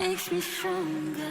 makes me stronger.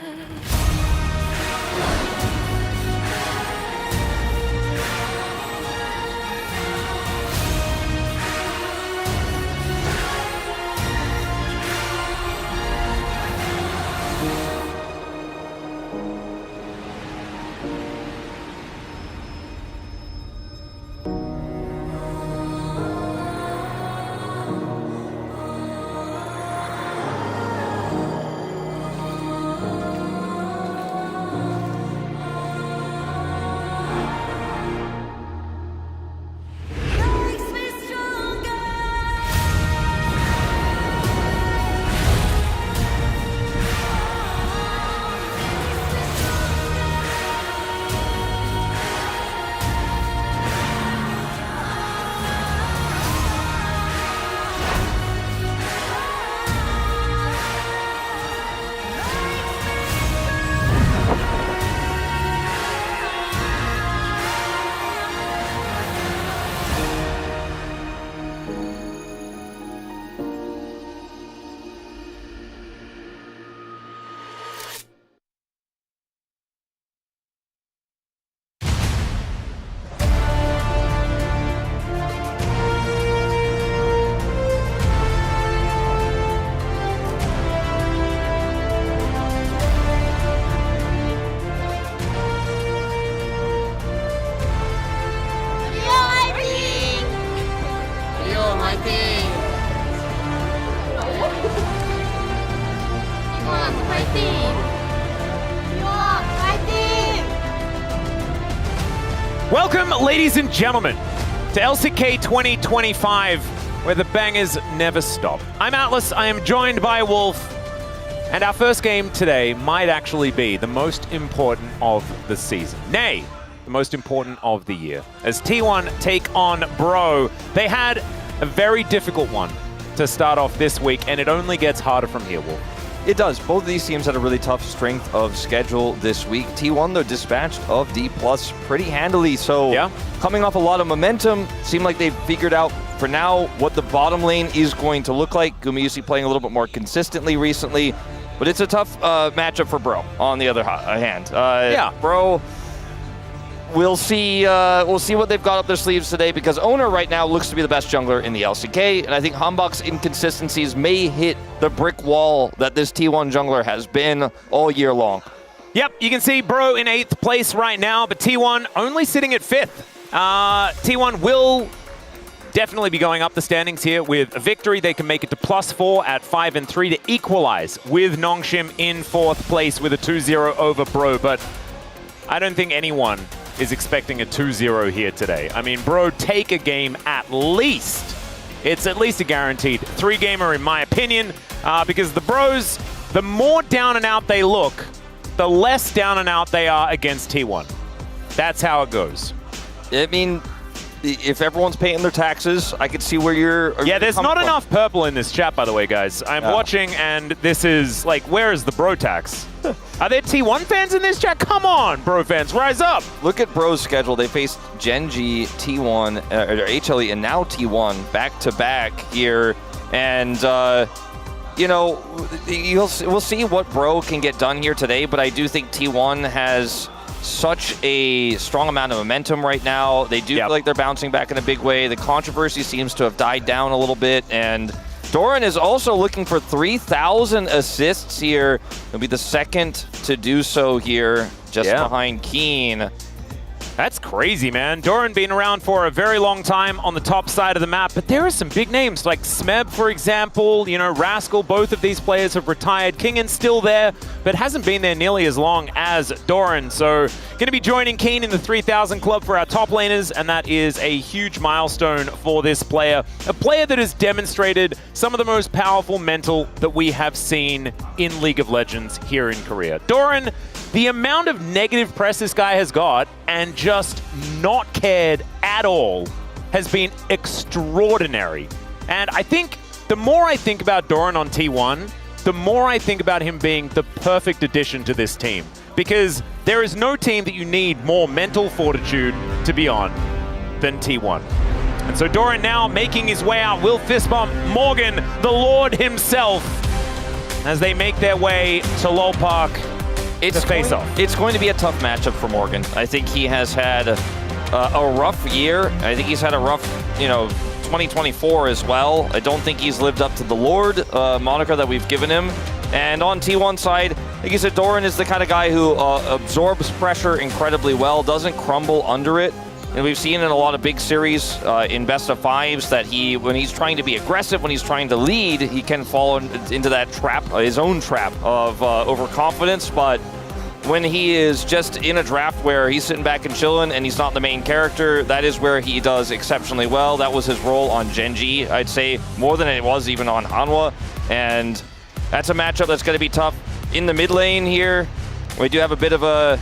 Welcome, ladies and gentlemen, to LCK 2025, where the bangers never stop. I'm Atlas, I am joined by Wolf, and our first game today might actually be the most important of the season. Nay, the most important of the year. As T1 take on Bro, they had a very difficult one to start off this week, and it only gets harder from here, Wolf. It does. Both of these teams had a really tough strength of schedule this week. T1, though, dispatched of D+ pretty handily, so yeah, coming off a lot of momentum, seemed like they've figured out, for now, what the bottom lane is going to look like. Gumayusi playing a little bit more consistently recently, but it's a tough matchup for Bro, on the other hand. Yeah. Bro, we'll see what they've got up their sleeves today, because Owner right now looks to be the best jungler in the LCK, and I think Hambok's inconsistencies may hit the brick wall that this T1 jungler has been all year long. Yep, you can see Bro in 8th place right now, but T1 only sitting at 5th. T1 will definitely be going up the standings here. With a victory, they can make it to +4 at 5 and 3 to equalize with Nongshim in 4th place with a 2-0 over Bro, but I don't think anyone is expecting a 2-0 here today. I mean, Bro take a game at least. It's at least a guaranteed 3-gamer in my opinion, because the Bros, the more down and out they look, the less down and out they are against T1. That's how it goes. I mean, if everyone's paying their taxes, I could see where you're... Yeah, there's not enough purple in this chat, by the way, guys. I'm watching, and this is, like, where is the Bro tax? Are there T1 fans in this chat? Come on, Bro fans, rise up. Look at Bro's schedule. They faced Gen.G, T1, or HLE, and now T1 back-to-back here. And, you know, we'll see what Bro can get done here today, but I do think T1 has such a strong amount of momentum right now. They do feel like they're bouncing back in a big way. The controversy seems to have died down a little bit, and Doran is also looking for 3,000 assists here. He'll be the second to do so here, just behind Keen. That's crazy, man. Doran been around for a very long time on the top side of the map, but there are some big names like Smeb, for example, you know, Rascal. Both of these players have retired. Kingan's still there, but hasn't been there nearly as long as Doran. So going to be joining Keen in the 3,000 club for our top laners, and that is a huge milestone for this player. A player that has demonstrated some of the most powerful mental that we have seen in League of Legends here in Korea. Doran, the amount of negative press this guy has got and just not cared at all has been extraordinary. And I think the more I think about Doran on T1, the more I think about him being the perfect addition to this team. Because there is no team that you need more mental fortitude to be on than T1. And so Doran now making his way out, will fist bump Morgan, the Lord himself. as they make their way to LoL Park to face off. It's going to be a tough matchup for Morgan. I think he has had a rough year. I think he's had a rough, 2024 as well. I don't think he's lived up to the Lord moniker that we've given him. And on T1 side, like you said, Doran is the kind of guy who absorbs pressure incredibly well, doesn't crumble under it. And we've seen in a lot of big series in best of fives that when he's trying to be aggressive, when he's trying to lead, he can fall into that trap, his own trap of overconfidence. But when he is just in a draft where he's sitting back and chilling and he's not the main character, that is where he does exceptionally well. That was his role on Genji, I'd say, more than it was even on Hanwha. And that's a matchup that's going to be tough. In the mid lane here, we do have a bit of a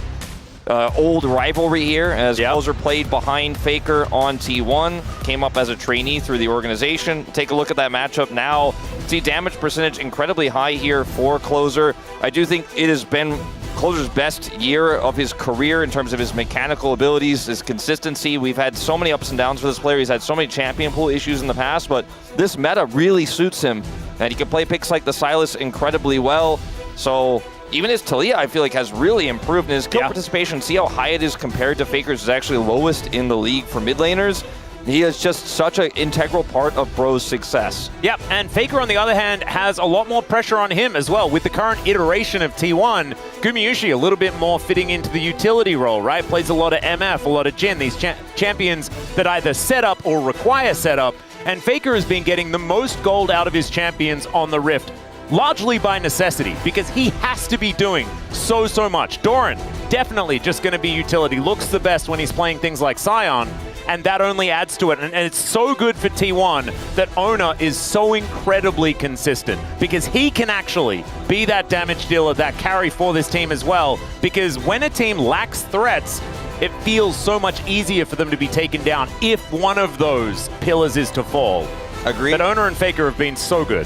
old rivalry here, as Closer played behind Faker on T1, came up as a trainee through the organization. Take a look at that matchup now. See damage percentage incredibly high here for Closer. I do think it has been Closer's best year of his career in terms of his mechanical abilities, his consistency. We've had so many ups and downs for this player. He's had so many champion pool issues in the past, but this meta really suits him. And he can play picks like the Sylas incredibly well. So even his Talia, I feel like, has really improved in his kill participation. See how high it is compared to Faker's. Is actually lowest in the league for mid laners. He is just such an integral part of Bro's success. Yep, and Faker, on the other hand, has a lot more pressure on him as well. With the current iteration of T1, Gumayusi a little bit more fitting into the utility role, right? Plays a lot of MF, a lot of Jhin, these champions that either set up or require setup. And Faker has been getting the most gold out of his champions on the Rift, largely by necessity, because he has to be doing so much. Doran, definitely just going to be utility. Looks the best when he's playing things like Sion, and that only adds to it. And it's so good for T1 that Owner is so incredibly consistent, because he can actually be that damage dealer, that carry for this team as well, because when a team lacks threats, it feels so much easier for them to be taken down if one of those pillars is to fall. Agreed. But Owner and Faker have been so good.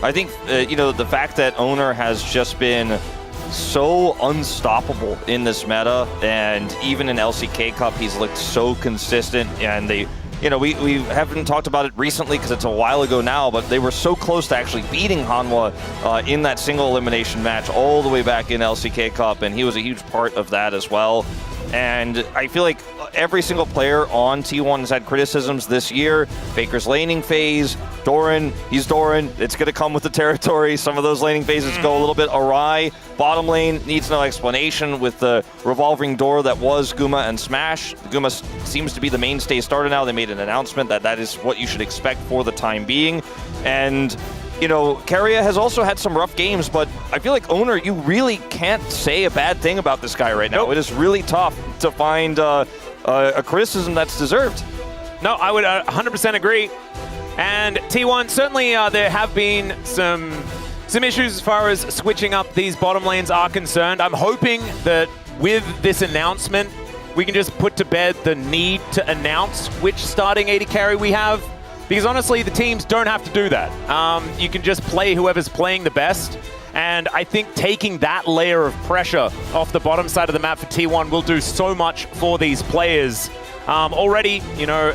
I think, the fact that Owner has just been so unstoppable in this meta, and even in LCK Cup, he's looked so consistent, and we haven't talked about it recently because it's a while ago now, but they were so close to actually beating Hanwha in that single elimination match all the way back in LCK Cup, and he was a huge part of that as well. And I feel like every single player on T1 has had criticisms this year. Faker's laning phase, Doran, he's Doran. It's going to come with the territory. Some of those laning phases go a little bit awry. Bottom lane needs no explanation with the revolving door that was Guma and Smash. Guma seems to be the mainstay starter now. They made an announcement that is what you should expect for the time being. And Keria has also had some rough games, but I feel like Owner, you really can't say a bad thing about this guy right now. Nope. It is really tough to find a criticism that's deserved. No, I would 100% agree. And T1, certainly there have been some issues as far as switching up these bottom lanes are concerned. I'm hoping that with this announcement, we can just put to bed the need to announce which starting AD carry we have. Because honestly, the teams don't have to do that. You can just play whoever's playing the best. And I think taking that layer of pressure off the bottom side of the map for T1 will do so much for these players. Already,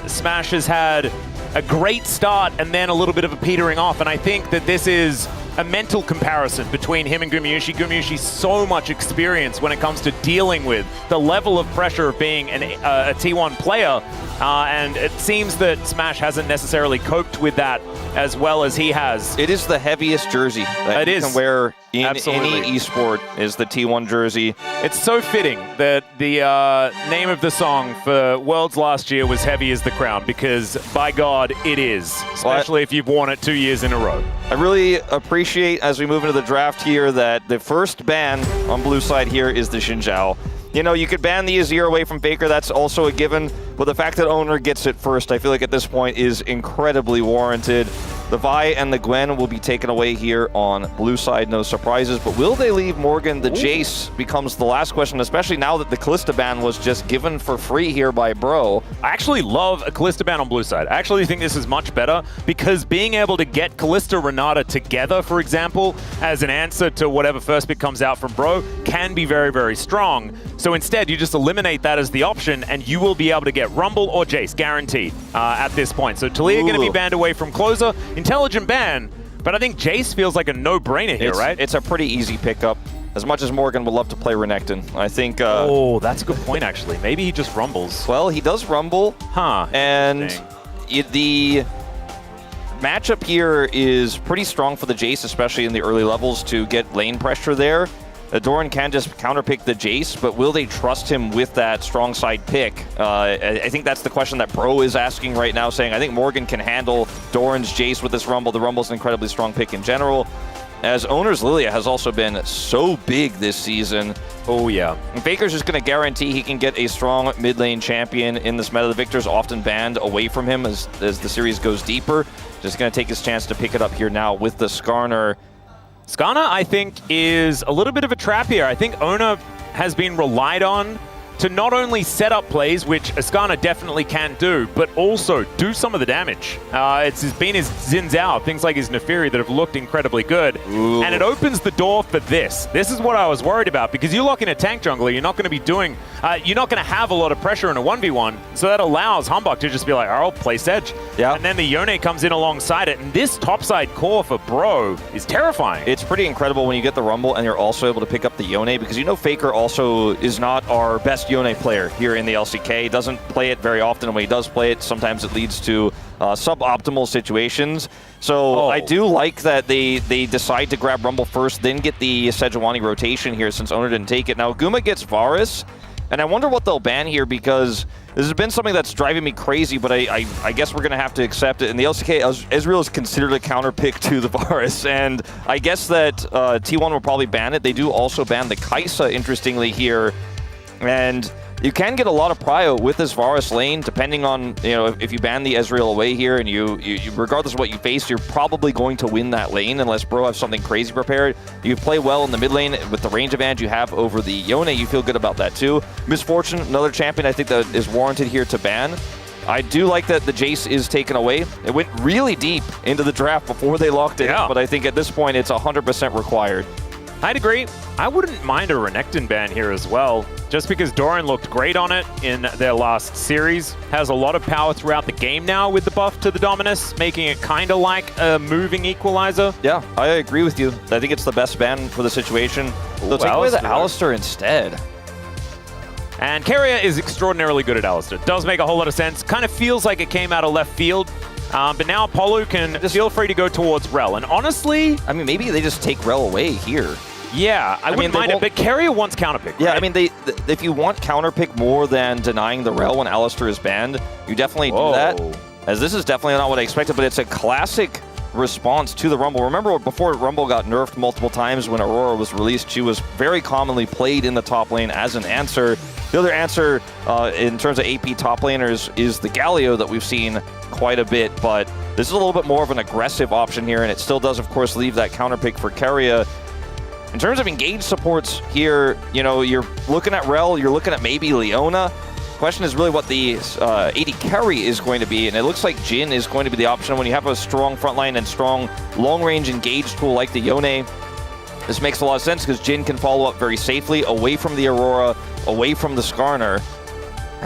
Smash has had a great start and then a little bit of a petering off. And I think that this is a mental comparison between him and Gumayusi. Gumayusi's so much experience when it comes to dealing with the level of pressure of being a T1 player. And it seems that Smash hasn't necessarily coped with that as well as he has. It is the heaviest jersey that you can wear in any esport, is the T1 jersey. It's so fitting that the name of the song for Worlds last year was Heavy as the Crown, because by God, it is, especially if you've worn it 2 years in a row. I really appreciate, as we move into the draft here, that the first ban on blue side here is the Xin Zhao. You could ban the Azir away from Faker, that's also a given, but the fact that Owner gets it first, I feel like at this point is incredibly warranted. The Vi and the Gwen will be taken away here on blue side, no surprises, but will they leave Morgan? The Jace becomes the last question, especially now that the Kalista ban was just given for free here by Bro. I actually love a Kalista ban on blue side. I actually think this is much better, because being able to get Kalista Renata together, for example, as an answer to whatever first pick comes out from Bro, can be very, very strong. So instead, you just eliminate that as the option, and you will be able to get Rumble or Jace, guaranteed, at this point. So Talia going to be banned away from Closer. Intelligent ban, But I think Jace feels like a no-brainer here, right? It's a pretty easy pickup. As much as Morgan would love to play Renekton, I think... oh, that's a good point, actually. Maybe he just rumbles. Well, he does rumble. Huh. And the matchup here is pretty strong for the Jace, especially in the early levels, to get lane pressure there. Doran can just counterpick the Jace, but will they trust him with that strong side pick? I think that's the question that Bro is asking right now, saying, I think Morgan can handle Doran's Jace with this Rumble. The Rumble's an incredibly strong pick in general. As Owner's Lilia has also been so big this season. Oh, yeah. And Faker's just going to guarantee he can get a strong mid lane champion in this meta. The Victor's often banned away from him as the series goes deeper. Just going to take his chance to pick it up here now with the Skarner. Skarner, I think, is a little bit of a trap here. I think Owner has been relied on to not only set up plays, which Skarner definitely can do, but also do some of the damage. It's been his Xin Zhao, things like his Neferi that have looked incredibly good. Ooh. And it opens the door for this. This is what I was worried about, because you lock in a tank jungler, you're not going to be doing, you're not going to have a lot of pressure in a 1v1, so that allows Humbug to just be like, I'll play Sedge. Yeah. And then the Yone comes in alongside it, and this topside core for Bro is terrifying. It's pretty incredible when you get the Rumble and you're also able to pick up the Yone, because you know Faker also is not our best Yone player here in the LCK. He doesn't play it very often, and when he does play it, sometimes it leads to suboptimal situations. So I do like that they decide to grab Rumble first, then get the Sejuani rotation here since Owner didn't take it. Now Guma gets Varus, and I wonder what they'll ban here, because this has been something that's driving me crazy, but I guess we're going to have to accept it. In the LCK, Ezreal is considered a counter pick to the Varus, and I guess that T1 will probably ban it. They do also ban the Kai'Sa, interestingly, here. And you can get a lot of prio with this Varus lane, depending on, you know, if you ban the Ezreal away here, and you regardless of what you face, you're probably going to win that lane unless Bro has something crazy prepared. You play well in the mid lane with the range advantage you have over the Yone. You feel good about that too. Misfortune, another champion I think that is warranted here to ban. I do like that the Jace is taken away. It went really deep into the draft before they locked it in, but I think at this point it's 100% required. I'd agree. I wouldn't mind a Renekton ban here as well, just because Doran looked great on it in their last series. Has a lot of power throughout the game now with the buff to the Dominus, making it kind of like a moving equalizer. Yeah, I agree with you. I think it's the best ban for the situation. They'll take away the Alistar instead. And Keria is extraordinarily good at Alistar. Does make a whole lot of sense. Kind of feels like it came out of left field. But now Apollo can just feel free to go towards Rel. And honestly... I mean, maybe they just take Rel away here. Yeah, I wouldn't mind it, but Keria wants counterpick. Yeah, right? I mean, if you want counterpick more than denying the Rel when Alistar is banned, you definitely do that. As this is definitely not what I expected, but it's a classic response to the Rumble. Remember, before Rumble got nerfed multiple times when Aurora was released, she was very commonly played in the top lane as an answer. The other answer in terms of AP top laners is the Galio that we've seen quite a bit, but this is a little bit more of an aggressive option here, and it still does, of course, leave that counterpick for Keria. In terms of engaged supports here, you know, you're looking at Rel, you're looking at maybe Leona. Question is really what the AD carry is going to be, and it looks like Jhin is going to be the option when you have a strong frontline and strong long-range engaged tool like the Yone. This makes a lot of sense because Jhin can follow up very safely away from the Aurora, away from the Skarner.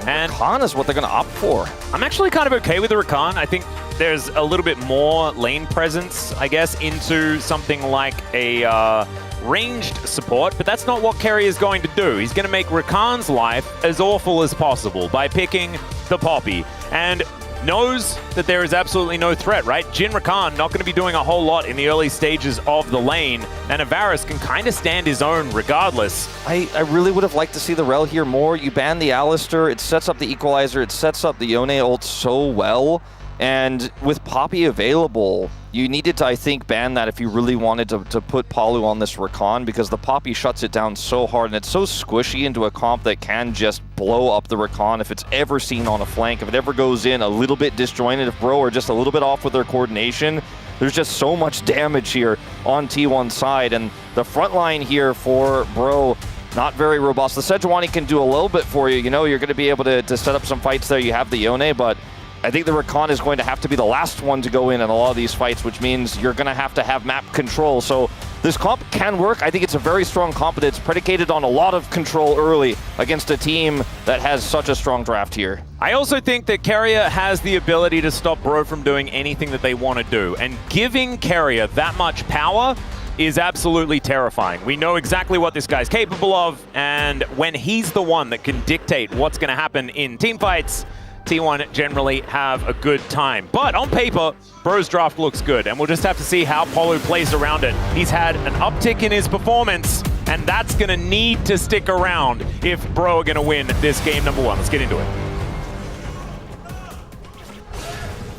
And Rakan is what they're going to opt for. I'm actually kind of okay with the Rakan. I think there's a little bit more lane presence, I guess, into something like a ranged support, but that's not what Keria is going to do. He's going to make Rakan's life as awful as possible by picking the Poppy, and knows that there is absolutely no threat, right? Jhin Rakan not going to be doing a whole lot in the early stages of the lane, and Varus can kind of stand his own regardless. I really would have liked to see the Rel here more. You ban the Alistar, it sets up the equalizer, it sets up the Yone ult so well. And with Poppy available, you needed to, I think, ban that if you really wanted to put Palu on this Rakan, because the Poppy shuts it down so hard, and it's so squishy into a comp that can just blow up the Rakan if it's ever seen on a flank. If it ever goes in a little bit disjointed, if Bro are just a little bit off with their coordination, there's just so much damage here on T1's side. And the front line here for Bro, not very robust. The Sejuani can do a little bit for you. You know, you're going to be able to set up some fights there. You have the Yone, but I think the Rakan is going to have to be the last one to go in a lot of these fights, which means you're going to have map control. So this comp can work. I think it's a very strong comp, but it's predicated on a lot of control early against a team that has such a strong draft here. I also think that Keria has the ability to stop Bro from doing anything that they want to do, and giving Keria that much power is absolutely terrifying. We know exactly what this guy's capable of, and when he's the one that can dictate what's going to happen in teamfights, T1 generally have a good time. But on paper, Bro's draft looks good, and we'll just have to see how Polo plays around it. He's had an uptick in his performance, and that's going to need to stick around if Bro are going to win this game number 1. Let's get into it.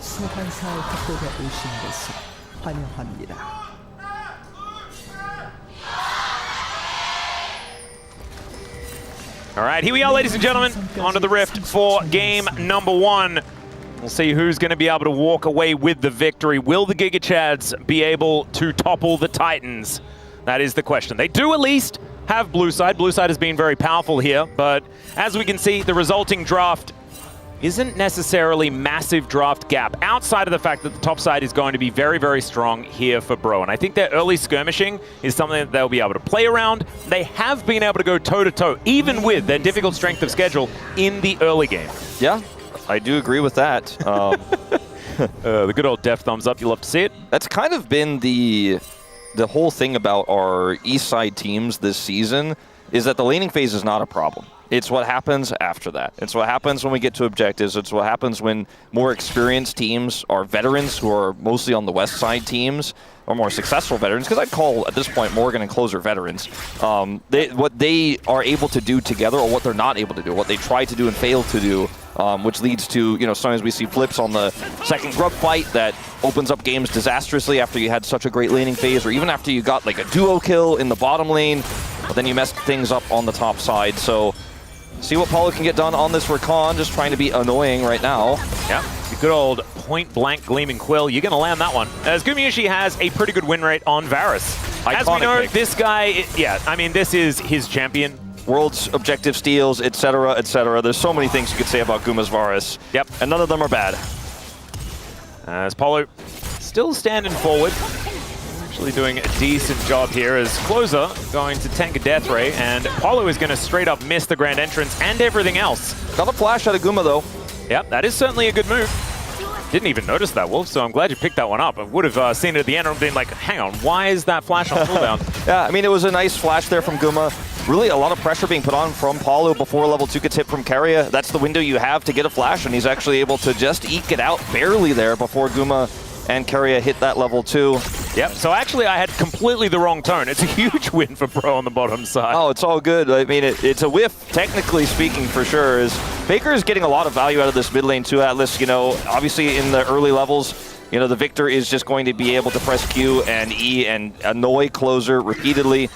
소환사의 협곡에 오신 것을 환영합니다. All right, here we are, ladies and gentlemen, onto the Rift for game number 1. We'll see who's going to be able to walk away with the victory. Will the Giga Chads be able to topple the Titans? That is the question. They do at least have Blue Side. Blue Side has been very powerful here, but as we can see, the resulting draft isn't necessarily massive draft gap outside of the fact that the top side is going to be very, very strong here for Bro. And I think their early skirmishing is something that they'll be able to play around. They have been able to go toe-to-toe, even with their difficult strength of schedule in the early game. Yeah, I do agree with that. The good old def thumbs up, you love to see it. That's kind of been the whole thing about our East Side teams this season, is that the laning phase is not a problem. It's what happens after that. It's what happens when we get to objectives. It's what happens when more experienced teams, our veterans who are mostly on the West Side teams, or more successful veterans, because I'd call, at this point, Morgan and Closer veterans, what they are able to do together, or what they're not able to do, what they try to do and fail to do, which leads to, you know, sometimes we see flips on the second grub fight that opens up games disastrously after you had such a great laning phase, or even after you got like a duo kill in the bottom lane, but then you messed things up on the top side. So see what Paulo can get done on this Recon, just trying to be annoying right now. Yeah, the good old point-blank Gleaming Quill. You're going to land that one. As Gumayusi has a pretty good win rate on Varus. As we know, this guy, yeah, I mean, this is his champion. World's objective steals, etc., etc. There's so many things you could say about Guma's Varus. Yep. And none of them are bad. As Paulo still standing forward. Actually doing a decent job here as Closer going to tank a Death Ray, and Paulo is going to straight up miss the Grand Entrance and everything else. Got a flash out of Guma though. Yep, that is certainly a good move. Didn't even notice that, Wolf, so I'm glad you picked that one up. I would have seen it at the end and been like, hang on, why is that flash on cooldown? Yeah, I mean, it was a nice flash there from Guma. Really a lot of pressure being put on from Paulo before level 2 gets hit from Keria. That's the window you have to get a flash, and he's actually able to just eke it out barely there before Guma and Keria hit that level 2. Yep, so actually I had completely the wrong tone. It's a huge win for Bro on the bottom side. Oh, it's all good. I mean, it's a whiff, technically speaking, for sure. Is Faker is getting a lot of value out of this mid lane too, Atlas. You know, obviously in the early levels, you know, the Victor is just going to be able to press Q and E and annoy Closer repeatedly.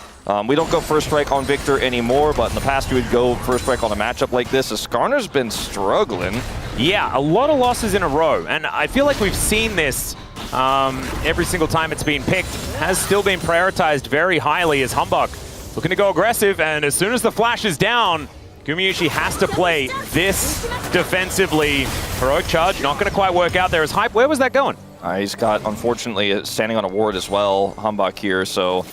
We don't go first strike on Victor anymore, but in the past we would go first strike on a matchup like this. As Skarner's been struggling. Yeah, a lot of losses in a row, and I feel like we've seen this every single time it's been picked. Has still been prioritized very highly as Humbug looking to go aggressive, and as soon as the flash is down, Gumayusi has to play this defensively. Heroic charge, not going to quite work out there as Hype. Where was that going? He's got, unfortunately, standing on a ward as well, Humbug here, so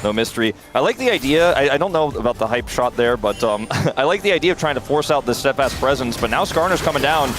no mystery. I like the idea. I don't know about the Hype shot there, but I like the idea of trying to force out this steadfast presence, but now Skarner's coming down.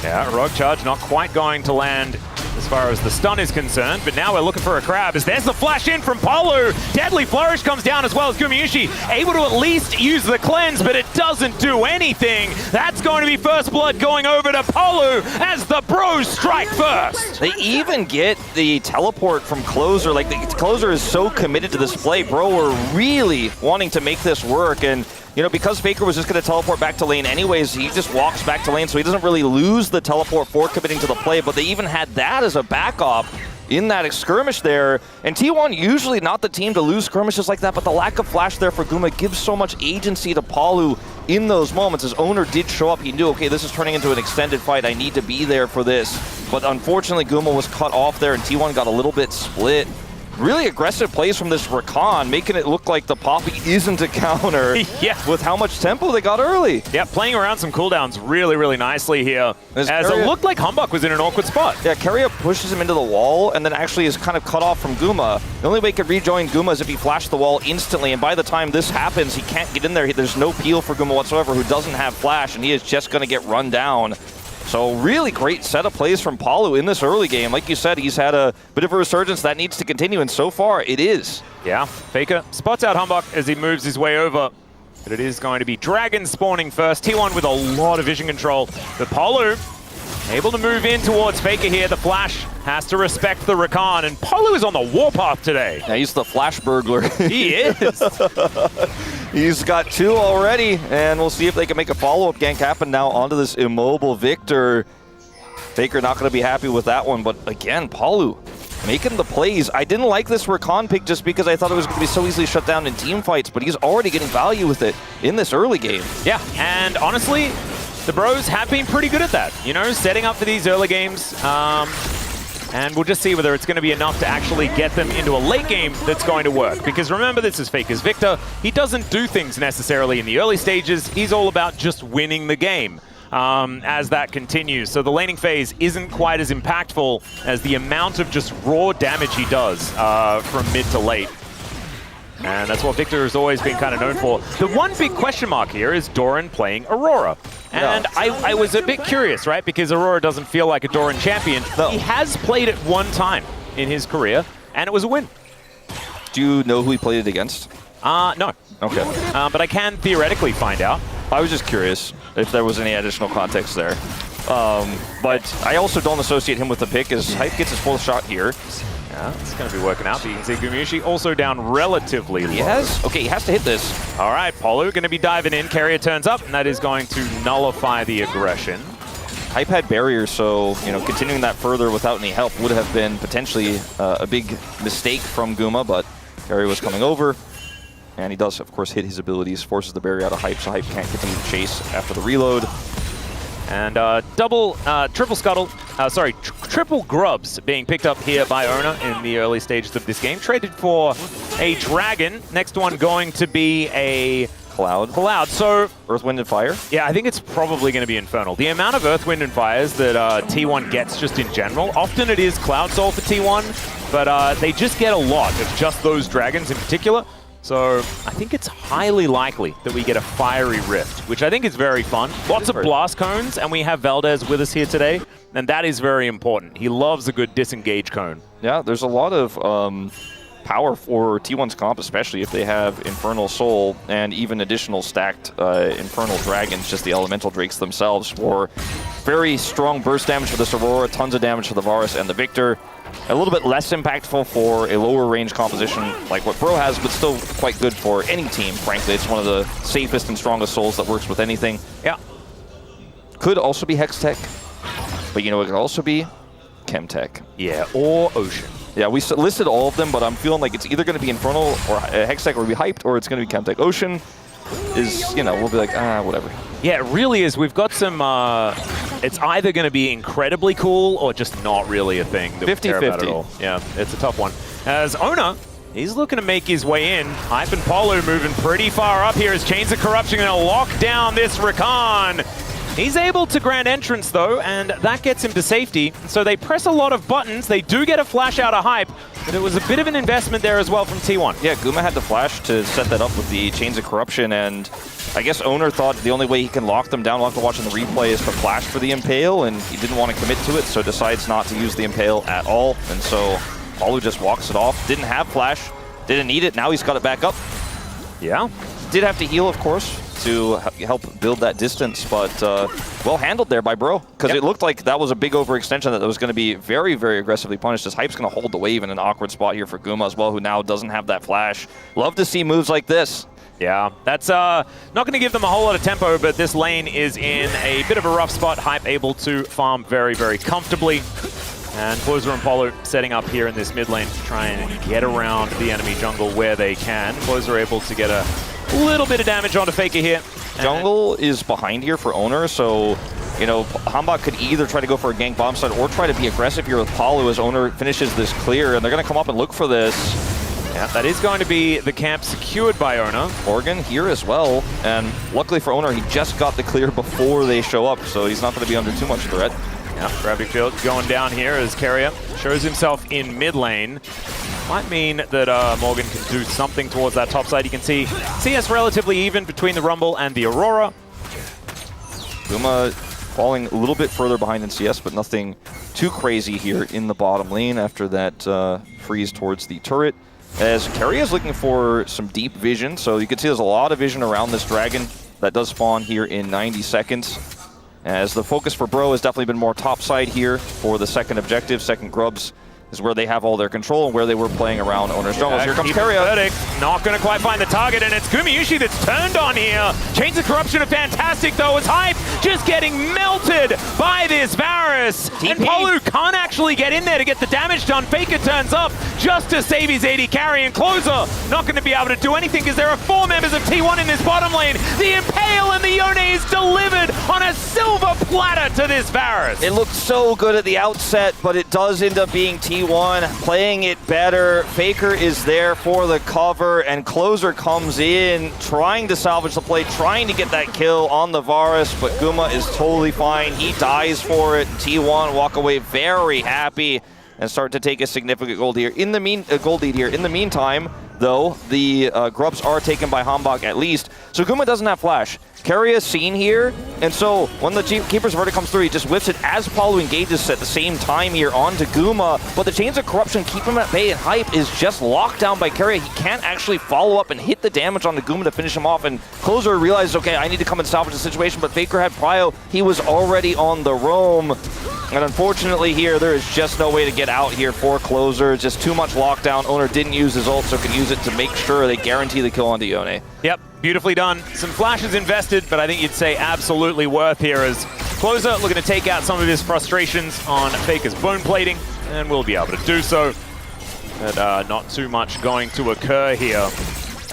Yeah, Heroic charge not quite going to land as far as the stun is concerned, but now we're looking for a crab as there's the flash in from Paulo. Deadly Flourish comes down as well as Gumayusi able to at least use the cleanse, but it doesn't do anything. That's going to be first blood going over to Paulo as the Bros strike first. They even get the teleport from Closer. Like, the Closer is so committed to this play. Bro were really wanting to make this work, and you know, because Faker was just going to teleport back to lane anyways, he just walks back to lane, so he doesn't really lose the teleport for committing to the play, but they even had that as a backup in that skirmish there. And T1 usually not the team to lose skirmishes like that, but the lack of flash there for Guma gives so much agency to Palu in those moments. His owner did show up. He knew, okay, this is turning into an extended fight. I need to be there for this. But unfortunately, Guma was cut off there, and T1 got a little bit split. really aggressive plays from this Rakan, making it look like the Poppy isn't a counter with how much tempo they got early. Yeah, playing around some cooldowns really, really nicely here. As it looked like Humbug was in an awkward spot. Yeah, Keria pushes him into the wall and then actually is kind of cut off from Guma. The only way he could rejoin Guma is if he flashed the wall instantly, and by the time this happens, he can't get in there. There's no peel for Guma whatsoever, who doesn't have flash, and he is just going to get run down. So really great set of plays from Palu in this early game. Like you said, he's had a bit of a resurgence that needs to continue, and so far it is. Yeah, Faker spots out Humbug as he moves his way over. But it is going to be Dragon spawning first. T1 with a lot of vision control. But Palu able to move in towards Faker here. The flash has to respect the Rakan, and Palu is on the warpath today. Yeah, he's the flash burglar. He is. He's got 2 already, and we'll see if they can make a follow-up gank happen now onto this immobile Victor. Faker not going to be happy with that one, but again, Palu making the plays. I didn't like this Rakan pick just because I thought it was going to be so easily shut down in team fights, but he's already getting value with it in this early game. Yeah, and honestly, the bros have been pretty good at that, you know, setting up for these early games. And we'll just see whether it's going to be enough to actually get them into a late game that's going to work. Because remember, this is Faker's Victor. He doesn't do things necessarily in the early stages. He's all about just winning the game as that continues. So the laning phase isn't quite as impactful as the amount of just raw damage he does from mid to late. And that's what Victor has always been kind of known for. The one big question mark here is Doran playing Aurora. And I was a bit curious, right? Because Aurora doesn't feel like a Doran champion. No. He has played it one time in his career, and it was a win. Do you know who he played it against? No. Okay. But I can theoretically find out. I was just curious if there was any additional context there. But I also don't associate him with the pick, as Hype gets his full shot here. Yeah, it's going to be working out. But you can see Gumiushi also down relatively low. He has to hit this. All right, Palu going to be diving in. Keria turns up, and that is going to nullify the aggression. Hype had barriers, so continuing that further without any help would have been potentially a big mistake from Guma, but Keria was coming over. And he does, of course, hit his abilities, forces the barrier out of Hype, so Hype can't continue to chase after the reload. And triple grubs being picked up here by Ona in the early stages of this game. Traded for a Dragon. Next one going to be a Cloud. So Earth, Wind, and Fire? Yeah, I think it's probably going to be Infernal. The amount of Earth, Wind, and Fires that T1 gets just in general, often it is Cloud Soul for T1, but they just get a lot of just those Dragons in particular. So I think it's highly likely that we get a Fiery Rift, which I think is very fun. Lots of Blast Cones, and we have Valdez with us here today, and that is very important. He loves a good Disengage Cone. Yeah, there's a lot of power for T1's comp, especially if they have Infernal Soul and even additional stacked Infernal Dragons, just the Elemental Drakes themselves, for very strong burst damage for this Aurora, tons of damage for the Varus and the Victor. A little bit less impactful for a lower range composition like what Bro has, but still quite good for any team, frankly. It's one of the safest and strongest souls that works with anything. Yeah. Could also be Hextech, but it could also be Chemtech. Yeah, or Ocean. Yeah, we listed all of them, but I'm feeling like it's either going to be Infernal or Hextech or be Hyped, or it's going to be Chemtech. Ocean is, we'll be like, whatever. Yeah, it really is. We've got some, it's either going to be incredibly cool or just not really a thing that we care about at all. Yeah, it's a tough one. As Ona, he's looking to make his way in. Hype and Palu moving pretty far up here as Chains of Corruption going to lock down this Rakan. He's able to grant entrance, though, and that gets him to safety. So they press a lot of buttons. They do get a flash out of Hype, but it was a bit of an investment there as well from T1. Yeah, Guma had the flash to set that up with the Chains of Corruption, and I guess Owner thought the only way he can lock them down after watching the replay is to flash for the Impale, and he didn't want to commit to it, so decides not to use the Impale at all. And so Palu just walks it off. Didn't have flash, didn't need it. Now he's got it back up. Yeah. Did have to heal, of course, to help build that distance, but well handled there by Bro, because it looked like that was a big overextension that was going to be very, very aggressively punished, as Hype's going to hold the wave in an awkward spot here for Guma as well, who now doesn't have that flash. Love to see moves like this. Yeah, that's not going to give them a whole lot of tempo, but this lane is in a bit of a rough spot. Hype able to farm very, very comfortably. And Closer and Palu setting up here in this mid lane to try and get around the enemy jungle where they can. Closer able to get a little bit of damage onto Faker here. Jungle is behind here for Owner, so you know, Hambak could either try to go for a gank bomb side or try to be aggressive here with Palu as Owner finishes this clear, and they're going to come up and look for this. Yeah, that is going to be the camp secured by Owner. Morgan here as well, and luckily for Owner, he just got the clear before they show up, so he's not going to be under too much threat. Yeah, Gravity Field going down here as Carrier shows himself in mid lane. Might mean that Morgan can do something towards that top side. You can see CS relatively even between the Rumble and the Aurora. Guma falling a little bit further behind in CS, but nothing too crazy here in the bottom lane after that freeze towards the turret. As Carrier is looking for some deep vision, so you can see there's a lot of vision around this dragon that does spawn here in 90 seconds. As the focus for Bro has definitely been more topside here for the second objective. Second Grubs is where they have all their control and where they were playing around Owner's jungles. Here comes Carrier. Not going to quite find the target, and it's Gumayushi that's turned on here. Chains of Corruption are fantastic, though, as Hype just getting melted by this Varus. And Palu can't actually get in there to get the damage done. Faker turns up just to save his AD carry, and Closer not going to be able to do anything because there are 4 members of T1 in this bottom lane. The Impale and the Yone is delivered on a silver platter to this Varus. It looked so good at the outset, but it does end up being T1 playing it better. Faker is there for the cover, and Closer comes in trying to salvage the play, trying to get that kill on the Varus, but Guma is totally fine. He dies for it. T1 walk away very happy and start to take a significant gold lead here. In the meantime, though, the Grubs are taken by Hambak at least, so Guma doesn't have flash. Carry is seen here, and so when the Keeper's Verdict comes through, he just whips it as Palu engages at the same time here onto Guma, but the Chains of Corruption keep him at bay, and Hype is just locked down by Carry. He can't actually follow up and hit the damage onto Guma to finish him off, and Closer realizes, okay, I need to come and salvage the situation, but Faker had prio. He was already on the roam, and unfortunately here, there is just no way to get out here for Closer. Just too much lockdown. Owner didn't use his ult, so can use it to make sure they guarantee the kill onto Yone. Yep, beautifully done. Some flashes invested, but I think you'd say absolutely worth here as Closer looking to take out some of his frustrations on Faker's bone plating, and will be able to do so. But not too much going to occur here.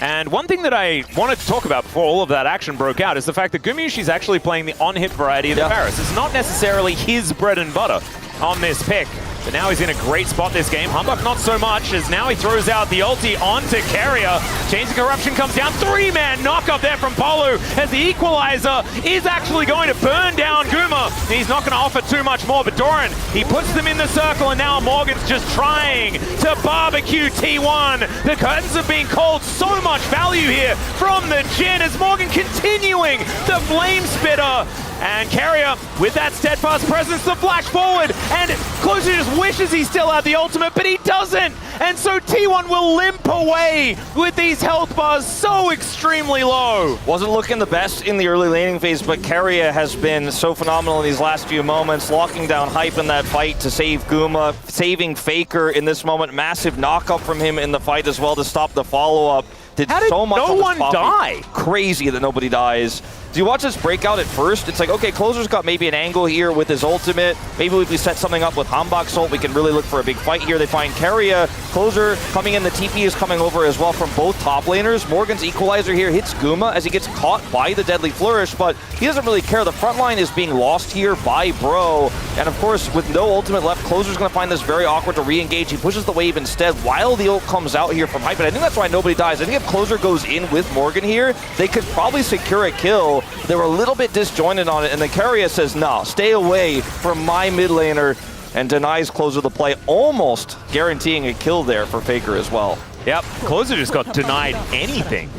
And one thing that I wanted to talk about before all of that action broke out is the fact that Gumayushi's actually playing the on-hit variety of the Varus. It's not necessarily his bread and butter on this pick. But now he's in a great spot this game. Hambak not so much, as now he throws out the ulti onto Carrier. Chains of Corruption comes down. 3-man knock-up there from Palu as the equalizer is actually going to burn down Guma. He's not going to offer too much more, but Doran, he puts them in the circle, and now Morgan's just trying to barbecue T1. The curtains are being called. So much value here from the Jhin as Morgan continuing the Flame Spitter. And Carrier, with that steadfast presence, the flash forward, and Closer just wishes he still had the ultimate, but he doesn't! And so T1 will limp away with these health bars so extremely low. Wasn't looking the best in the early laning phase, but Carrier has been so phenomenal in these last few moments, locking down Hype in that fight to save Guma, saving Faker in this moment. Massive knock-up from him in the fight as well to stop the follow-up. How did so much no one die? Crazy that nobody dies. Do you watch this breakout at first? It's like, okay, Closer's got maybe an angle here with his ultimate. Maybe if we set something up with Hambak's ult, we can really look for a big fight here. They find Carrier. Closer coming in. The TP is coming over as well from both top laners. Morgan's equalizer here hits Guma as he gets caught by the Deadly Flourish, but he doesn't really care. The front line is being lost here by Bro. And of course, with no ultimate left, Closer's going to find this very awkward to re-engage. He pushes the wave instead while the ult comes out here from Hype. And I think that's why nobody dies. I think if Closer goes in with Morgan here, they could probably secure a kill. They were a little bit disjointed on it, and the Carrier says, no, stay away from my mid laner, and denies Closer the play, almost guaranteeing a kill there for Faker as well. Yep, Closer just got denied anything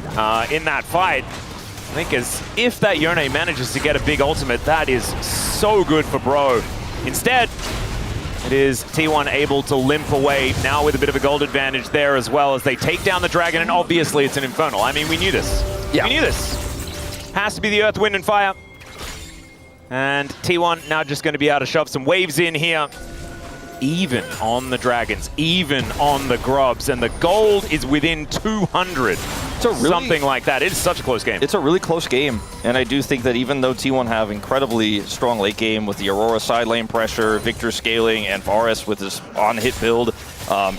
in that fight. I think as if that Yone manages to get a big ultimate, that is so good for Bro. Instead, it is T1 able to limp away, now with a bit of a gold advantage there as well, as they take down the dragon, and obviously it's an Infernal. I mean, we knew this. Yeah. We knew this. Has to be the Earth, Wind, and Fire. And T1 now just going to be able to shove some waves in here. Even on the dragons, even on the grubs, and the gold is within 200. Something like that. It is such a close game. It's a really close game, and I do think that even though T1 have incredibly strong late game with the Aurora side lane pressure, Victor scaling, and Varus with his on-hit build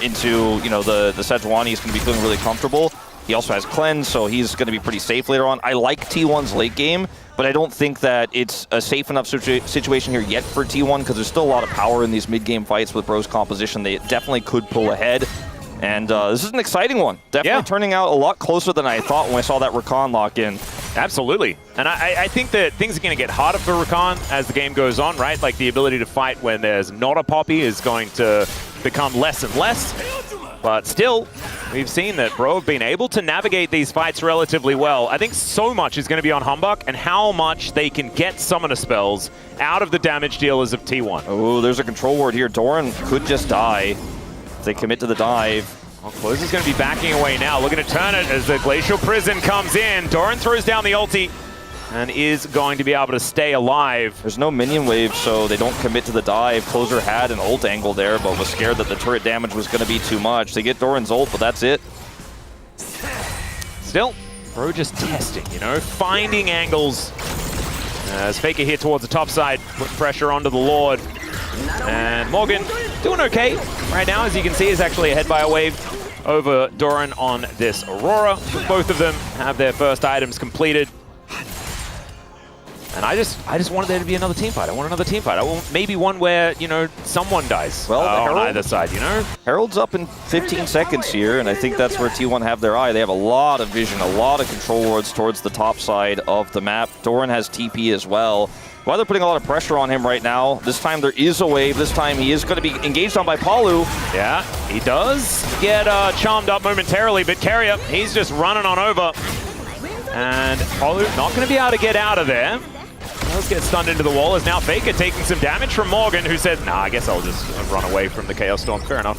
into the Sejuani is going to be feeling really comfortable. He also has Cleanse, so he's going to be pretty safe later on. I like T1's late game, but I don't think that it's a safe enough situation here yet for T1 because there's still a lot of power in these mid-game fights with Bro's composition. They definitely could pull ahead. And this is an exciting one. Definitely turning out a lot closer than I thought when I saw that Rakan lock in. Absolutely. And I think that things are going to get harder for Rakan as the game goes on, right? Like the ability to fight when there's not a Poppy is going to become less and less. But still, we've seen that Bro have been able to navigate these fights relatively well. I think so much is going to be on Humbug and how much they can get summoner spells out of the damage dealers of T1. Oh, there's a control ward here. Doran could just die. They commit to the dive. Well, Closer's going to be backing away now, looking to turn it as the Glacial Prison comes in. Doran throws down the ulti and is going to be able to stay alive. There's no minion wave, so they don't commit to the dive. Closer had an ult angle there, but was scared that the turret damage was going to be too much. They get Doran's ult, but that's it. Still, Bro just testing, you know, finding angles. As Faker here towards the top side, put pressure onto the Lord. And Morgan doing okay right now, as you can see, is actually ahead by a wave over Doran on this Aurora. Both of them have their first items completed. And I just wanted there to be another team fight. I want another team fight. I want maybe one where, you know, someone dies on either side, you know? Herald's up in 15 seconds here, and I think that's where T1 have their eye. They have a lot of vision, a lot of control wards towards the top side of the map. Doran has TP as well. While they're putting a lot of pressure on him right now, this time there is a wave. This time he is going to be engaged on by Palu. Yeah, he does get charmed up momentarily, but Carrier, he's just running on over. And Palu not going to be able to get out of there. Let's get stunned into the wall as now Faker taking some damage from Morgan, who said, nah, I guess I'll just run away from the Chaos Storm. Fair enough.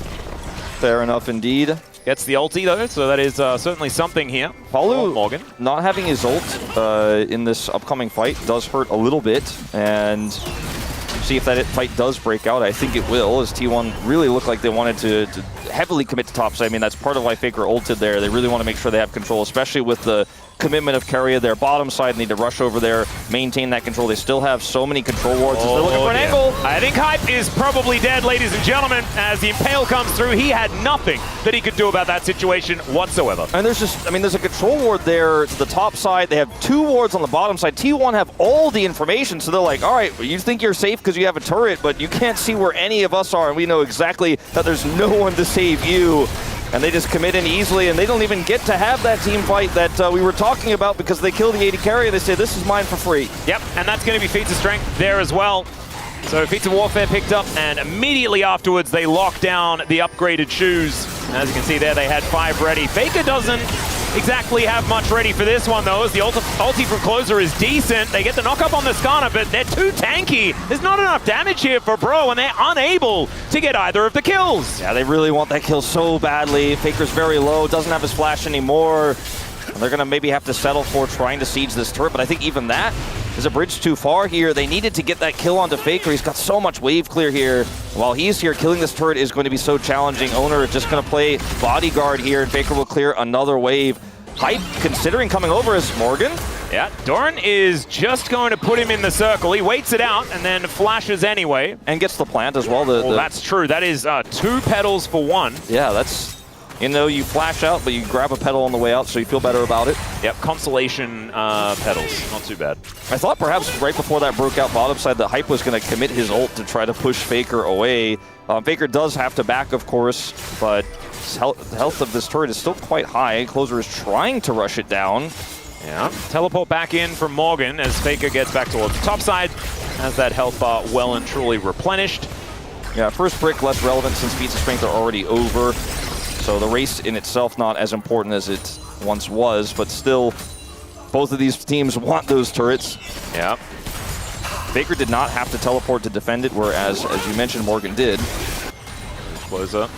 Fair enough indeed. Gets the ulti though, so that is certainly something here. Palu, Morgan, not having his ult in this upcoming fight does hurt a little bit, and see if that fight does break out. I think it will, as T1 really looked like they wanted to heavily commit to topside. I mean, that's part of why Faker ulted there. They really want to make sure they have control, especially with the commitment of Carrier. Their bottom side need to rush over there, maintain that control. They still have so many control wards as they're looking for an angle. I think Hype is probably dead, ladies and gentlemen, as the Impale comes through. He had nothing that he could do about that situation whatsoever. And there's just, I mean, there's a control ward there to the top side. They have 2 wards on the bottom side. T1 have all the information, so they're like, all right, you think you're safe because you have a turret, but you can't see where any of us are, and we know exactly that there's no one to save you. And they just commit in easily, and they don't even get to have that team fight that we were talking about because they kill the AD carry. They say, this is mine for free. Yep, and that's going to be feats of strength there as well. So feats of warfare picked up, and immediately afterwards they lock down the upgraded shoes. As you can see there, they had 5 ready. Faker doesn't exactly have much ready for this one, though, as the ulti from Closer is decent. They get the knock-up on the Skarner, but they're too tanky. There's not enough damage here for Bro, and they're unable to get either of the kills. Yeah, they really want that kill so badly. Faker's very low, doesn't have his flash anymore. And they're going to maybe have to settle for trying to siege this turret, but I think even that is a bridge too far here. They needed to get that kill onto Faker. He's got so much wave clear here. While he's here, killing this turret is going to be so challenging. Owner is just going to play bodyguard here, and Faker will clear another wave. Hype considering coming over as Morgan. Yeah, Doran is just going to put him in the circle. He waits it out and then flashes anyway. And gets the plant as well. That's true. That is 2 petals for 1. Yeah, that's, you know, you flash out, but you grab a petal on the way out, so you feel better about it. Yep, consolation petals. Not too bad. I thought perhaps right before that broke out bottom side, that Hype was going to commit his ult to try to push Faker away. Faker does have to back, of course, but the health of this turret is still quite high. Closer is trying to rush it down. Yeah, teleport back in from Morgan as Faker gets back towards the top side. Has that health bar well and truly replenished. Yeah, first brick less relevant since feats of strength are already over. So the race in itself not as important as it once was, but still, both of these teams want those turrets. Yeah. Faker did not have to teleport to defend it, whereas, as you mentioned, Morgan did. Closer.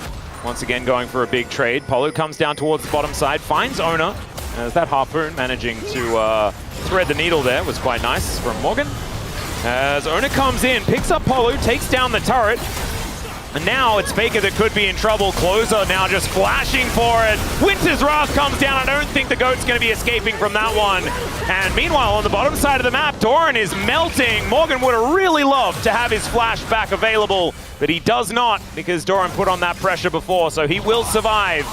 Once again going for a big trade. Palu comes down towards the bottom side, finds Owner. As that Harpoon managing to thread the needle there was quite nice from Morgan. As Owner comes in, picks up Palu, takes down the turret. And now it's Faker that could be in trouble. Closer now just flashing for it. Winter's Wrath comes down. I don't think the GOAT's going to be escaping from that one. And meanwhile, on the bottom side of the map, Doran is melting. Morgan would have really loved to have his flash back available, but he does not because Doran put on that pressure before, so he will survive.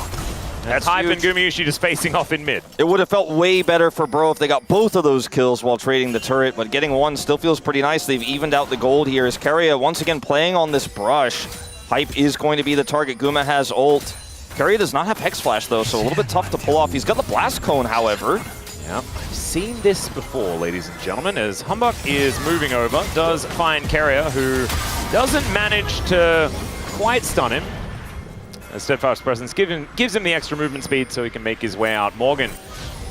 That's Hype and Gumayushi just facing off in mid. It would have felt way better for Bro if they got both of those kills while trading the turret, but getting one still feels pretty nice. They've evened out the gold here as Keria once again playing on this brush. Hype is going to be the target. Guma has ult. Keria does not have Hex Flash though, so a little bit tough to pull off. He's got the Blast Cone, however. Yeah, I've seen this before, ladies and gentlemen, as Humbug is moving over, does find Keria, who doesn't manage to quite stun him. A Steadfast Presence gives him the extra movement speed so he can make his way out. Morgan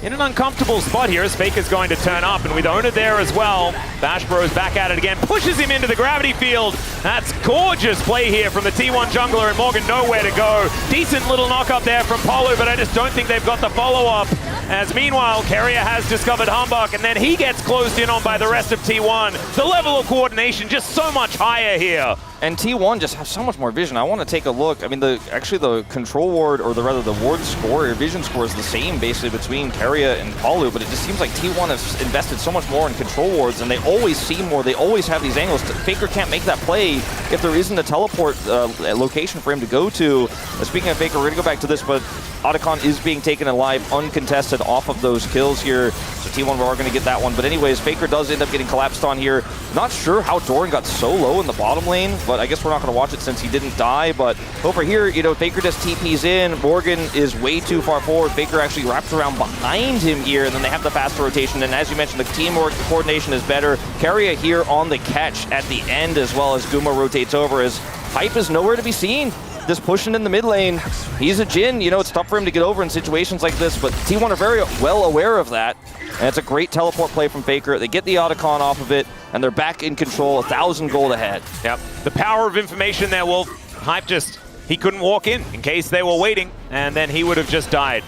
in an uncomfortable spot here as Faker's going to turn up, and with Owner there as well, Bash Bros back at it again, pushes him into the gravity field. That's gorgeous play here from the T1 jungler, and Morgan nowhere to go. Decent little knock up there from Polo, but I just don't think they've got the follow-up. As meanwhile, Keria has discovered Humbug, and then he gets closed in on by the rest of T1. The level of coordination just so much higher here. And T1 just has so much more vision. I want to take a look. I mean, actually the control ward, or the ward score, or vision score is the same basically between Keria and Palu, but it just seems like T1 has invested so much more in control wards, and they always see more. They always have these angles. Faker can't make that play if there isn't a teleport location for him to go to. Speaking of Faker, we're going to go back to this, but Otacon is being taken alive, uncontested off of those kills here. So T1 are going to get that one. But anyways, Faker does end up getting collapsed on here. Not sure how Doran got so low in the bottom lane, but I guess we're not going to watch it since he didn't die. But over here, you know, Faker just TPs in. Morgan is way too far forward. Faker actually wrapped around behind him here, and then they have the faster rotation. And as you mentioned, the teamwork, the coordination is better. Keria here on the catch at the end, as well as Guma rotates over, as Hype is nowhere to be seen. Just pushing in the mid lane. He's a Jhin. You know, it's tough for him to get over in situations like this, but T1 are very well aware of that. And it's a great teleport play from Faker. They get the Otacon off of it, and they're back in control, 1,000 gold ahead. Yep. The power of information there, Wolf. Hype just, he couldn't walk in case they were waiting, and then he would have just died.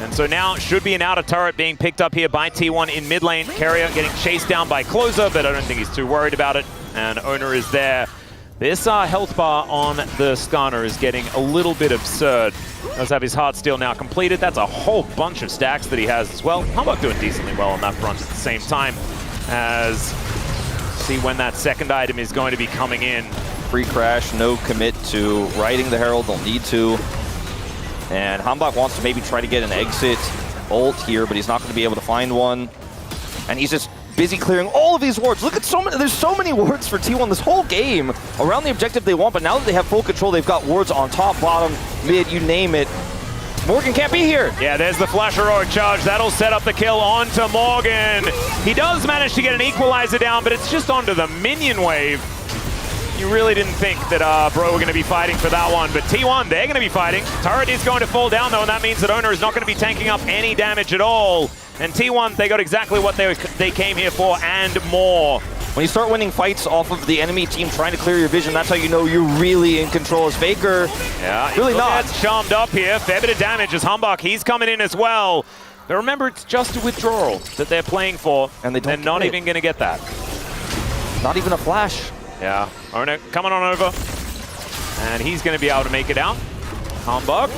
And so now it should be an outer turret being picked up here by T1 in mid lane. Keria getting chased down by Closer, but I don't think he's too worried about it. And Owner is there. This health bar on the Skarner is getting a little bit absurd. Does have his Heartsteel now completed. That's a whole bunch of stacks that he has as well. Humbug doing decently well on that front at the same time, as see when that second item is going to be coming in. Free crash, no commit to riding the Herald, don't need to. And Humbug wants to maybe try to get an exit ult here, but he's not going to be able to find one. And he's just busy clearing all of these wards. Look at so many, there's so many wards for T1 this whole game around the objective they want, but now that they have full control, they've got wards on top, bottom, mid, you name it. Morgan can't be here. Yeah, there's the Flash Heroic Charge. That'll set up the kill onto Morgan. He does manage to get an equalizer down, but it's just onto the minion wave. You really didn't think that Bro were going to be fighting for that one, but T1, they're going to be fighting. Turret is going to fall down though, and that means that Owner is not going to be tanking up any damage at all. And T1, they got exactly what they came here for and more. When you start winning fights off of the enemy team trying to clear your vision, that's how you know you're really in control as Faker. Yeah, really not. Charmed up here. Fair bit of damage as Humbug, he's coming in as well. But remember, it's just a withdrawal that they're playing for, and they're not even going to get that. Not even a flash. Yeah, Owner coming on over, and he's going to be able to make it out. Humbug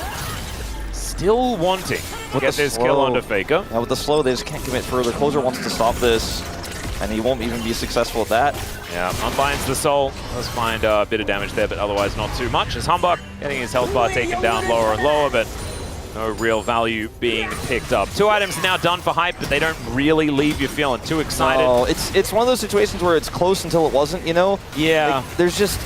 still wanting to get this kill onto Faker. Yeah, with the slow, they just can't commit further. Closer wants to stop this, and he won't even be successful at that. Yeah, unbinds the soul. Let's find a bit of damage there, but otherwise not too much. As Humbug getting his health bar taken down lower and lower, but no real value being picked up. 2 items now done for Hype, but they don't really leave you feeling too excited. No, it's one of those situations where it's close until it wasn't, you know? Yeah. Like, there's just,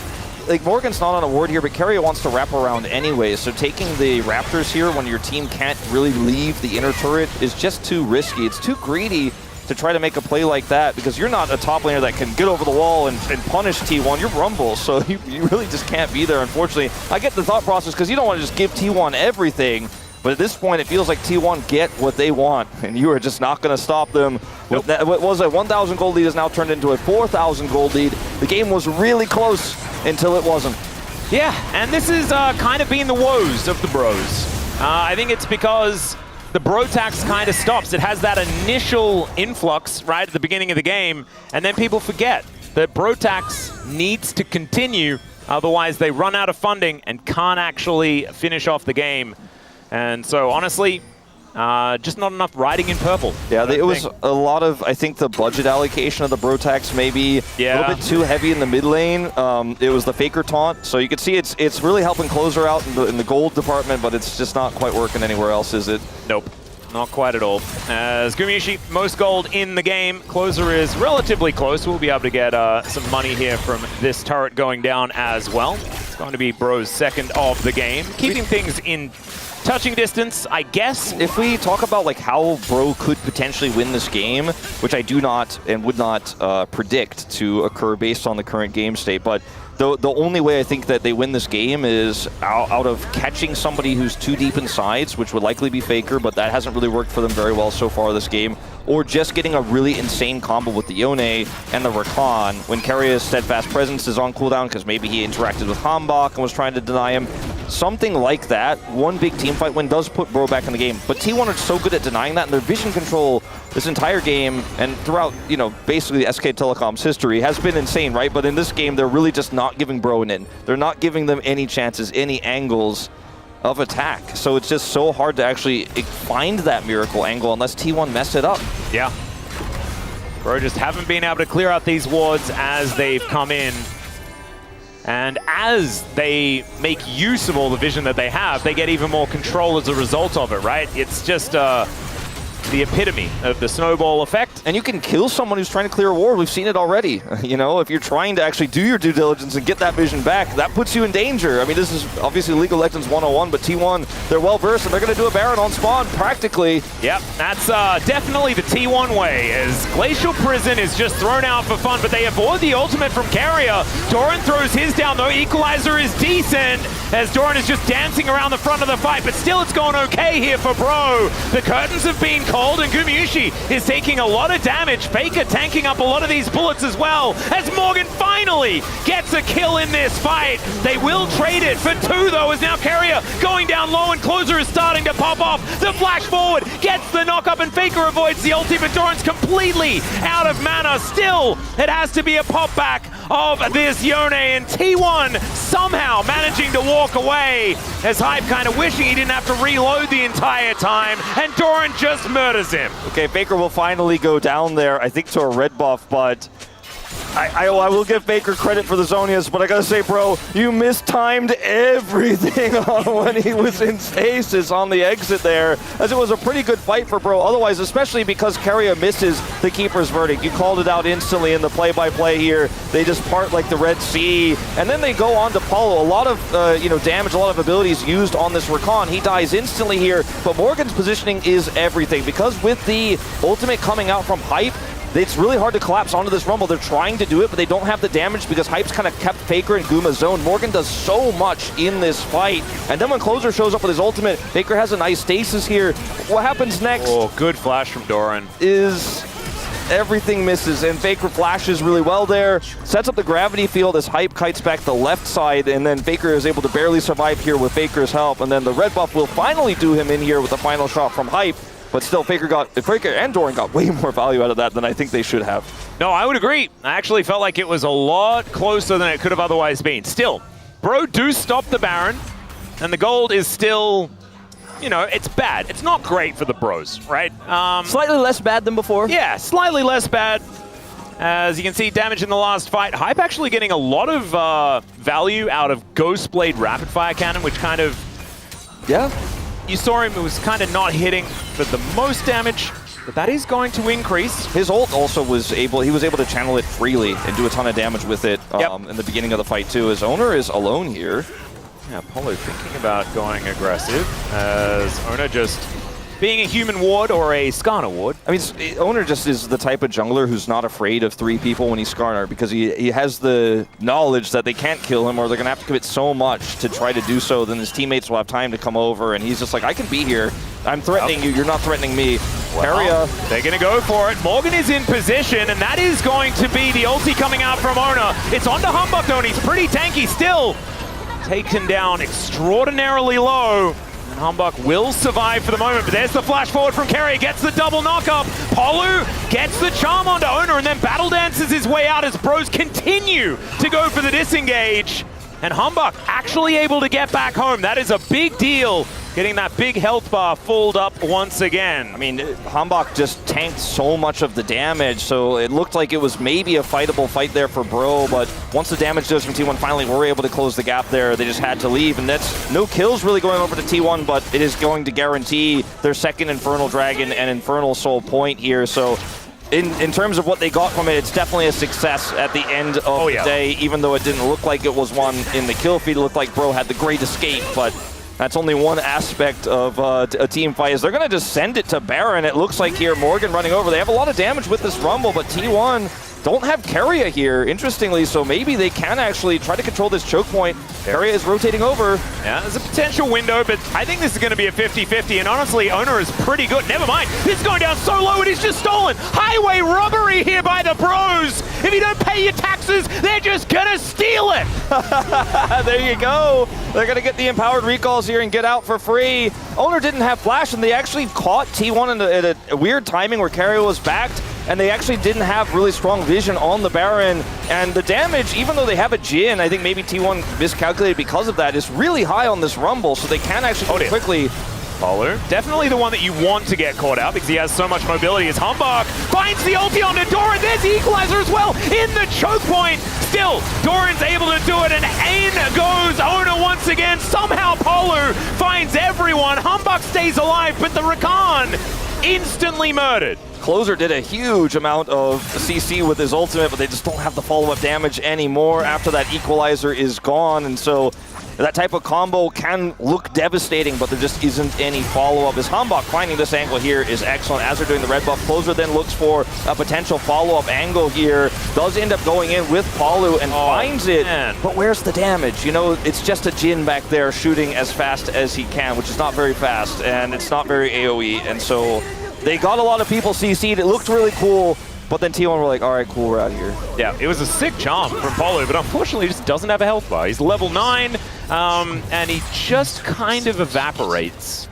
like, Morgan's not on a ward here, but Keria wants to wrap around anyway, so taking the Raptors here when your team can't really leave the inner turret is just too risky. It's too greedy to try to make a play like that, because you're not a top laner that can get over the wall and punish T1. You're Rumble, so you really just can't be there, unfortunately. I get the thought process, because you don't want to just give T1 everything, but at this point, it feels like T1 get what they want, and you are just not going to stop them. Nope. What was a 1,000 gold lead has now turned into a 4,000 gold lead. The game was really close until it wasn't. Yeah, and this is kind of being the woes of the Bros. I think it's because the Bro tax kind of stops. It has that initial influx right at the beginning of the game, and then people forget that Bro tax needs to continue, otherwise they run out of funding and can't actually finish off the game. And so honestly, Just not enough riding in purple. Yeah, it was a lot of, I think the budget allocation of the Brotax maybe a little bit too heavy in the mid lane. It was the Faker taunt, so you can see it's really helping Closer out in the gold department, but it's just not quite working anywhere else, is it? Nope. Not quite at all. As Gumiushi, most gold in the game. Closer is relatively close. We'll be able to get some money here from this turret going down as well. It's going to be Bro's second of the game. Keeping things in touching distance, I guess. If we talk about like how Bro could potentially win this game, which I do not and would not predict to occur based on the current game state, but the only way I think that they win this game is out of catching somebody who's too deep in sides, which would likely be Faker, but that hasn't really worked for them very well so far this game, or just getting a really insane combo with the Yone and the Rakan when Karia's Steadfast Presence is on cooldown because maybe he interacted with Hambach and was trying to deny him. Something like that, one big team fight win does put Bro back in the game, but T1 are so good at denying that, and their vision control this entire game and throughout, you know, basically SK Telecom's history has been insane, right? But in this game, they're really just not giving Bro an in. They're not giving them any chances, any angles of attack. So it's just so hard to actually find that miracle angle unless T1 mess it up. Yeah. Bro just haven't been able to clear out these wards as they've come in. And as they make use of all the vision that they have, they get even more control as a result of it, right? It's just the epitome of the snowball effect. And you can kill someone who's trying to clear a ward. We've seen it already. You know, if you're trying to actually do your due diligence and get that vision back, that puts you in danger. I mean, this is obviously League of Legends 101, but T1, they're well versed, and they're going to do a Baron on spawn, practically. Yep, that's definitely the T1 way, as Glacial Prison is just thrown out for fun, but they avoid the ultimate from Carrier. Doran throws his down, though. Equalizer is decent, as Doran is just dancing around the front of the fight, but still it's going okay here for Bro. The curtains have been cold, and Gumiushi is taking a lot of damage. Faker tanking up a lot of these bullets as well, as Morgan finally gets a kill in this fight. They will trade it for two, though, as now Carrier going down low, and Closer is starting to pop off. The flash forward gets the knock up, and Faker avoids the ulti, but Doran's completely out of mana. Still, it has to be a pop back of this Yone, and T1 somehow managing to walk away, as Hype kind of wishing he didn't have to reload the entire time, and Doran just murders him. Okay, Faker will finally go down there, I think to a red buff, but I will give Faker credit for the Zonias, but I gotta say, bro, you mistimed everything on when he was in stasis on the exit there, as it was a pretty good fight for Bro otherwise, especially because Carrier misses the Keeper's Verdict. You called it out instantly in the play-by-play here. They just part like the Red Sea, and then they go on to Paulo. A lot of damage, a lot of abilities used on this Rakan. He dies instantly here, but Morgan's positioning is everything, because with the ultimate coming out from Hype, it's really hard to collapse onto this Rumble. They're trying to do it, but they don't have the damage because Hype's kind of kept Faker in Guma's zone. Morgan does so much in this fight. And then when Closer shows up with his ultimate, Faker has a nice stasis here. What happens next? Oh, good flash from Doran. Is everything misses, and Faker flashes really well there. Sets up the gravity field as Hype kites back the left side, and then Faker is able to barely survive here with Faker's help. And then the red buff will finally do him in here with the final shot from Hype. But still, Faker and Doran got way more value out of that than I think they should have. No, I would agree. I actually felt like it was a lot closer than it could have otherwise been. Still, Bro do stop the Baron, and the gold is still, you know, it's bad. It's not great for the Bros, right? Slightly less bad than before. Yeah, slightly less bad. As you can see, damage in the last fight. Hype actually getting a lot of value out of Ghostblade Rapid Fire Cannon, which kind of... Yeah. You saw him, it was kind of not hitting for the most damage, but that is going to increase. His ult also was able to channel it freely and do a ton of damage with it in the beginning of the fight too. His owner is alone here. Yeah, Apollo thinking about going aggressive, as Owner just being a human ward or a Skarner ward. I mean, Owner just is the type of jungler who's not afraid of three people when he's Skarner, because he has the knowledge that they can't kill him, or they're going to have to commit so much to try to do so, then his teammates will have time to come over, and he's just like, I can be here. I'm threatening you. You're not threatening me. Well, they're going to go for it. Morgan is in position, and that is going to be the ulti coming out from Owner. It's onto Humbug, though, and he's pretty tanky still. Taken down extraordinarily low. And Humbug will survive for the moment, but there's the flash forward from Carrier, gets the double knock-up. Polu gets the charm onto Owner, and then battle dances his way out as Bros continue to go for the disengage. And Humbug actually able to get back home. That is a big deal getting that big health bar filled up once again. I mean, Hambach just tanked so much of the damage, so it looked like it was maybe a fightable fight there for Bro, but once the damage goes from T1, finally were able to close the gap there. They just had to leave, and that's no kills really going over to T1, but it is going to guarantee their second Infernal Dragon and Infernal Soul point here, so in terms of what they got from it, it's definitely a success at the end of the day, even though it didn't look like it was one in the kill feed. It looked like Bro had the great escape, but that's only one aspect of a team fight. Is they're going to just send it to Baron. It looks like here, Morgan running over. They have a lot of damage with this Rumble, but T1 don't have Keria here, interestingly, so maybe they can actually try to control this choke point. Keria is rotating over. Yeah, there's a potential window, but I think this is going to be a 50-50, and honestly, Owner is pretty good. Never mind, it's going down so low, it is just stolen. Highway robbery here by the Bros. If you don't pay your taxes, they're just going to steal it. There you go. They're going to get the empowered recalls here and get out for free. Owner didn't have flash, and they actually caught T1 in a weird timing where Keria was backed, and they actually didn't have really strong vision on the Baron. And the damage, even though they have a Jhin, I think maybe T1 miscalculated because of that, is really high on this Rumble, so they can actually go quickly. Paulo, definitely the one that you want to get caught out because he has so much mobility. As Hambach finds the ulti onto Doran, there's the equalizer as well in the choke point. Still, Doran's able to do it, and in goes Owner once again. Somehow Paulo finds everyone. Hambach stays alive, but the Rakan instantly murdered. Closer did a huge amount of CC with his ultimate, but they just don't have the follow-up damage anymore after that equalizer is gone, and so that type of combo can look devastating, but there just isn't any follow-up. As Hambach finding this angle here is excellent. As they're doing the red buff, Closer then looks for a potential follow-up angle here. Does end up going in with Palu and finds it, but where's the damage? You know, it's just a Jhin back there shooting as fast as he can, which is not very fast, and it's not very AoE, and so they got a lot of people CC'd. It looked really cool, but then T1 were like, all right, cool, we're out of here. Yeah, it was a sick jump from Paulo, but unfortunately he just doesn't have a health bar. He's level 9, and he just kind of evaporates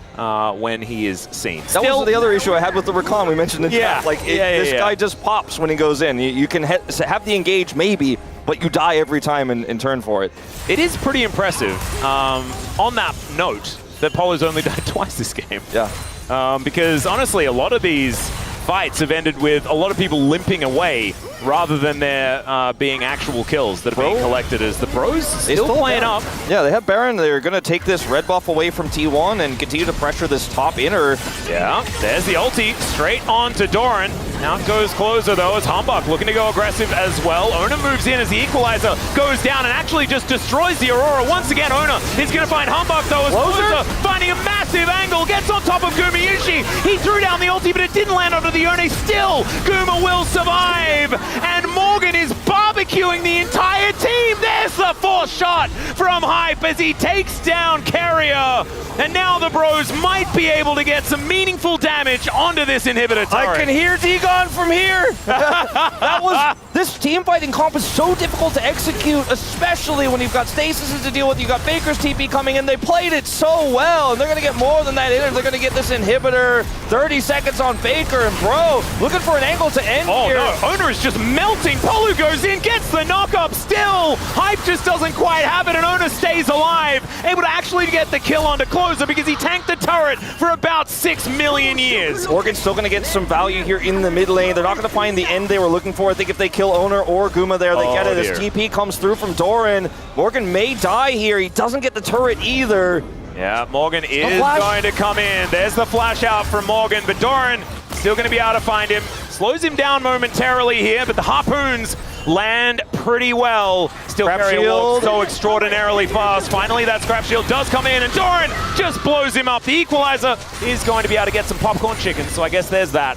when he is seen. That was the other issue I had with the Rakan we mentioned in chat. Like, this guy just pops when he goes in. You can have the engage maybe, but you die every time in turn for it. It is pretty impressive, on that note, that Paulo's only died twice this game. Yeah. Because honestly, a lot of these fights have ended with a lot of people limping away rather than there being actual kills that are being collected as the Pros still playing up. Yeah, they have Baron. They're going to take this red buff away from T1 and continue to pressure this top inner. Yeah, there's the ulti straight on to Doran. Now goes Closer though, as Hambach looking to go aggressive as well. Owner moves in as the equalizer goes down and actually just destroys the Aurora. Once again, Owner is going to find Hambach though, as Closer finding a massive angle, gets on top of Gumayushi. He threw down the ulti, but it didn't land onto the Yone. Still, Guma will survive, and Morgan is barbecuing the entire team. There's the fourth shot from Hype as he takes down Keria, and now the Bros might be able to get some meaningful damage onto this inhibitor turret. I can hear Dagon from here. This team fighting comp is so difficult to execute, especially when you've got Stasis to deal with. You got Faker's TP coming in. They played it so well, and they're going to get more than that in. They're going to get this inhibitor. 30 seconds on Faker, and Bro looking for an angle to end here. Oh no, Owner is just melting. Polu goes in, gets the knock-up still. Hype just doesn't quite have it, and Owner stays alive, able to actually get the kill onto Closer because he tanked the turret for about 6 million years. Morgan's still going to get some value here in the mid lane. They're not going to find the end they were looking for. I think if they kill Owner or Guma there, they get it. As TP comes through from Doran. Morgan may die here. He doesn't get the turret either. Yeah, Morgan is going to come in. There's the flash out from Morgan, but Doran still going to be able to find him. Slows him down momentarily here, but the harpoons land pretty well. Still very so extraordinarily fast. Finally, that scrap shield does come in, and Doran just blows him up. The equalizer is going to be able to get some popcorn chicken, so I guess there's that.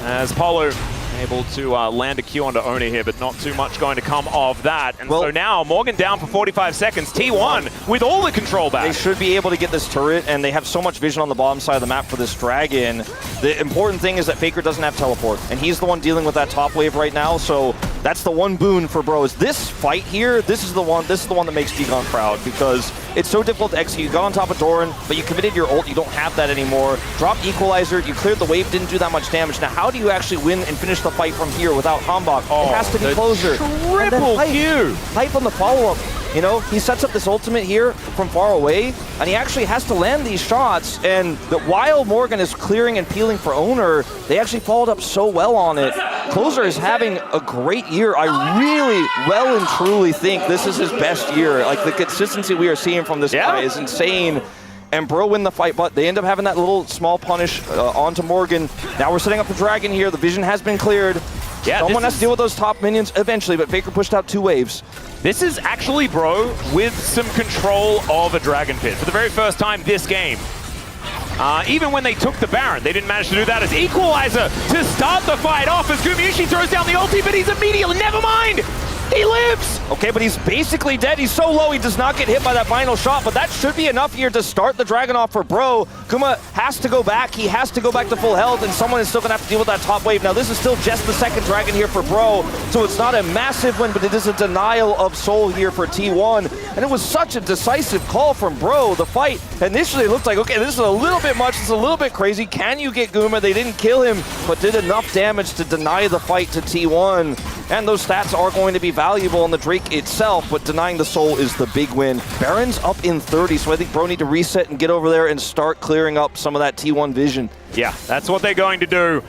As Paulo able to land a Q onto Oni here, but not too much going to come of that. And so now, Morgan down for 45 seconds. T1 with all the control back. They should be able to get this turret, and they have so much vision on the bottom side of the map for this dragon. The important thing is that Faker doesn't have teleport, and he's the one dealing with that top wave right now, so that's the one boon for Bros. This fight here, this is the one that makes Dagon proud, because it's so difficult to execute. You got on top of Doran, but you committed your ult, you don't have that anymore. Drop equalizer, you cleared the wave, didn't do that much damage. Now how do you actually win and finish the fight from here without Hambach? It has to be Closer. Triple Q! Hype on the follow-up. You know, he sets up this ultimate here from far away, and he actually has to land these shots, and while Morgan is clearing and peeling for Owner, they actually followed up so well on it. Closer is having a great year. I really, well and truly think this is his best year. Like, the consistency we are seeing from this guy is insane. And Bro win the fight, but they end up having that little small punish onto Morgan. Now we're setting up the Dragon here. The vision has been cleared. Yeah, someone has to deal with those top minions eventually, but Faker pushed out 2 waves. This is actually Bro with some control of a Dragon Pit for the very first time this game. Even when they took the Baron, they didn't manage to do that as equalizer to start the fight off as Gumayusi throws down the ulti, but he's immediately, never mind! He lives! Okay, but he's basically dead. He's so low, he does not get hit by that final shot, but that should be enough here to start the Dragon off for Bro. Kuma has to go back. He has to go back to full health, and someone is still going to have to deal with that top wave. Now, this is still just the second Dragon here for Bro, so it's not a massive win, but it is a denial of soul here for T1. And it was such a decisive call from Bro. The fight initially looked like, okay, this is a little bit much, it's a little bit crazy. Can you get Guma? They didn't kill him, but did enough damage to deny the fight to T1. And those stats are going to be valuable on the Drake itself, but denying the soul is the big win. Baron's up in 30, so I think Bro need to reset and get over there and start clearing up some of that T1 vision. Yeah, that's what they're going to do.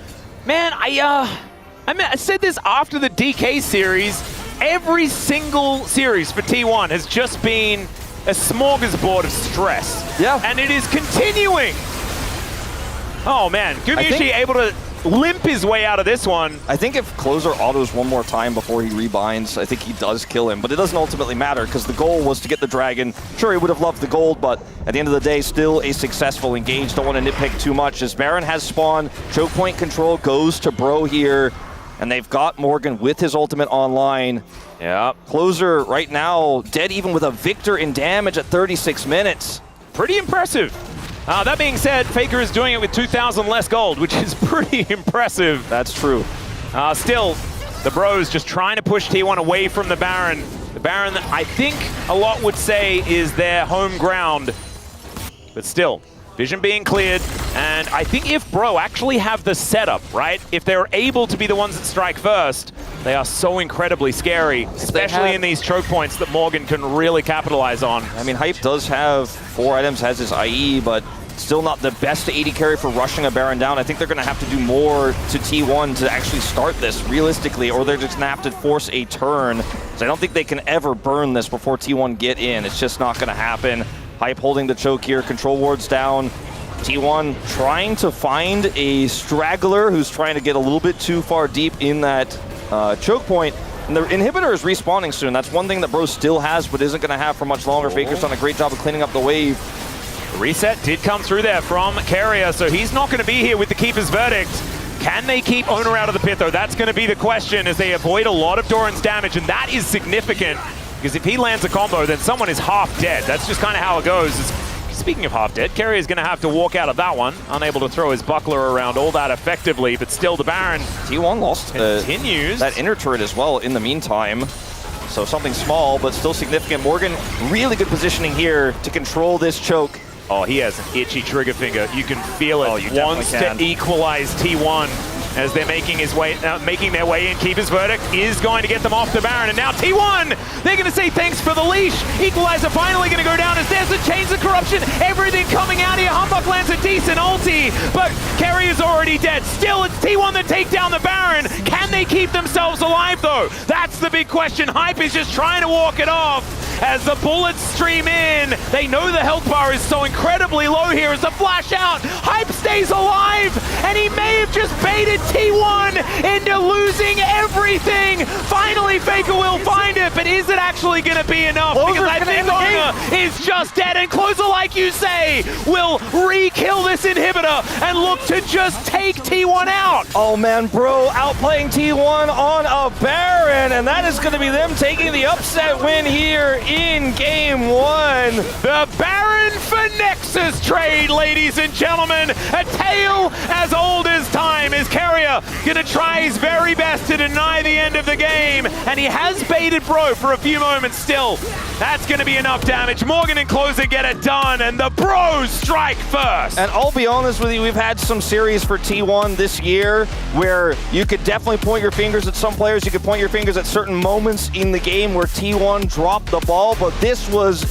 Man, I said this after the DK series. Every single series for T1 has just been a smorgasbord of stress. Yeah. And it is continuing. Oh man, Gumayusi able to limp his way out of this one. I think if Closer autos one more time before he rebinds, I think he does kill him, but it doesn't ultimately matter because the goal was to get the Dragon. Sure, he would have loved the gold, but at the end of the day, still a successful engage. Don't want to nitpick too much as Baron has spawn. Choke point control goes to Bro here, and they've got Morgan with his ultimate online. Yeah. Closer right now dead even with a Victor in damage at 36 minutes. Pretty impressive. That being said, Faker is doing it with 2,000 less gold, which is pretty impressive. That's true. Still, the Bros just trying to push T1 away from the Baron. The Baron, I think a lot would say, is their home ground. But still, vision being cleared. And I think if Bro actually have the setup, right? If they're able to be the ones that strike first, they are so incredibly scary, especially in these choke points that Morgan can really capitalize on. I mean, Hype does have 4 items, has his IE, but still not the best AD carry for rushing a Baron down. I think they're going to have to do more to T1 to actually start this realistically, or they're just going to have to force a turn. So I don't think they can ever burn this before T1 get in. It's just not going to happen. Hype holding the choke here, control wards down. T1 trying to find a straggler who's trying to get a little bit too far deep in that choke point. And the inhibitor is respawning soon. That's one thing that Bro still has, but isn't going to have for much longer. Faker's done a great job of cleaning up the wave. The reset did come through there from Carrier, so he's not going to be here with the Keeper's Verdict. Can they keep Owner out of the pit, though? That's going to be the question as they avoid a lot of Doran's damage, and that is significant, because if he lands a combo, then someone is half dead. That's just kind of how it goes. Speaking of half dead, Carrier is going to have to walk out of that one, unable to throw his buckler around all that effectively, but still the Baron T1 lost continues. That inner turret as well in the meantime. So something small, but still significant. Morgan, really good positioning here to control this choke. Oh, he has an itchy trigger finger. You can feel it. Oh, you wants to equalize T1 as they're making their way in. Keeper's Verdict is going to get them off the Baron, and now T1, they're going to say thanks for the leash. Equalizer finally going to go down as there's a Chains of Corruption. Everything coming out here. Humbug lands a decent ulti, but Carrier's already dead. Still, it's T1 that take down the Baron. Can they keep themselves alive, though? That's the big question. Hype is just trying to walk it off as the bullets stream in. They know the health bar is so incredibly low here as the flash out. Hype stays alive, and he may have just baited T1 into losing everything. Finally, Faker will find it, but is it actually going to be enough? Because I think Owner is just dead, and Closer, like you say, will re-kill this inhibitor and look to just take T1 out. Oh man, Bro outplaying T1 on a Baron, and that is going to be them taking the upset win here in game 1. The Baron for Nexus. Nexus trade, ladies and gentlemen. A tale as old as time. Is Carrier gonna try his very best to deny the end of the game? And he has baited Bro for a few moments still. That's gonna be enough damage. Morgan and Closer get it done, and the Bros strike first. And I'll be honest with you, we've had some series for T1 this year where you could definitely point your fingers at some players, you could point your fingers at certain moments in the game where T1 dropped the ball, but this was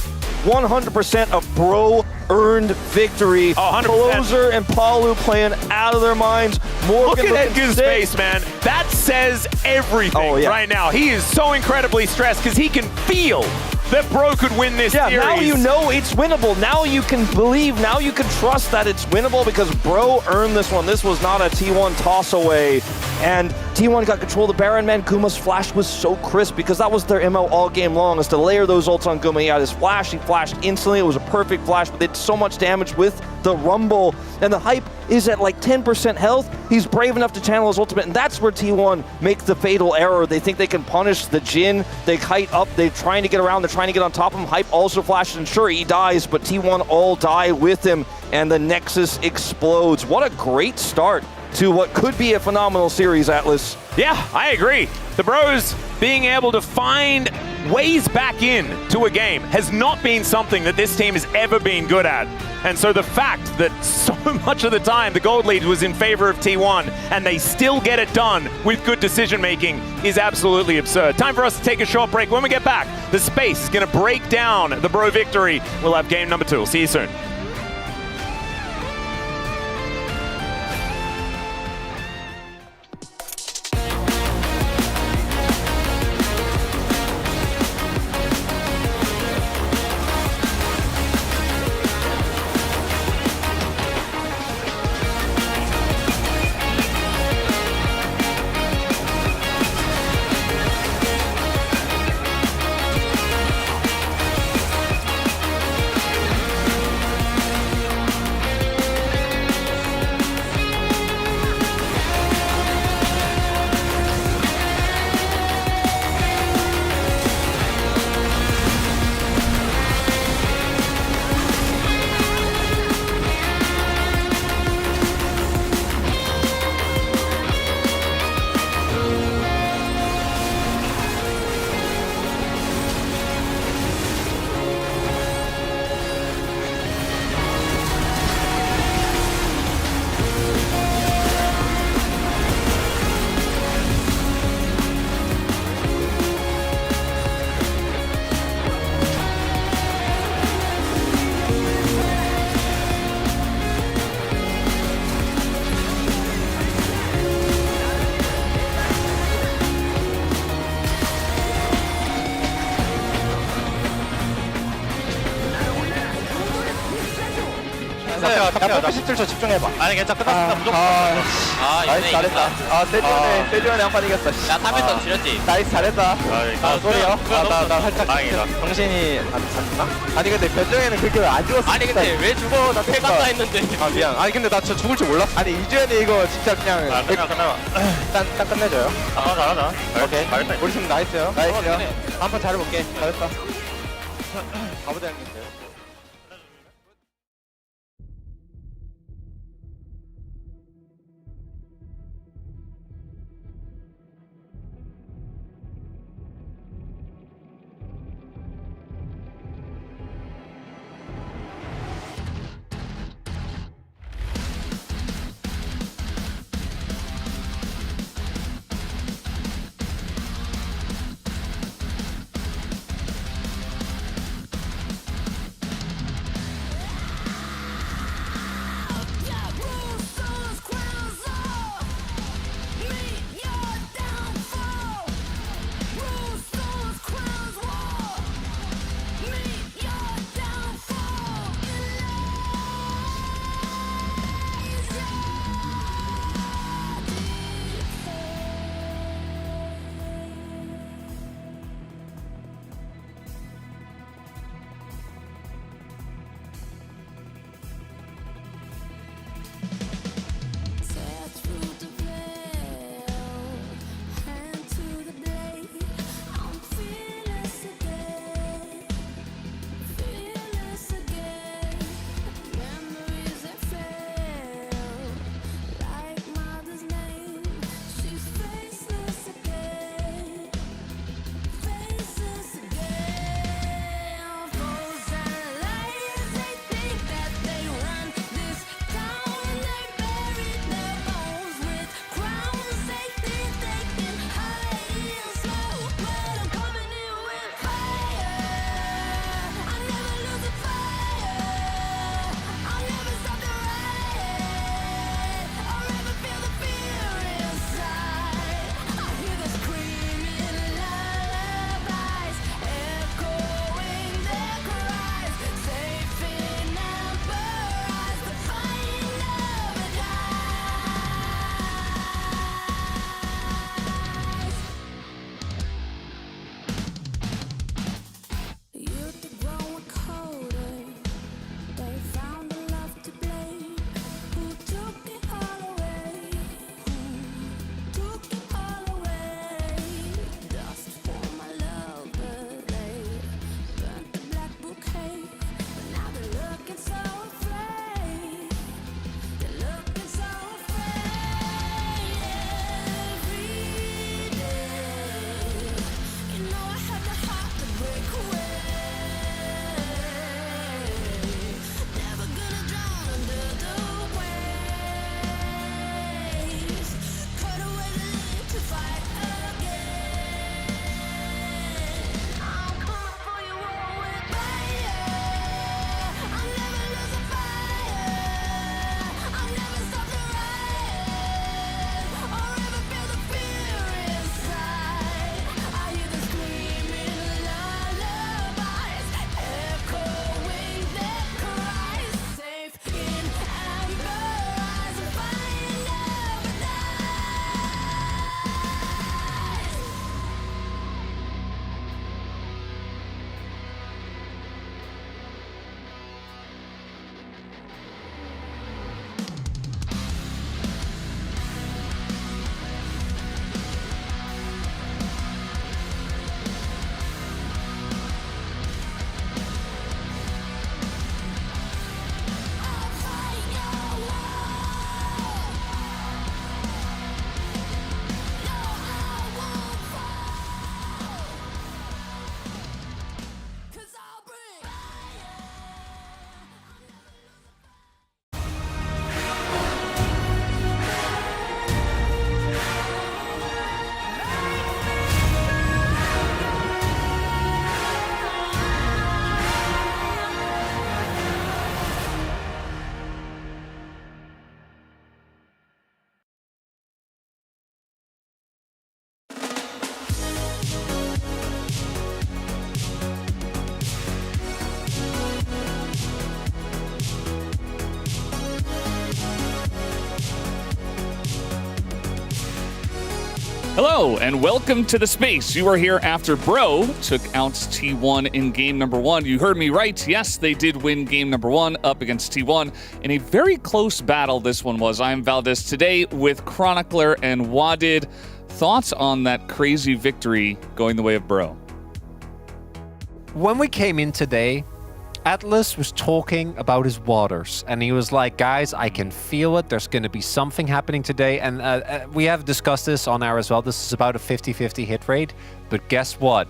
100% a Bro-earned victory. 100%. Closer and Palu playing out of their minds. Morgan Look at Edgar's face, man. That says everything right now. He is so incredibly stressed because he can feel that Bro could win this series. Now you know it's winnable. Now you can believe, now you can trust that it's winnable because Bro earned this one. This was not a T1 toss away. And T1 got control of the Baron, man. Guma's flash was so crisp because that was their MO all game long, is to layer those ults on Guma. He had his flash, he flashed instantly. It was a perfect flash, but they did so much damage with the Rumble. And the Hype is at like 10% health. He's brave enough to channel his ultimate, and that's where T1 makes the fatal error. They think they can punish the Jhin. They kite up, they're trying to get around, they're trying to get on top of him. Hype also flashes, and sure, he dies, but T1 all die with him, and the Nexus explodes. What a great start to what could be a phenomenal series, Atlas. Yeah, I agree. The Bros being able to find ways back in to a game has not been something that this team has ever been good at. And so the fact that so much of the time the gold lead was in favor of T1 and they still get it done with good decision making is absolutely absurd. Time for us to take a short break. When we get back, the space is going to break down the Bro victory. We'll have game number 2. We'll see you soon. 야, 뽀삐 17초 집중해봐. 아니 괜찮아 끝났다 무조건 나이스, 잘했다. 세주안에 한 판 이겼어. 야 탑에서 지렸지 나이스, 잘했다. 소리요? 나 살짝 다행이다. 정신이 안 찼나? 아니 근데 변정에는 그렇게 왜 안 죽었어? 아니 근데 왜 죽어 나 패갔다 했는데 아 미안. 아니 근데 나 진짜 죽을 줄 몰랐어. 아니 이주연이 이거 진짜 그냥 끝나 딱 끝내줘요. 잘하자 오케이. 잘했다 우리 팀 나이스요. 나이스요. 한 판 잘해볼게. 잘했다. 가보자 형님. Hello, and welcome to the space. You are here after Bro took out T1 in game number 1. You heard me right. Yes, they did win game number 1 up against T1 in a very close battle this one was. I'm Valdez today with Chronicler and Wadid. Thoughts on that crazy victory going the way of Bro? When we came in today, Atlas was talking about his waters, and he was like, guys, I can feel it. There's going to be something happening today. And we have discussed this on air as well. This is about a 50-50 hit rate. But guess what?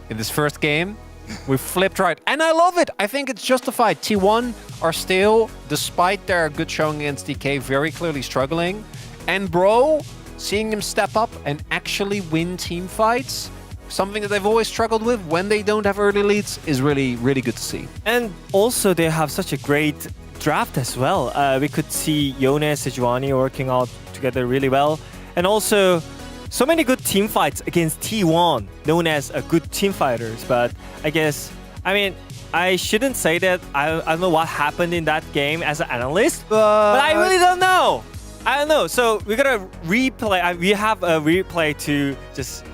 In this first game, we flipped right. And I love it. I think it's justified. T1 are still, despite their good showing against DK, very clearly struggling. And Bro, seeing them step up and actually win team fights, something that they've always struggled with when they don't have early leads, is really, really good to see. And also, they have such a great draft as well. We could see Yone and Sejuani working out together really well. And also, so many good team fights against T1, known as a good team fighters. But I guess, I shouldn't say that. I don't know what happened in that game as an analyst, but I really don't know. I don't know. So we're going to replay. We have a replay to just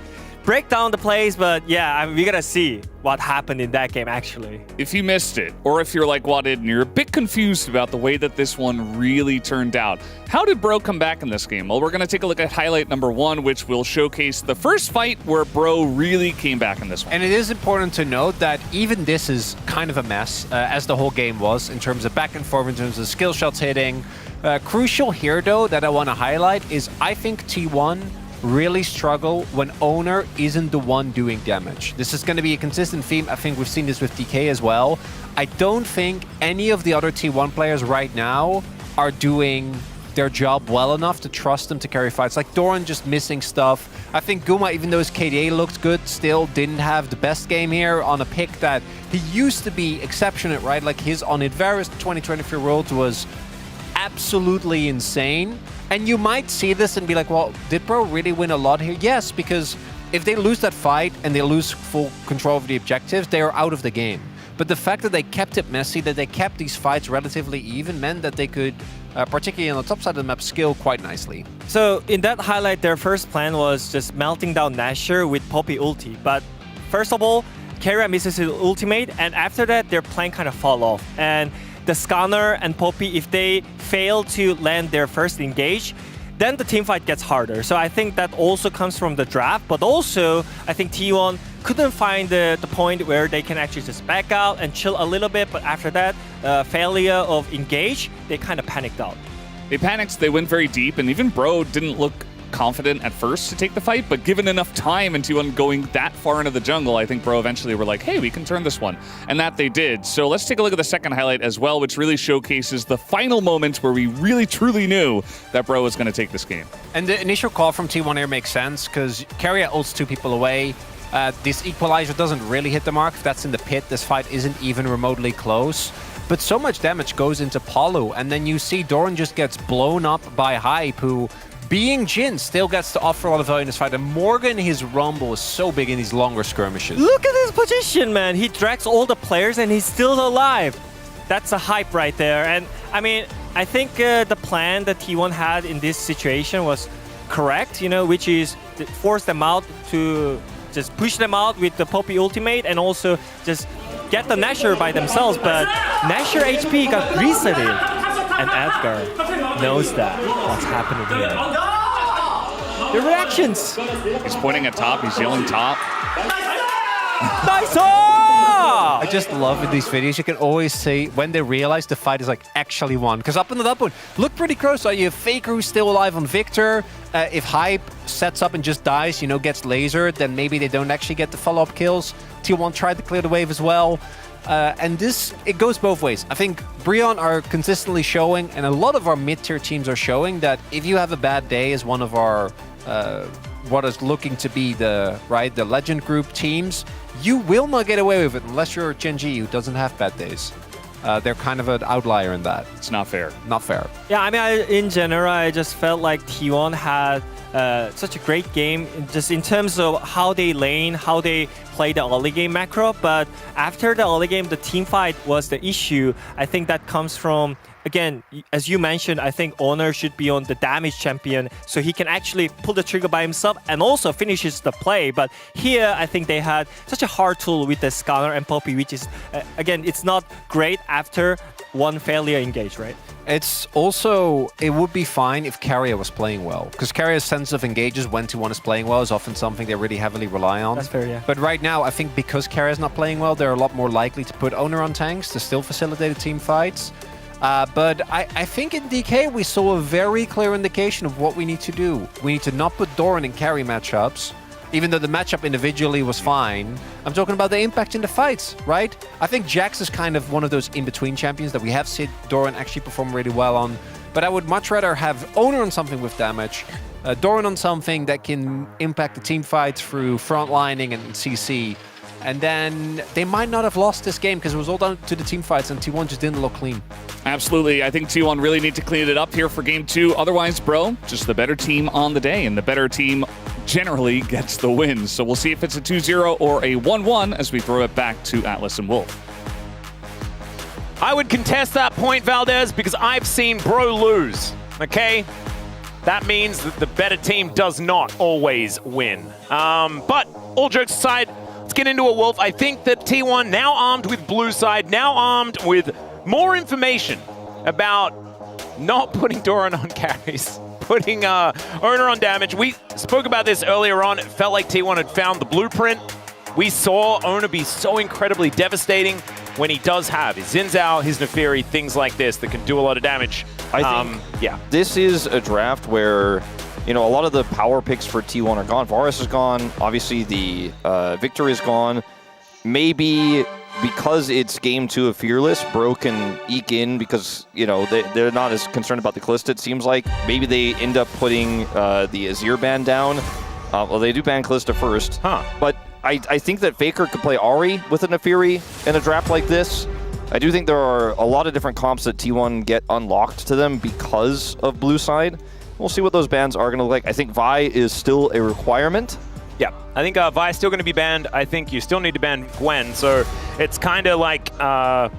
break down the plays, but yeah, we gotta see what happened in that game actually. If you missed it, or if you're like Wadid and you're a bit confused about the way that this one really turned out, how did Bro come back in this game? Well, we're gonna take a look at highlight number 1, which will showcase the first fight where Bro really came back in this one. And it is important to note that even this is kind of a mess, as the whole game was, in terms of back and forth, in terms of skill shots hitting. Crucial here, though, that I want to highlight is I think T1 really struggle when owner isn't the one doing damage. This is going to be a consistent theme. I think we've seen this with DK as well. I don't think any of the other T1 players right now are doing their job well enough to trust them to carry fights. Like Doran just missing stuff. I think Guma, even though his KDA looked good, still didn't have the best game here on a pick that he used to be exceptional, right? Like his on Idvarus 2023 Worlds was absolutely insane. And you might see this and be like, well, did Bro really win a lot here? Yes, because if they lose that fight and they lose full control of the objectives, they are out of the game. But the fact that they kept it messy, that they kept these fights relatively even, meant that they could, particularly on the top side of the map, scale quite nicely. So in that highlight, their first plan was just melting down Nashor with Poppy ulti. But first of all, Keria misses his ultimate, and after that, their plan kind of fall off. And the Scanner and Poppy, if they fail to land their first engage, then the team fight gets harder. So I think that also comes from the draft, but also I think T1 couldn't find the point where they can actually just back out and chill a little bit, but after that, failure of engage, they kind of panicked out. They panicked, they went very deep, and even Bro didn't look confident at first to take the fight, but given enough time and T1 going that far into the jungle, I think Bro eventually were like, hey, we can turn this one. And that they did. So let's take a look at the second highlight as well, which really showcases the final moment where we really truly knew that Bro was going to take this game. And the initial call from T1 here makes sense, because Keria ults 2 people away. This equalizer doesn't really hit the mark. If that's in the pit, this fight isn't even remotely close. But so much damage goes into Palu, and then you see Doran just gets blown up by Hype, who, being Jhin, still gets to offer a lot of value in this fight. And Morgan, his rumble is so big in these longer skirmishes. Look at his position, man. He drags all the players and he's still alive. That's a hype right there. And I think the plan that T1 had in this situation was correct, which is to force them out, to just push them out with the Poppy ultimate and also just get the Nashor by themselves. But Nashor HP got resetted. And Edgar knows that what's happening here. The reactions. He's pointing at top. He's yelling top. Nice! I just love in these videos, you can always see when they realize the fight is like actually won. Because up into that one, look pretty close. So you have Faker who's still alive on Victor. If Hype sets up and just dies, gets lasered, then maybe they don't actually get the follow-up kills. T1 tried to clear the wave as well. And this, it goes both ways. I think Brion are consistently showing, and a lot of our mid-tier teams are showing, that if you have a bad day as one of our, what is looking to be the legend group teams, you will not get away with it unless you're Genji, who doesn't have bad days. They're kind of an outlier in that. It's not fair. Not fair. Yeah, in general, I just felt like T1 had such a great game, just in terms of how they lane, how they play the early game macro. But after the early game, the team fight was the issue. I think that comes from again, as you mentioned, I think Honor should be on the damage champion so he can actually pull the trigger by himself and also finishes the play. But here, I think they had such a hard tool with the Scanner and Poppy, which is, again, it's not great after one failure engage, right? It's also, it would be fine if Carrier was playing well, because Carrier's sense of engages when T1 is playing well is often something they really heavily rely on. That's fair, yeah. But right now, I think because Carrier's not playing well, they're a lot more likely to put Owner on tanks to still facilitate the team fights. But I think in DK, we saw a very clear indication of what we need to do. We need to not put Doran in carry matchups, even though the matchup individually was fine. I'm talking about the impact in the fights, right? I think Jax is kind of one of those in-between champions that we have seen Doran actually perform really well on. But I would much rather have Owner on something with damage, Doran on something that can impact the team fights through frontlining and CC. And then they might not have lost this game because it was all down to the team fights and T1 just didn't look clean. Absolutely. I think T1 really need to clean it up here for game 2. Otherwise, bro, just the better team on the day, and the better team generally gets the win. So we'll see if it's a 2-0 or a 1-1 as we throw it back to Atlas and Wolf. I would contest that point, Valdez, because I've seen Bro lose, okay? That means that the better team does not always win. But all jokes aside, let's get into a Wolf. I think that T1, now armed with blue side, now armed with more information about not putting Doran on carries, putting Owner on damage. We spoke about this earlier on. It felt like T1 had found the blueprint. We saw Owner be so incredibly devastating when he does have his Xin Zhao, his Neferi, things like this that can do a lot of damage. I think this is a draft where, you know, a lot of the power picks for T1 are gone. Varus is gone. Obviously, the Victor is gone. Maybe because it's game 2 of Fearless, Bro can eke in because, you know, they're not as concerned about the Kalista, it seems like. Maybe they end up putting the Azir ban down. Well, they do ban Kalista first. But I think that Faker could play Ahri with a Neferi in a draft like this. I do think there are a lot of different comps that T1 get unlocked to them because of blue side. We'll see what those bans are going to look like. I think Vi is still a requirement. Yeah, I think Vi is still going to be banned. I think you still need to ban Gwen. So it's kind of like, well,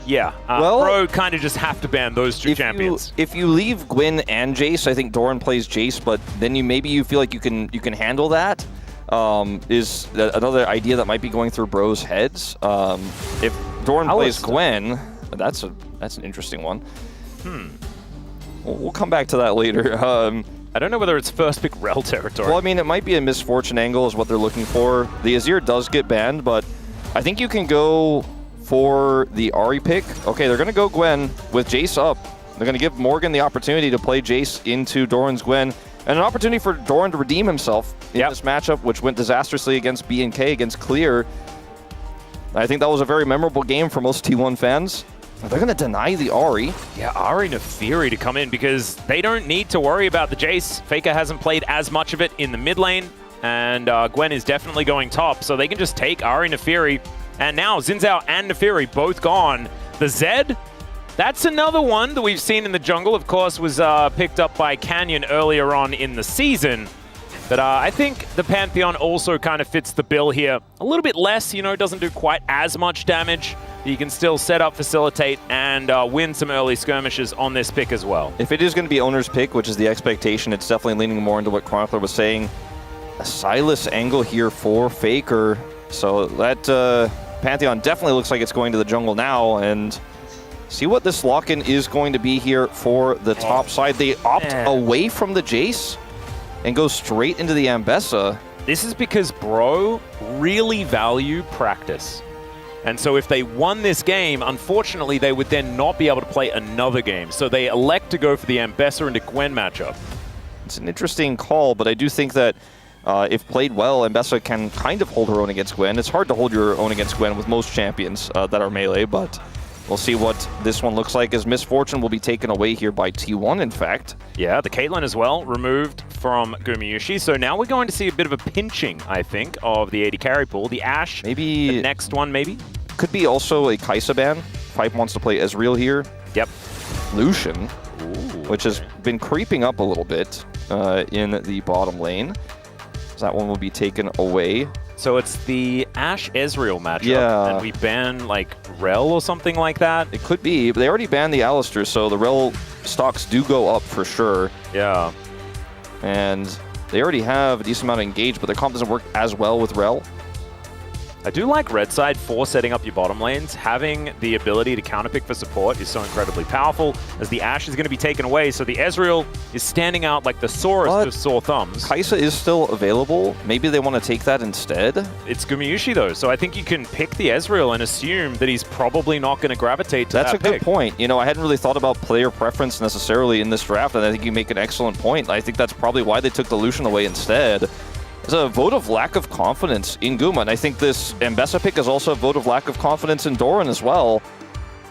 Bro kind of just have to ban those two champions. If you leave Gwen and Jace, I think Doran plays Jace, but then maybe you feel like you can handle that. Is another idea that might be going through Bro's heads. If Doran plays Gwen, that's an interesting one. We'll come back to that later. I don't know whether it's first pick Rel territory. Well, I mean, it might be a misfortune angle is what they're looking for. The Azir does get banned, but I think you can go for the Ahri pick. Okay, they're going to go Gwen with Jace up. They're going to give Morgan the opportunity to play Jace into Doran's Gwen, and an opportunity for Doran to redeem himself in this matchup, which went disastrously against B&K, against Clear. I think that was a very memorable game for most T1 fans. They're going to deny the Ahri. Yeah, Ahri Neferi to come in because they don't need to worry about the Jace. Faker hasn't played as much of it in the mid lane, and Gwen is definitely going top, so they can just take Ahri Neferi. And now Xin Zhao and Neferi both gone. The Zed, that's another one that we've seen in the jungle, of course, was picked up by Canyon earlier on in the season. But I think the Pantheon also kind of fits the bill here. A little bit less, you know, doesn't do quite as much damage. You can still set up, facilitate, and win some early skirmishes on this pick as well. If it is going to be Owner's pick, which is the expectation, it's definitely leaning more into what Chronicler was saying. A Silas angle here for Faker. So that Pantheon definitely looks like it's going to the jungle now, and see what this lock-in is going to be here for the top side. They opt away from the Jace and go straight into the Ambessa. This is because Bro really value practice. And so if they won this game, unfortunately, they would then not be able to play another game. So they elect to go for the Ambessa into Gwen matchup. It's an interesting call, but I do think that if played well, Ambessa can kind of hold her own against Gwen. It's hard to hold your own against Gwen with most champions that are melee, but we'll see what this one looks like, as Misfortune will be taken away here by T1, in fact. Yeah, the Caitlyn as well, removed from Gumayushi. So now we're going to see a bit of a pinching, I think, of the AD carry pool. The Ashe, maybe the next one, maybe? Could be also a Kai'Sa ban. Pipe wants to play Ezreal here. Yep. Lucian, which has been creeping up a little bit in the bottom lane. So that one will be taken away. So it's the Ashe Ezreal matchup, Yeah. and we ban like Rel or something like that. It could be, but they already banned the Alistair, so the Rel stocks do go up for sure. Yeah. And they already have a decent amount of engage, but their comp doesn't work as well with Rel. I do like red side for setting up your bottom lanes. Having the ability to counterpick for support is so incredibly powerful, as the Ashe is going to be taken away, so the Ezreal is standing out like the sorest of sore thumbs. Kai'Sa is still available. Maybe they want to take that instead. It's Gumayusi though, so I think you can pick the Ezreal and assume that he's probably not going to gravitate to That's that a good pick. point. You know, I hadn't really thought about player preference necessarily in this draft, and I think you make an excellent point. I think that's probably why they took the Lucian away instead. It's a vote of lack of confidence in Guma, and I think this Mbessa pick is also a vote of lack of confidence in Doran as well.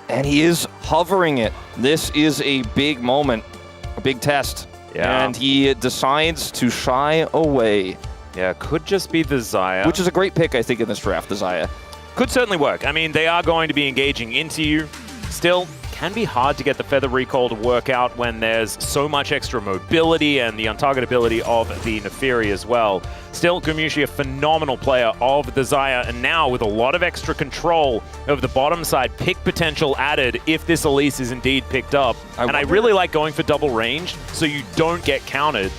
And he is hovering it. This is a big moment, a big test. Yeah. And he decides to shy away. Yeah, could just be the Xayah. Which is a great pick, I think, in this draft, the Xayah. Could certainly work. I mean, they are going to be engaging into you. Still, can be hard to get the Feather Recall to work out when there's so much extra mobility and the untargetability of the Neferi as well. Still, Gumayusi, a phenomenal player of the Xayah, and now with a lot of extra control of the bottom side, pick potential added if this Elise is indeed picked up. I really like going for double range so you don't get countered.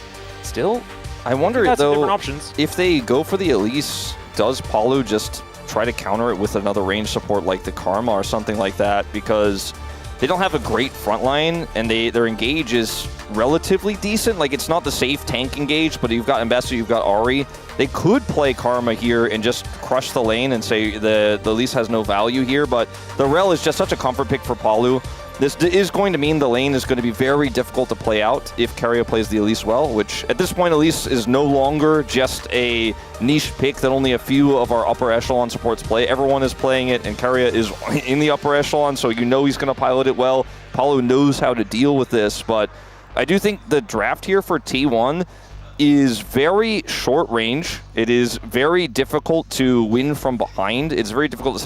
Still, I wonder, that's though, different options. If they go for the Elise, does Palu just try to counter it with another range support like the Karma or something like that? Because they don't have a great front line, and their engage is relatively decent. Like, it's not the safe tank engage, but you've got Mbessa, you've got Ahri. They could play Karma here and just crush the lane and say the Elise has no value here, but the Rel is just such a comfort pick for Palu. This is going to mean the lane is going to be very difficult to play out if Keria plays the Elise well, which at this point Elise is no longer just a niche pick that only a few of our upper echelon supports play. Everyone is playing it, and Keria is in the upper echelon, so you know he's going to pilot it well. Palu knows how to deal with this, but I do think the draft here for T1 is very short range. It is very difficult to win from behind. It's very difficult to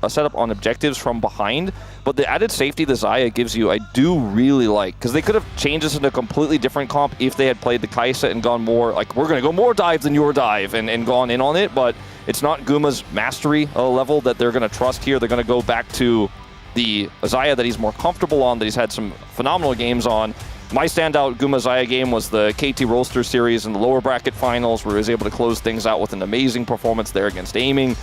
set up on objectives from behind. But the added safety the Xayah gives you, I do really like, because they could have changed this into a completely different comp if they had played the Kai'Sa and gone more like, we're going to go more dive than your dive, and gone in on it. But it's not Guma's mastery level that they're going to trust here. They're going to go back to the Xayah that he's more comfortable on, that he's had some phenomenal games on. My standout Guma Xayah game was the KT Rollster series in the lower bracket finals, where he was able to close things out with an amazing performance there against aiming.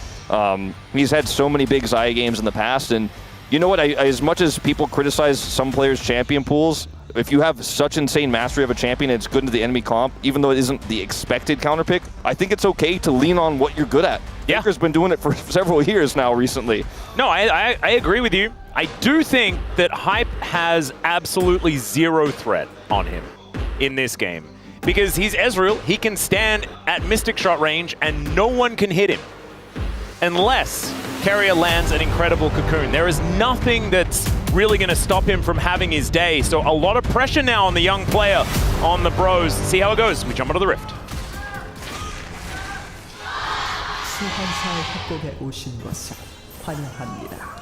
He's had so many big Xayah games in the past, and you know what? As much as people criticize some players' champion pools, if you have such insane mastery of a champion and it's good into the enemy comp, even though it isn't the expected counterpick, I think it's okay to lean on what you're good at. Yeah. Faker's been doing it for several years now recently. No, I agree with you. I do think that Hype has absolutely zero threat on him in this game. Because he's Ezreal, he can stand at Mystic Shot range and no one can hit him. Unless Keria lands an incredible cocoon. There is nothing that's really going to stop him from having his day. So a lot of pressure now on the young player on the Bros. See how it goes. We jump onto the Rift. 수환사의 협곡에 오신 것을 환영합니다.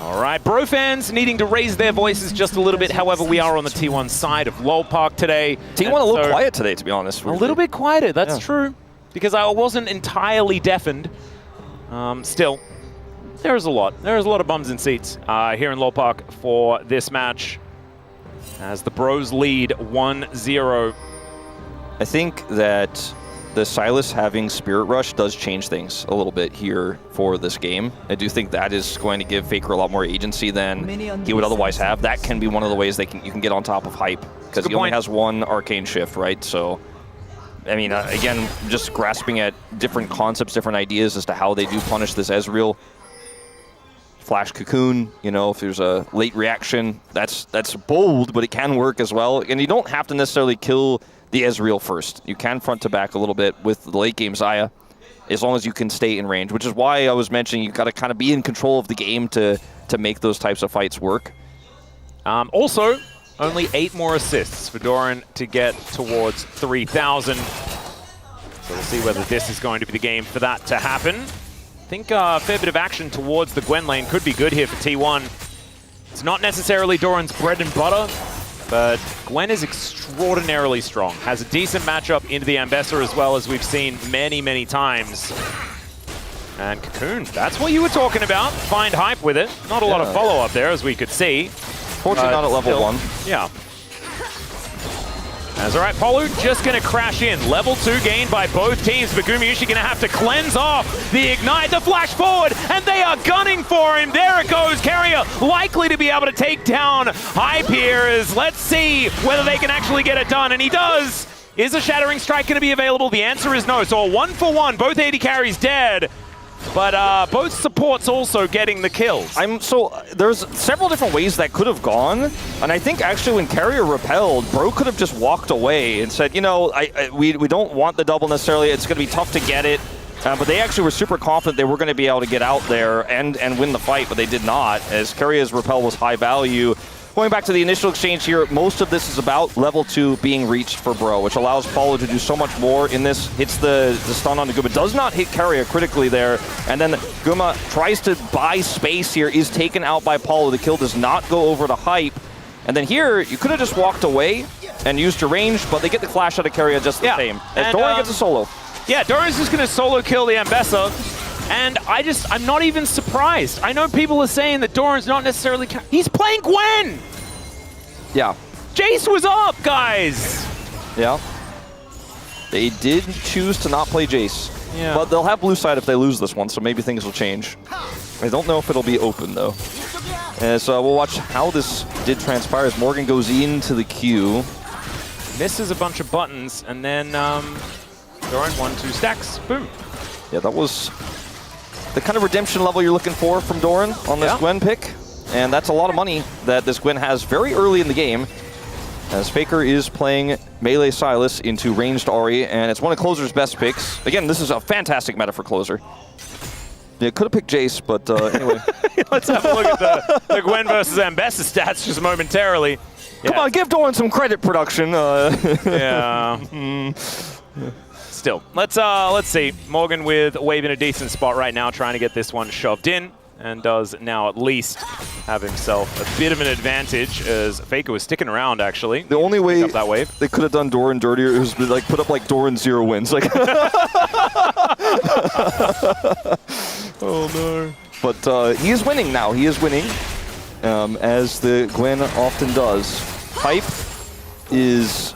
All right, Bro fans needing to raise their voices just a little bit. However, we are on the T1 side of LoL Park today. T1 a little quiet today, to be honest. A little bit quieter, that's true. Because I wasn't entirely deafened. Still, there's a lot. There's a lot of bums in seats here in LoL Park for this match. As the Bros lead 1-0. I think that the Sylas having Spirit Rush does change things a little bit here for this game. I do think that is going to give Faker a lot more agency than he would otherwise have. That can be one of the ways you can get on top of Hype, because he only has one Arcane Shift, right? So, I mean, again, just grasping at different concepts, different ideas as to how they do punish this Ezreal. Flash Cocoon, you know, if there's a late reaction, that's bold, but it can work as well. And you don't have to necessarily kill the Ezreal first. You can front to back a little bit with the late game Xayah, as long as you can stay in range, which is why I was mentioning you've got to kind of be in control of the game to make those types of fights work. Also, only 8 more assists for Doran to get towards 3,000. So we'll see whether this is going to be the game for that to happen. I think a fair bit of action towards the Gwen lane could be good here for T1. It's not necessarily Doran's bread and butter, But Gwen is extraordinarily strong. Has a decent matchup into the Ambessa as well, as we've seen many, many times. And Cocoon, that's what you were talking about. Find hype with it. Not a lot of follow-up there, as we could see. Fortunately, not at level 1. Yeah. That's all right, Polu just going to crash in. Level 2 gained by both teams, but Gumayusi going to have to cleanse off the Ignite, the flash forward, and they are gunning for him. There it goes. Carrier likely to be able to take down Hype here. Let's see whether they can actually get it done, and he does. Is a Shattering Strike going to be available? The answer is no. So a 1-for-1, both AD carries dead. But both supports also getting the kills. So there's several different ways that could have gone, and I think actually when Carrier repelled, Bro could have just walked away and said, you know, we don't want the double necessarily. It's going to be tough to get it, but they actually were super confident they were going to be able to get out there and win the fight, but they did not, as Carrier's repel was high value. Going back to the initial exchange here, most of this is about level 2 being reached for Bro, which allows Paulo to do so much more in this. Hits the stun on the Guma. Does not hit Carrier critically there. And then Guma tries to buy space here, is taken out by Paulo. The kill does not go over to Hype. And then here, you could have just walked away and used your range, but they get the flash out of Carrier just the same. As Doran gets a solo. Yeah, Doran's just going to solo kill the Ambessa. And I'm not even surprised. I know people are saying that Doran's not necessarily... He's playing Gwen! Yeah. Jace was up, guys! Yeah. They did choose to not play Jace. Yeah. But they'll have blue side if they lose this one, so maybe things will change. I don't know if it'll be open, though. So we'll watch how this did transpire as Morgan goes into the queue. Misses a bunch of buttons, and then Doran 1-2 stacks. Boom. Yeah, that was the kind of redemption level you're looking for from Doran on this Gwen pick. And that's a lot of money that this Gwen has very early in the game, as Faker is playing melee Sylas into ranged Ahri, and it's one of Closer's best picks. Again, this is a fantastic meta for Closer. Yeah, could have picked Jace, but anyway. Let's have a look at the Gwen versus Ambessa stats just momentarily. Come on, give Doran some credit, production. Yeah. Still, let's see. Morgan with Wave in a decent spot right now, trying to get this one shoved in, and does now at least have himself a bit of an advantage, as Faker was sticking around, actually. The only way that wave. they could have done Doran dirtier was like put up like Doran 0 wins. Like oh no. But he is winning now. He is winning, as the Gwen often does. Hype is,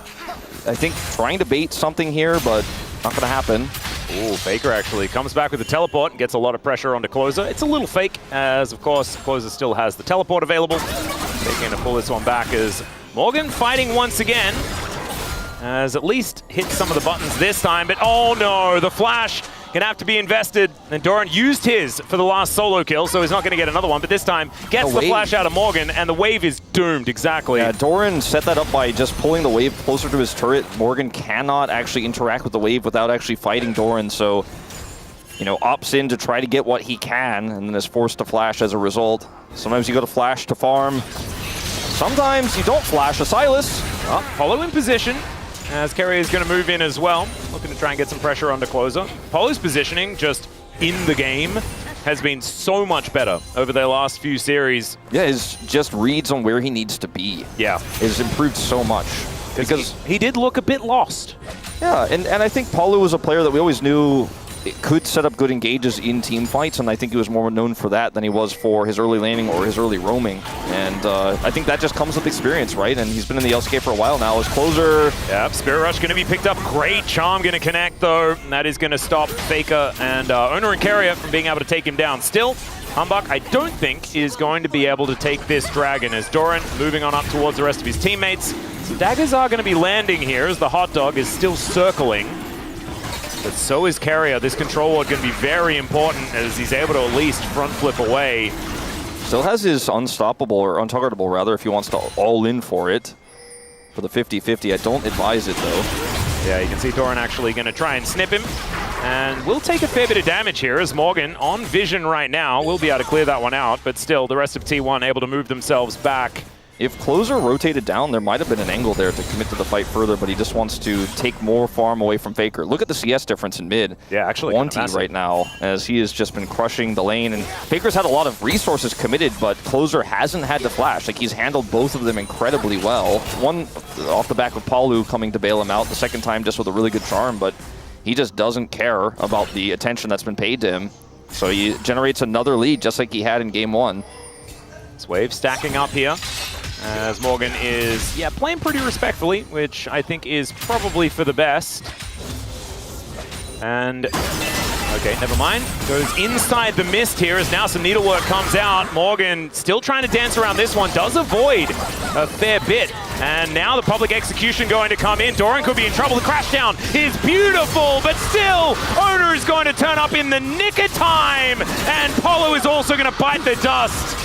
I think, trying to bait something here, but not going to happen. Ooh, Faker actually comes back with the teleport and gets a lot of pressure onto Closer. It's a little fake, as of course Closer still has the teleport available. They're going to pull this one back as Morgan fighting once again. Has at least hit some of the buttons this time, but oh no, the flash gonna have to be invested. And Doran used his for the last solo kill, so he's not gonna get another one, but this time gets the flash out of Morgan, and the wave is doomed, exactly. Yeah, Doran set that up by just pulling the wave closer to his turret. Morgan cannot actually interact with the wave without actually fighting Doran, so, you know, opts in to try to get what he can, and then is forced to flash as a result. Sometimes you go to flash to farm. Sometimes you don't flash a Sylas. Polo in position, as Carrier is going to move in as well, looking to try and get some pressure onto Closer. Polo's positioning just in the game has been so much better over their last few series. Yeah, his just reads on where he needs to be. Yeah. Has improved so much. Because he did look a bit lost. Yeah, and I think Paulo was a player that we always knew it could set up good engages in team fights, and I think he was more known for that than he was for his early laning or his early roaming. And I think that just comes with experience, right? And he's been in the LCK for a while now. His Closer... Yep, Spirit Rush going to be picked up. Great Charm going to connect, though. And that is going to stop Faker and Owner and Carrier from being able to take him down. Still, Humbug, I don't think, is going to be able to take this Dragon, as Doran moving on up towards the rest of his teammates. So daggers are going to be landing here, as the Hot Dog is still circling. But so is Carrier. This control ward going to be very important, as he's able to at least front flip away. Still has his unstoppable, or untargetable rather, if he wants to all in for it. For the 50-50, I don't advise it though. Yeah, you can see Doran actually going to try and snip him. And we'll take a fair bit of damage here, as Morgan on vision right now. We'll be able to clear that one out, but still the rest of T1 able to move themselves back if Closer rotated down, there might have been an angle there to commit to the fight further, but he just wants to take more farm away from Faker. Look at the CS difference in mid. Yeah, actually 20 right now, as he has just been crushing the lane. And Faker's had a lot of resources committed, but Closer hasn't had to flash. Like, he's handled both of them incredibly well. One off the back of Palu coming to bail him out, the second time just with a really good charm, but he just doesn't care about the attention that's been paid to him. So he generates another lead just like he had in game 1. This wave stacking up here. As Morgan is, playing pretty respectfully, which I think is probably for the best. And, okay, never mind. Goes inside the mist here as now some needlework comes out. Morgan still trying to dance around this one, does avoid a fair bit. And now the public execution going to come in. Doran could be in trouble. The crash down is beautiful, but still, Owner is going to turn up in the nick of time. And Polo is also going to bite the dust.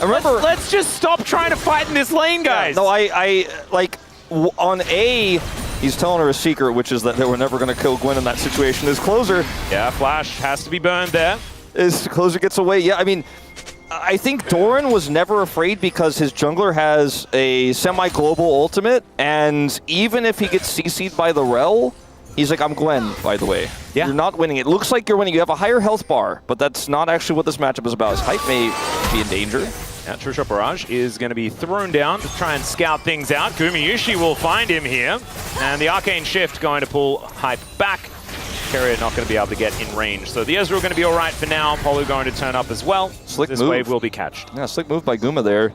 Let's just stop trying to fight in this lane, guys. Yeah, no, I like, on A, he's telling her a secret, which is that they were never going to kill Gwen in that situation. His Closer. Yeah, Flash has to be burned there. His Closer gets away. Yeah, I mean, I think Doran was never afraid because his jungler has a semi-global ultimate, and even if he gets CC'd by the Rel, he's like, I'm Gwen, by the way. Yeah. You're not winning. It looks like you're winning. You have a higher health bar, but that's not actually what this matchup is about. His height may be in danger. Now, True Shot Barrage is going to be thrown down to try and scout things out. Gumayushi will find him here. And the Arcane Shift going to pull Hype back. Carrier not going to be able to get in range. So the Ezreal going to be all right for now. Polu going to turn up as well. Slick this move. wave will be catched. Yeah, slick move by Guma there.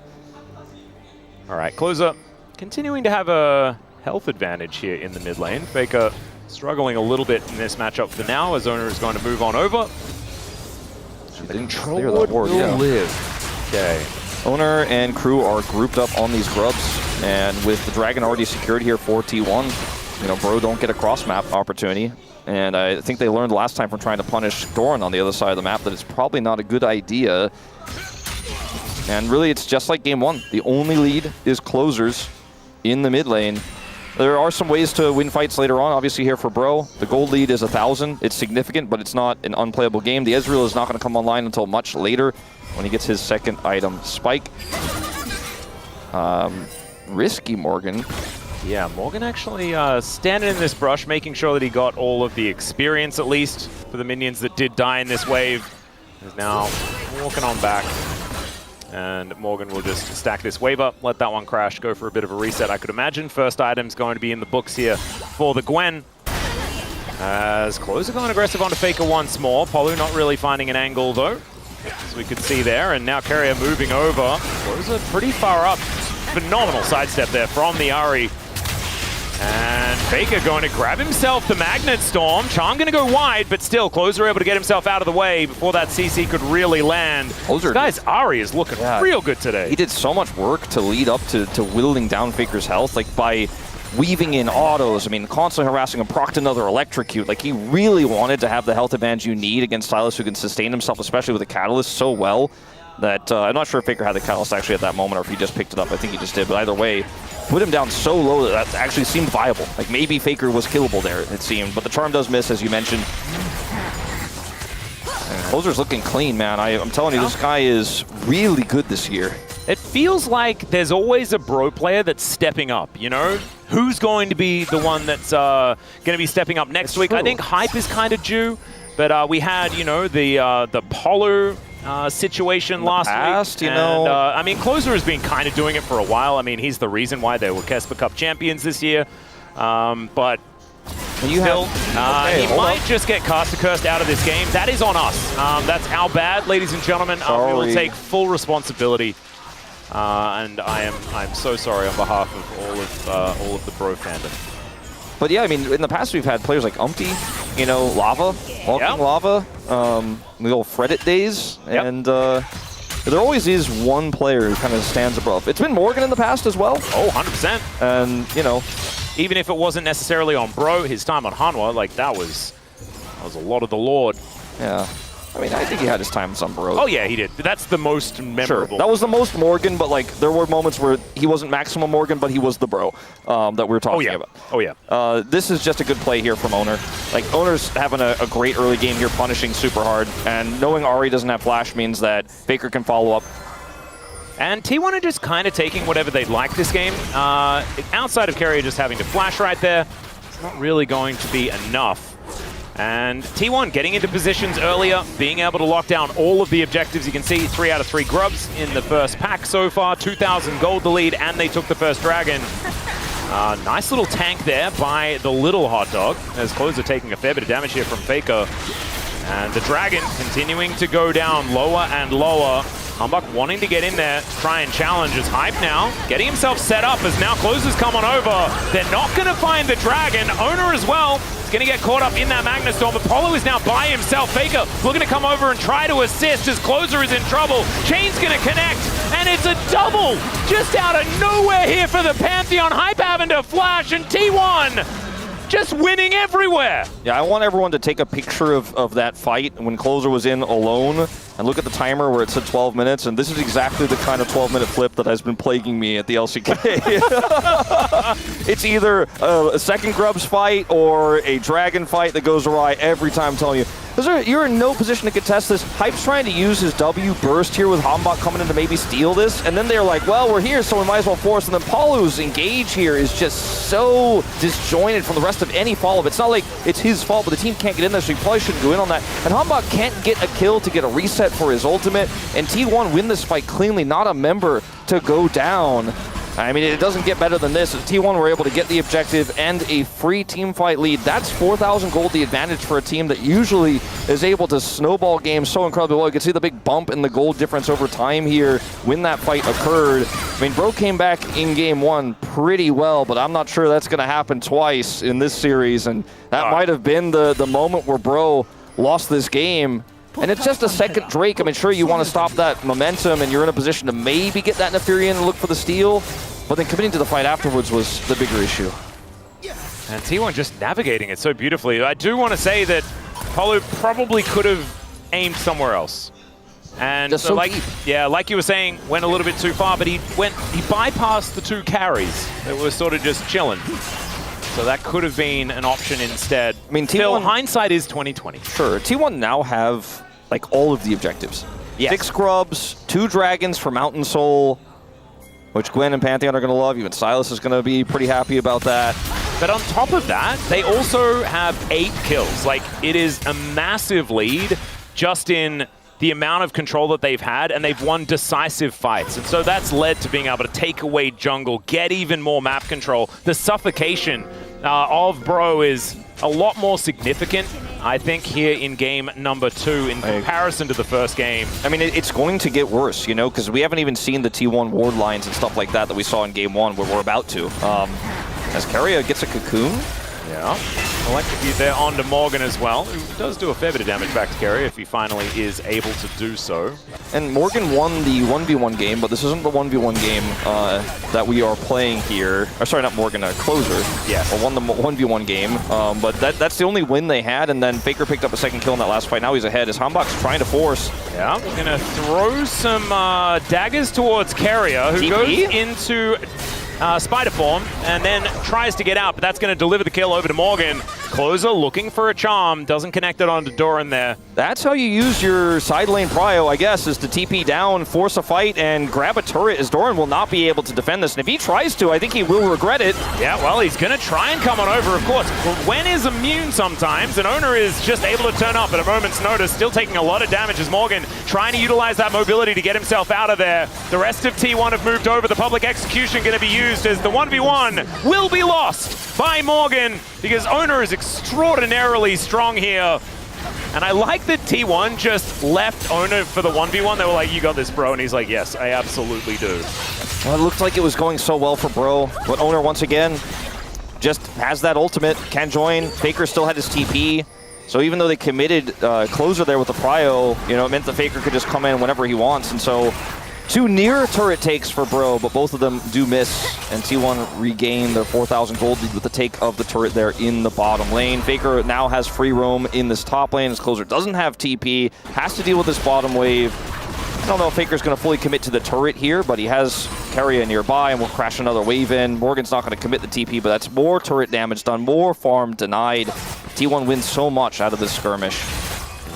All right, Closer continuing to have a health advantage here in the mid lane. Faker struggling a little bit in this matchup for now, as Owner is going to move on over. The control ward will live. Okay. Owner and crew are grouped up on these grubs, and with the Dragon already secured here for T1, you know, Bro don't get a cross-map opportunity. And I think they learned last time from trying to punish Doran on the other side of the map that it's probably not a good idea. And really, it's just like game 1. The only lead is Closers in the mid lane. There are some ways to win fights later on, obviously here for Bro. The gold lead is 1,000. It's significant, but it's not an unplayable game. The Ezreal is not going to come online until much later when he gets his second item, Spike. Risky Morgan. Yeah, Morgan actually standing in this brush, making sure that he got all of the experience, at least, for the minions that did die in this wave. Is now walking on back. And Morgan will just stack this wave up, let that one crash, go for a bit of a reset, I could imagine. First item's going to be in the books here for the Gwen. As Closer going aggressive onto Faker once more. Polu not really finding an angle, though, as we could see there. And now Carrier moving over. Closer pretty far up. Phenomenal sidestep there from the Ahri. And Faker going to grab himself the Magnet Storm. Charm going to go wide, but still Closer able to get himself out of the way before that CC could really land. This guy's Ahri is looking real good today. He did so much work to lead up to whittling down Faker's health, like by weaving in autos. I mean, constantly harassing him, procced another electrocute. Like, he really wanted to have the health advantage you need against Sylas, who can sustain himself, especially with the Catalyst, so well that I'm not sure if Faker had the Catalyst actually at that moment or if he just picked it up. I think he just did, but either way, put him down so low that that actually seemed viable. Like, maybe Faker was killable there, it seemed, but the charm does miss, as you mentioned. And Closer's looking clean, man. I'm telling you, this guy is really good this year. It feels like there's always a Bro player that's stepping up, you know? Who's going to be the one that's going to be stepping up next week? I think Hype is kind of due, but we had, you know, the Polo situation last week. You know. And, I mean, Closer has been kind of doing it for a while. I mean, he's the reason why they were Kesper Cup champions this year. But you still, he might just get Caster Cursed out of this game. That is on us. That's our bad, ladies and gentlemen. We will take full responsibility. And I'm so sorry on behalf of all of the Bro fandom. But yeah, I mean, in the past we've had players like Umpty, you know, Lava, Walking Lava, the old Fredit days, and there always is one player who kind of stands above. It's been Morgan in the past as well. Oh, 100%. And, you know, even if it wasn't necessarily on Bro, his time on Hanwha, like, that was a lot of the Lord. Yeah. I mean, I think he had his time on Bro. Oh, yeah, he did. That's the most memorable. Sure. That was the most Morgan, but, like, there were moments where he wasn't maximum Morgan, but he was the Bro that we were talking about. Oh, yeah. This is just a good play here from Owner. Like, Owner's having a great early game here, punishing super hard, and knowing Ahri doesn't have flash means that Faker can follow up. And T1 are just kind of taking whatever they'd like this game. Outside of Carrier just having to flash right there, it's not really going to be enough. And T1 getting into positions earlier, being able to lock down all of the objectives. You can see 3 out of 3 grubs in the first pack so far, 2,000 gold the lead, and they took the first dragon. Nice little tank there by the little hot dog, as Closer taking a fair bit of damage here from Faker. And the dragon continuing to go down lower and lower. Humbug wanting to get in there to try and challenge his Hype now, getting himself set up as now Closer's come on over. They're not going to find the dragon. Owner as well is going to get caught up in that Magnastorm. Apollo is now by himself. Faker looking to come over and try to assist as Closer is in trouble. Chain's going to connect, and it's a double just out of nowhere here for the Pantheon. Hype having to flash, and T1 just winning everywhere. Yeah, I want everyone to take a picture of that fight when Closer was in alone and look at the timer where it said 12 minutes, and this is exactly the kind of 12-minute flip that has been plaguing me at the LCK. It's either a second Grubs fight or a Dragon fight that goes awry every time. I'm telling you. You're in no position to contest this. Hype's trying to use his W burst here with Hambak coming in to maybe steal this, and then they're like, well, we're here, so we might as well force. And then Paulu's engage here is just so disjointed from the rest of any follow-up. It's not like it's his fault, but the team can't get in there, so he probably shouldn't go in on that. And Hambak can't get a kill to get a reset for his ultimate, and T1 win this fight cleanly, not a member to go down. I mean, it doesn't get better than this. T1 were able to get the objective and a free team fight lead. That's 4,000 gold, the advantage for a team that usually is able to snowball games so incredibly well. You can see the big bump in the gold difference over time here when that fight occurred. I mean, Bro came back in game 1 pretty well, but I'm not sure that's going to happen twice in this series, and that might have been the moment where Bro lost this game. And it's just a second Drake. I mean, sure, you want to stop that momentum, and you're in a position to maybe get that Nefarian and look for the steal, but then committing to the fight afterwards was the bigger issue. And T1 just navigating it so beautifully. I do want to say that Apollo probably could have aimed somewhere else. And so like, deep. yeah, like you were saying, went a little bit too far, but he bypassed the 2 carries that were sort of just chilling. So that could have been an option instead. I mean, Still, T1, hindsight is 2020. Sure, T1 now have like all of the objectives. Yes. 6 Grubs, 2 Dragons for Mountain Soul, which Gwen and Pantheon are going to love. Even Silas is going to be pretty happy about that. But on top of that, they also have 8 kills. Like, it is a massive lead just in the amount of control that they've had, and they've won decisive fights. And so that's led to being able to take away jungle, get even more map control. The suffocation of Bro is a lot more significant, I think, here in game number 2 in comparison to the first game. I mean, it's going to get worse, you know, because we haven't even seen the T1 ward lines and stuff like that we saw in game 1 where we're about to. As Carrier gets a cocoon. Yeah. Electrocute there onto Morgan as well, who does do a fair bit of damage back to Carrier if he finally is able to do so. And Morgan won the 1v1 game, but this isn't the 1v1 game that we are playing here. Or sorry, not Morgan, Closer. Yes. Won the 1v1 game, but that's the only win they had, and then Faker picked up a second kill in that last fight. Now he's ahead as Hambak's trying to force. Yeah, we're going to throw some daggers towards Carrier, who goes into Spider Form and then tries to get out, but that's going to deliver the kill over to Morgan. Closer looking for a charm, doesn't connect it onto Doran there. That's how you use your side lane prio, I guess, is to TP down, force a fight, and grab a turret, as Doran will not be able to defend this. And if he tries to, I think he will regret it. Yeah, well, he's going to try and come on over, of course. Gwen is immune sometimes, and Owner is just able to turn up at a moment's notice, still taking a lot of damage as Morgan trying to utilize that mobility to get himself out of there. The rest of T1 have moved over. The public execution going to be used as the 1v1 will be lost by Morgan because Owner is extraordinarily strong here. And I like that T1 just left Owner for the 1v1. They were like, you got this, bro. And he's like, yes, I absolutely do. Well, it looked like it was going so well for Bro, but Owner once again just has that ultimate, can join. Faker still had his TP. So even though they committed Closer there with the prio, you know, it meant that Faker could just come in whenever he wants. And so 2 near turret takes for Bro, but both of them do miss, and T1 regain their 4,000 gold lead with the take of the turret there in the bottom lane. Faker now has free roam in this top lane as Closer doesn't have TP, has to deal with this bottom wave. I don't know if Faker's going to fully commit to the turret here, but he has Carrier nearby and will crash another wave in. Morgan's not going to commit the TP, but that's more turret damage done, more farm denied. T1 wins so much out of this skirmish.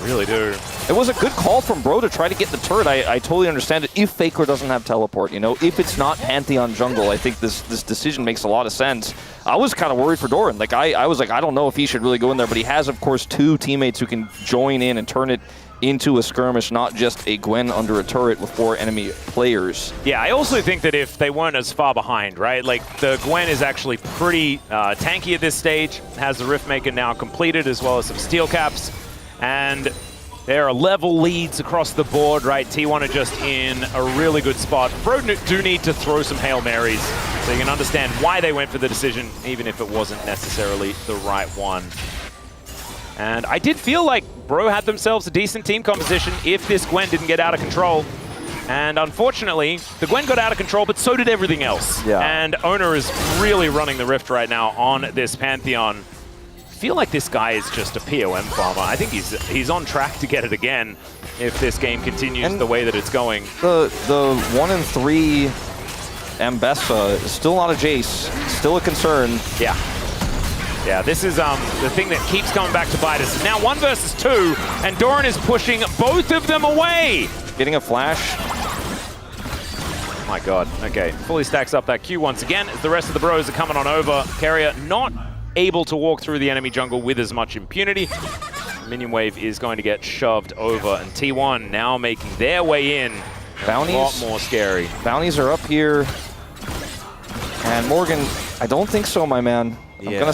Really do. It was a good call from Bro to try to get the turret. I totally understand it. If Faker doesn't have teleport, you know, if it's not Pantheon jungle, I think this decision makes a lot of sense. I was kind of worried for Doran. Like, I was like, I don't know if he should really go in there, but he has, of course, 2 teammates who can join in and turn it into a skirmish, not just a Gwen under a turret with 4 enemy players. Yeah, I also think that if they weren't as far behind, right? Like, the Gwen is actually pretty tanky at this stage, has the Riftmaker now completed, as well as some steel caps, and there are level leads across the board, right? T1 are just in a really good spot. Bro do need to throw some Hail Marys, so you can understand why they went for the decision, even if it wasn't necessarily the right one. And I did feel like Bro had themselves a decent team composition if this Gwen didn't get out of control. And unfortunately, the Gwen got out of control, but so did everything else. Yeah. And Owner is really running the Rift right now on this Pantheon. I feel like this guy is just a POM farmer. I think he's on track to get it again if this game continues the way that it's going. The 1 and 3 Ambessa is still not a Jace, still a concern. Yeah. Yeah, this is the thing that keeps coming back to bite us. Now 1 versus 2, and Doran is pushing both of them away. Getting a flash. Oh my god. Okay, fully stacks up that Q once again as the rest of the bros are coming on over. Carrier not able to walk through the enemy jungle with as much impunity. Minion wave is going to get shoved over, and T1 now making their way in. Bounties. A lot more scary. Bounties are up here. And Morgan, I don't think so, my man. I'm gonna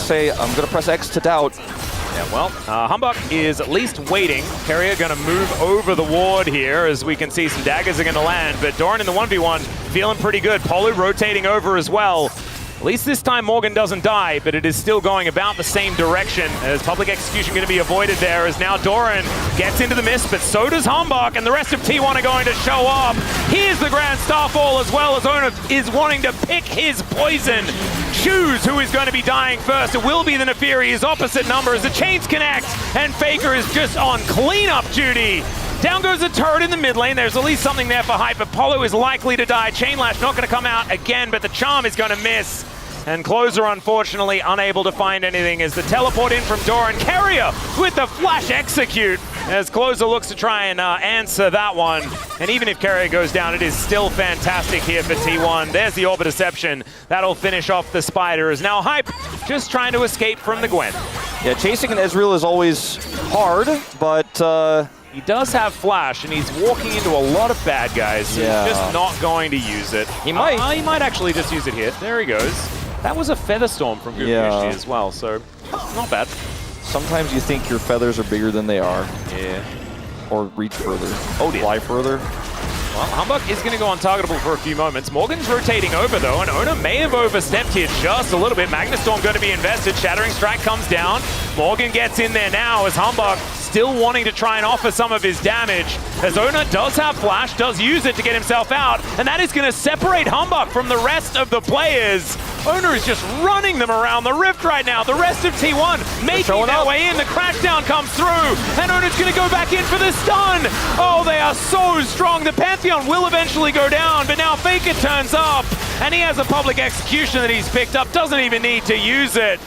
press X to doubt. Yeah, well, Humbug is at least waiting. Carrier gonna move over the ward here, as we can see some daggers are gonna land, but Doran in the 1v1 feeling pretty good. Polu rotating over as well. At least this time Morgan doesn't die, but it is still going about the same direction, as public execution going to be avoided there, as now Doran gets into the mist, but so does Humbug, and the rest of T1 are going to show up. Here's the Grand Starfall, as well as Owner is wanting to pick his poison. Choose who is going to be dying first. It will be the Neferi, his opposite number, as the chains connect, and Faker is just on cleanup duty. Down goes the turret in the mid lane. There's at least something there for hype, but Polo is likely to die. Chainlash not going to come out again, but the charm is going to miss. And Closer, unfortunately, unable to find anything as the teleport in from Doran. Carrier with the flash execute as Closer looks to try and answer that one. And even if Carrier goes down, it is still fantastic here for T1. There's the Orb Deception. That'll finish off the Spider, as now Hype just trying to escape from the Gwen. Yeah, chasing an Ezreal is always hard, but... he does have flash, and he's walking into a lot of bad guys, so he's just not going to use it. He might. He might actually just use it here. There he goes. That was a Feather Storm from Gugushi as well, so not bad. Sometimes you think your feathers are bigger than they are. Yeah. Or reach further. Oh dear. Fly further. Well, Humbug is going to go untargetable for a few moments. Morgan's rotating over, though, and Ona may have overstepped here just a little bit. Magnustorm going to be invested. Shattering Strike comes down. Morgan gets in there now as Humbug still wanting to try and offer some of his damage. As Ona does have flash, does use it to get himself out, and that is going to separate Humbug from the rest of the players. Ona is just running them around the Rift right now. The rest of T1 making their way in. The crashdown comes through, and Ona's going to go back in for the stun. Oh, they are so strong. The Pantheon will eventually go down, but now Faker turns up, and he has a public execution that he's picked up. Doesn't even need to use it.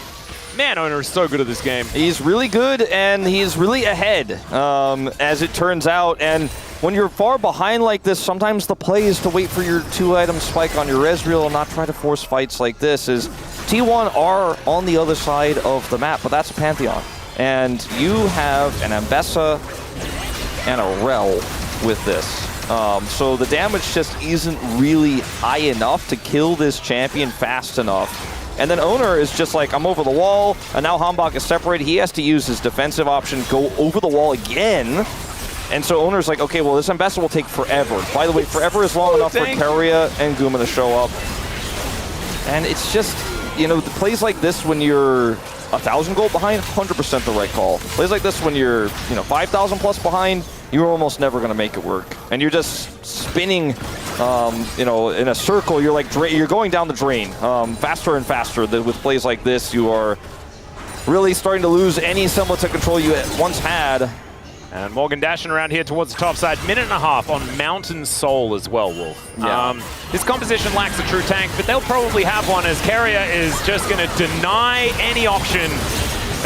Man, Owner is so good at this game. He's really good, and he's really ahead, as it turns out. And when you're far behind like this, sometimes the play is to wait for your 2-item spike on your Ezreal and not try to force fights like this. Is T1 are on the other side of the map, but that's a Pantheon. And you have an Ambessa and a Rel with this. So the damage just isn't really high enough to kill this champion fast enough. And then Owner is just like, I'm over the wall, and now Hambach is separated. He has to use his defensive option, go over the wall again. And so Owner's like, okay, well, this Ambessa will take forever. By the way, forever is long enough for Keria and Guma to show up. And it's just, you know, the plays like this when you're 1,000 gold behind, 100% the right call. Plays like this when you're, 5,000 plus behind, you're almost never going to make it work. And you're just spinning, in a circle. You're like, you're going down the drain faster and faster. With plays like this, you are really starting to lose any semblance of control you once had. And Morgan dashing around here towards the top side. 1.5 minutes on Mountain Soul as well, Wolf. Yeah. This composition lacks a true tank, but they'll probably have one, as Carrier is just going to deny any option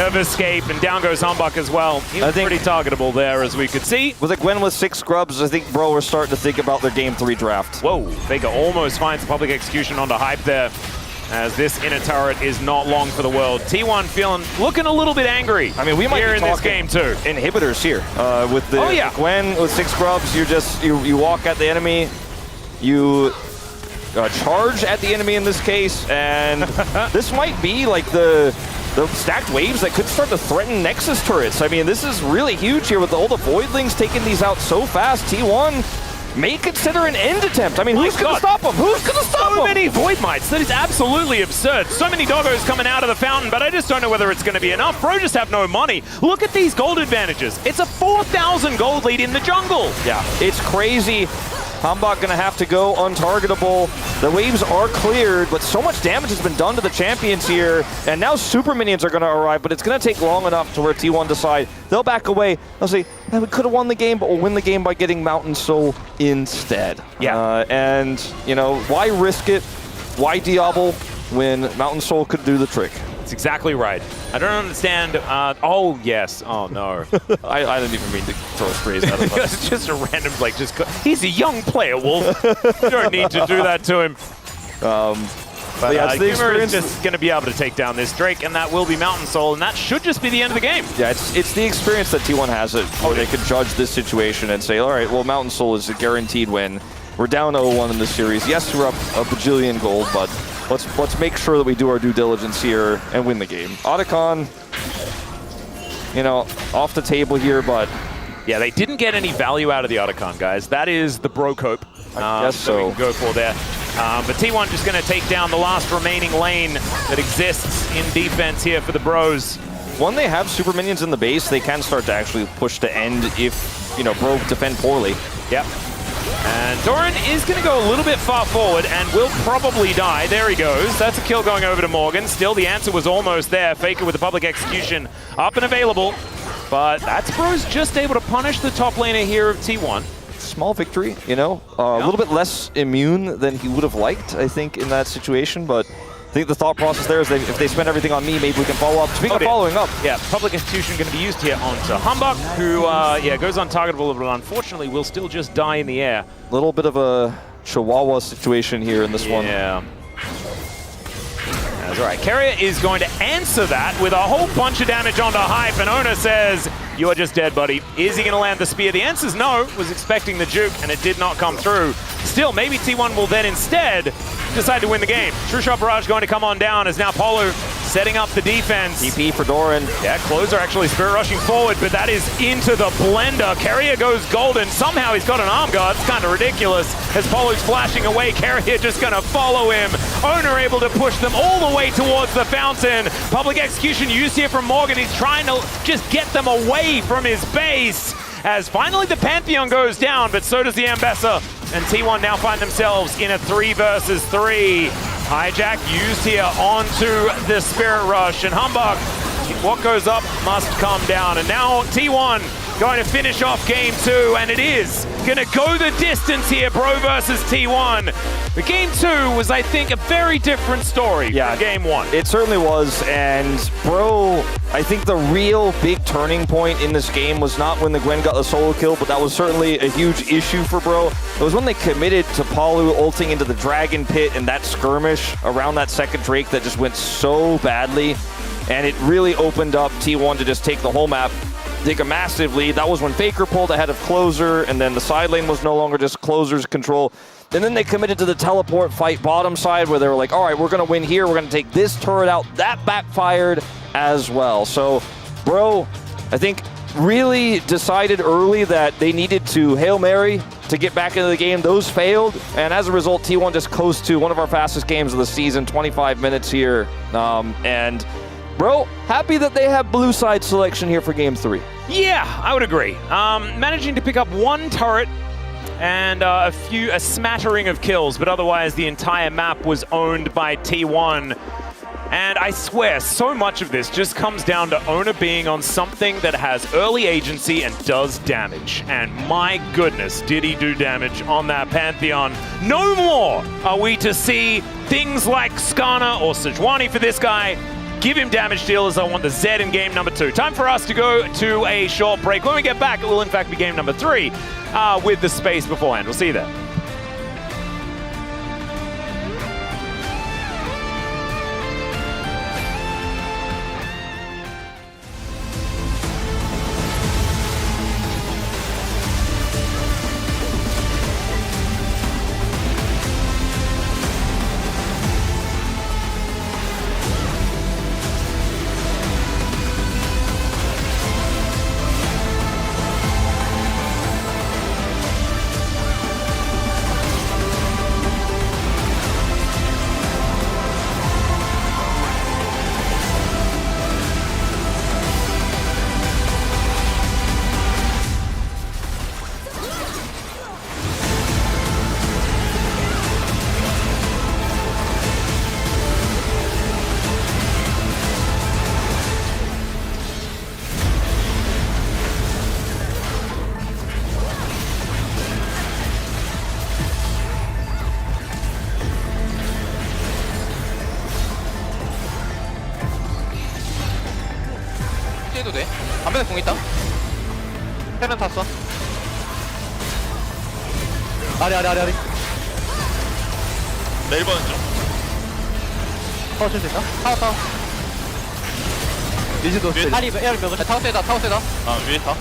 of escape, and down goes Humbug as well. He was pretty targetable there, as we could see. With a Gwen with 6 scrubs, I think Bro are starting to think about their Game 3 draft. Whoa, Vega almost finds the public execution onto Hype there, as this inner turret is not long for the world. T1 looking a little bit angry. I mean, we might here be in this game too. Inhibitors here with the Gwen with 6 scrubs. You walk at the enemy, you charge at the enemy in this case, and this might be like the stacked waves that could start to threaten Nexus turrets. I mean, this is really huge here with all the Voidlings taking these out so fast. T1 may consider an end attempt. I mean, who's going to stop him? Who's going to stop him? So many Void Mites. That is absolutely absurd. So many doggos coming out of the fountain, but I just don't know whether it's going to be enough. Bro just have no money. Look at these gold advantages. It's a 4,000 gold lead in the jungle. Yeah, it's crazy. Humbug going to have to go untargetable. The waves are cleared, but so much damage has been done to the champions here. And now super minions are going to arrive, but it's going to take long enough to where T1 decide. They'll back away. They'll say, we could have won the game, but we'll win the game by getting Mountain Soul instead. Yeah. And, you know, why risk it? Why Diablo when Mountain Soul could do the trick? That's exactly right. I don't understand. Oh, yes. Oh, no. I didn't even mean to throw a phrase out of us. It's just a random, like, he's a young player, Wolf. You don't need to do that to him. But yeah, Gamer is just going to be able to take down this Drake, and that will be Mountain Soul, and that should just be the end of the game. Yeah, it's the experience that T1 has where they can judge this situation and say, all right, well, Mountain Soul is a guaranteed win. We're down 0-1 in this series. Yes, we're up a bajillion gold, but let's make sure that we do our due diligence here and win the game. Otacon, you know, off the table here, but yeah, they didn't get any value out of the Otacon, guys. That is the bro cope. I guess so. We can go for there. But T1 just going to take down the last remaining lane that exists in defense here for the bros. When they have super minions in the base, they can start to actually push to end if, you know, bro defend poorly. Yep. And Doran is going to go a little bit far forward and will probably die. There he goes. That's a kill going over to Morgan. Still, the answer was almost there. Faker with the public execution up and available. But that's Bro's just able to punish the top laner here of T1. Small victory, you know, a little bit less immune than he would have liked, I think, in that situation. But I think the thought process there is that if they spend everything on me, maybe we can follow up. Speaking of following up. Yeah, public execution going to be used here onto Humbug, who, goes untargetable, but unfortunately will still just die in the air. A little bit of a Chihuahua situation here in this one. Yeah. That's all right. Carrier is going to answer that with a whole bunch of damage onto Hype, and Ona says, you are just dead, buddy. Is he going to land the spear? The answer's no. Was expecting the juke, and it did not come through. Still, maybe T1 will then instead decide to win the game. True Shot Barrage going to come on down as now Polo setting up the defense. TP for Doran. Yeah, Closer actually spirit rushing forward, but that is into the blender. Carrier goes golden. Somehow he's got an arm guard. It's kind of ridiculous. As Polo's flashing away, Carrier just going to follow him. Owner able to push them all the way towards the fountain. Public execution used here from Morgan. He's trying to just get them away from his base. As finally the Pantheon goes down, but so does the Ambessa. And T1 now find themselves in a 3 versus 3. Hijack used here onto the Spirit Rush. And Humbug, what goes up must come down. And now T1 going to finish off game 2. And it is going to go the distance here, Bro versus T1. But game 2 was, I think, a very different story from game 1. It certainly was. And Bro, I think the real big turning point in this game was not when the Gwen got the solo kill, but that was certainly a huge issue for Bro. It was when they committed to Palu ulting into the Dragon Pit and that skirmish around that second Drake that just went so badly. And it really opened up T1 to just take the whole map, take a massive lead. That was when Faker pulled ahead of Closer, and then the side lane was no longer just Closer's control. And then they committed to the teleport fight bottom side where they were like, all right, we're going to win here. We're going to take this turret out. That backfired as well. So, Bro, I think really decided early that they needed to Hail Mary to get back into the game. Those failed. And as a result, T1 just coast to one of our fastest games of the season, 25 minutes here. And Bro, happy that they have blue side selection here for game 3. Yeah, I would agree. Managing to pick up 1 turret and a smattering of kills, but otherwise the entire map was owned by T1. And I swear, so much of this just comes down to Owner being on something that has early agency and does damage. And my goodness, did he do damage on that Pantheon. No more are we to see things like Skana or Sejuani for this guy give him damage dealers. I want the Z in game number 2. Time for us to go to a short break. When we get back, it will in fact be game number 3 with the space beforehand. We'll see you there. 해도 돼. 반면에 공 있다. 세면 탔어. 아래. 내일 보는 중. 타워 칠수 있나? 타워. 리즈도 위에 아리 에어 몇 타워 세다. 아 위에 다.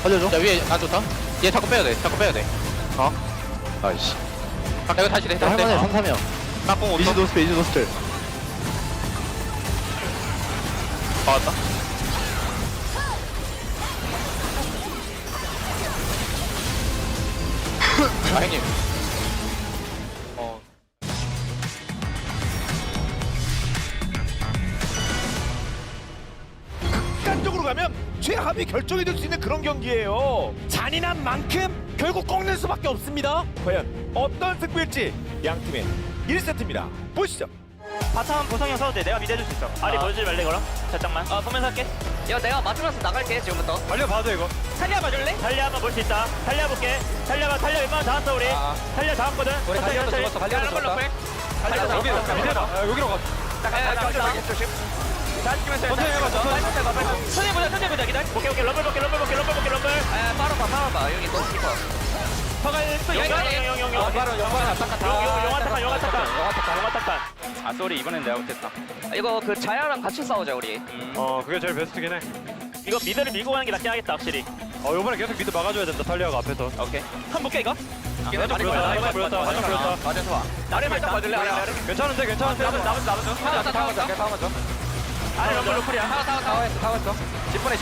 살려줘. 야 위에 안 좋다. 얘 자꾸 빼야 돼. 아이씨. 이거 다시 돼. 할만해. 3-3이야. 나공 5초. 이즈 노스텔. 받았다. 아 형님. 극단적으로 가면 최합이 결정이 될 수 있는 그런 경기예요. 잔인한 만큼 결국 꺾는 수밖에 없습니다. 과연 어떤 승부일지 양 팀의 1세트입니다. 보시죠. 바텀 보성이 형 써도 돼. 내가 미드해줄 수 있어. 아리 보여주지 말래 그럼. 살짝만. 보면서 할게. 야 내가 맞으면서 나갈게 지금부터. 달려봐도 이거. 탈리아 봐줄래? 탈리아 한번 볼 수 있다. 탈리아 볼게. 탈리아 웬만하면 다 왔어 우리. 탈리아 다 왔거든. 우리 갈리아도 죽었어. 갈리아도 죽었다. 여기로 가. 조심. 천천히 해봐. 천천히 보자. 기다려. 오케이. 럼블 볼게. 빠르봐. 여기 너무 깊어. 영화 tak한. 아 쏘리 이번엔 내가 못했다. 이거 그 자야랑 같이 싸우자 우리. 그게 제일 베스트긴 해. 이거 미드를 밀고 가는 게 낫긴 하겠다 확실히. 이번에 계속 미드 막아줘야 된다. 탈리아가 앞에서. 오케이. 한 볼게 이거. 한점 보였다. 맞아서 와. 나를 살짝 봐줄래? 아래. 괜찮은데. 나머지. 아래 럼블 로플이야. 다 왔어. 10분에.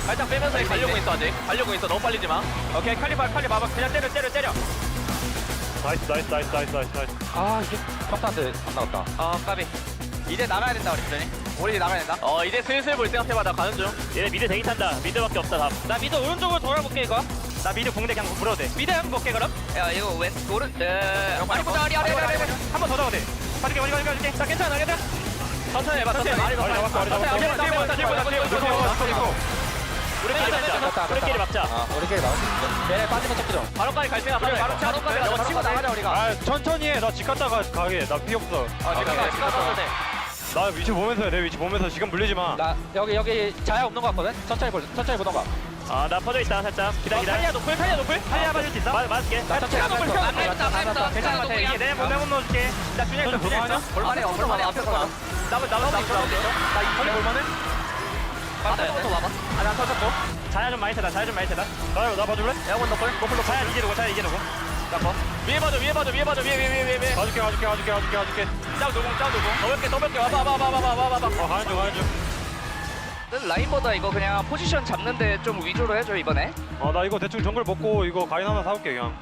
살짝 빼면서 가려고 있어 아직. 가려고 있어. 너무 빨리지 마. 오케이 칼리 봐봐. 그냥 때려. 나이스. 아 이게 평타한테 안 나왔다. 까비. 이제 나가야 된다 우리 나가야 된다. 이제 슬슬 볼 생각해봐. 나 가는 중. 얘네 미드 대기 탄다. 미드밖에 없다 다. 나 미드 오른쪽으로 돌아볼게 이거. 나 미드 공대 그냥 물어도 돼. 미드 한번 볼게 그럼. 야 이거 왼 오른 아리 보자. 아리. 한번 더 잡아도 돼. 가줄게. 나 괜찮아. 천천히 해봐. 아리 우리끼리 막자. 우리끼리 막을 수 있어. 얘네 빠지면 쳤죠. 바로까지 갈 생각. 바로 치고 나가자 우리가. 천천히 해. 나 집 갔다가 가게. 나 피 없어. 나 위치 보면서 해. 내 위치 보면서 시간 물리지 마. 나 여기 자야 없는 거 같거든. 천천히 보던가. 나 퍼져 있다 살짝. 기다려. 탈리아 노플. 탈리아 봐줄 수 있어? 맞을게. 천천히 노플 펴. 괜찮아 같아. 이게 내 몸에 넣어줄게. 나 준영 있어. 볼만해 앞에서 나. 나도 나 이번에 볼만해? 앞에서부터 와봐. 나 터졌고. 자야 좀 많이 세다. 나 봐줄래? 야원 너플 자야 이게 누구? 나 위에 봐줘. 위에. 가줄게. 짱 노공. 더 몇 개. 와봐. 가는 중. 라인보다 이거 그냥 포지션 잡는데 좀 위주로 해줘 이번에. 나 이거 대충 정글 먹고 이거 가인 하나 사올게 그냥.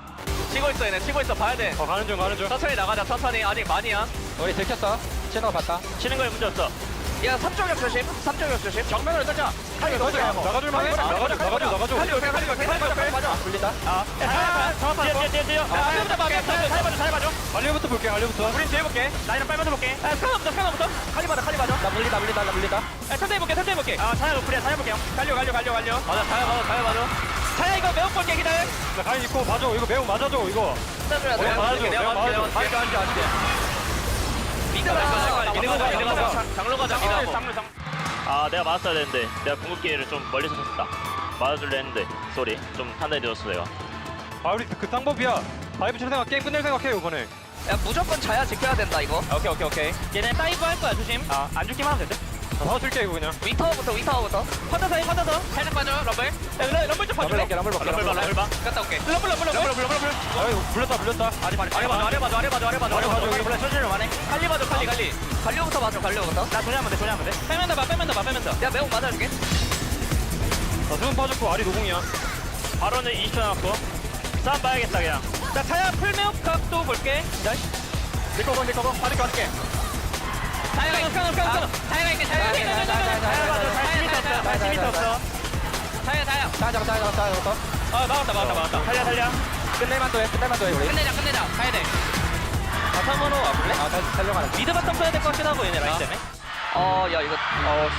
치고 있어 얘네. 봐야 돼. 가는 중. 천천히 나가자. 아직 많이야. 우리 들켰어. 신호 봤다. 치는 거에 문제 없어. 야 3쪽역 조심. 정면으로 던져. 나가줄 만해? 나가줘. 맞아. 불리다. 뒤에. 잘 봐줘. 갈리오부터 볼게. 우린 뒤에 볼게. 라인은 빨면서 볼게. 스카너부터. 칼리 봐줘. 나 물리다. 천천히 볼게. 자야 노플이야. 자야 볼게요. 갈려. 맞아. 자야 봐줘. 자야 이거 매운 볼게. 기다려. 나 가인 있고 봐줘. 이거 매우 맞아줘 이거. 내가 맞을게. 아직게. 장로 가자. 아 내가 맞았어야 되는데 내가 궁극 기회를 좀 멀리서 쳤다. 맞아줄려 했는데 쏘리 좀 판단이 늦었어 내가. 아 우리 그 쌍법이야. 바이브처럼 생각 게임 끝낼 생각해 이번에. 야 무조건 자야 지켜야 된다 이거. 오케이. 얘네 사이브 할 거야 조심. 아안 죽기만 하면 된대. 바로 줄게 이거 그냥. 위타워부터. 퍼져서 살짝 빠져 럼블. 럼블 좀 봐줄래? 럼블 봐. 갔다 올게. 럼블. 아유 불렸다. 아래 봐줘. 원래 천천히 와네. 칼리 봐줘 칼리. 갈려부터 맞아 갈려부터. 나 조냐면 돼. 빼면 더. 야 매운 맞아줄게. 나 수분 빠졌고 아리 노공이야. 바로는 20초 남았고. 싸움 봐야겠다 그냥. 자 타야 풀매업 각도 볼게. 내 거봐. 받을게. 타야가 있어. 타야가 있게. 타야 없어. 자야. 아 나왔다. 살려. 끝낼만 더 해 우리. 끝내자. 가야 돼. 바텀으로 와볼래? 살려가라. 미드 바텀 써야 될 것 같긴 하고 얘네 라인 때문에. 야 이거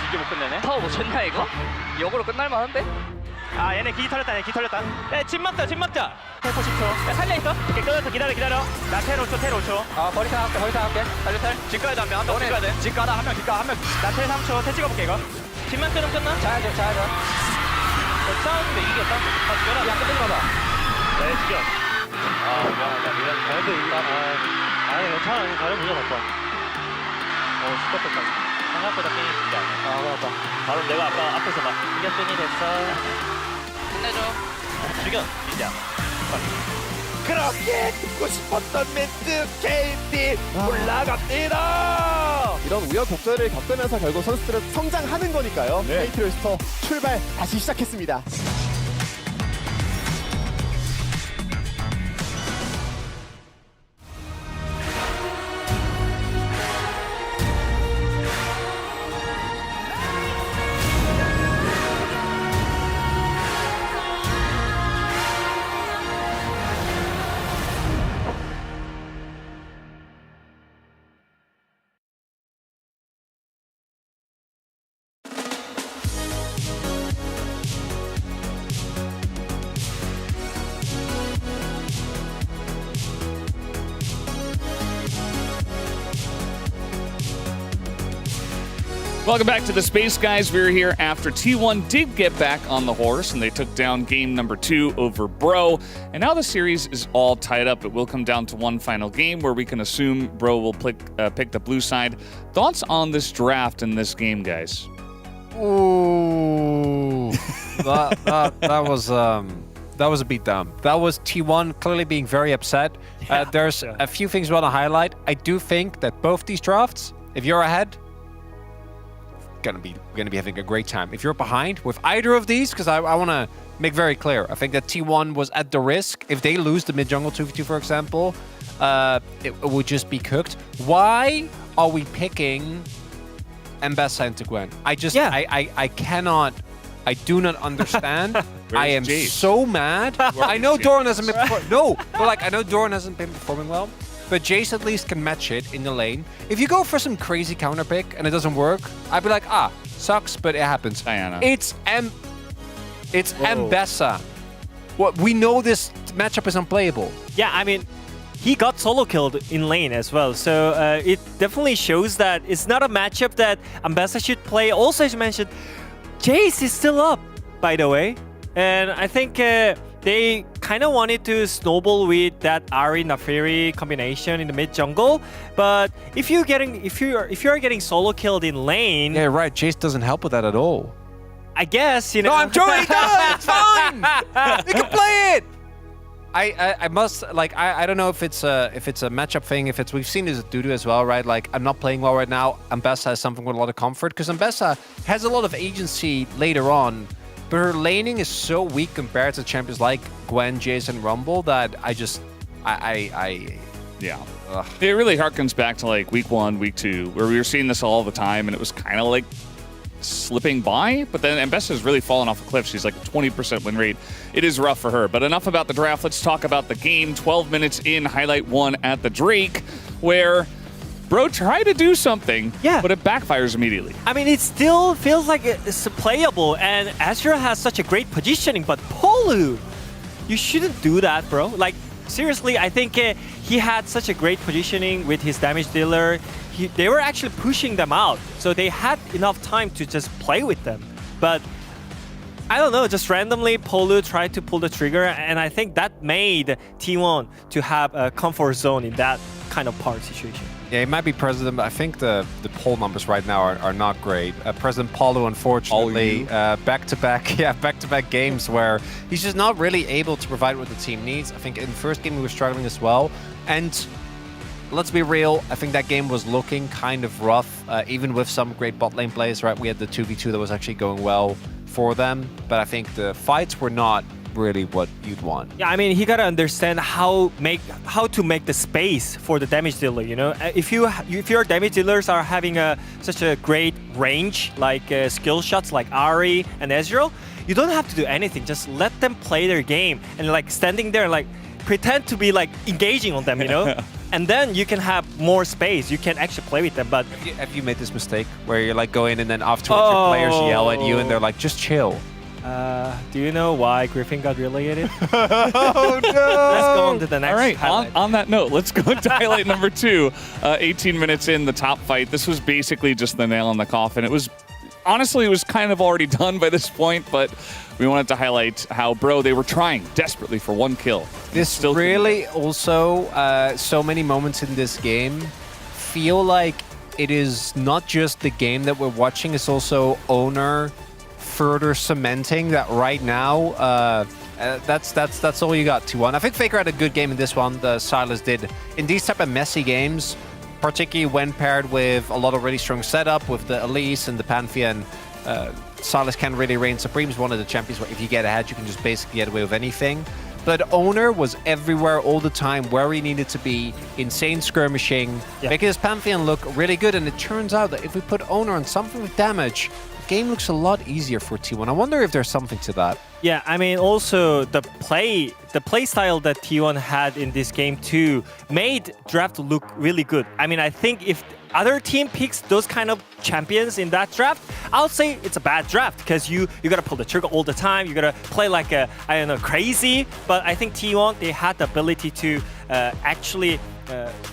이게 못 끝내네. 타워 못 쳤냐 이거? 역으로 끝날만한데? 아 얘네 기 털렸다. 야 집 막자. 템포 10초. 야 살려 있어. 오케이 끊어서 기다려. 나 텔 5초. 아 버리 생각할게. 집 가야 돼. 한명 집 가야 돼. 집 가다 한 명. 나 텔 3초. 텔 찍어볼게 이거. 집만 끊으면 끝나? 자야죠. 싸우는데 이겼다. 죽여라. 야 끝내지 마봐. 네 죽여. 미안하다. 아니 괜찮아. 다른 문제 없다. 스톱했다. 생각보다 게임이 진짜 아니야. 그렇다. 바로 내가 아까 앞에서 막 이겼더니 됐어. 끝내줘. 죽여. 진짜. 그렇게 듣고 싶었던 멘트 KT 올라갑니다. 이런 우여곡절을 겪으면서 결국 선수들은 성장하는 거니까요. KT 로스터 출발 다시 시작했습니다. Welcome back to the Space Guys. We're here after T1 did get back on the horse and they took down game number 2 over Bro. And now the series is all tied up. It will come down to one final game where we can assume Bro will pick the blue side. Thoughts on this draft in this game, guys? Ooh, that was a beat down. That was T1 clearly being very upset. There's a few things I want to highlight. I do think that both these drafts, if you're ahead, we're gonna be having a great time. If you're behind with either of these, because I want to make very clear, I think that T1 was at the risk. If they lose the mid jungle 2v2, for example, it would just be cooked. Why are we picking Mbessa into Gwen? I cannot. I do not understand. I am so mad. I know Doran hasn't been I know Doran hasn't been performing well. But Jace at least can match it in the lane. If you go for some crazy counter pick and it doesn't work, I'd be like, sucks, but it happens. Diana. It's Mbessa. We know this matchup is unplayable. Yeah, I mean, he got solo killed in lane as well. So it definitely shows that it's not a matchup that Mbessa should play. Also, as you mentioned, Jace is still up, by the way. And I think they kind of wanted to snowball with that Ahri Naafiri combination in the mid jungle, but if you're getting solo killed in lane, yeah, right. Jace doesn't help with that at all. I guess No, I'm joking. No, it's fine. You can play it. I must I don't know if it's a matchup thing. If it's we've seen this at Dudu as well, right? Like I'm not playing well right now. Mbessa has something with a lot of comfort because Mbessa has a lot of agency later on. But her laning is so weak compared to champions like Gwen, Jace, and Rumble that Yeah. It really harkens back to like week 1, week 2, where we were seeing this all the time, and it was kind of like slipping by. But then Mbessa's really fallen off a cliff. She's like a 20% win rate. It is rough for her. But enough about the draft. Let's talk about the game. 12 minutes in, highlight 1 at the Drake, where Bro tried to do something, but it backfires immediately. I mean, it still feels like it's playable, and Azure has such a great positioning, but Polu, you shouldn't do that, bro. Like, seriously, I think he had such a great positioning with his damage dealer. They were actually pushing them out, so they had enough time to just play with them. But I don't know, just randomly Polu tried to pull the trigger, and I think that made T1 to have a comfort zone in that kind of part situation. Yeah, he might be president, but I think the poll numbers right now are not great. President Polu, unfortunately, back-to-back games where he's just not really able to provide what the team needs. I think in the first game he was struggling as well. And let's be real, I think that game was looking kind of rough, even with some great bot lane plays, right? We had the 2v2 that was actually going well for them, but I think the fights were not really what you'd want. Yeah, I mean, he gotta understand how to make the space for the damage dealer. You know, if your damage dealers are having such a great range, like skill shots like Ari and Ezreal, you don't have to do anything. Just let them play their game and like standing there, like pretend to be like engaging on them. You know. And then you can have more space. You can actually play with them. But have you made this mistake where you're like going and then afterwards your players yell at you and they're like, just chill? Do you know why Griffin got relegated? Oh no! Let's go on to the next. All right. highlight. On that note, let's go to highlight number 2. 18 minutes in, the top fight. This was basically just the nail in the coffin. It was. Honestly, it was kind of already done by this point, but we wanted to highlight how, bro, they were trying desperately for 1 kill. This still really also, so many moments in this game feel like it is not just the game that we're watching, it's also owner further cementing that right now, that's all you got, T1. I think Faker had a good game in this one, the Silas did. In these type of messy games, particularly when paired with a lot of really strong setup with the Elise and the Pantheon, Silas can really reign supreme. He's one of the champions where if you get ahead, you can just basically get away with anything. But Owner was everywhere all the time where he needed to be, insane skirmishing, making his Pantheon look really good. And it turns out that if we put Owner on something with damage, the game looks a lot easier for T1. I wonder if there's something to that. Yeah, I mean, also the play style that T1 had in this game too made draft look really good. I mean, I think if other team picks those kind of champions in that draft, I would say it's a bad draft because you gotta pull the trigger all the time. You gotta play like I don't know, crazy. But I think T1, they had the ability to actually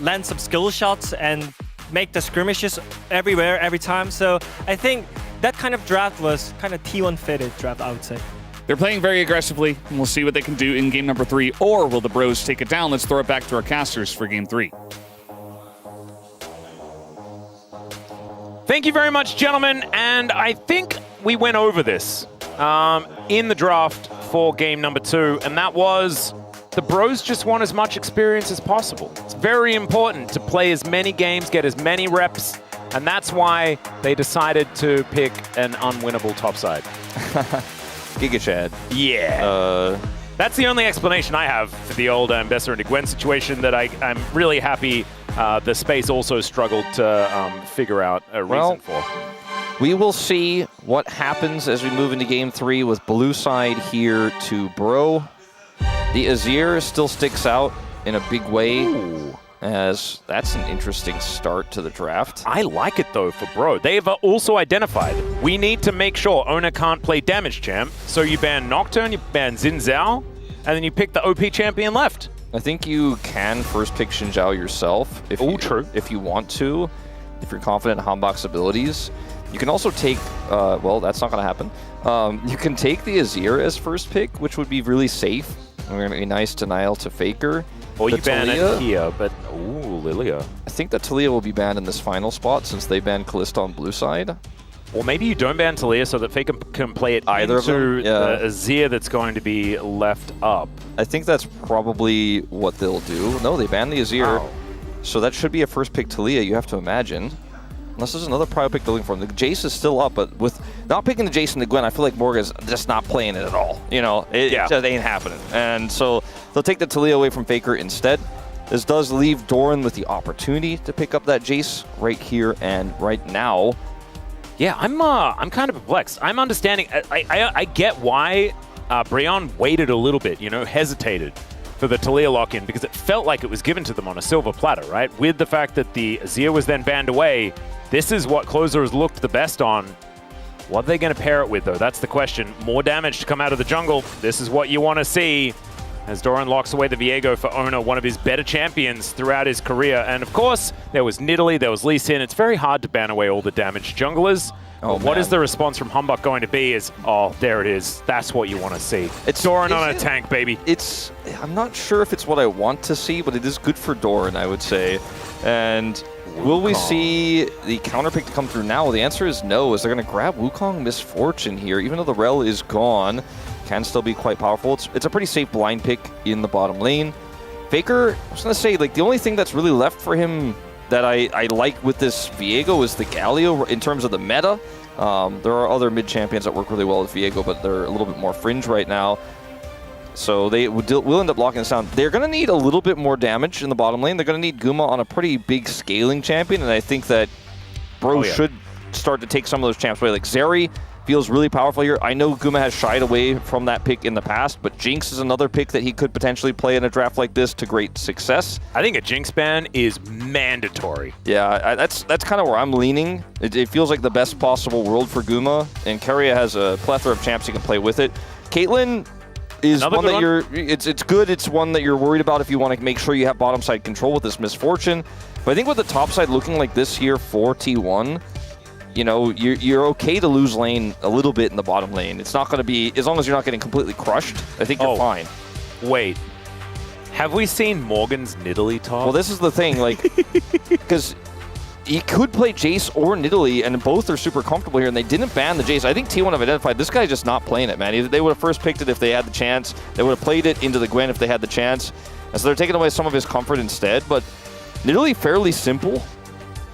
land some skill shots and make the skirmishes everywhere, every time. So I think that kind of draft was kind of T1 fitted draft, I would say. They're playing very aggressively, and we'll see what they can do in game number 3. Or will the bros take it down? Let's throw it back to our casters for game 3. Thank you very much, gentlemen. And I think we went over this in the draft for game number 2, and that was the bros just want as much experience as possible. It's very important to play as many games, get as many reps, and that's why they decided to pick an unwinnable topside. Giga Chad. Yeah. That's the only explanation I have for the old Besser and Gwen situation that I'm really happy the space also struggled to figure out a reason for. We will see what happens as we move into game 3 with blue side here to Bro. The Azir still sticks out in a big way. Ooh. As that's an interesting start to the draft. I like it though for Bro. They've also identified we need to make sure Owner can't play damage champ. So you ban Nocturne, you ban Xin Zhao, and then you pick the OP champion left. I think you can first pick Xin Zhao yourself if you want to, if you're confident in Hanbok's abilities. You can also take, well, that's not going to happen. You can take the Azir as first pick, which would be really safe. We're going to be nice denial to Faker. Or you ban it here, but ooh, Lilia. I think that Talia will be banned in this final spot since they banned Kalista on blue side. Or maybe you don't ban Talia so that Faker can play it either into of them. The Azir that's going to be left up. I think that's probably what they'll do. No, they banned the Azir. Wow. So that should be a first pick Talia, you have to imagine. Unless there's another prio pick they're looking for. The Jace is still up, but with not picking the Jace and the Gwen, I feel like Morga's just not playing it at all. You know, it just ain't happening. And so they'll take the Talia away from Faker instead. This does leave Doran with the opportunity to pick up that Jace right here and right now. Yeah, I'm kind of perplexed. I'm understanding. I get why Breon waited a little bit, you know, hesitated for the Talia lock-in because it felt like it was given to them on a silver platter, right? With the fact that the Azir was then banned away, this is what Closer has looked the best on. What are they going to pair it with, though? That's the question. More damage to come out of the jungle. This is what you want to see. as Doran locks away the Viego for Owner, one of his better champions throughout his career. And of course, there was Nidalee, there was Lee Sin. It's very hard to ban away all the damaged junglers. Oh, what is the response from Humbug going to be is, oh, there it is. That's what you want to see. It's Doran on a tank, baby. I'm not sure if it's what I want to see, but it is good for Doran, I would say. And will we see the counter pick to come through now? Well, the answer is no, as they're going to grab Wukong Misfortune here. Even though the Rel is gone, can still be quite powerful. It's a pretty safe blind pick in the bottom lane. Faker, I was going to say, like, the only thing that's really left for him that I like with this Viego is the Galio in terms of the meta. There are other mid champions that work really well with Viego, but they're a little bit more fringe right now. So they will end up locking this down. They're going to need a little bit more damage in the bottom lane. They're going to need Guma on a pretty big scaling champion, and I think that Bro should start to take some of those champs away. Like Zeri feels really powerful here. I know Guma has shied away from that pick in the past, but Jinx is another pick that he could potentially play in a draft like this to great success. I think a Jinx ban is mandatory. Yeah, that's kind of where I'm leaning. It feels like the best possible world for Guma, and Keria has a plethora of champs he can play with it. Caitlyn is one that it's good. It's one that you're worried about if you want to make sure you have bottom side control with this Misfortune. But I think with the top side looking like this here for T1, you know, you're okay to lose lane a little bit in the bottom lane. It's not going to be, as long as you're not getting completely crushed, I think you're fine. Wait. Have we seen Morgan's Nidalee top? Well, this is the thing, like, because he could play Jace or Nidalee, and both are super comfortable here, and they didn't ban the Jace. I think T1 have identified this guy's just not playing it, man. They would have first picked it if they had the chance. They would have played it into the Gwen if they had the chance. And so they're taking away some of his comfort instead, but Nidalee fairly simple.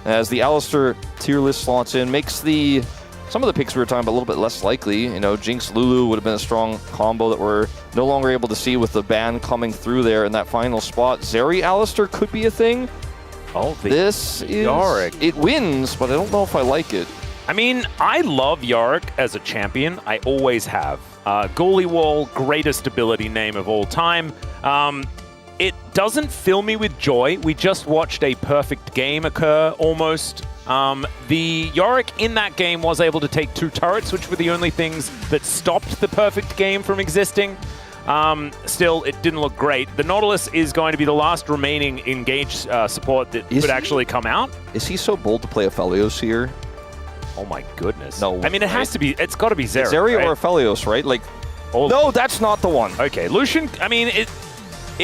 As the Alistar tier list slots in, makes some of the picks we were talking about a little bit less likely. You know, Jinx Lulu would have been a strong combo that we're no longer able to see with the ban coming through there in that final spot. Zeri Alistar could be a thing. Oh, this is Yorick. It wins, but I don't know if I like it. I mean, I love Yorick as a champion. I always have. Goalie Wall, greatest ability name of all time. It doesn't fill me with joy. We just watched a perfect game occur, almost. The Yorick in that game was able to take 2 turrets, which were the only things that stopped the perfect game from existing. Still, it didn't look great. The Nautilus is going to be the last remaining engaged support that could actually come out. Is he so bold to play Aphelios here? Oh my goodness. No. I mean, it has to be, it's got to be Zeri, Zeri right? or Aphelios, right? Like, no, that's not the one. Okay, Lucian, I mean, it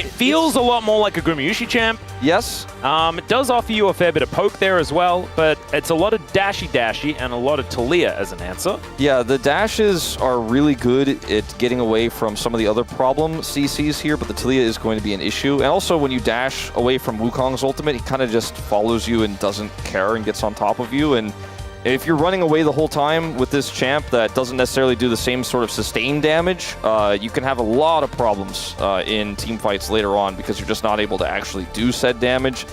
feels a lot more like a Gumayushi champ. Yes. It does offer you a fair bit of poke there as well, but it's a lot of dashy and a lot of Talia as an answer. Yeah, the dashes are really good at getting away from some of the other problem CCs here, but the Talia is going to be an issue. And also when you dash away from Wukong's ultimate, he kind of just follows you and doesn't care and gets on top of you. And if you're running away the whole time with this champ that doesn't necessarily do the same sort of sustained damage, you can have a lot of problems in team fights later on because you're just not able to actually do said damage.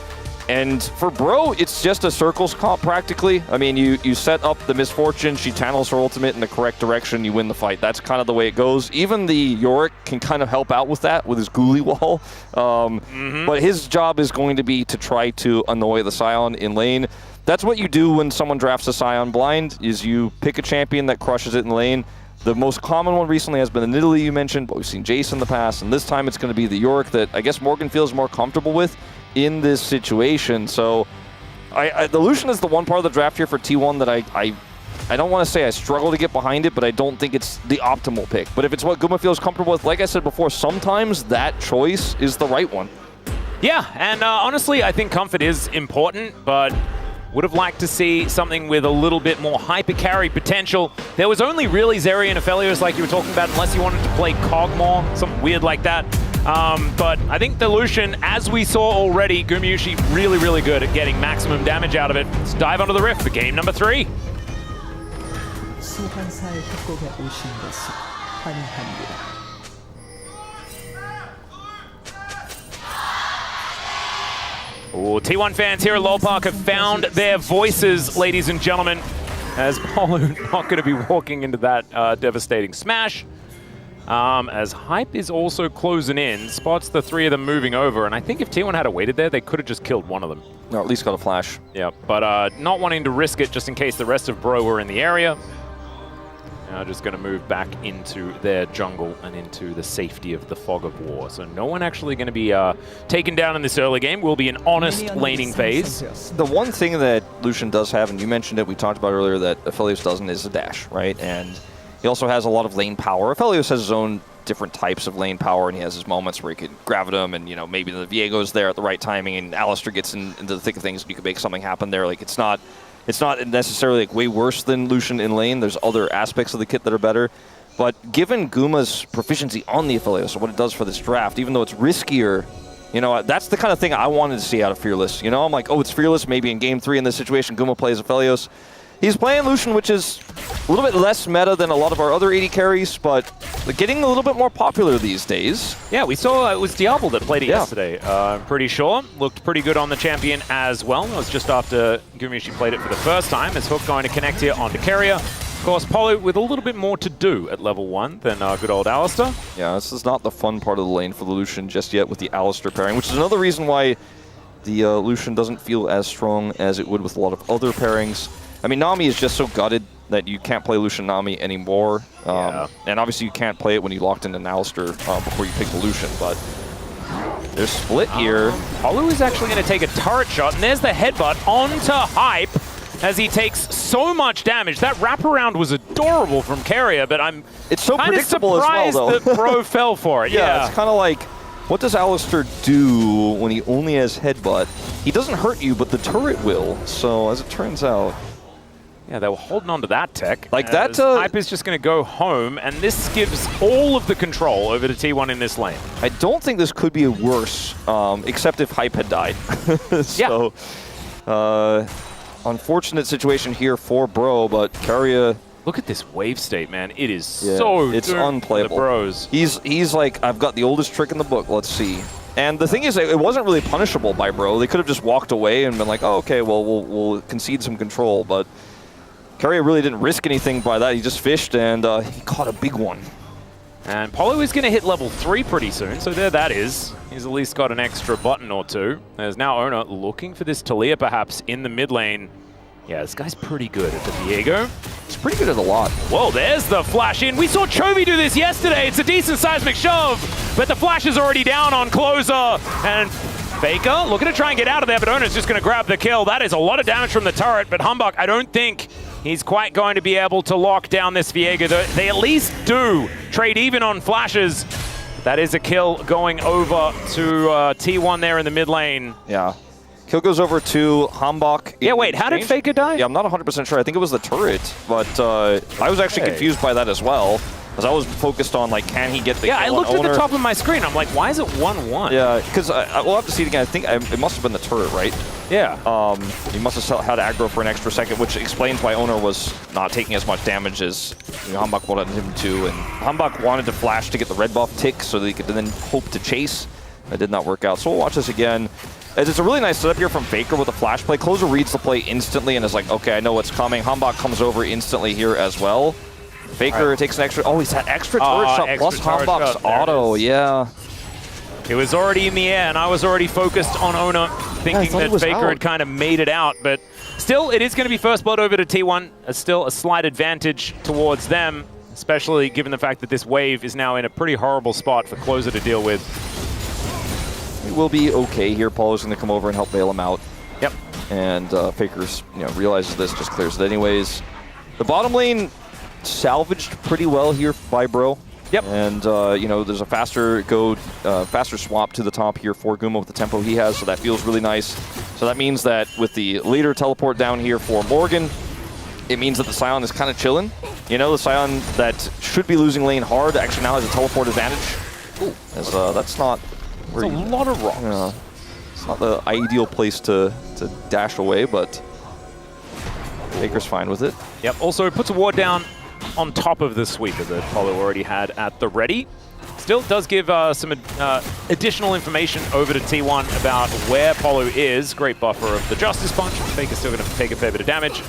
And for Bro, it's just a circles comp practically. I mean, you set up the Misfortune, she channels her ultimate in the correct direction, you win the fight. That's kind of the way it goes. Even the Yorick can kind of help out with that with his Ghoulie Wall. But his job is going to be to try to annoy the Scion in lane. That's what you do when someone drafts a Scion blind, is you pick a champion that crushes it in lane. The most common one recently has been the Nidalee you mentioned, but we've seen Jace in the past, and this time it's going to be the Yorick that I guess Morgan feels more comfortable with in this situation. So the Lucian is the one part of the draft here for T1 that I don't want to say I struggle to get behind it, but I don't think it's the optimal pick. But if it's what Guma feels comfortable with, like I said before, sometimes that choice is the right one. Yeah, and honestly, I think comfort is important, but would have liked to see something with a little bit more hyper carry potential. There was only really Zeri and Aphelios like you were talking about, unless you wanted to play Cog more, something weird like that. But I think the Lucian, as we saw already, Gumayushi really, really good at getting maximum damage out of it. Let's dive onto the rift for game number 3. 소환사의 협곡에 오신 것을 환영합니다. Ooh, T1 fans here at Lowell Park have found their voices, ladies and gentlemen, as Polo not going to be walking into that devastating smash. As Hype is also closing in, spots the 3 of them moving over, and I think if T1 had waited there, they could have just killed one of them. Or at least got a flash. Yeah, but not wanting to risk it just in case the rest of Bro were in the area. now just going to move back into their jungle and into the safety of the fog of war. So no one actually going to be taken down in this early game. Will be an honest laning phase. The one thing that Lucian does have, and you mentioned it, we talked about earlier, that Aphelios doesn't, is a dash, right? And he also has a lot of lane power. Aphelios has his own different types of lane power, and he has his moments where he can gravitum, and maybe the Viego's there at the right timing, and Alistar gets into the thick of things, and you can make something happen there. Like it's not necessarily like way worse than Lucian in lane. There's other aspects of the kit that are better. But given Guma's proficiency on the Aphelios, so what it does for this draft, even though it's riskier, that's the kind of thing I wanted to see out of Fearless. I'm like, oh, it's Fearless. Maybe in game 3 in this situation, Guma plays Aphelios. He's playing Lucian, which is a little bit less meta than a lot of our other AD carries, but getting a little bit more popular these days. Yeah, we saw it was Diablo that played it yesterday. I'm pretty sure. Looked pretty good on the champion as well. It was just after Gumishi played it for the first time. As Hook going to connect here onto Carrier. Of course, Polo with a little bit more to do at level 1 than good old Alistar. Yeah, this is not the fun part of the lane for the Lucian just yet with the Alistar pairing, which is another reason why the Lucian doesn't feel as strong as it would with a lot of other pairings. I mean, Nami is just so gutted that you can't play Lucian Nami anymore. And obviously you can't play it when you locked into an Alistar before you pick the Lucian, but they're split here. Polo is actually going to take a turret shot, and there's the headbutt onto Hype as he takes so much damage. That wraparound was adorable from Carrier, but it's so predictable surprised as well, though. that Bro fell for it. Yeah, it's kind of like, what does Alistar do when he only has headbutt? He doesn't hurt you, but the turret will. So as it turns out, yeah, they were holding on to that tech. Like that, Hype is just going to go home, and this gives all of the control over to T1 in this lane. I don't think this could be worse, except if Hype had died. So, unfortunate situation here for Bro, but Carrier. Look at this wave state, man. It is it's unplayable. For the Bros. He's like, I've got the oldest trick in the book. Let's see. And the thing is, it wasn't really punishable by Bro. They could have just walked away and been like, oh, okay, well, we'll concede some control, but Carrier really didn't risk anything by that. He just fished, and he caught a big one. And Polo is going to hit level 3 pretty soon, so there that is. He's at least got an extra button or two. There's now Ona looking for this Talia perhaps in the mid lane. Yeah, this guy's pretty good at the Viego. He's pretty good at a lot. Whoa, there's the flash in. We saw Chovy do this yesterday. It's a decent seismic shove, but the flash is already down on Closer. And Faker looking to try and get out of there, but Ona's just going to grab the kill. That is a lot of damage from the turret, but Humbug, I don't think he's quite going to be able to lock down this Viego. They at least do trade even on flashes. That is a kill going over to T1 there in the mid lane. Yeah. Kill goes over to Hambach. Yeah, wait, how did Faker die? Yeah, I'm not 100% sure. I think it was the turret, but I was actually confused by that as well, because I was focused on, like, can he get the kill I looked at Owner? the top of my screen. I'm like, why is it 1-1? Yeah, because we'll have to see it again. I think it must have been the turret, right? Yeah. He must have had aggro for an extra second, which explains why Owner was not taking as much damage as Hambach wanted him to. And Hambach wanted to flash to get the red buff tick so that he could then hope to chase. That did not work out. So we'll watch this again. As it's a really nice setup here from Faker with a flash play. Closer reads the play instantly and is like, okay, I know what's coming. Hambach comes over instantly here as well. Faker takes an extra... Oh, he's had extra turret shot plus Hambach's auto. Yeah. It was already in the air, and I was already focused on Ona, thinking that Faker had kind of made it out. But still, it is going to be first blood over to T1. Still a slight advantage towards them, especially given the fact that this wave is now in a pretty horrible spot for Closer to deal with. It will be okay here. Paulo's going to come over and help bail him out. Yep. And Faker's, realizes this, just clears it anyways. The bottom lane salvaged pretty well here by Bro. Yep. And, there's a faster swap to the top here for Guma with the tempo he has, so that feels really nice. So that means that with the leader teleport down here for Morgan, it means that the Scion is kind of chilling. The Scion that should be losing lane hard actually now has a teleport advantage. Ooh. As, that's not... It's a lot of rocks. Yeah. It's not the ideal place to dash away, but Faker's fine with it. Yep. Also, it puts a ward down on top of the sweeper that Polo already had at the ready. Still does give some additional information over to T1 about where Polo is. Great buffer of the Justice Punch. Faker's still going to take a fair bit of damage.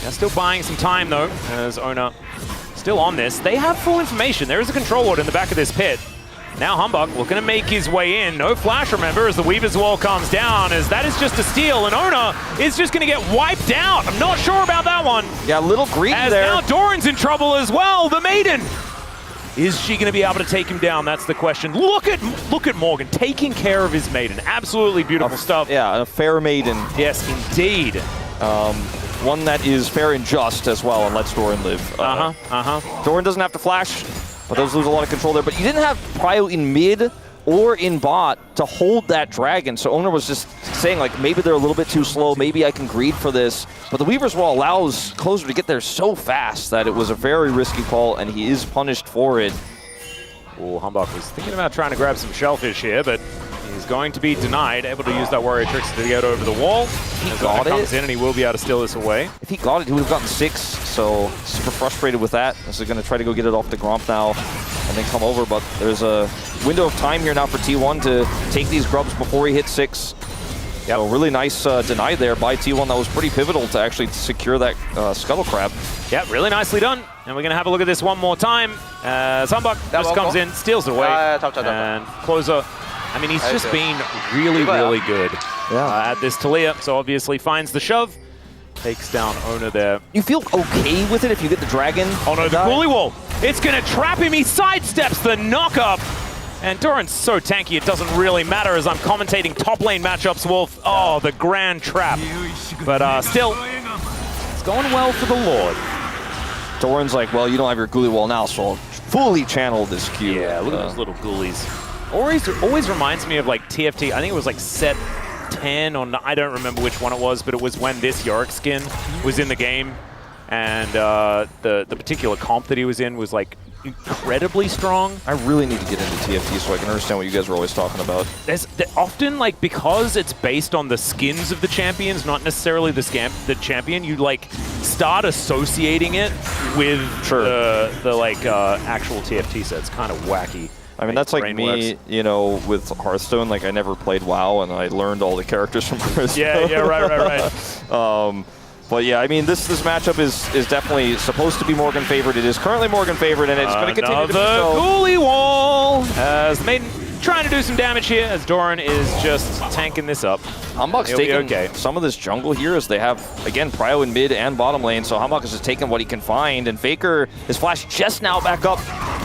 They're still buying some time, though, as Ona still on this. They have full information. There is a control ward in the back of this pit. Now Humbug looking to make his way in. No flash, remember, as the Weaver's Wall comes down, as that is just a steal, and Ona is just going to get wiped out. I'm not sure about that one. Yeah, a little greedy as there. Now Doran's in trouble as well, the Maiden. Is she going to be able to take him down? That's the question. Look at Morgan taking care of his Maiden. Absolutely beautiful stuff. Yeah, a fair Maiden. Yes, indeed. One that is fair and just as well and lets Doran live. Doran doesn't have to flash, but those lose a lot of control there. But you didn't have Prio in mid or in bot to hold that dragon. So Owner was just saying, like, maybe they're a little bit too slow. Maybe I can greed for this. But the Weaver's Wall allows Closer to get there so fast that it was a very risky call, and he is punished for it. Oh, Humbug was thinking about trying to grab some shellfish here, but he's going to be denied. Able to use that Warrior Tricks to get over the wall. He got it. Comes in, and he will be able to steal this away. If he got it, he would have gotten 6. So super frustrated with that. This is going to try to go get it off the Gromp now and then come over. But there's a window of time here now for T1 to take these grubs before he hits 6. Yeah, so really nice deny there by T1. That was pretty pivotal to actually secure that Scuttle Crab. Yeah, really nicely done. And we're going to have a look at this one more time. Humbug just comes in, steals it away. And Closer, I mean, he's just been really, really good at this Talia. So obviously finds the shove, takes down Ona there. You feel okay with it if you get the dragon? Oh no, the Ghoulie Wall. It's going to trap him. He sidesteps the knock-up. And Doran's so tanky, it doesn't really matter as I'm commentating top lane matchups, Wolf. Oh, the grand trap. But still, it's going well for the Lord. Doran's like, well, you don't have your Ghoulie Wall now, so I'll fully channel this Q. Yeah, look at those little ghoulies. Always reminds me of like TFT. I think it was like set 10 or I don't remember which one it was, but it was when this Yorick skin was in the game. And the particular comp that he was in was like incredibly strong. I really need to get into TFT so I can understand what you guys were always talking about. There's often, like, because it's based on the skins of the champions, not necessarily the champion, you like start associating it with the like actual TFT sets. Kind of wacky. I mean, that's like me, you know, with Hearthstone. Like, I never played WoW, and I learned all the characters from Hearthstone. Yeah, right. But yeah, I mean, this matchup is definitely supposed to be Morgan favored. It is currently Morgan favored, and it's going to continue to be so. Another Ghoulie Wall as the Maiden trying to do some damage here as Doran is just tanking this up. Humbug's taking some of this jungle here as they have, again, Prio in mid and bottom lane, so Humbug is just taking what he can find, and Faker is flashed just now back up.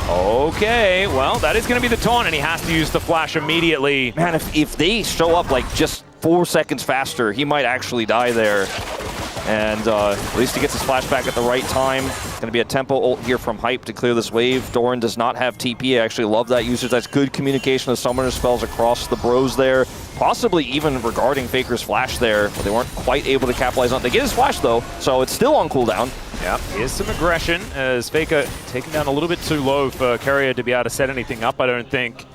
Okay, well, that is going to be the taunt, and he has to use the flash immediately. Man, if they show up like just 4 seconds faster, he might actually die there. And at least he gets his flashback at the right time. Going to be a tempo ult here from Hype to clear this wave. Doran does not have TP. I actually love that usage. That's good communication of summoner spells across the bros there. Possibly even regarding Faker's flash there, but they weren't quite able to capitalize on it. They get his flash though, so it's still on cooldown. Yeah, here's some aggression as Faker taken down a little bit too low for Courier to be able to set anything up, I don't think.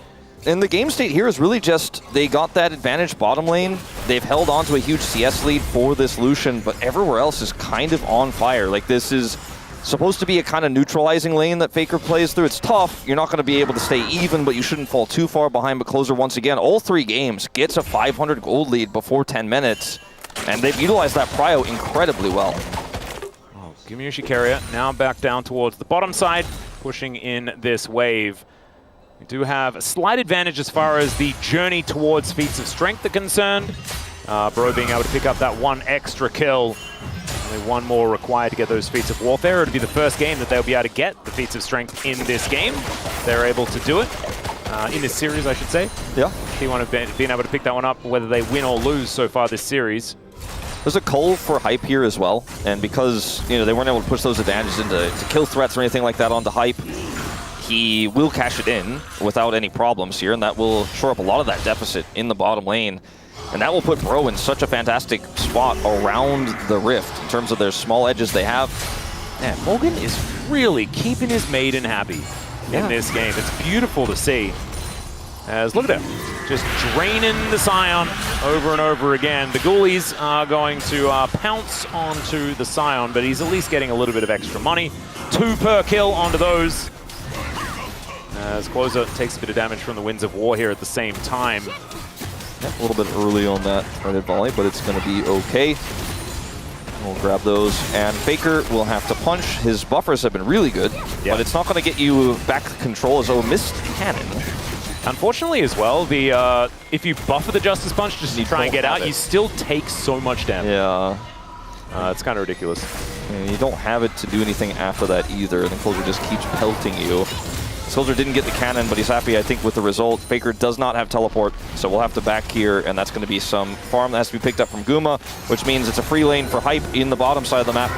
And the game state here is really just, they got that advantage bottom lane. They've held on to a huge CS lead for this Lucian, but everywhere else is kind of on fire. Like, this is supposed to be a kind of neutralizing lane that Faker plays through. It's tough. You're not going to be able to stay even, but you shouldn't fall too far behind. But Closer, once again, all 3 games, gets a 500 gold lead before 10 minutes. And they've utilized that Prio incredibly well. Oh, Gumushi Carrier now back down towards the bottom side, pushing in this wave. We do have a slight advantage as far as the journey towards feats of strength are concerned. Bro being able to pick up that 1 extra kill. Only 1 more required to get those feats of warfare. It'll be the first game that they'll be able to get the feats of strength in this game. They're able to do it. In this series, I should say. Yeah. T1 have been able to pick that one up, whether they win or lose so far this series. There's a cull for Hype here as well. And because, you know, they weren't able to push those advantages into kill threats or anything like that onto Hype, he will cash it in without any problems here, and that will shore up a lot of that deficit in the bottom lane. And that will put Bro in such a fantastic spot around the Rift in terms of their small edges they have. Man, Morgan is really keeping his Maiden happy in this game. It's beautiful to see. As, look at him, just draining the Scion over and over again. The Ghoulies are going to pounce onto the Scion, but he's at least getting a little bit of extra money. 2 per kill onto those. As Closer takes a bit of damage from the Winds of War here at the same time. A little bit early on that credit volley, but it's going to be okay. We'll grab those, and Faker will have to punch. His buffers have been really good, but it's not going to get you back to control as missed cannon. Unfortunately as well, the if you buffer the Justice Punch just to try and get out, you still take so much damage. Yeah. It's kind of ridiculous. And you don't have it to do anything after that either. And Closer just keeps pelting you. Closer didn't get the cannon, but he's happy, I think, with the result. Faker does not have teleport, so we'll have to back here, and that's going to be some farm that has to be picked up from Guma, which means it's a free lane for Hype in the bottom side of the map.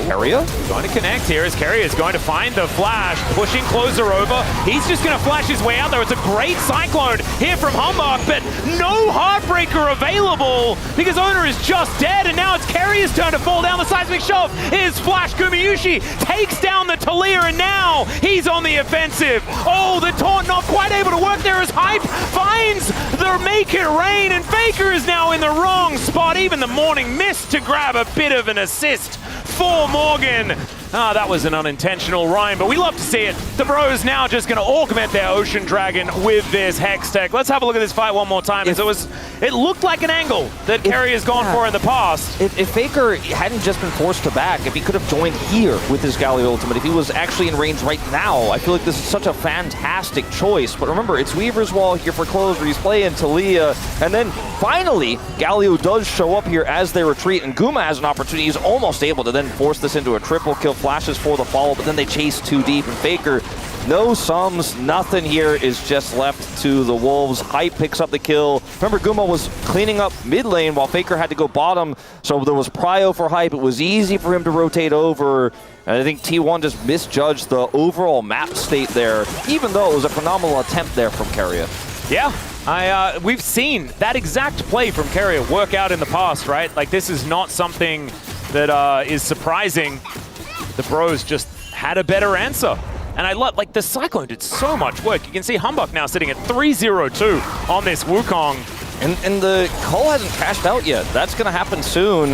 Keria? Going to connect here as Keria is going to find the flash, pushing Closer over. He's just going to flash his way out there. It's a great Cyclone here from Humbug, but no Heartbreaker available because Owner is just dead, and now it's Keria's turn to fall down the seismic shove. Here's Flash. Gumayushi takes down the Talia, and now he's on the offensive. Oh, the taunt not quite able to work there as Hype finds the Make It Rain, and Faker is now in the wrong spot. Even the Morning Mist to grab a bit of an assist for Morgan. That was an unintentional rhyme, but we love to see it. The Bros now just going to augment their Ocean Dragon with this Hex Tech. Let's have a look at this fight one more time. It looked like an angle that Keria's gone for in the past. If Faker hadn't just been forced to back, if he could have joined here with his Galio ultimate, if he was actually in range right now, I feel like this is such a fantastic choice. But remember, it's Weaver's Wall here for Closer. He's playing Talia, and then finally, Galio does show up here as they retreat, and Guma has an opportunity. He's almost able to then force this into a triple kill. Flashes for the follow, but then they chase too deep, and Faker, no sums, nothing here is just left to the Wolves. Hype picks up the kill. Remember, Guma was cleaning up mid lane while Faker had to go bottom, so there was prio for Hype. It was easy for him to rotate over, and I think T1 just misjudged the overall map state there, even though it was a phenomenal attempt there from Keria. Yeah, we've seen that exact play from Keria work out in the past, right? Like, this is not something that is surprising. The Bros just had a better answer. And I love, like, the Cyclone did so much work. You can see Humbug now sitting at 3-0-2 on this Wukong. And the Cull hasn't cashed out yet. That's going to happen soon.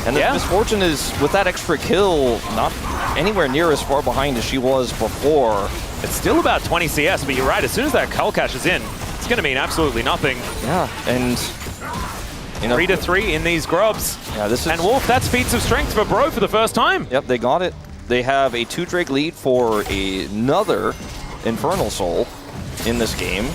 And the misfortune is, with that extra kill, not anywhere near as far behind as she was before. It's still about 20 CS, but you're right. As soon as that Cull cashes in, it's going to mean absolutely nothing. Yeah, and... 3-3 in these grubs. Yeah, this is... And Wolf, that's feats of strength for Bro for the first time. Yep, they got it. They have a 2 Drake lead for another Infernal Soul in this game.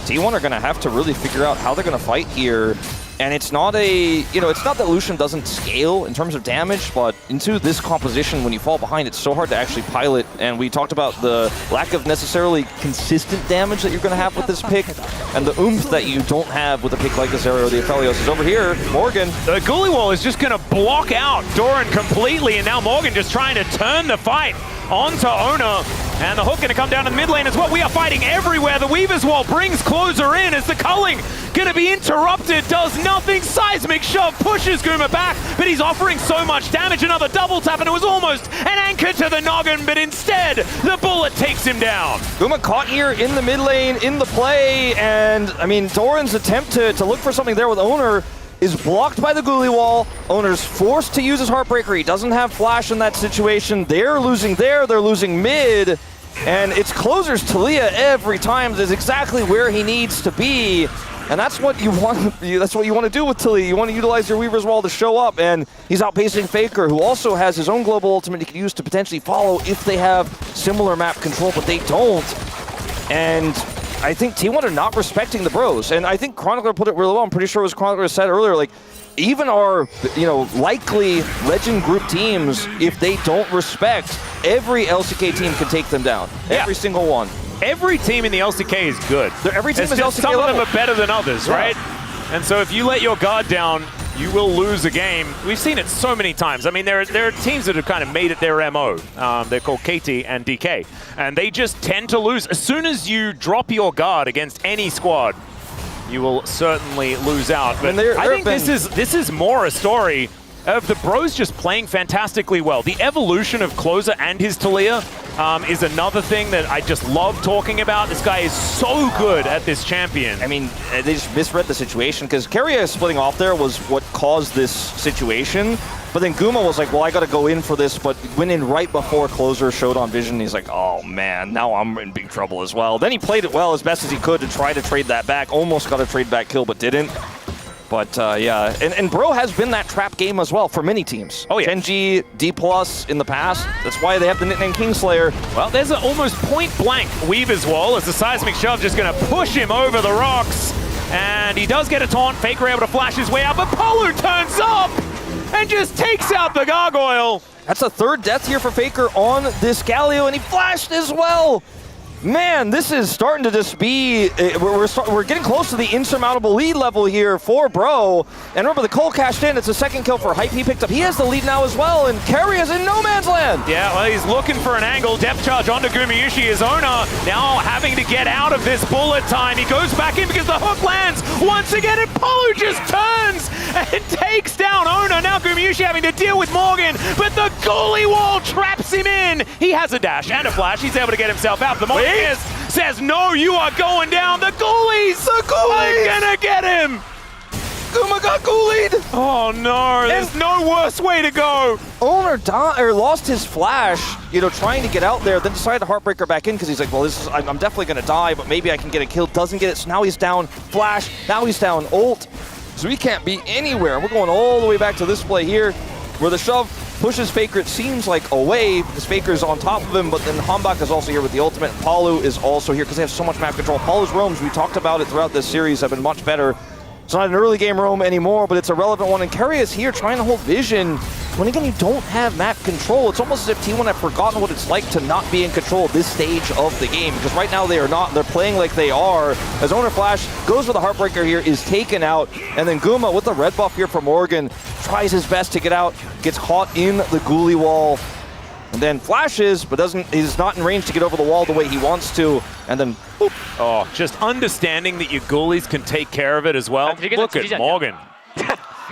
T1 are going to have to really figure out how they're going to fight here. And it's not it's not that Lucian doesn't scale in terms of damage, but into this composition, when you fall behind, it's so hard to actually pilot. And we talked about the lack of necessarily consistent damage that you're going to have with this pick, and the oomph that you don't have with a pick like the Zero or the Aphelios. Is over here, Morgan. The Ghoulie Wall is just going to block out Doran completely, and now Morgan just trying to turn the fight onto Ona. And the hook going to come down to the mid lane as well. We are fighting everywhere. The Weaver's Wall brings Closer in as the culling going to be interrupted. Does nothing. Seismic shove pushes Guma back, but he's offering so much damage. Another double tap, and it was almost an anchor to the noggin, but instead, the bullet takes him down. Guma caught here in the mid lane, in the play, and I mean, Doran's attempt to look for something there with Owner is blocked by the Ghoulie Wall. Owner's forced to use his Heartbreaker. He doesn't have flash in that situation. They're losing there, they're losing mid, and it's Closer's Talia every time. That's exactly where he needs to be. And that's what you want. That's what you want to do with Talia. You want to utilize your Weaver's Wall to show up, and he's outpacing Faker, who also has his own global ultimate he can use to potentially follow if they have similar map control, but they don't. And I think T1 are not respecting the Bros. And I think Chronicler put it really well. I'm pretty sure it was Chronicler said earlier, like, even our, likely Legend group teams, if they don't respect, every LCK team can take them down. Yeah. Every single one. Every team in the LCK is good. Every team is just LCK some level. of them are better than others, right? And so if you let your guard down, you will lose a game. We've seen it so many times. I mean, there are teams that have kind of made it their MO. They're called KT and DK. And they just tend to lose. As soon as you drop your guard against any squad, you will certainly lose out. But I think this is more a story of the Bros just playing fantastically well. The evolution of Closer and his Talia is another thing that I just love talking about. This guy is so good at this champion. I mean, they just misread the situation, because Keria splitting off there was what caused this situation. But then Guma was like, well, I got to go in for this, but went in right before Closer showed on vision. He's like, oh man, now I'm in big trouble as well. Then he played it well as best as he could to try to trade that back. Almost got a trade back kill, but didn't. But yeah, and Bro has been that trap game as well for many teams. Oh yeah. Genji, D+ in the past. That's why they have the nickname Kingslayer. Well, there's an almost point-blank Weaver's Wall as the seismic shove just going to push him over the rocks. And he does get a taunt. Faker able to flash his way out, but Polu turns up and just takes out the gargoyle. That's a third death here for Faker on this Galio, and he flashed as well. Man, this is starting to just be, we're getting close to the insurmountable lead level here for Bro. And remember, the Cole cashed in. It's a second kill for Hype he picked up. He has the lead now as well, and Kerry is in no man's land. Yeah, well, he's looking for an angle. Depth charge onto Gumayushi, his owner, now having to get out of this bullet time. He goes back in because the hook lands once again, and Polu just turns and takes down Owner. Now Gumayushi having to deal with Morgan, but the goalie wall traps him in. He has a dash and a flash. He's able to get himself out. The Morgan says, no, you are going down. The goalies are gonna get him. Guma got ghoulied. Oh no, there's no worse way to go. Owner lost his flash, trying to get out there, then decided to Heartbreaker back in because he's like, well, I'm definitely gonna die, but maybe I can get a kill. Doesn't get it, so now he's down. Flash, now he's down. Ult. So he can't be anywhere. We're going all the way back to this play here, where the shove pushes Faker, it seems like, away, because Faker's on top of him, but then Hambak is also here with the ultimate. Palu is also here because they have so much map control. Palu's roams, we talked about it throughout this series, have been much better. It's not an early game roam anymore, but it's a relevant one, and Kerry is here trying to hold vision. When again, you don't have map control. It's almost as if T1 have forgotten what it's like to not be in control at this stage of the game, because right now they are not. They're playing like they are. As Owner Flash goes for the Heartbreaker here, is taken out, and then Guma with the red buff here for Morgan tries his best to get out, gets caught in the ghoulie wall, and then flashes, but he's not in range to get over the wall the way he wants to, and then boop. Oh, just understanding that your ghoulies can take care of it as well. Look at Morgan.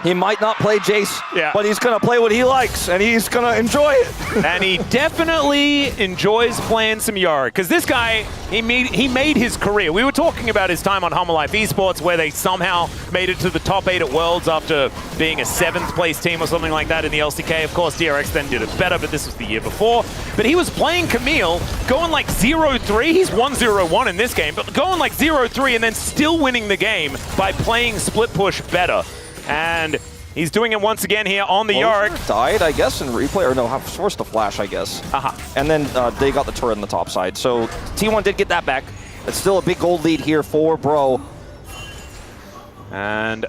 He might not play Jace, but he's going to play what he likes, and he's going to enjoy it. And he definitely enjoys playing some Yara, because this guy, he made his career. We were talking about his time on Humble Life Esports, where they somehow made it to the top 8 at Worlds after being a 7th place team or something like that in the LCK. Of course, DRX then did it better, but this was the year before. But he was playing Camille, going like 0-3. He's 1-0-1 in this game, but going like 0-3 and then still winning the game by playing split push better. And he's doing it once again here on the Yorick. Died, I guess, in replay, or no, forced to flash, I guess. And then they got the turret on the top side. So T1 did get that back. It's still a big gold lead here for Bro. And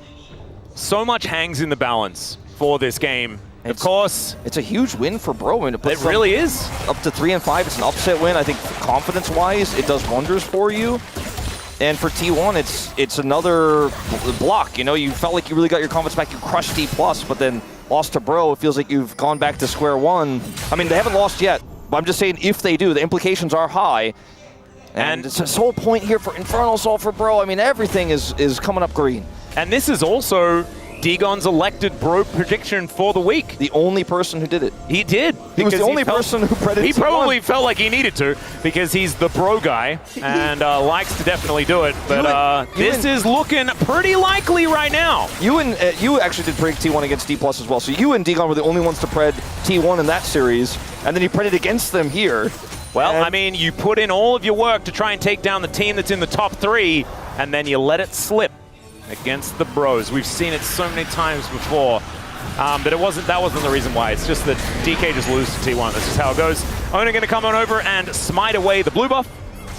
so much hangs in the balance for this game. Of course, it's a huge win for Bro. And it really is. Up to 3-5, it's an upset win. I think confidence-wise, it does wonders for you. And for T1, it's another block. You felt like you really got your confidence back. You crushed T+, but then lost to Bro. It feels like you've gone back to square one. I mean, they haven't lost yet, but I'm just saying if they do, the implications are high. And it's a sole point here for Infernal Soul for Bro. I mean, everything is coming up green. And this is also Degon's elected Bro prediction for the week. The only person who did it. He did. He was the only person who predicted. He probably felt like he needed to, because he's the Bro guy and likes to definitely do it. But this is looking pretty likely right now. You actually did predict T1 against D+ as well. So you and Degon were the only ones to pred T1 in that series, and then you predicted against them here. Well, I mean, you put in all of your work to try and take down the team that's in the top 3, and then you let it slip against the Bros. We've seen it so many times before, but that wasn't the reason why. It's just that DK just loses to T1. This is how it goes. Owner going to come on over and smite away the blue buff.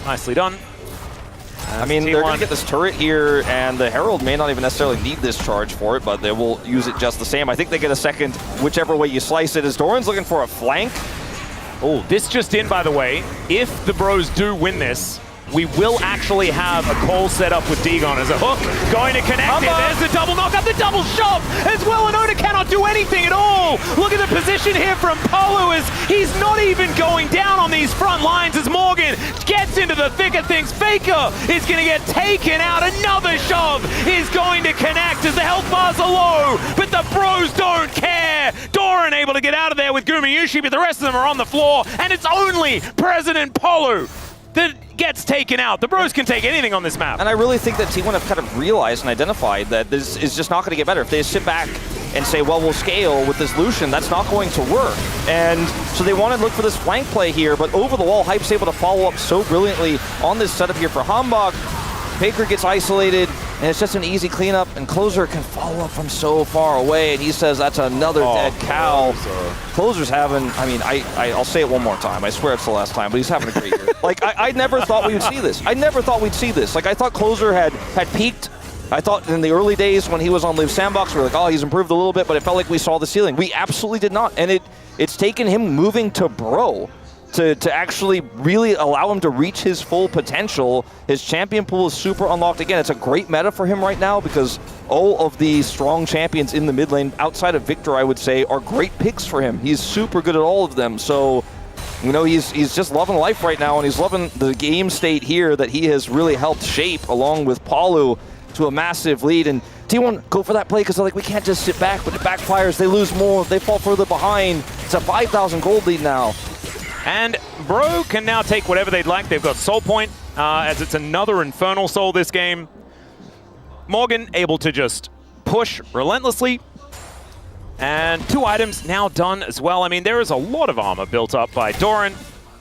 Nicely done. I mean, they're going to get this turret here, and the Herald may not even necessarily need this charge for it, but they will use it just the same. I think they get a second, whichever way you slice it. As Doran's looking for a flank. Oh, this just in, by the way. If the Bros do win this, we will actually have a call set up with Degon as a hook. Going to connect it. There's the double knockup, the double shove as well, and Owner cannot do anything at all. Look at the position here from Polu as he's not even going down on these front lines as Morgan gets into the thick of things. Faker is going to get taken out. Another shove is going to connect as the health bars are low, but the Bros don't care. Doran able to get out of there with Gumayushi, but the rest of them are on the floor, and it's only President Polu that gets taken out. The Bros can take anything on this map. And I really think that T1 have kind of realized and identified that this is just not going to get better. If they sit back and say, well, we'll scale with this Lucian, that's not going to work. And so they want to look for this flank play here, but over the wall, Hype's able to follow up so brilliantly on this setup here for Hambak. Faker gets isolated, And it's just an easy cleanup, and Closer can follow up from so far away, and he says that's another dead cow. Closer's having, I mean, I'll say it one more time. I swear it's the last time, but he's having a great year. Like, I never thought we would see this. I never thought we'd see this. Like, I thought Closer had peaked. I thought in the early days when he was on Live Sandbox, we were like, oh, he's improved a little bit, but it felt like we saw the ceiling. We absolutely did not, and it's taken him moving to Bro to actually really allow him to reach his full potential. His champion pool is super unlocked. Again, it's a great meta for him right now because all of the strong champions in the mid lane, outside of Victor, I would say, are great picks for him. He's super good at all of them. So, you know, he's just loving life right now, and he's loving the game state here that he has really helped shape along with Palu to a massive lead. And T1 go for that play because they're like, we can't just sit back, but it backfires. They lose more. They fall further behind. It's a 5,000 gold lead now. And Bro can now take whatever they'd like. They've got Soul Point, as it's another Infernal Soul this game. Morgan able to just push relentlessly. And 2 items now done as well. I mean, there is a lot of armor built up by Doran.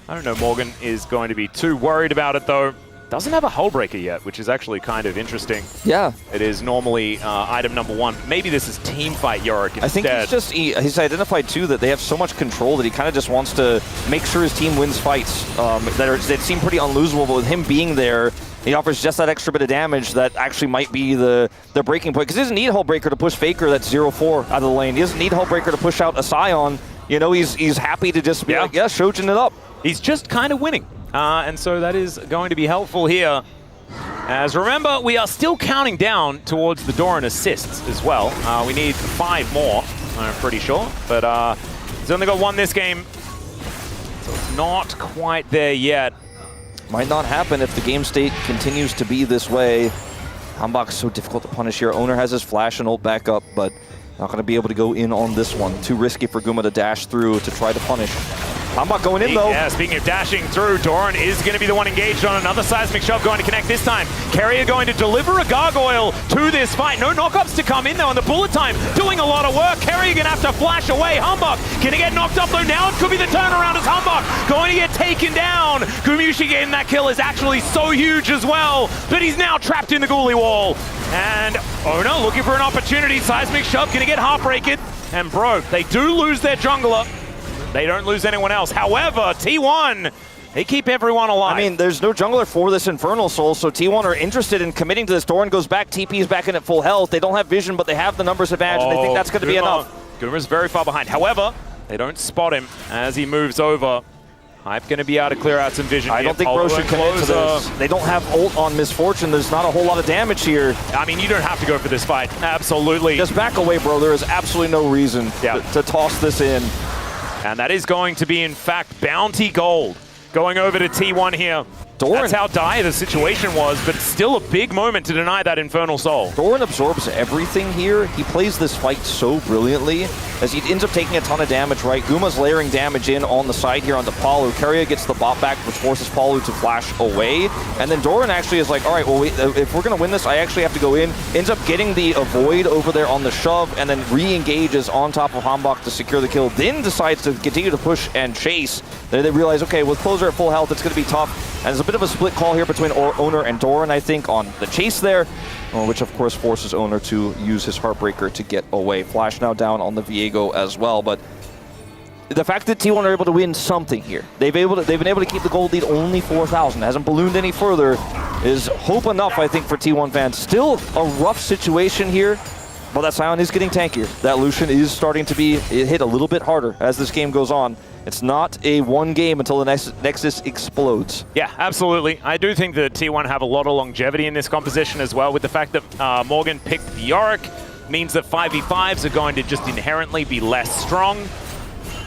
I don't know Morgan is going to be too worried about it, though. Doesn't have a Hullbreaker yet, which is actually kind of interesting. Yeah. It is normally item number 1. Maybe this is Teamfight Yorick instead. I think he's identified, too, that they have so much control that he kind of just wants to make sure his team wins fights that seem prether unlosable, but with him being there, he offers just that extra bit of damage that actually might be the breaking point. Because he doesn't need Hullbreaker to push Faker that's 0-4 out of the lane. He doesn't need Hullbreaker to push out a Scion. You know, he's happy to just be like, yeah, Shojin it up. He's just kind of winning. And so that is going to be helpful here. As remember, we are still counting down towards the Doran assists as well. We need 5 more, I'm pretty sure. But he's only got 1 this game. So it's not quite there yet. Might not happen if the game state continues to be this way. Hambak's so difficult to punish here. Owner has his flash and ult back up, but not going to be able to go in on this one. Too risky for Guma to dash through to try to punish. Hambak going in, though. Yeah, speaking of dashing through, Doran is going to be the one engaged on another seismic shove, going to connect this time. Carrier going to deliver a gargoyle to this fight. No knockups to come in, though, and the bullet time doing a lot of work. Carrier going to have to flash away. Hambak going to get knocked up, though. Now it could be the turnaround as Hambak going to get taken down. Gumushi getting that kill is actually so huge as well, but he's now trapped in the ghoulie wall. And Owner looking for an opportunity. Seismic shove going to get heartbreaked. And bro, they do lose their jungler. They don't lose anyone else. However, T1, they keep everyone alive. I mean, there's no jungler for this Infernal Soul, so T1 are interested in committing to this. Doran goes back, TP is back in at full health. They don't have vision, but they have the numbers advantage, and they think that's going to be enough. Guma's very far behind. However, they don't spot him as he moves over. Hype going to be able to clear out some vision. I don't think Bro should commit to this. They don't have ult on Misfortune. There's not a whole lot of damage here. I mean, you don't have to go for this fight. Absolutely. Just back away, Bro. There is absolutely no reason to toss this in. And that is going to be, in fact, bounty gold going over to T1 here. Doran. That's how dire the situation was, but still a big moment to deny that Infernal Soul. Doran absorbs everything here. He plays this fight so brilliantly as he ends up taking a ton of damage, right? Guma's layering damage in on the side here onto Palu. Keria gets the bot back, which forces Palu to flash away. And then Doran actually is like, all right, well, if we're going to win this, I actually have to go in. Ends up getting the avoid over there on the shove and then re-engages on top of Hambak to secure the kill. Then decides to continue to push and chase. Then they realize, okay, with Closer at full health, it's going to be tough. And there's a bit of a split call here between Owner and Doran, I think, on the chase there, which of course forces Owner to use his Heartbreaker to get away. Flash now down on the Viego as well, but the fact that T1 are able to win something here, they've been able to keep the gold lead only 4,000, hasn't ballooned any further, is hope enough, I think, for T1 fans. Still a rough situation here, but that Scion is getting tankier. That Lucian is starting to be hit a little bit harder as this game goes on. It's not a one game until the Nexus explodes. Yeah, absolutely. I do think that T1 have a lot of longevity in this composition as well, with the fact that Morgan picked the Yorick, means that 5v5s are going to just inherently be less strong.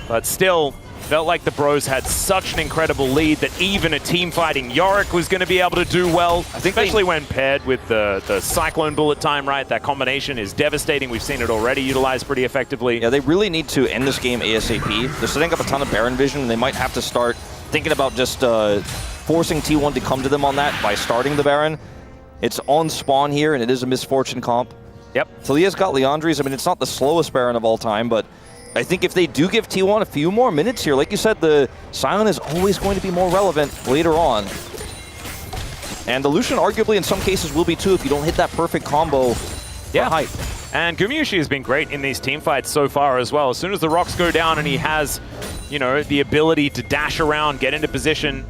But still, felt like the Bros had such an incredible lead that even a team-fighting Yorick was going to be able to do well, especially when paired with the Cyclone bullet time, right? That combination is devastating. We've seen it already utilized pretty effectively. Yeah, they really need to end this game ASAP. They're setting up a ton of Baron vision, and they might have to start thinking about just forcing T1 to come to them on that by starting the Baron. It's on spawn here, and it is a Misfortune comp. Yep. Talia's got Liandry's. I mean, it's not the slowest Baron of all time, but I think if they do give T1 a few more minutes here, like you said, the Scion is always going to be more relevant later on. And the Lucian arguably in some cases will be too if you don't hit that perfect combo. Yeah. Height. And Gumayusi has been great in these team fights so far as well. As soon as the rocks go down and he has, you know, the ability to dash around, get into position,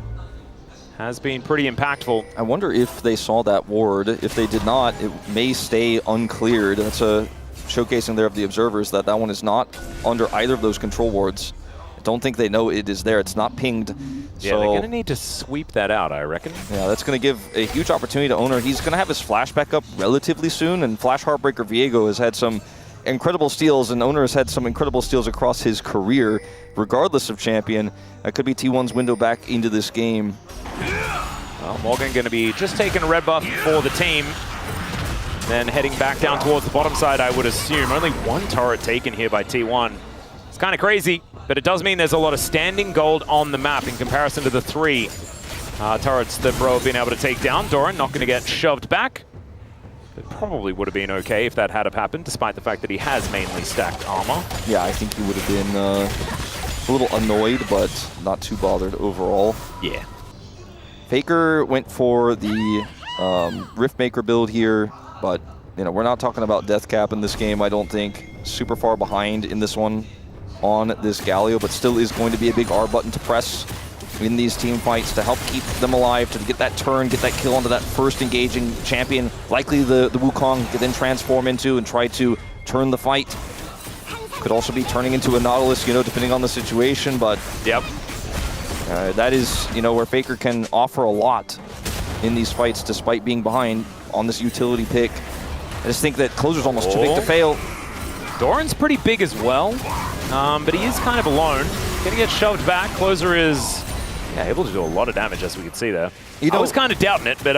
has been pretty impactful. I wonder if they saw that ward. If they did not, it may stay uncleared. That's a showcasing there of the observers that that one is not under either of those control wards. I don't think they know it is there. It's not pinged. Yeah, so they're going to need to sweep that out, I reckon. Yeah, that's going to give a huge opportunity to Owner. He's going to have his flash back up relatively soon, and Flash Heartbreaker Viego has had some incredible steals, and Owner has had some incredible steals across his career, regardless of champion. That could be T1's window back into this game. Well, Morgan going to be just taking a red buff for the team, then heading back down towards the bottom side, I would assume. Only one turret taken here by T1. It's kind of crazy, but it does mean there's a lot of standing gold on the map in comparison to the 3 turrets that Bro have been able to take down. Doran not going to get shoved back. It probably would have been okay if that had have happened, despite the fact that he has mainly stacked armor. Yeah, I think he would have been a little annoyed, but not too bothered overall. Yeah. Faker went for the Riftmaker build here, but you know, we're not talking about death cap in this game, I don't think. Super far behind in this one on this Galio, but still is going to be a big R button to press in these team fights to help keep them alive, to get that turn, get that kill onto that first engaging champion. Likely the Wukong could then transform into and try to turn the fight. Could also be turning into a Nautilus, you know, depending on the situation, but yep. That is, you know, where Faker can offer a lot in these fights despite being behind on this utility pick. I just think that Closer's almost too big to fail. Doran's pretty big as well, but he is kind of alone. Gonna get shoved back. Closer is able to do a lot of damage, as we can see there. You know, I was kind of doubting it, but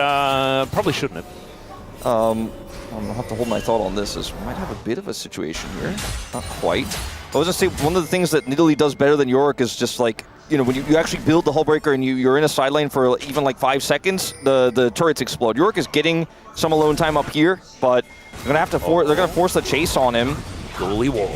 probably shouldn't have. I'm gonna have to hold my thought on this, as we might have a bit of a situation here. Not quite. I was gonna say, one of the things that Nidalee does better than Yorick is just like, you know, when you actually build the Hullbreaker and you're in a side lane for even like 5 seconds, the turrets explode. Yorick is getting some alone time up here, but they're gonna have to they're gonna force the chase on him. Goalie wall.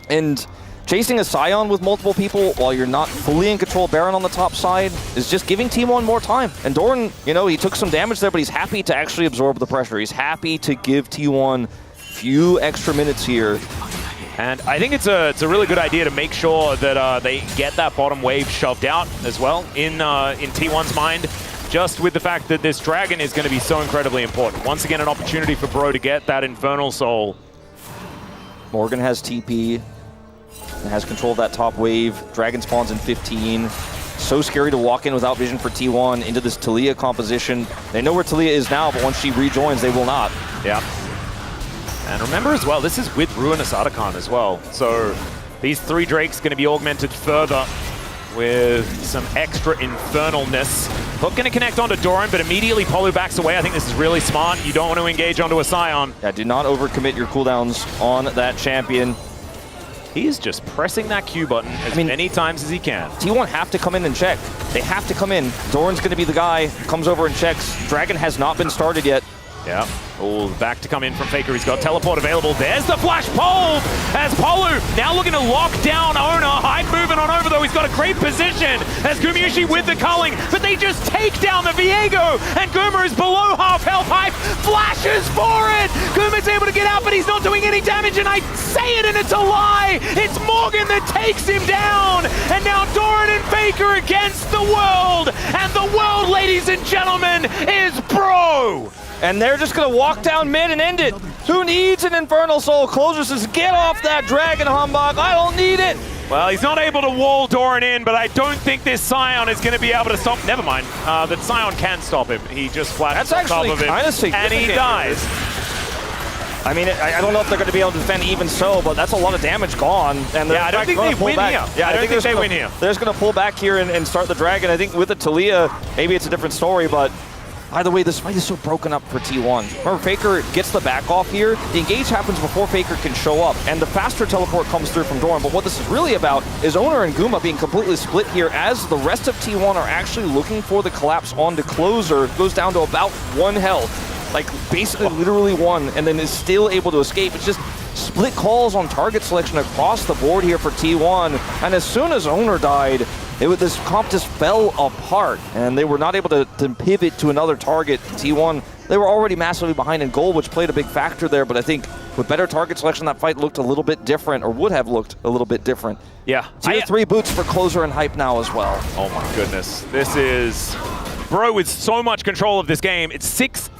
And chasing a Scion with multiple people while you're not fully in control of Baron on the top side is just giving T1 more time. And Doran, you know, he took some damage there, but he's happy to actually absorb the pressure. He's happy to give T1 few extra minutes here. And I think it's a really good idea to make sure that they get that bottom wave shoved out as well in T1's mind, just with the fact that this dragon is going to be so incredibly important. Once again, an opportunity for Bro to get that Infernal Soul. Morgan has TP and has control of that top wave. Dragon spawns in 15. So scary to walk in without vision for T1 into this Talia composition. They know where Talia is now, but once she rejoins, they will not. Yeah. And remember as well, this is with Ruinous Archon as well. So these 3 Drakes going to be augmented further with some extra infernalness. Hook going to connect onto Doran, but immediately Polu backs away. I think this is really smart. You don't want to engage onto a Scion. Yeah, do not overcommit your cooldowns on that champion. He's just pressing that Q button as many times as he can. T1 have to come in and check. They have to come in. Doran's going to be the guy who comes over and checks. Dragon has not been started yet. Yeah. Oh, back to come in from Faker. He's got teleport available. There's the flash pole as Polu now looking to lock down Owner. Hyde moving on over, though. He's got a great position as Gumayusi with the culling, but they just take down the Viego, and Guma is below half health. Hyde flashes for it. Guma's able to get out, but he's not doing any damage, and I say it and it's a lie. It's Morgan that takes him down, and now Doran and Faker against the world, and the world, ladies and gentlemen, is Bro. And they're just going to walk down mid and end it. Who needs an Infernal Soul? Closer says, get off that Dragon, Humbug. I don't need it. Well, he's not able to wall Doran in, but I don't think this Scion is going to be able to stop. Never mind. That Scion can stop him. He just flashes on top of him, and he dies. I mean, I don't know if they're going to be able to defend even so, but that's a lot of damage gone. And yeah, I don't think they win here. Yeah, I don't think they win here. They're just going to pull back here and start the Dragon. I think with the Talia, maybe it's a different story, but either way, this fight is so broken up for T1. Remember, Faker gets the back off here. The engage happens before Faker can show up, and the faster teleport comes through from Doran. But what this is really about is Owner and Guma being completely split here, as the rest of T1 are actually looking for the collapse onto Closer. Goes down to about 1 health. Like, basically literally 1, and then is still able to escape. It's just split calls on target selection across the board here for T1. And as soon as Owner died, this comp just fell apart, and they were not able to pivot to another target. T1, they were already massively behind in gold, which played a big factor there, but I think with better target selection, that fight looked a little bit different, or would have looked a little bit different. Yeah. Tier 3 boots for Closer and Hype now as well. Oh my goodness. This is Bro with so much control of this game. It's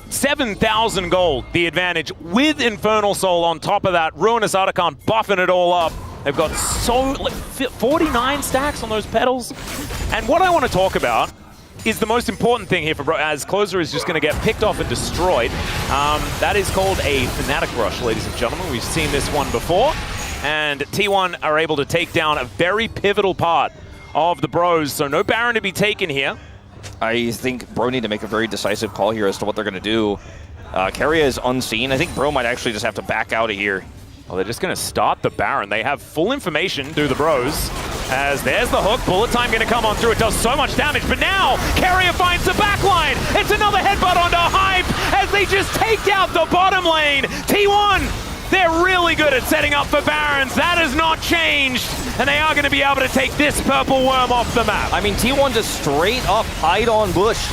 7,000 gold, the advantage, with Infernal Soul on top of that. Ruinous Archon buffing it all up. They've got like 49 stacks on those pedals. And what I want to talk about is the most important thing here for Bro, as Closer is just going to get picked off and destroyed. That is called a Thematic Rush, ladies and gentlemen. We've seen this one before. And T1 are able to take down a very pivotal part of the Bros, so no Baron to be taken here. I think Bro need to make a very decisive call here as to what they're going to do. Keria is unseen. I think Bro might actually just have to back out of here. Well, they're just going to start the Baron. They have full information, do the Bros. As there's the hook, bullet time going to come on through. It does so much damage, but now Keria finds the backline. It's another headbutt onto Hype as they just take out the bottom lane. T1, they're really good at setting up for Barons. That has not changed, and they are going to be able to take this purple worm off the map. I mean, T1 just straight up hide on bush,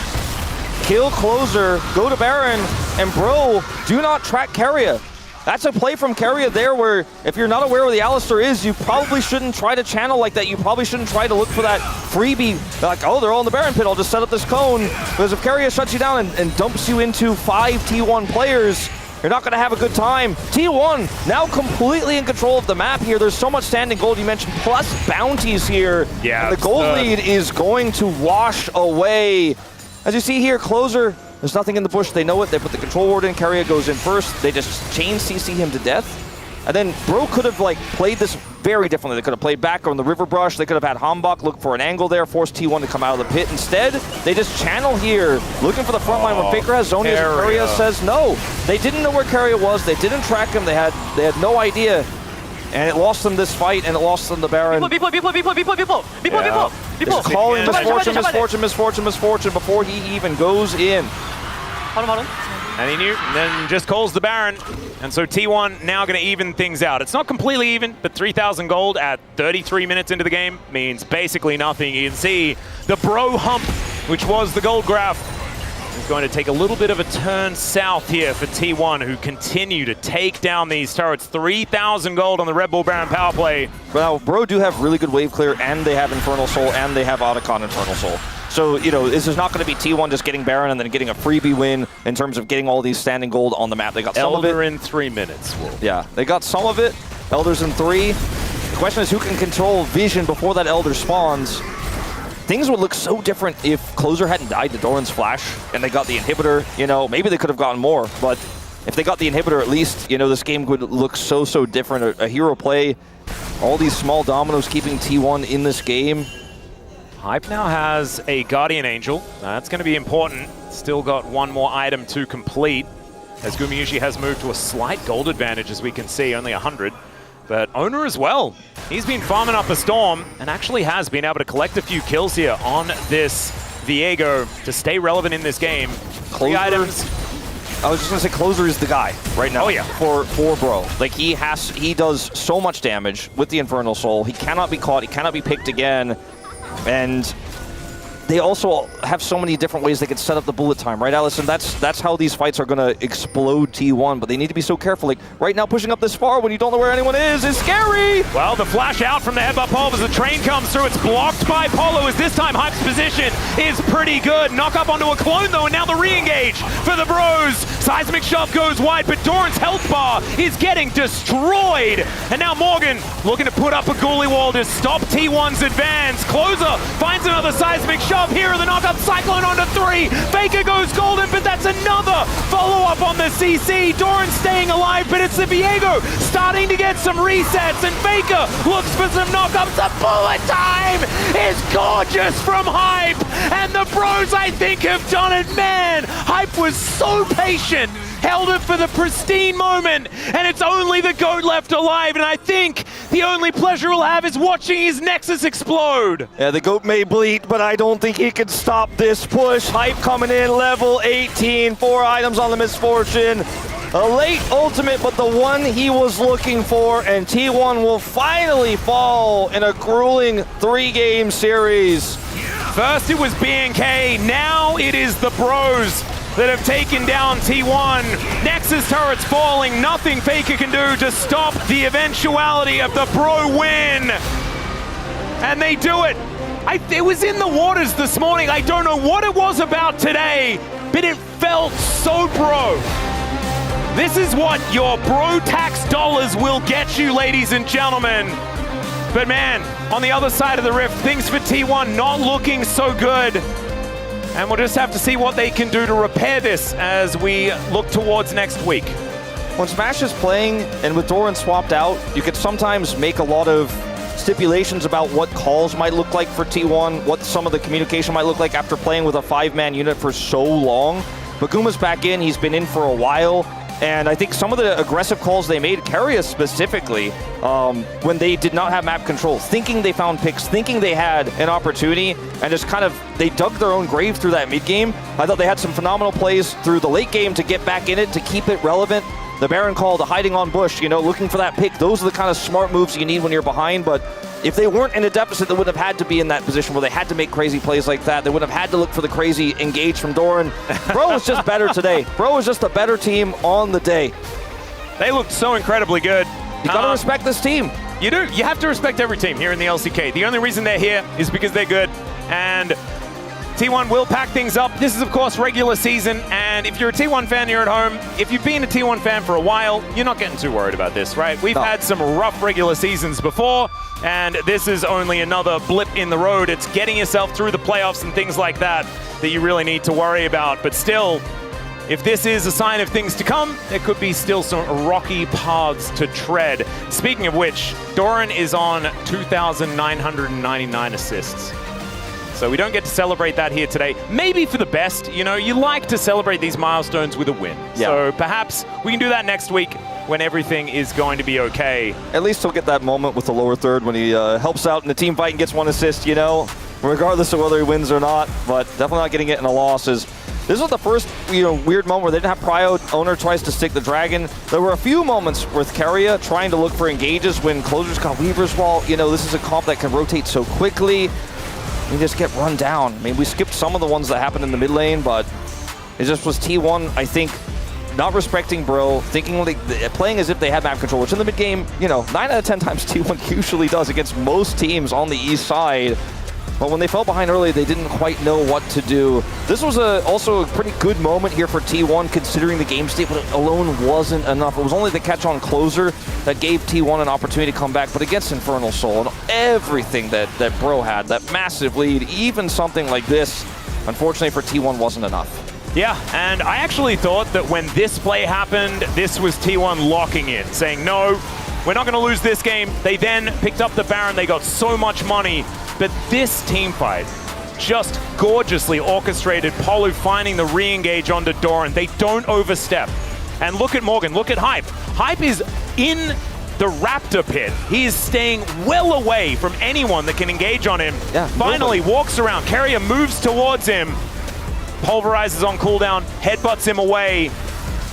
kill Closer, go to Baron, and Bro, do not track Keria. That's a play from Keria there where if you're not aware where the Alistar is, you probably shouldn't try to channel like that. You probably shouldn't try to look for that freebie. Like, oh, they're all in the Baron pit. I'll just set up this cone. Because if Keria shuts you down and dumps you into 5 T1 players, you're not going to have a good time. T1 now completely in control of the map here. There's so much standing gold you mentioned, plus bounties here. Yeah, and the gold lead is going to wash away. As you see here, Closer, there's nothing in the bush. They know it. They put the control ward in. Keria goes in first. They just chain CC him to death. And then Bro could have played this very differently. They could have played back on the river brush. They could have had Hambach look for an angle there, force T1 to come out of the pit. Instead, they just channel here, looking for the front line when Faker has Zonias and Keria says no. They didn't know where Keria was. They didn't track him. They had no idea. And it lost them this fight, and it lost them the Baron. People. Just calling misfortune before he even goes in. And he knew, and then just calls the Baron. And so T1 now going to even things out. It's not completely even, but 3,000 gold at 33 minutes into the game means basically nothing. You can see the Bro hump, which was the gold graph, is going to take a little bit of a turn south here for T1, who continue to take down these turrets. 3,000 gold on the Red Bull Baron power play. Well, Bro do have really good wave clear, and they have Infernal Soul, and they have Otacon Infernal Soul. So, you know, this is not going to be T1 just getting Baron and then getting a freebie win in terms of getting all these standing gold on the map. They got some of it. Elder in 3 minutes. Yeah, they got some of it. Elders in 3. The question is who can control vision before that Elder spawns. Things would look so different if Closer hadn't died to Doran's flash and they got the inhibitor. You know, maybe they could have gotten more, but if they got the inhibitor at least, you know, this game would look so different. A hero play, all these small dominoes keeping T1 in this game. Hype now has a Guardian Angel. That's going to be important. Still got one more item to complete, as Gumayushi has moved to a slight gold advantage, as we can see, only 100. But Owner as well. He's been farming up a Storm and actually has been able to collect a few kills here on this Viego to stay relevant in this game. Closer, 3 items. I was just going to say Closer is the guy right now. Oh, yeah. For Bro. Like, he does so much damage with the Infernal Soul. He cannot be caught. He cannot be picked again. And they also have so many different ways they can set up the bullet time, right, Allison? That's how these fights are going to explode T1, but they need to be so careful. Like, right now, pushing up this far when you don't know where anyone is scary! Well, the flash out from the headbutt Pulve as the train comes through. It's blocked by Polo, as this time Hype's position is pretty good. Knock up onto a clone, though, and now the re-engage for the Bros. Seismic Shove goes wide, but Doran's health bar is getting destroyed. And now Morgan looking to put up a ghoulie wall to stop T1's advance. Closer finds another Seismic Shove. Here, the knock-up Cyclone onto 3. Faker goes golden, but that's another follow-up on the CC. Doran staying alive, but it's the Viego starting to get some resets, and Faker looks for some knock-ups. The bullet time is gorgeous from Hype, and the Bros, I think, have done it. Man, Hype was so patient, held it for the pristine moment, and it's only the GOAT left alive, and I think the only pleasure he'll have is watching his Nexus explode. Yeah, the GOAT may bleed, but I don't think he can stop this push. Hype coming in, level 18, 4 items on the Misfortune. A late ultimate, but the one he was looking for, and T1 will finally fall in a grueling 3-game series. First it was BNK, now it is the Bros that have taken down T1. Nexus turrets falling, nothing Faker can do to stop the eventuality of the Bro win. And they do it. It was in the waters this morning. I don't know what it was about today, but it felt so Bro. This is what your Bro tax dollars will get you, ladies and gentlemen. But man, on the other side of the rift, things for T1 not looking so good. And we'll just have to see what they can do to repair this as we look towards next week. When Smash is playing and with Doran swapped out, you could sometimes make a lot of stipulations about what calls might look like for T1, what some of the communication might look like after playing with a 5-man unit for so long. But Guma's back in, he's been in for a while. And I think some of the aggressive calls they made, Keria specifically, when they did not have map control, thinking they found picks, thinking they had an opportunity, and just kind of, they dug their own grave through that mid-game. I thought they had some phenomenal plays through the late game to get back in it, to keep it relevant. The Baron call, the hiding on bush, you know, looking for that pick. Those are the kind of smart moves you need when you're behind, but if they weren't in a deficit, they wouldn't have had to be in that position where they had to make crazy plays like that. They wouldn't have had to look for the crazy engage from Doran. Bro was just better today. Bro was just a better team on the day. They looked so incredibly good. You gotta respect this team. You do. You have to respect every team here in the LCK. The only reason they're here is because they're good. And T1 will pack things up. This is, of course, regular season, and if you're a T1 fan, you're at home. If you've been a T1 fan for a while, you're not getting too worried about this, right? We've had some rough regular seasons before, and this is only another blip in the road. It's getting yourself through the playoffs and things like that that you really need to worry about. But still, if this is a sign of things to come, there could be still some rocky paths to tread. Speaking of which, Doran is on 2,999 assists. So we don't get to celebrate that here today. Maybe for the best, you know, you like to celebrate these milestones with a win. Yeah. So perhaps we can do that next week when everything is going to be okay. At least he'll get that moment with the lower third when he helps out in the team fight and gets 1 assist, you know, regardless of whether he wins or not, but definitely not getting it in a loss. This was the first, you know, weird moment where they didn't have Prio. Owner tries to stick the Dragon. There were a few moments with Keria trying to look for engages when Closer's got Weaver's Wall. You know, this is a comp that can rotate so quickly. You just get run down. I mean, we skipped some of the ones that happened in the mid lane, but it just was T1, I think, not respecting Bro, thinking like playing as if they had map control, which in the mid game, you know, 9 out of 10 times T1 usually does against most teams on the east side. But when they fell behind early, they didn't quite know what to do. This was also a pretty good moment here for T1, considering the game state, but it alone wasn't enough. It was only the catch-on Closer that gave T1 an opportunity to come back, but against Infernal Soul and everything that Bro had, that massive lead, even something like this, unfortunately for T1 wasn't enough. Yeah, and I actually thought that when this play happened, this was T1 locking in, saying, no, we're not going to lose this game. They then picked up the Baron. They got so much money. But this team fight, just gorgeously orchestrated. Polu finding the re-engage onto Doran. They don't overstep. And look at Morgan, look at Hype. Hype is in the Raptor pit. He is staying well away from anyone that can engage on him. Yeah, finally walks around. Keria moves towards him. Pulverizes on cooldown, headbutts him away.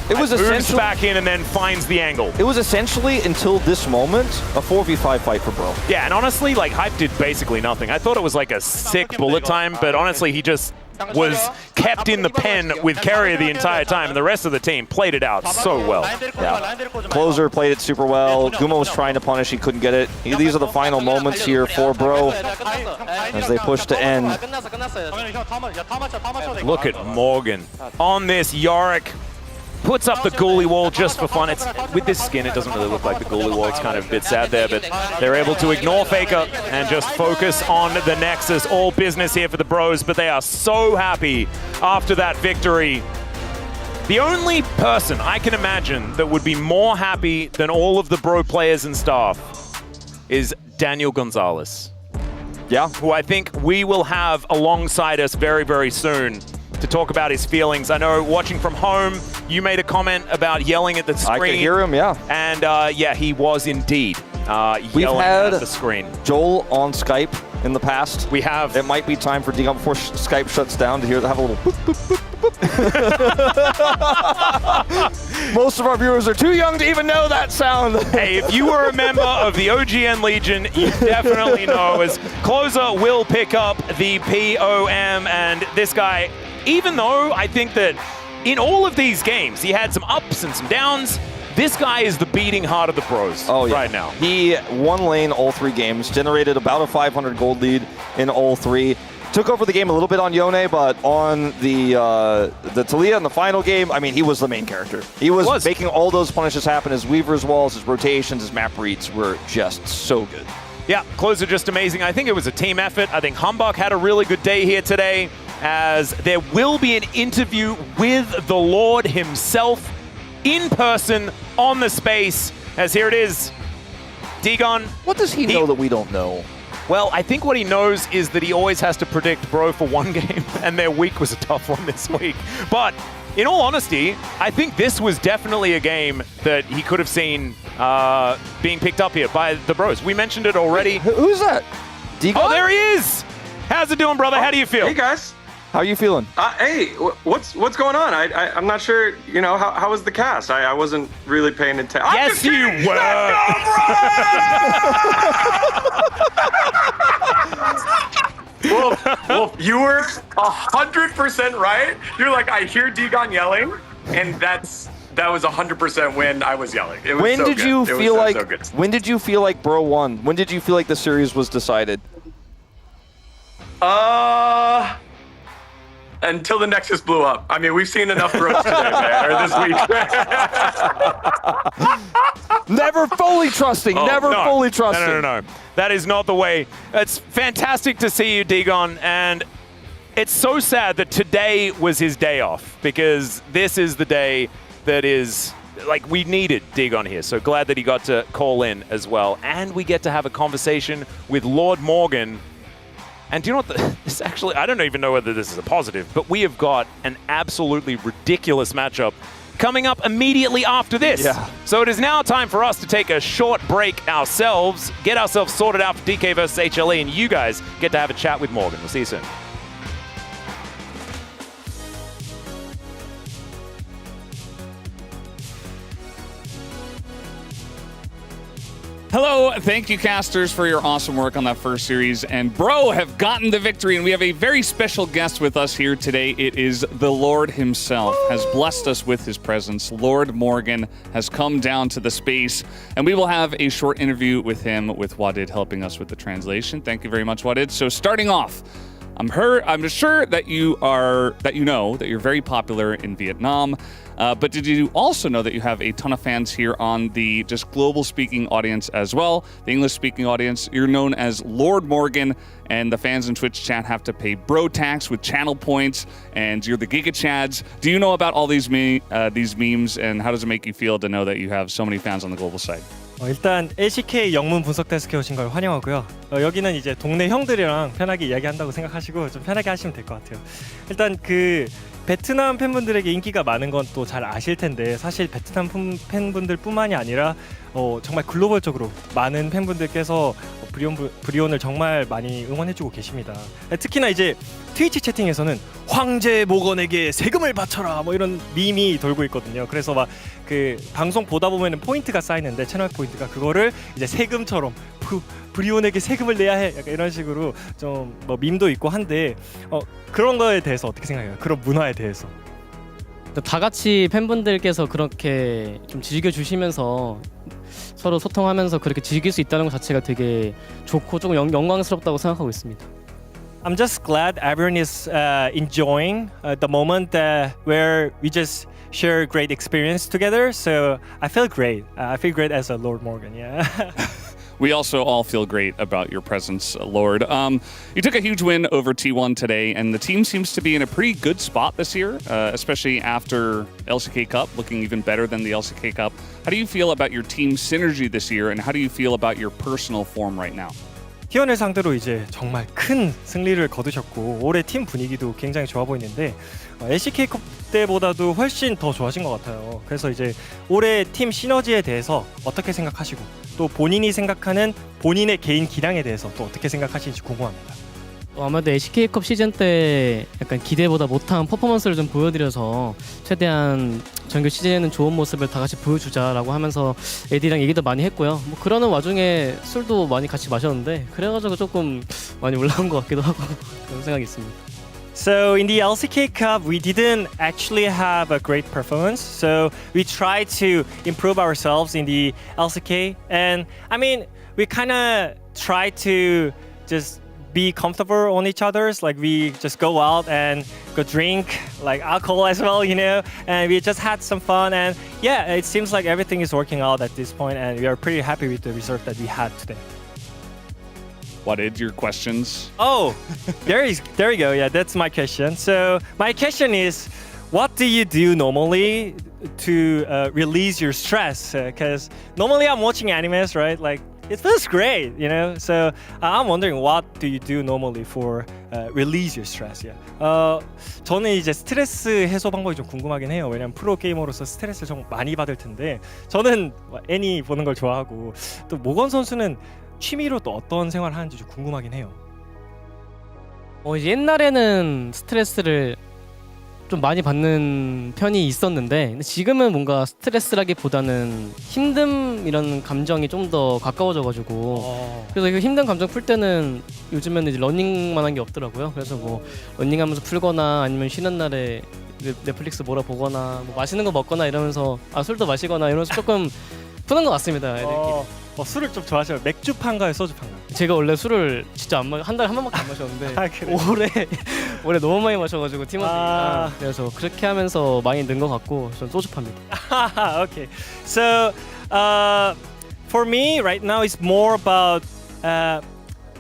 It was essentially back in and then finds the angle. It was essentially, until this moment, a 4v5 fight for Bro. Yeah, and honestly, like, Hype did basically nothing. I thought it was like a sick bullet time, but honestly, he just was kept in the pen with Keria the entire time, and the rest of the team played it out so well. Yeah. Closer played it super well. Guma was trying to punish, he couldn't get it. These are the final moments here for Bro as they push to end. Look at Morgan on this Yorick. Puts up the Ghoulie wall just for fun. It's with this skin, it doesn't really look like the Ghoulie wall. It's kind of a bit sad there, but they're able to ignore Faker and just focus on the Nexus. All business here for the Bros, but they are so happy after that victory. The only person I can imagine that would be more happy than all of the Bro players and staff is Daniel Gonzalez. Yeah. Who I think we will have alongside us very, very soon to talk about his feelings. I know watching from home, you made a comment about yelling at the screen. I could hear him, yeah. And yeah, he was indeed yelling at the screen. Joel on Skype in the past. We have. It might be time for Dion before Skype shuts down to have a little boop, boop, boop. Most of our viewers are too young to even know that sound. Hey, if you were a member of the OGN Legion, you definitely know as Closer will pick up the POM, and this guy, even though I think that in all of these games, he had some ups and some downs, this guy is the beating heart of the pros right now. He won lane all 3 games, generated about a 500 gold lead in all 3. Took over the game a little bit on Yone, but on the Talia in the final game, I mean, he was the main character. He was making all those punishes happen. His Weaver's walls, his rotations, his map reads were just so good. Yeah, Closer just amazing. I think it was a team effort. I think Humbug had a really good day here today, as there will be an interview with the Lord himself in person on the space, as here it is. Degon. What does he know that we don't know? Well, I think what he knows is that he always has to predict Bro for one game, and their week was a tough one this week. But in all honesty, I think this was definitely a game that he could have seen being picked up here by the Bros. We mentioned it already. Who's that? Degon? Oh, there he is! How's it doing, brother? How do you feel? Hey, guys. How are you feeling? Hey, what's going on? I'm not sure, you know, how was the cast? I wasn't really paying attention. Yes, you were! Well, you were 100% right. You're like, I hear Degon yelling, and that was 100% when I was yelling. It was when so did good. you It feel was like? so good. When did you feel like Bro won? When did you feel like the series was decided? Until the Nexus blew up. I mean, we've seen enough Bros today, man, or this week. Never fully trusting. Never fully trusting. No. That is not the way. It's fantastic to see you, Degon, and it's so sad that today was his day off, because this is the day that is, like, we needed Degon here. So glad that he got to call in as well. And we get to have a conversation with Lord Morgan. And do you know what? This actually, I don't even know whether this is a positive, but we have got an absolutely ridiculous matchup coming up immediately after this. Yeah. So it is now time for us to take a short break ourselves, get ourselves sorted out for DK versus HLE, and you guys get to have a chat with Morgan. We'll see you soon. Hello, thank you casters for your awesome work on that first series, and Bro have gotten the victory, and we have a very special guest with us here today. It is the Lord himself, has blessed us with his presence. Lord Morgan has come down to the space, and we will have a short interview with him, with Wadid helping us with the translation. Thank you very much, Wadid. So starting off, I'm sure that you know that you're very popular in Vietnam. But did you also know that you have a ton of fans here on the just global speaking audience as well? The English speaking audience, you're known as Lord Morgan, and the fans in Twitch chat have to pay bro tax with channel points, and you're the Giga Chads. Do you know about all these memes, and how does it make you feel to know that you have so many fans on the global side? 일단 LCK 영문 분석 데스크에 오신 걸 환영하고요. 여기는 이제 동네 형들이랑 편하게 이야기한다고 생각하시고 좀 편하게 하시면 될 것 같아요. 일단 그 베트남 팬분들에게 인기가 많은 건 또 잘 아실 텐데, 사실 베트남 팬분들뿐만이 아니라 정말 글로벌적으로 많은 팬분들께서 브리온을 정말 많이 응원해주고 계십니다. 특히나 이제 트위치 채팅에서는 황제 모건에게 세금을 바쳐라 뭐 이런 밈이 돌고 있거든요. 그래서 막 그 방송 보다 보면은 포인트가 쌓이는데, 채널 포인트가, 그거를 이제 세금처럼 브리온에게 세금을 내야 해, 약간 이런 식으로 좀 뭐 밈도 있고 한데, 그런 거에 대해서 어떻게 생각해요? 그런 문화에 대해서? 다 같이 팬분들께서 그렇게 좀 즐겨주시면서 서로 소통하면서 그렇게 즐길 수 있다는 것 자체가 되게 좋고 조금 영광스럽다고 생각하고 있습니다. I'm just glad everyone is enjoying the moment where we just share great experience together. So I feel great. I feel great as a Lord Morgan. Yeah. We also all feel great about your presence, Lord. You took a huge win over T1 today, and the team seems to be in a pretty good spot this year, especially after LCK Cup, looking even better than the LCK Cup. How do you feel about your team synergy this year, and how do you feel about your personal form right now? T1을 상대로 이제 정말 큰 승리를 거두셨고, 올해 팀 분위기도 굉장히 좋아 보이는데 LCK컵 때보다도 훨씬 더 좋아진 것 같아요. 그래서 이제 올해 팀 시너지에 대해서 어떻게 생각하시고, 또 본인이 생각하는 본인의 개인 기량에 대해서 또 어떻게 생각하시는지 궁금합니다. 아마도 LCK컵 시즌 때 약간 기대보다 못한 퍼포먼스를 좀 보여드려서 최대한 정규 시즌에는 좋은 모습을 다 같이 보여주자라고 하면서 에디랑 얘기도 많이 했고요. 뭐 그러는 와중에 술도 많이 같이 마셨는데 그래가지고 조금 많이 올라온 것 같기도 하고 그런 생각이 있습니다. So in the LCK Cup, we didn't actually have a great performance. So we tried to improve ourselves in the LCK, and I mean, we kind of tried to just be comfortable on each other's. Like we just go out and go drink like alcohol as well, you know, and we just had some fun. And yeah, it seems like everything is working out at this point, and we are pretty happy with the result that we had today. What is your questions? Oh, there you go. Yeah, that's my question. So my question is, what do you do normally to release your stress? Because normally I'm watching animes, right? Like it feels great, you know. So I'm wondering, what do you do normally for release your stress? Yeah. 저는 이제 스트레스 해소 방법이 좀 궁금하긴 해요. 왜냐면 프로 게이머로서 스트레스를 좀 많이 받을 텐데 저는 애니 보는 걸 좋아하고 또 모건 선수는 취미로 또 어떤 생활을 하는지 좀 궁금하긴 해요. 이제 옛날에는 스트레스를 좀 많이 받는 편이 있었는데 지금은 뭔가 스트레스라기보다는 힘듦 이런 감정이 좀 더 가까워져가지고 그래서 그 힘든 감정 풀 때는 요즘에는 이제 러닝만 한 게 없더라고요. 그래서 뭐 러닝하면서 풀거나 아니면 쉬는 날에 넷플릭스 뭐라 보거나 뭐 맛있는 거 먹거나 이러면서 술도 마시거나 이러면서 조금 푸는 것 같습니다. 애들끼리. 술을 좀 좋아하셔요? 맥주파인가요, 소주파인가요? 제가 원래 술을 진짜 한 달에 한 번밖에 안 마셨는데 올해 너무 많이 마셔가지고 팀원들이랑 그래서 그렇게 하면서 많이 는 것 같고 전 소주파입니다. Okay, so for me right now it's more about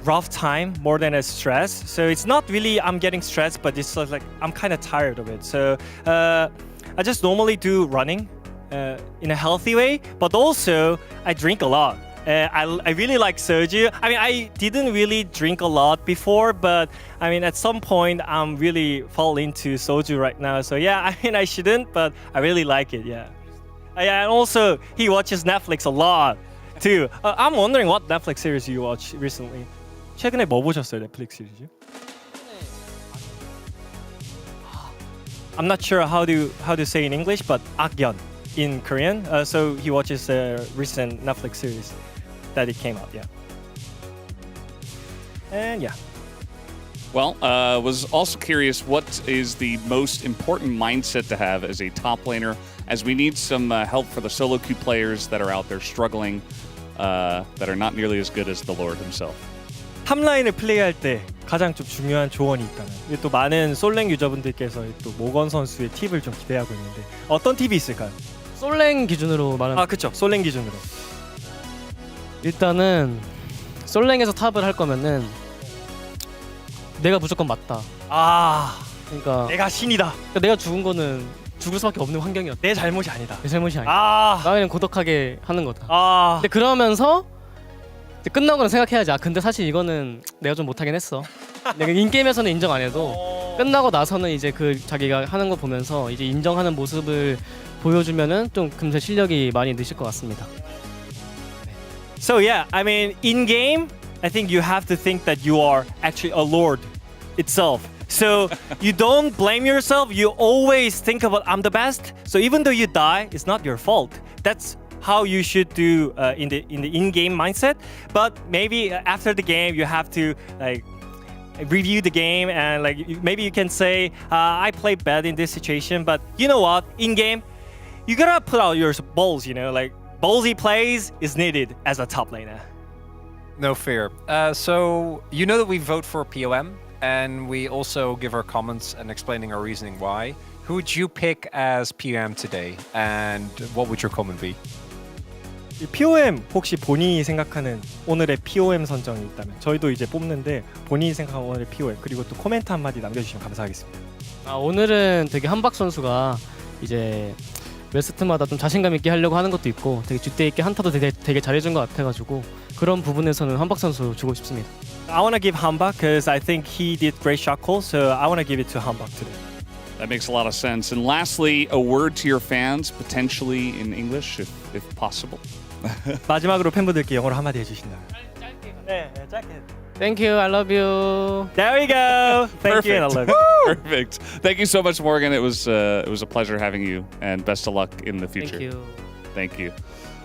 rough time more than a stress. So it's not really I'm getting stressed, but it's like I'm kind of tired of it. So I just normally do running in a healthy way, but also I drink a lot. I really like soju. I mean, I didn't really drink a lot before, but I mean, at some point, I'm really fall into soju right now. So yeah, I mean, I shouldn't, but I really like it. Yeah. Yeah, and also he watches Netflix a lot too. I'm wondering what Netflix series you watched recently. 최근에 뭐 보셨어요, 넷플릭스 시리즈? I'm not sure how to say in English, but 악연 in Korean. So he watches a recent Netflix series that it came out. Yeah. And yeah. Well, was also curious, what is the most important mindset to have as a top laner, as we need some help for the solo queue players that are out there struggling, that are not nearly as good as the Lord himself. 탑라인을 플레이할 때 가장 좀 중요한 조언이 있다면, 이게 또 많은 솔랭 유저분들께서 또 모건 선수의 팁을 좀 기대하고 있는데 어떤 팁이 있을까요? 솔랭 기준으로 말하는. 그렇죠. 솔랭 기준으로. 일단은 솔랭에서 탑을 할 거면은 내가 무조건 맞다. 그러니까 내가 신이다. 그러니까 내가 죽은 거는 죽을 수밖에 없는 환경이었다. 내 잘못이 아니다. 내 잘못이 아니다. 나는 고독하게 하는 거다. 근데 그러면서 이제 끝나고는 생각해야지. 근데 사실 이거는 내가 좀 못하긴 했어. 내가 인게임에서는 인정 안 해도 끝나고 나서는 이제 그 자기가 하는 거 보면서 이제 인정하는 모습을 보여주면은 좀 금세 실력이 많이 느실 것 같습니다. So yeah, I mean, in game, I think you have to think that you are actually a lord itself. So you don't blame yourself. You always think about I'm the best. So even though you die, it's not your fault. That's how you should do in the in-game mindset. But maybe after the game, you have to like review the game and like maybe you can say I played bad in this situation. But you know what? In game, you gotta put out your balls. You know, like ballsy plays is needed as a top laner. No fear. So you know that we vote for POM, and we also give our comments and explaining our reasoning why. Who would you pick as POM today, and what would your comment be? POM 혹시 본인이 생각하는 오늘의 POM 선정이 있다면 저희도 이제 뽑는데 본인이 생각하는 오늘의 POM 그리고 또 코멘트 한마디 남겨주시면 감사하겠습니다. 오늘은 되게 한박 선수가 이제 웨스트마다 좀 자신감 있게 하려고 하는 것도 있고 되게 줏대 있게 한타도 되게 잘해준 것 같아가지고 그런 부분에서는 한박 선수 주고 싶습니다. I want to give Hanbak because I think he did great shot call, so I want to give it to Hanbak today. That makes a lot of sense. And lastly, a word to your fans, potentially in English, if possible. 마지막으로 팬분들께 영어로 한마디 해주신다면. 짧게. 네, 짧게. Thank you. I love you. There we go. Thank you, and I love you. Perfect. Thank you so much, Morgan. It was a pleasure having you, and best of luck in the future. Thank you. Thank you.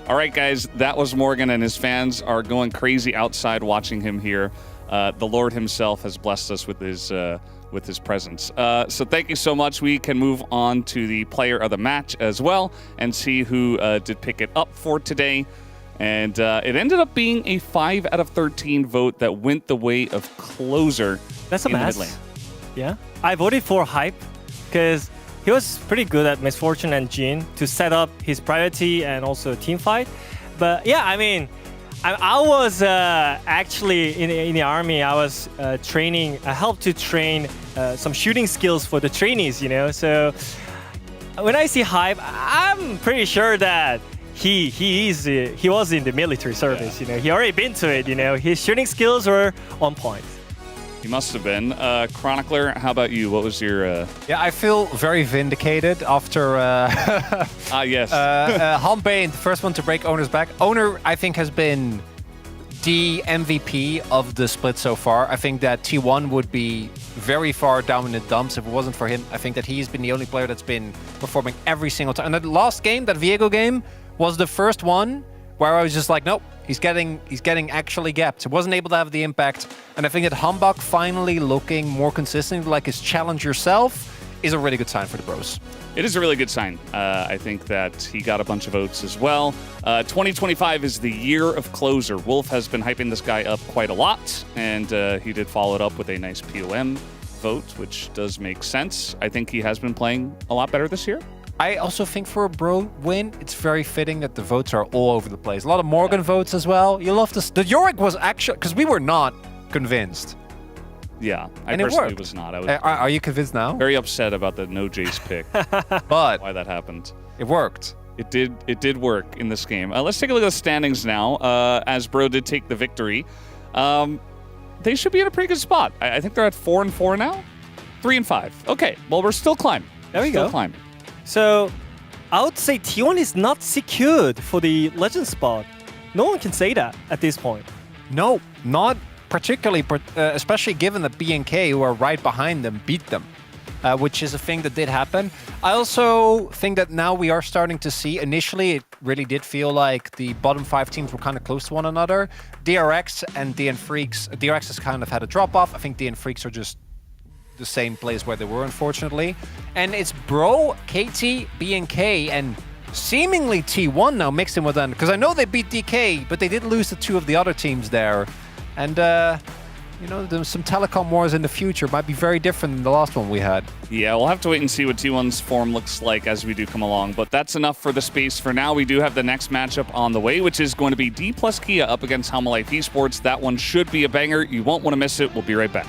All right, guys, that was Morgan, and his fans are going crazy outside watching him here. The Lord himself has blessed us with his presence. So thank you so much. We can move on to the player of the match as well and see who did pick it up for today. And it ended up being a 5 out of 13 vote that went the way of Closer. That's a mess. Yeah. I voted for Hype because he was pretty good at Misfortune and Jin to set up his priority and also team fight. But yeah, I mean, I was actually in the army. I was training. I helped to train some shooting skills for the trainees, you know. So when I see Hype, I'm pretty sure that he was in the military service. You know, he already been to it. You know, his shooting skills were on point. He must have been. Chronicler, how about you? What was your... Yeah, I feel very vindicated after... yes. Hanbane, the first one to break Owner's back. Owner, I think, has been the MVP of the split so far. I think that T1 would be very far down in the dumps if it wasn't for him. I think that he's been the only player that's been performing every single time. And that last game, that Viego game, was the first one where I was just like, nope, he's getting actually gapped. He wasn't able to have the impact. And I think that Hambak finally looking more consistent, like his challenge yourself, is a really good sign for the bros. It is a really good sign. I think that he got a bunch of votes as well. 2025 is the year of Closer. Wolf has been hyping this guy up quite a lot, and he did follow it up with a nice POM vote, which does make sense. I think he has been playing a lot better this year. I also think for a bro win, it's very fitting that the votes are all over the place. A lot of Morgan votes as well. You love this. The Yorick was actually, because we were not convinced. Yeah, I and it personally worked. was not. I was are you convinced now? very upset about the no Jace pick. But why that happened. It worked. It did work in this game. Let's take a look at the standings now. As Bro did take the victory. They should be in a pretty good spot. I think they're at 4-4 now. 3-5. Okay, well, we're still climbing. There we go. Climbing. So I would say T1 is not secured for the legend spot. No one can say that at this point. No, not particularly, especially given that BNK, who are right behind them, beat them, which is a thing that did happen. I also think that now we are starting to see, initially it really did feel like the bottom 5 teams were kind of close to one another. DRX and DN Freaks, DRX has kind of had a drop off. I think DN Freaks are just the same place where they were, unfortunately. And it's Bro, KT, BNK, and seemingly T1 now mixed in with them. Because I know they beat DK, but they did lose to 2 of the other teams there. And, you know, there's some telecom wars in the future. Might be very different than the last one we had. Yeah, we'll have to wait and see what T1's form looks like as we do come along. But that's enough for the space for now. We do have the next matchup on the way, which is going to be D plus Kia up against Helma Life Esports. That one should be a banger. You won't want to miss it. We'll be right back.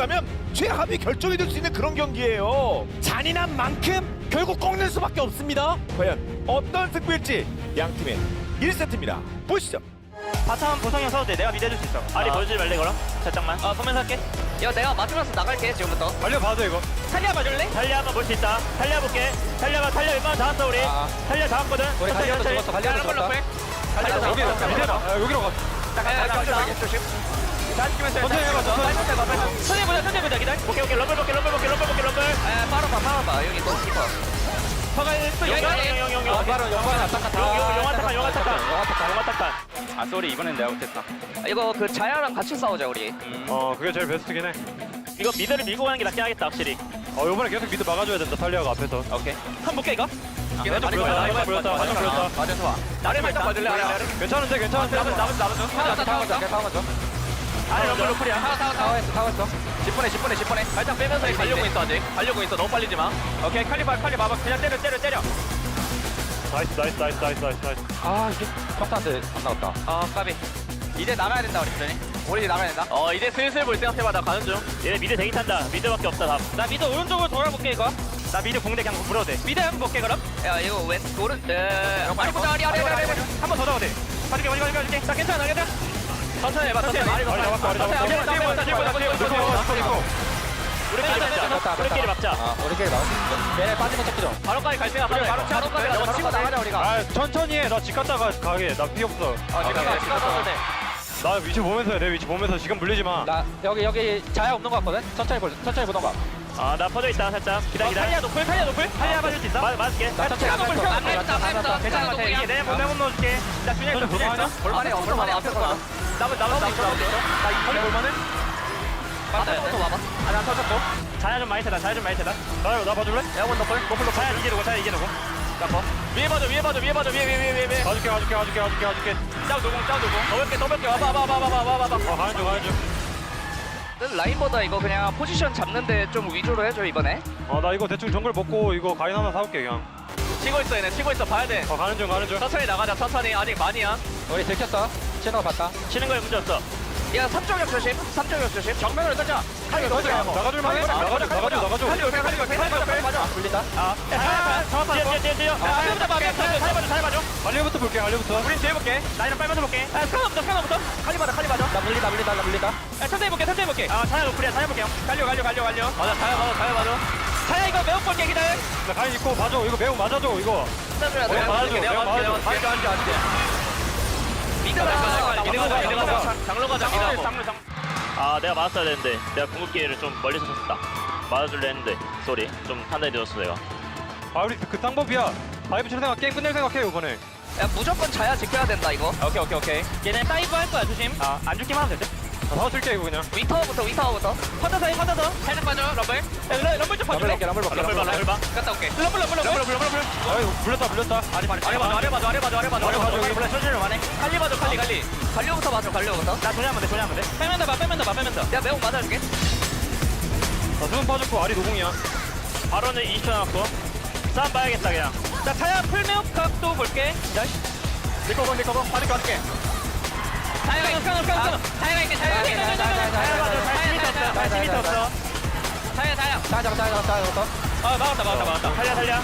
가면 최하위 결정이 될 수 있는 그런 경기예요. 잔인한 만큼 결국 꺾는 수밖에 없습니다. 과연 어떤 승부일지 양 팀의 1세트입니다. 보시죠. 바텀 보성형 써도 돼. 내가 믿어줄 수 있어. 아리 보여주지 말래 그럼. 살짝만. 보면서 할게. 이거 내가 맞으면서 나갈게 지금부터. 달려봐도 이거. 탈리아 봐줄래? 탈리아 한번 볼 수 있다. 탈리아 볼게. 탈리아 웬만하면 잡았어 우리. 탈리아 잡았거든. 우리 갈리아도 죽었어. 갈리아도 죽었어. 탈리아 여기 여기로 가. 깜짝이야 조심. 천천히 해봐. 천천히 보자. 기다려. 오케이. 럼블 볼게. 빠르봐 여기 너 깊어. 서가 영. 영화 tak탄. 아 쏘리 이번엔 내가 못했다. 이거 그 자야랑 같이 싸우자 우리. 그게 제일 베스트긴 해. 이거 미드를 밀고 가는 게 낫긴 하겠다 확실히. 이번에 계속 미드 막아줘야 된다. 탈리아가 앞에서. 오케이. 한번 볼게 이거. 많이 보였다. 맞아서 와. 나를 살짝 봐줄래? 괜찮은데. 나머지. 아래 럼블 로플이야. 타워 했어. 10분에. 살짝 빼면서 가려고 있어 아직. 가려고 있어. 너무 빨리지 마. 오케이 칼리 봐봐. 그냥 때려. 나이스. 아 이게 평타한테 안 나왔다. 까비. 이제 나가야 된다 우리 나가야 된다. 이제 슬슬 볼 생각해봐. 나 가는 중. 얘네 미드 대기 탄다. 미드밖에 없다 답. 나 미드 오른쪽으로 돌아볼게 이거. 나 미드 공대 그냥 물어도 돼. 미드 한번 볼게 그럼. 야 이거 왼 오른 아리 보자 아리. 한번 더 잡아도 돼. 가줄게. 자 괜찮아. 천천히 해봐. 천천히. 우리끼리 막자. 우리끼리 나왔어. 얘네 빠지면 쫓기죠. 바로까지 갈 생각. 바로 치고 나가자 우리가. 천천히 해. 나 집 갔다가 가게. 나 피 없어. 집 갔다 돼. 나 위치 보면서 해. 내 위치 보면서 지금 물리지 마. 나 여기 자야 없는 거 같거든. 천천히 보던가. 나 퍼져 있다 살짝. 기다려. 탈리아 노플. 탈리아 봐줄 수 있어? 맞을게. 나 천천히 안 안 괜찮아. 이게 내 몸 넣어줄게. 나 준영 있어. 볼만해 앞에서 가. 나이 볼만해? 앞에서부터 와봐. 나 터졌고. 자야 좀 많이 세다. 나 봐줄래? 에어건 너플. 자야 이게 누구? 나 봐. 위에 봐줘. 위에. 가줄게. 짱 누구? 더 뺄게. 와봐. 가는 중. 라인보다 이거 그냥 포지션 잡는데 좀 위주로 해줘 이번에. 나 이거 대충 정글 먹고 이거 가인 하나 사올게 그냥. 치고 있어 얘네. 봐야 돼. 가는 중. 천천히 나가자. 아직 많이야. 우리 들켰어. 치는 거 봤다. 치는 거에 문제 없어. 야 3쪽역 조심. 정면으로 던져. 나가줄 만해? 나가줘. 맞아. 불린다. 뛰어. 잘 봐줘. 갈리오부터 볼게. 우린 뒤에 볼게. 나이랑 빨면서 볼게. 스카너부터. 칼리 봐줘. 나 물린다. 천천히 볼게. 자야 노플이야. 자야 볼게요. 갈려. 맞아. 자야 봐줘. 자야 이거 매운 볼게 기다려. 나 가인 있고 봐줘. 이거 매운 맞아줘 이거. 내가 맞아줘. 장로 가자. 내가 맞았어야 되는데 내가 궁극 기회를 좀 멀리서 쳤다. 맞아줄래 했는데 쏘리. 좀 판단이 늦었어 내가. 우리 그 쌍법이야. 다이브 칠 생각 게임 끝낼 생각해 이번에. 야 무조건 자야 지켜야 된다 이거. 오케이. 얘네 다이브 할 거야 조심. 안 죽기만 하면 될 듯. 더 쓸게 이거 그냥. 위타워부터. 퍼져서. 살짝 빠져 럼블. 럼블 좀 봐줄래? 럼블 볼게. 갔다 올게. 럼블. 물렸다. 아래 봐줘. 천천히 만해. 칼리 봐줘. 갈려부터 맞아. 나 조냐면 돼. 빼면서. 야 매운 맞아줄게. 수분 빠졌고 아리 노공이야. 바로는 20초 남았고. 싸움 봐야겠다 그냥. 자 차야 풀매업 각도 볼게. 리커버. 받을게. 자야가 있게. 자야 잡았어. 막았다. 살려.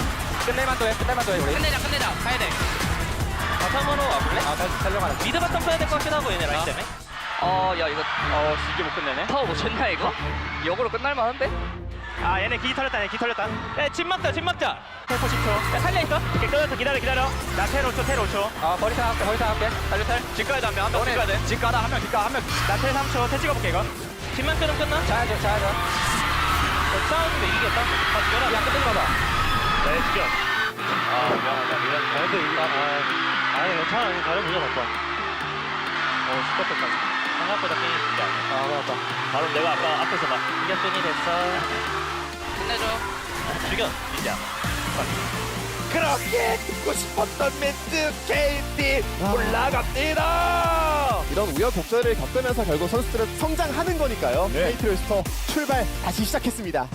끝낼만도 해 우리. 끝내자. 가야 돼. 바텀으로 와볼래? 다시 살려가는. 미드 바텀 써야 될 것 같긴 하고 얘네 라인 때문에. 야 이거 이게 못 끝내네. 타워 못 쳤냐 이거? 역으로 끝날만한데? 얘네 기 털렸다. 야, 집 막자. 텔포 10초. 야, 살려 있어. 오케이, 끊어서 기다려. 나 텔 5초. 머리 타할게. 달려 텔. 집 가야 돼, 한 명. 집 가야 돼. 집 가다 한 명. 나 텔 3초. 텔 찍어볼게, 이거. 집만 끊으면 끝나? 자야죠. 싸우는데 이기겠다. 죽여라. 야, 끝내지 마봐. 네, 죽여. 미안하다. 근데 이거, 괜찮아. 잘해보자, 바꿔. 스톱했다. 생각보다 게임이 진짜 안 해. 맞다. 바로 내가 아까 앞에서 막 이겼으니 됐어. 끝내줘. 죽여, 진짜. 그렇게 듣고 싶었던 멘트 KT 올라갑니다. 이런 우여곡절을 겪으면서 결국 선수들은 성장하는 거니까요. KT 로스터 출발 다시 시작했습니다.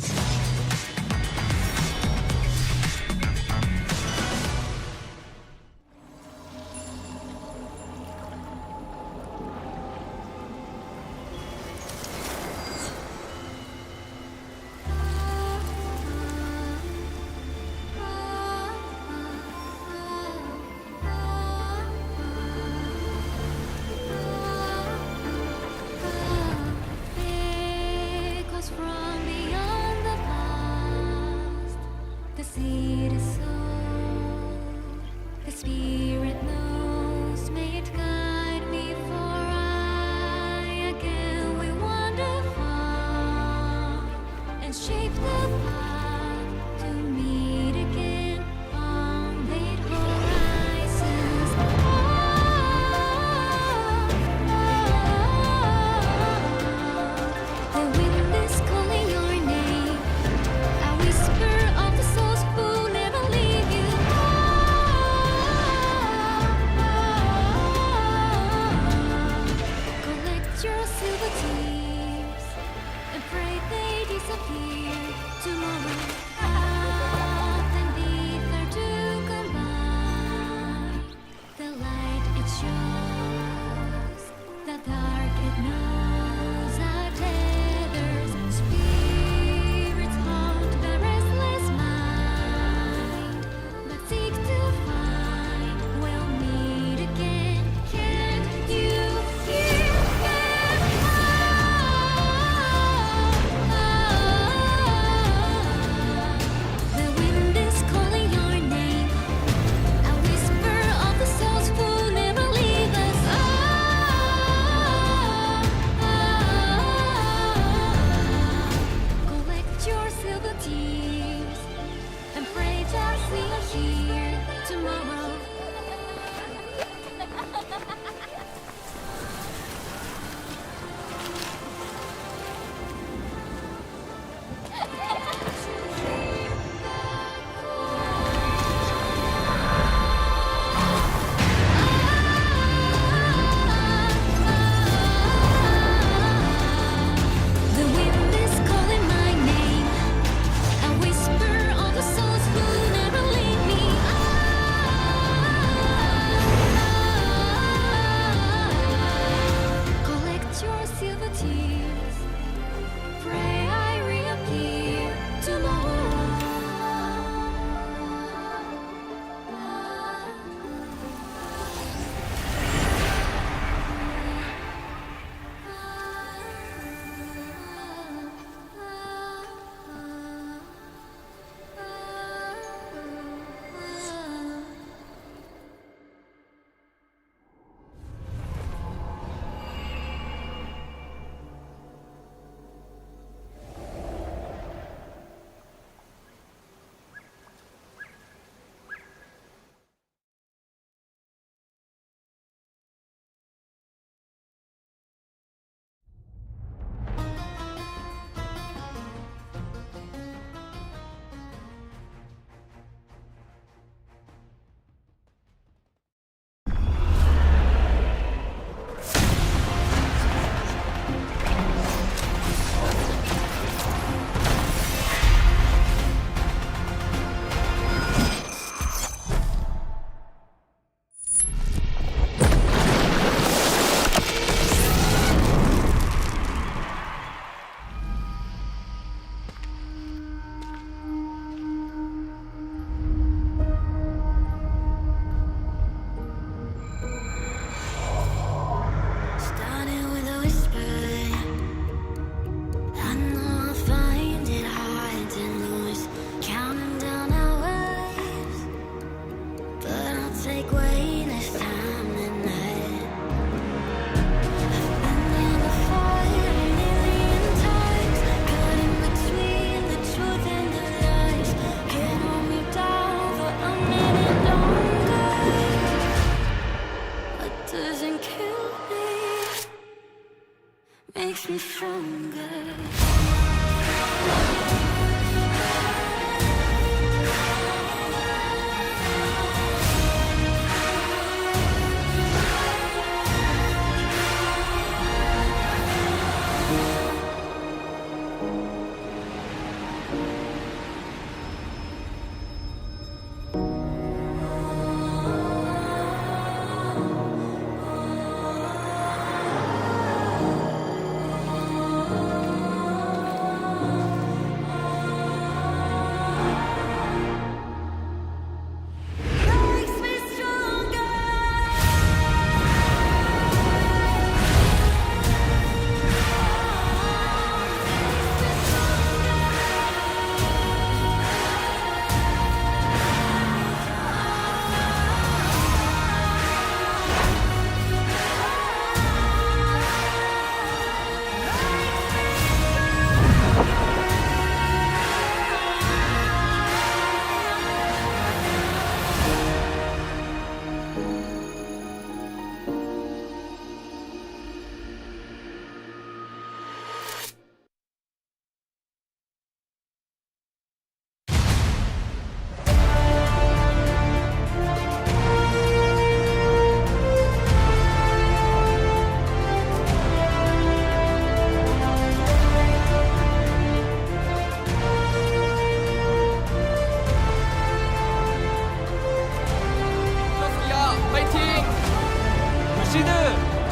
makes me stronger.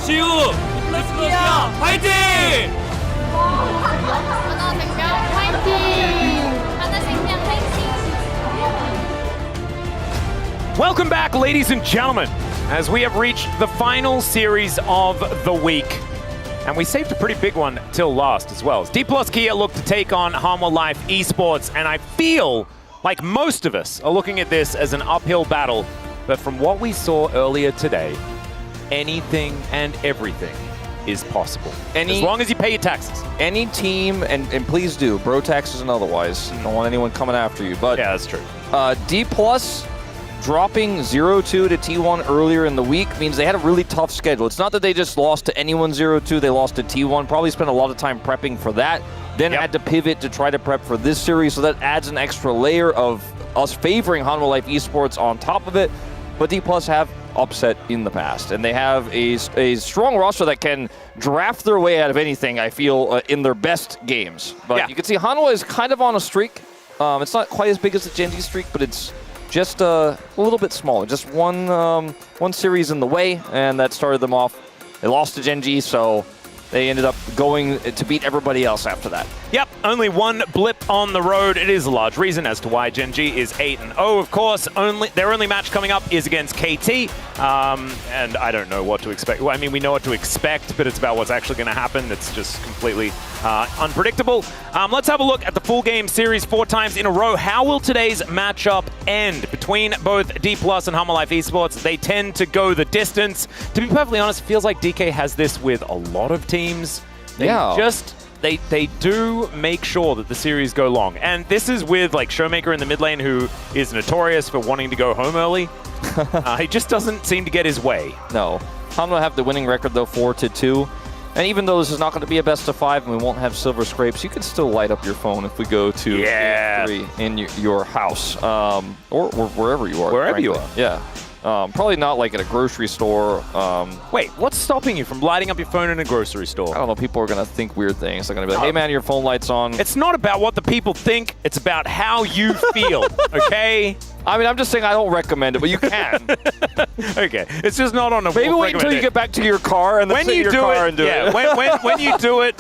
시우! 플러스키야! 파이팅! 하나생명 파이팅! 하나생명 파이팅! Welcome back, ladies and gentlemen, as we have reached the final series of the week. And we saved a pretty big one till last as well. D plus Kia look to take on Hanwha Life Esports, and I feel like most of us are looking at this as an uphill battle. But from what we saw earlier today, anything and everything is possible. As long as you pay your taxes. Any team, and please do, bro taxes and otherwise. Don't want anyone coming after you. But yeah, that's true. D plus dropping 0-2 to T1 earlier in the week means they had a really tough schedule. It's not that they just lost to anyone 0-2, they lost to T1. Probably spent a lot of time prepping for that. Then had to pivot to try to prep for this series, so that adds an extra layer of us favoring Hanwha Life Esports on top of it. But D plus have upset in the past, and they have a strong roster that can draft their way out of anything, I feel, in their best games. But you can see Hanwha is kind of on a streak. It's not quite as big as the Gen G streak, but it's just a little bit smaller. Just one series in the way, and that started them off. They lost to Gen G, so they ended up going to beat everybody else after that. Yep, only one blip on the road. It is a large reason as to why Gen G is 8-0. Of course, their only match coming up is against KT, and I don't know what to expect. Well, I mean, we know what to expect, but it's about what's actually going to happen. It's just completely unpredictable. Let's have a look at the full game series 4 times in a row. How will today's matchup end between both D plus and Hanwha Life Esports? They tend to go the distance. To be perfectly honest, it feels like DK has this with a lot of teams. They do make sure that the series go long. And this is with like Showmaker in the mid lane, who is notorious for wanting to go home early. He just doesn't seem to get his way. No. Hanwha have the winning record though, 4-2. And even though this is not going to be a best of 5 and we won't have silver scrapes, you can still light up your phone if we go to game 3 in your house, or wherever you are. Wherever you are. Yeah. Probably not like at a grocery store. Wait, what's stopping you from lighting up your phone in a grocery store? I don't know. People are going to think weird things. They're going to be like, hey, man, your phone light's on. It's not about what the people think. It's about how you feel, okay? I mean, I'm just saying I don't recommend it, but you can. Okay. It's just not on a Maybe wait until you get back to your car and then sit in your car and do it. When you do it,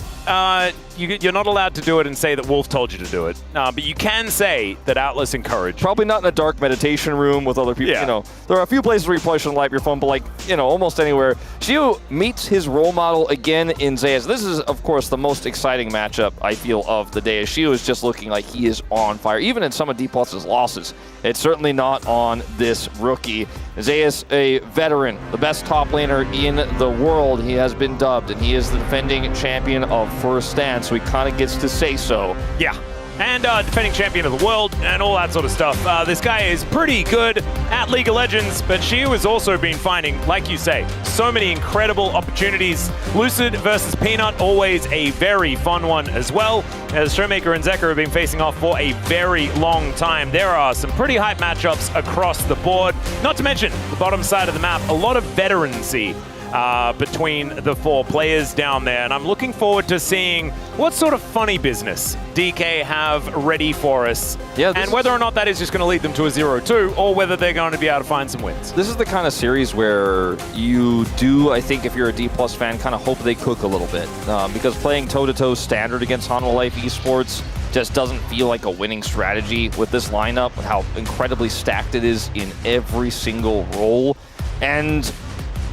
you're not allowed to do it and say that Wolf told you to do it. But you can say that Atlas encouraged. Probably not in a dark meditation room with other people. Yeah. You know, there are a few places where you probably shouldn't light up your phone, but like, you know, almost anywhere. Xiu meets his role model again in Zayas. This is, of course, the most exciting matchup, I feel, of the day. Xiu is just looking like he is on fire, even in some of D+'s losses. It's certainly not on this rookie. Zayas, a veteran, the best top laner in the world. He has been dubbed, and he is the defending champion of First Stand, so he kind of gets to say so. Yeah. and defending champion of the world and all that sort of stuff. This guy is pretty good at League of Legends, but Xiu has also been finding, like you say, so many incredible opportunities. Lucid versus Peanut, always a very fun one as well, as Showmaker and Zeka have been facing off for a very long time. There are some pretty hype matchups across the board, not to mention the bottom side of the map, a lot of veterancy between the 4 players down there, and I'm looking forward to seeing what sort of funny business DK have ready for us, and whether or not that is just going to lead them to a 0-2, or whether they're going to be able to find some wins. This is the kind of series where you do, I think, if you're a D+ fan, kind of hope they cook a little bit, because playing toe-to-toe standard against Hanwha Life Esports just doesn't feel like a winning strategy with this lineup, with how incredibly stacked it is in every single role. And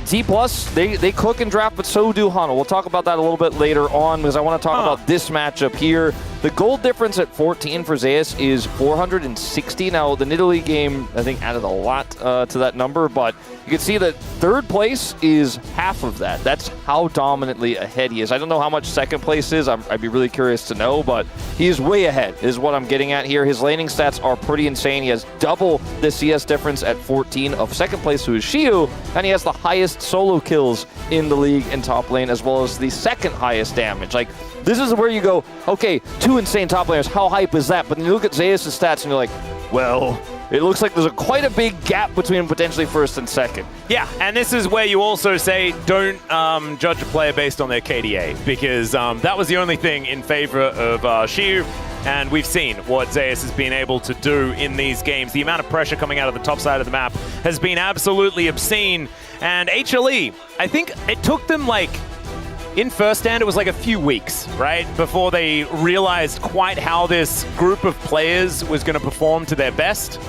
D+, they cook and draft, but so do Hanwha. We'll talk about that a little bit later on, because I want to talk about this matchup here. The gold difference at 14 for Zeus is 460. Now, the Nidalee game, I think, added a lot to that number, but you can see that third place is half of that. That's how dominantly ahead he is. I don't know how much second place is. I'd be really curious to know, but he is way ahead, is what I'm getting at here. His laning stats are pretty insane. He has double the CS difference at 14 of second place, who is Xiu, and he has the highest solo kills in the league in top lane, as well as the second highest damage. Like, this is where you go, okay, 2 insane top laners, how hype is that? But then you look at Zeus' stats and you're like, well, it looks like there's quite a big gap between potentially first and second. Yeah, and this is where you also say don't judge a player based on their KDA, because that was the only thing in favor of Xiu, and we've seen what Zeus has been able to do in these games. The amount of pressure coming out of the top side of the map has been absolutely obscene, and HLE, I think it took them like, in first stand, it was like a few weeks, right, before they realized quite how this group of players was going to perform to their best.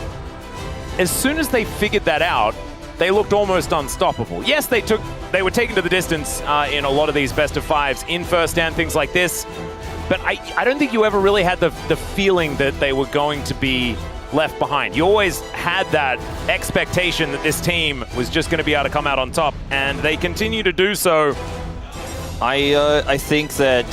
As soon as they figured that out, they looked almost unstoppable. Yes, they were taken to the distance in a lot of these best of 5s in first stand, things like this, but I don't think you ever really had the feeling that they were going to be left behind. You always had that expectation that this team was just going to be able to come out on top, and they continue to do so. I think that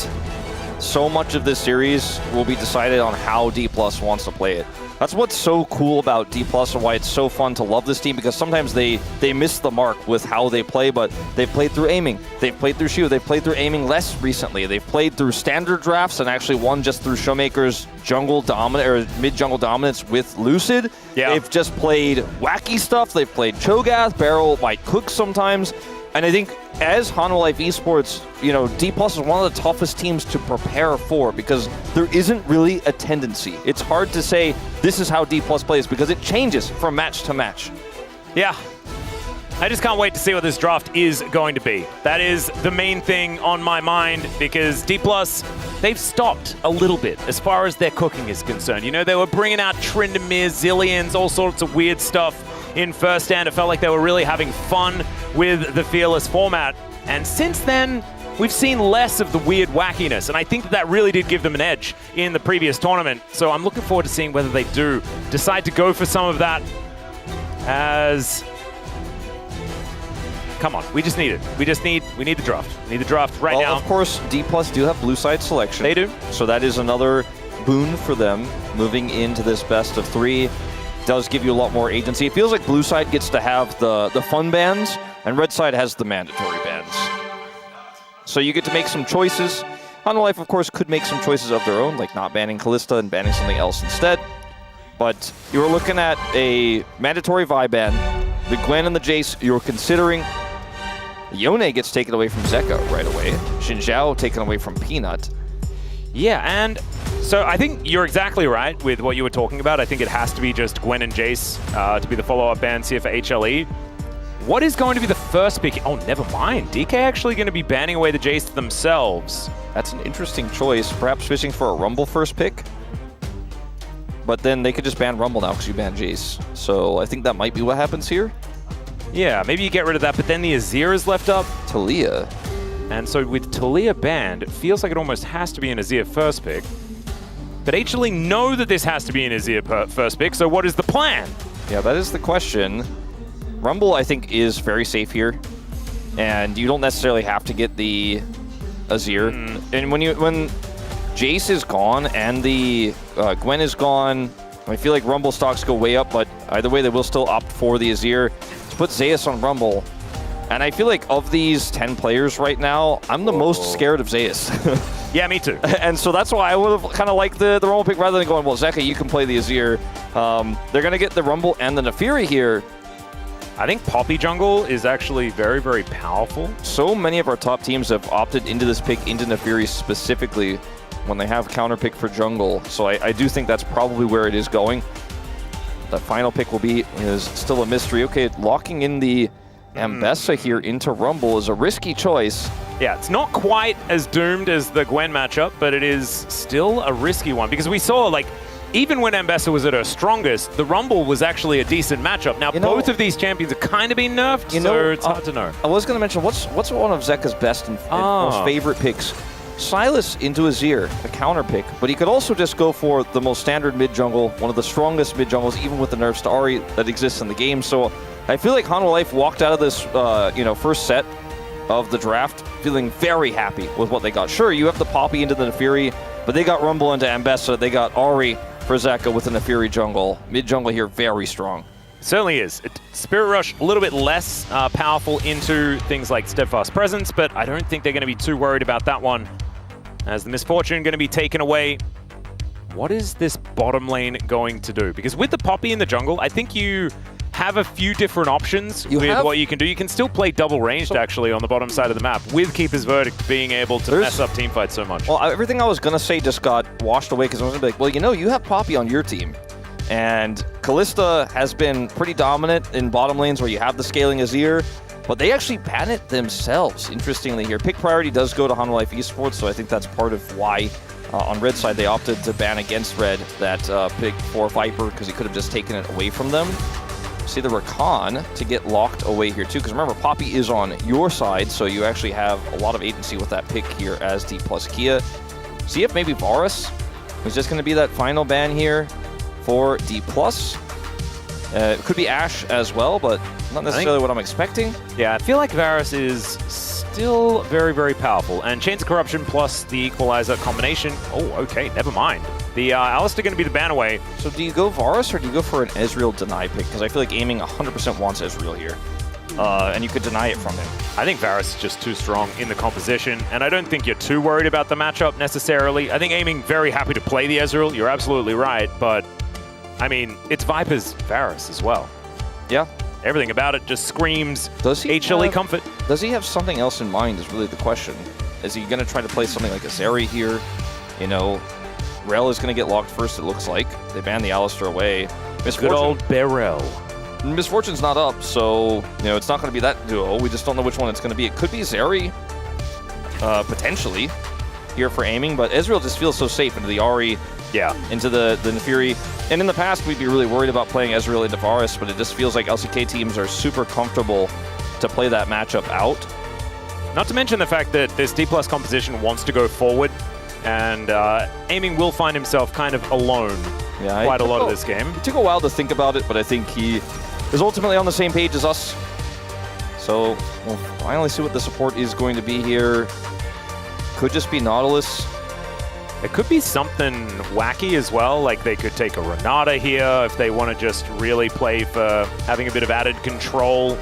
so much of this series will be decided on how D+ wants to play it. That's what's so cool about D+ and why it's so fun to love this team, because sometimes they miss the mark with how they play, but they've played through aiming, they've played through Xiu, they've played through aiming less recently, they've played through standard drafts and actually won just through Showmaker's jungle dominant or mid-jungle dominance with Lucid. Yeah. They've just played wacky stuff, they've played Cho'Gath, Barrel might cook sometimes, and I think as Hanwha Life Esports, you know, D+ is one of the toughest teams to prepare for, because there isn't really a tendency. It's hard to say this is how D+ plays, because it changes from match to match. Yeah. I just can't wait to see what this draft is going to be. That is the main thing on my mind, because D+, they've stopped a little bit as far as their cooking is concerned. You know, they were bringing out Tryndamere, Zillions, all sorts of weird stuff in first stand. It felt like they were really having fun with the Fearless format. And since then, we've seen less of the weird wackiness. And I think that really did give them an edge in the previous tournament. So I'm looking forward to seeing whether they do decide to go for some of that as... Come on, we just need it. We need the draft. We need the draft right now. Of course, D+ do have blue side selection. They do. So that is another boon for them moving into this best of 3. Does give you a lot more agency. It feels like blue side gets to have the fun bans, and red side has the mandatory bans. So you get to make some choices. Hanwha Life, of course, could make some choices of their own, like not banning Kalista and banning something else instead. But you were looking at a mandatory Vi ban. The Gwen and the Jace you were considering. Yone gets taken away from Zeka right away. Xin Zhao taken away from Peanut. Yeah, and so I think you're exactly right with what you were talking about. I think it has to be just Gwen and Jace to be the follow-up bans here for HLE. What is going to be the first pick? Oh, never mind. DK actually going to be banning away the Jace themselves. That's an interesting choice. Perhaps fishing for a Rumble first pick. But then they could just ban Rumble now because you banned Jace. So I think that might be what happens here. Yeah, maybe you get rid of that, but then the Azir is left up. Taliyah. And so with Taliyah banned, it feels like it almost has to be an Azir first pick. But HLE know that this has to be an Azir first pick, so what is the plan? Yeah, that is the question. Rumble, I think, is very safe here. And you don't necessarily have to get the Azir. And when Jace is gone and the Gwen is gone. I feel like Rumble stocks go way up, but either way, they will still opt for the Azir to put Zeus on Rumble. And I feel like of these 10 players right now, I'm the most scared of Zeus. Yeah, me too. And so that's why I would have kind of liked the Rumble pick rather than going, well, Zeka, you can play the Azir. They're going to get the Rumble and the Nefiri here. I think Poppy jungle is actually very, very powerful. So many of our top teams have opted into this pick, into Nefiri specifically, when they have counter pick for jungle. So I do think that's probably where it is going. The final pick is still a mystery. Okay, locking in the Ambessa here into Rumble is a risky choice. Yeah, it's not quite as doomed as the Gwen matchup, but it is still a risky one because we saw, like, even when Ambessa was at her strongest, the Rumble was actually a decent matchup. Now, both of these champions are kind of being nerfed, so it's hard to know. I was going to mention, what's one of Zeka's best and most favorite picks? Silas into Azir, a counter pick, but he could also just go for the most standard mid jungle, one of the strongest mid jungles, even with the nerfs to Ahri that exists in the game. So I feel like Hanwha Life walked out of this, first set of the draft feeling very happy with what they got. Sure, you have the Poppy into the Nefiri, but they got Rumble into Ambessa. They got Ahri for Zeka with the Nefiri jungle. Mid jungle here, very strong. Certainly is. Spirit Rush, a little bit less powerful into things like Steadfast Presence, but I don't think they're going to be too worried about that one. As the Misfortune going to be taken away, what is this bottom lane going to do? Because with the Poppy in the jungle, I think you have a few different options with what you can do. You can still play double ranged, actually, on the bottom side of the map, with Keeper's Verdict being able to mess up teamfights so much. Well, everything I was going to say just got washed away because I was going to be like, well, you have Poppy on your team. And Kalista has been pretty dominant in bottom lanes where you have the scaling Azir, but they actually ban it themselves, interestingly here. Pick priority does go to Hanwha Life Esports, so I think that's part of why on Red side they opted to ban against Red that pick for Viper, because he could have just taken it away from them. See the Rakan to get locked away here too, because remember, Poppy is on your side, so you actually have a lot of agency with that pick here as D plus Kia. See if maybe Varus is just going to be that final ban here for D+. It could be Ashe as well, but not necessarily what I'm expecting. Yeah, I feel like Varus is still very, very powerful. And Chains of Corruption plus the Equalizer combination. Oh, okay, never mind. The Alistar going to be the ban away. So do you go Varus or do you go for an Ezreal deny pick? Because I feel like aiming 100% wants Ezreal here. And you could deny it from him. I think Varus is just too strong in the composition, and I don't think you're too worried about the matchup necessarily. I think aiming very happy to play the Ezreal. You're absolutely right, but I mean, it's Viper's Varus as well. Yeah. Everything about it just screams HLE comfort. Does he have something else in mind is really the question. Is he going to try to play something like a Zeri here? Rel is going to get locked first, it looks like. They ban the Alistar away. Good old Beryl. Misfortune's not up, so it's not going to be that duo. We just don't know which one it's going to be. It could be Zeri, potentially, here for aiming, but Ezreal just feels so safe into the Ahri, into the Nefiri. And in the past, we'd be really worried about playing Ezreal into Varus, but it just feels like LCK teams are super comfortable to play that matchup out. Not to mention the fact that this D+ composition wants to go forward, and aiming will find himself kind of alone quite a lot of this game. It took a while to think about it, but I think he is ultimately on the same page as us. So we'll finally see what the support is going to be here. Could just be Nautilus. It could be something wacky as well, like they could take a Renata here if they want to just really play for having a bit of added control.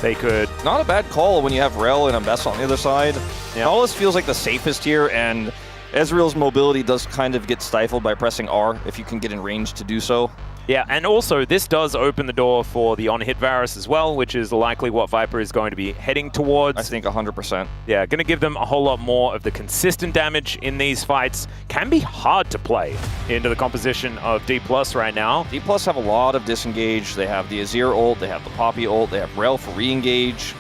They could... Not a bad call when you have Rel and Ambessa on the other side. Nautilus feels like the safest here, and Ezreal's mobility does kind of get stifled by pressing R if you can get in range to do so. Yeah, and also this does open the door for the on-hit Varus as well, which is likely what Viper is going to be heading towards. I think 100%. Yeah, going to give them a whole lot more of the consistent damage in these fights. Can be hard to play into the composition of D+ right now. D+ have a lot of disengage. They have the Azir ult, they have the Poppy ult, they have Rel for re-engage.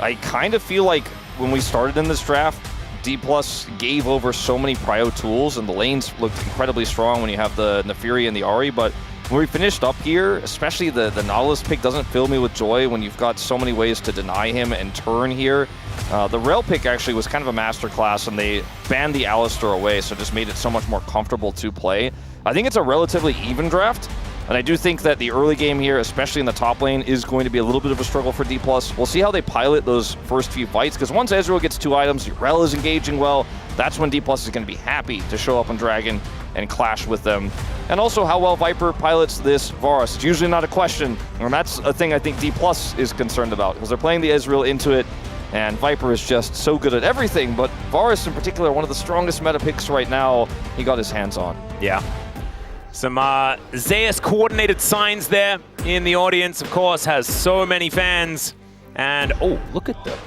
I kind of feel like when we started in this draft, D+ gave over so many prio tools, and the lanes looked incredibly strong when you have the Nefiri and the Ahri, but when we finished up here, especially the Nautilus pick doesn't fill me with joy when you've got so many ways to deny him and turn here. The Rel pick actually was kind of a masterclass, and they banned the Alistar away, so it just made it so much more comfortable to play. I think it's a relatively even draft, and I do think that the early game here, especially in the top lane, is going to be a little bit of a struggle for D+. We'll see how they pilot those first few fights, because once Ezreal gets 2 items, Rel is engaging well, that's when D+ is going to be happy to show up on Dragon and clash with them. And also how well Viper pilots this Varus. It's usually not a question, and that's a thing I think D+ is concerned about, because they're playing the Ezreal into it, and Viper is just so good at everything, but Varus in particular, one of the strongest meta picks right now, he got his hands on. Yeah. Some Zeus coordinated signs there in the audience, of course, has so many fans. And, oh, look at the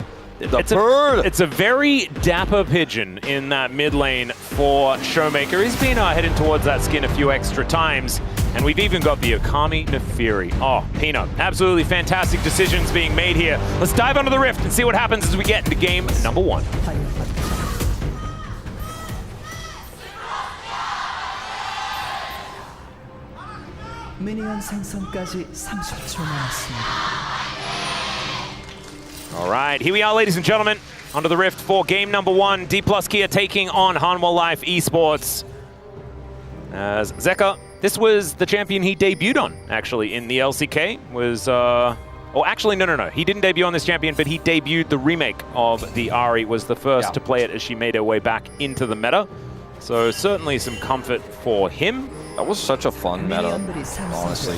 bird. It's a very dapper pigeon in that mid lane for Showmaker. He's been heading towards that skin a few extra times. And we've even got the Okami Nefiri. Oh, Peanut. Absolutely fantastic decisions being made here. Let's dive onto the Rift and see what happens as we get into game number 1. 미니언 생성까지 30초 남았습니다. All right, here we are, ladies and gentlemen, onto the Rift for game number 1. D+ Kia taking on Hanwha Life Esports. As Zeka, this was the champion he debuted on, actually, in the LCK. Oh, actually, no. He didn't debut on this champion, but he debuted the remake of the Ahri, was the first to play it as she made her way back into the meta. So certainly some comfort for him. That was such a fun meta, honestly.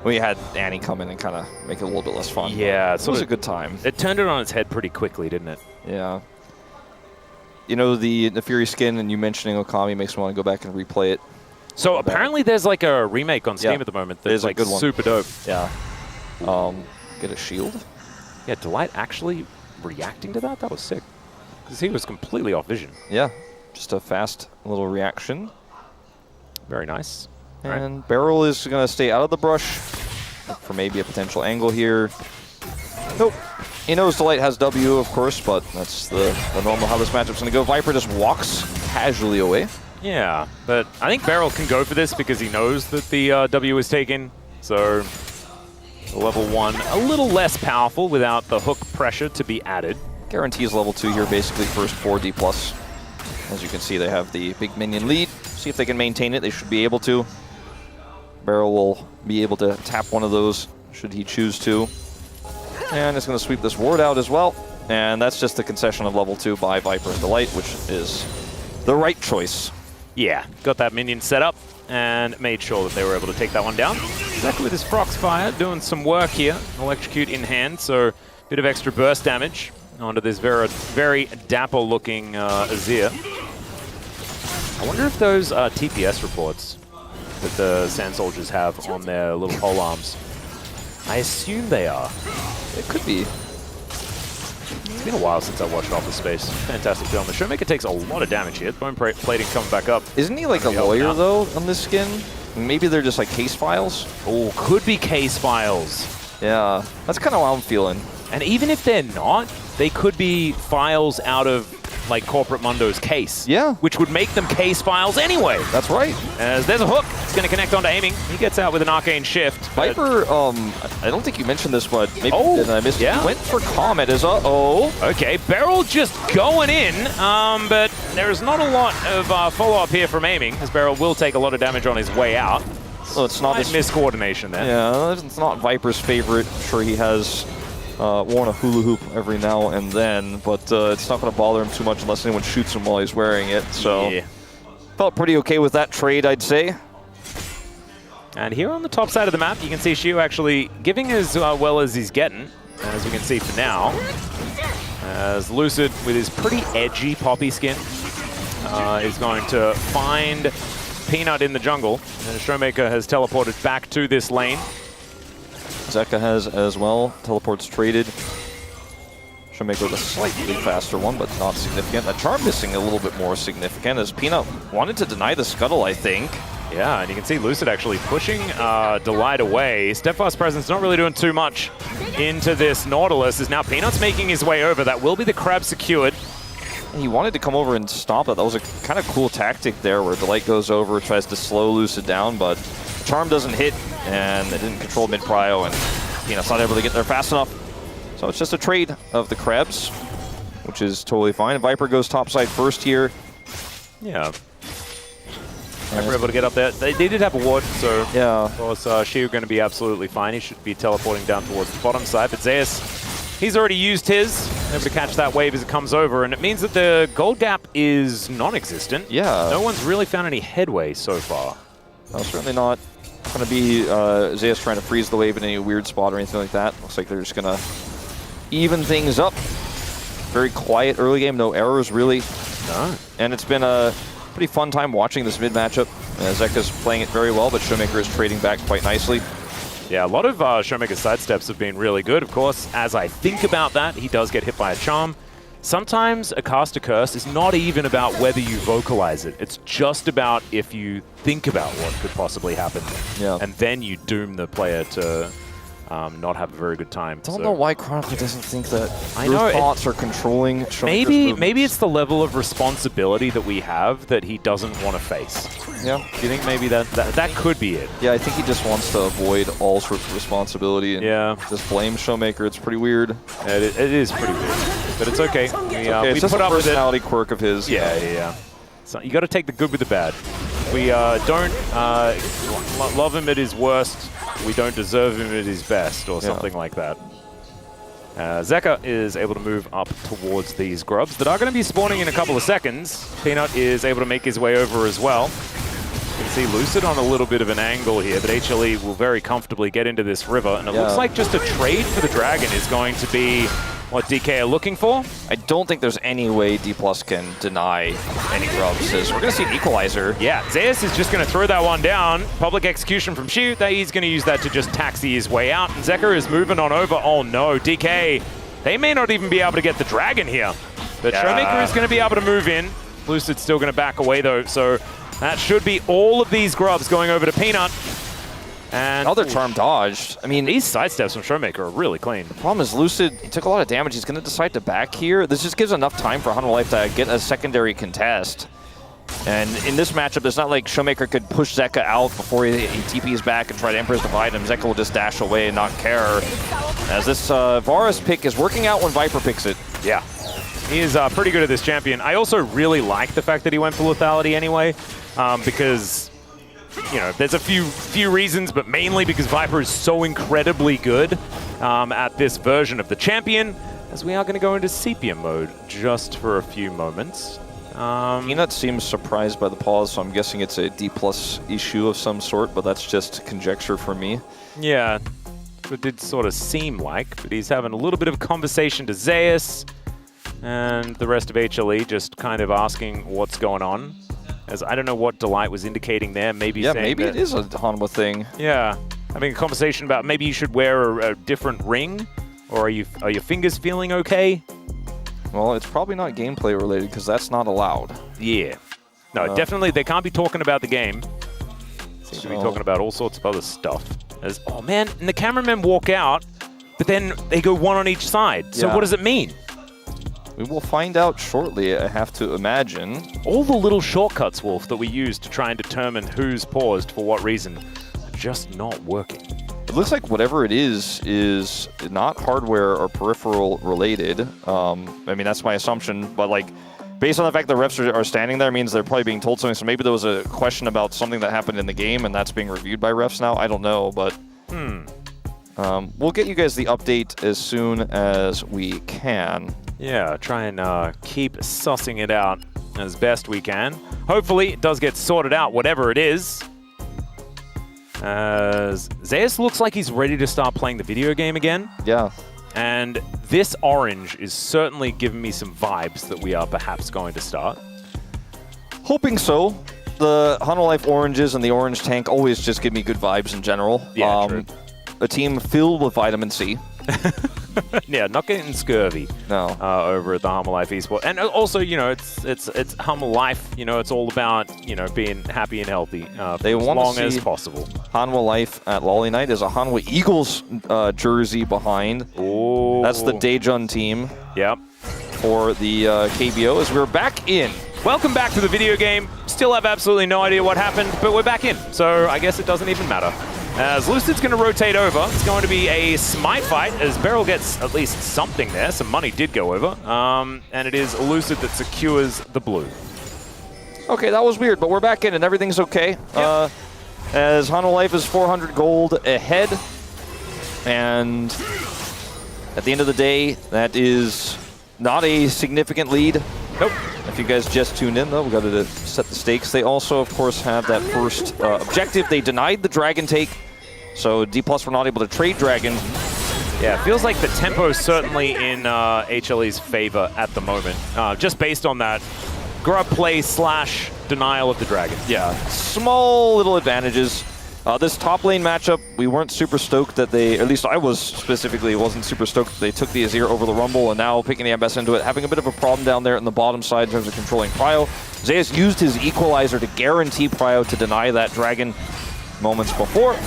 We had Annie come in and kind of make it a little bit less fun. Yeah, it was a good time. It turned it on its head pretty quickly, didn't it? Yeah. You know, the Fury skin and you mentioning Okami makes me want to go back and replay it. So apparently there's like a remake on Steam at the moment that's like a good one. Super dope. Yeah. Get a shield? Yeah, Delight actually reacting to that? That was sick. Because he was completely off vision. Yeah, just a fast little reaction. Very nice. And Beryl is going to stay out of the brush for maybe a potential angle here. Nope. He knows Delight has W, of course, but that's the normal how this matchup's going to go. Viper just walks casually away. Yeah, but I think Beryl can go for this because he knows that the W is taken. So level 1, a little less powerful without the hook pressure to be added. Guarantees level 2 here, basically first 4 D+. As you can see, they have the big minion lead. See if they can maintain it. They should be able to. Beryl will be able to tap one of those should he choose to. And it's going to sweep this ward out as well. And that's just the concession of level 2 by Viper and Delight, which is the right choice. Yeah, got that minion set up and made sure that they were able to take that one down. Exactly with his Froxfire, doing some work here. Electrocute in hand, so a bit of extra burst damage onto this very dapper-looking Azir. I wonder if those TPS reports that the Sand Soldiers have on their little pole arms, I assume they are. It could be. It's been a while since I watched Office Space. Fantastic film. The Showmaker takes a lot of damage here. Bone plating coming back up. Isn't he like a lawyer, though, on this skin? Maybe they're just like case files? Oh, could be case files. Yeah, that's kind of how I'm feeling. And even if they're not, they could be files out of like Corporate Mundo's case. Yeah. Which would make them case files anyway. That's right. As there's a hook. It's going to connect onto aiming. He gets out with an arcane shift. Viper, I don't think you mentioned this, but maybe I missed it. Went for Comet as Okay, Beryl just going in, but there's not a lot of follow-up here from aiming, as Beryl will take a lot of damage on his way out. So it's not miscoordination there. Yeah, it's not Viper's favorite. I'm sure he has worn a hula hoop every now and then, but it's not going to bother him too much unless anyone shoots him while he's wearing it. So felt pretty okay with that trade, I'd say. And here on the top side of the map, you can see Shiu actually giving as well as he's getting, as we can see for now. As Lucid, with his pretty edgy Poppy skin, is going to find Peanut in the jungle. And Showmaker has teleported back to this lane. Zeka has as well. Teleports traded. Showmaker with a slightly faster one, but not significant. That charm missing a little bit more significant, as Peanut wanted to deny the scuttle, I think. Yeah, and you can see Lucid actually pushing Delight away. Steadfast Presence not really doing too much into this Nautilus, as now Peanut's making his way over. That will be the crab secured. He wanted to come over and stop it. That was a kind of cool tactic there, where Delight goes over, tries to slow Lucid down, but charm doesn't hit, and it didn't control mid-prio, and Peanut's not able to get there fast enough. So it's just a trade of the crabs, which is totally fine. Viper goes topside first here. Yeah. Never able to get up there. They did have a ward, so of course Shiu going to be absolutely fine. He should be teleporting down towards the bottom side, but Zeus, he's already used his. able to catch that wave as it comes over, and it means that the gold gap is non-existent. Yeah. No one's really found any headway so far. No, certainly not going to be Zeus trying to freeze the wave in any weird spot or anything like that. Looks like they're just going to even things up. Very quiet early game, no errors really. No. And it's been a pretty fun time watching this mid matchup. Zeka's playing it very well, but Showmaker is trading back quite nicely. Yeah, a lot of Showmaker's sidesteps have been really good. Of course, as I think about that, he does get hit by a charm. Sometimes a caster curse is not even about whether you vocalize it. It's just about if you think about what could possibly happen. Yeah. And then you doom the player to not have a very good time. I don't know why Chronicler doesn't think that I know, thoughts are controlling Showmaker's maybe it's the level of responsibility that we have that he doesn't want to face. Yeah. Do you think maybe that could be it? Yeah, I think he just wants to avoid all sorts of responsibility and just blame Showmaker. It's pretty weird. It is pretty weird, but it's okay. It's just a personality quirk of his. Yeah. So you got to take the good with the bad. We don't love him at his worst. We don't deserve him at his best, or something like that. Zeka is able to move up towards these grubs that are going to be spawning in a couple of seconds. Peanut is able to make his way over as well. You can see Lucid on a little bit of an angle here, but HLE will very comfortably get into this river, and it looks like just a trade for the dragon is going to be what DK are looking for. I don't think there's any way D+ can deny any grubs. We're going to see an equalizer. Yeah, Zeus is just going to throw that one down. Public execution from Shu. He's going to use that to just taxi his way out. And Zeka is moving on over. Oh no, DK. They may not even be able to get the dragon here. But Showmaker is going to be able to move in. Lucid's still going to back away though. So that should be all of these grubs going over to Peanut. And another charm dodged. I mean, these sidesteps from Showmaker are really clean. The problem is Lucid, he took a lot of damage. He's going to decide to back here. This just gives enough time for Hanwha Life to get a secondary contest. And in this matchup, it's not like Showmaker could push Zeka out before he TPs back and try to Emperor's Divide him. Zeka will just dash away and not care. As this Varus pick is working out when Viper picks it. Yeah. He is pretty good at this champion. I also really like the fact that he went for lethality anyway, because you know, there's a few reasons, but mainly because Viper is so incredibly good at this version of the champion, as we are going to go into sepia mode just for a few moments. Peanut seems surprised by the pause, so I'm guessing it's a D+ issue of some sort, but that's just conjecture for me. Yeah, it did sort of seem like, but he's having a little bit of a conversation to Zeus, and the rest of HLE just kind of asking what's going on. As I don't know what Delight was indicating there. Maybe saying maybe that, it is a Hanwha thing. Yeah, having a conversation about maybe you should wear a different ring, or are your fingers feeling okay? Well, it's probably not gameplay related because that's not allowed. Yeah, no, definitely they can't be talking about the game. Seem to be talking about all sorts of other stuff. As oh man, and the cameramen walk out, but then they go one on each side. So what does it mean? We will find out shortly, I have to imagine. All the little shortcuts, Wolf, that we use to try and determine who's paused for what reason are just not working. It looks like whatever it is not hardware or peripheral related. I mean, that's my assumption, but like, based on the fact that refs are standing there means they're probably being told something, so maybe there was a question about something that happened in the game and that's being reviewed by refs now. I don't know, but we'll get you guys the update as soon as we can. Yeah, try and keep sussing it out as best we can. Hopefully it does get sorted out, whatever it is. As Zeus looks like he's ready to start playing the video game again. Yeah. And this orange is certainly giving me some vibes that we are perhaps going to start. Hoping so. The Hanwha Life oranges and the orange tank always just give me good vibes in general. Yeah, true. A team filled with vitamin C. Yeah, not getting scurvy. No. Over at the Hanwha Life eSport, and also, you know, it's Hanwha Life. You know, it's all about being happy and healthy they for as want long to see as possible. Hanwha Life at Lolly Night is a Hanwha Eagles jersey behind. Oh, that's the Daejun team. Yep. For the KBO, as we're back in. Welcome back to the video game. Still have absolutely no idea what happened, but we're back in, so I guess it doesn't even matter. As Lucid's going to rotate over, it's going to be a smite fight as Beryl gets at least something there. Some money did go over, and it is Lucid that secures the blue. Okay, that was weird, but we're back in and everything's okay. Yep. As Hanwha Life is 400 gold ahead, and at the end of the day, that is not a significant lead. Nope. If you guys just tuned in, though, we got to set the stakes. They also, of course, have that first objective. They denied the Dragon take, so D+ were not able to trade Dragon. Yeah, it feels like the tempo is certainly in HLE's favor at the moment, just based on that grub play / denial of the Dragon. Yeah, small little advantages. This top lane matchup, we weren't super stoked that they, at least I was specifically, wasn't super stoked that they took the Azir over the Rumble, and now picking the MS into it, having a bit of a problem down there in the bottom side in terms of controlling Prio. Zeus used his Equalizer to guarantee Prio to deny that Dragon moments before.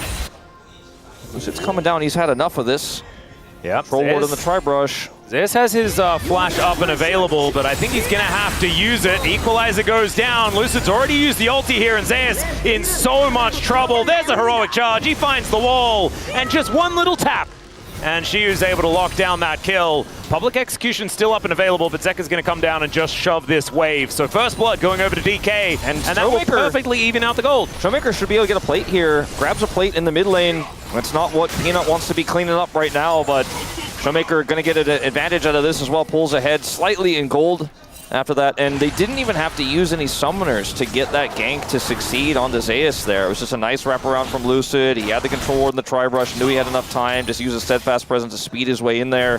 It's coming down, he's had enough of this. Yeah, Troll Ward in the Tri-Brush. Zeus has his flash up and available, but I think he's going to have to use it. Equalizer goes down. Lucid's already used the ulti here, and Zeus in so much trouble. There's a heroic charge. He finds the wall, and just one little tap. And she was able to lock down that kill. Public Execution still up and available, but Zeka's going to come down and just shove this wave. So first blood going over to DK, and that will perfectly even out the gold. Showmaker should be able to get a plate here. Grabs a plate in the mid lane. That's not what Peanut wants to be cleaning up right now, but Showmaker going to get an advantage out of this as well. Pulls ahead slightly in gold after that, and they didn't even have to use any summoners to get that gank to succeed on the Zeus there. It was just a nice wraparound from Lucid. He had the control ward in the Tri-Brush, knew he had enough time, just use a steadfast presence to speed his way in there.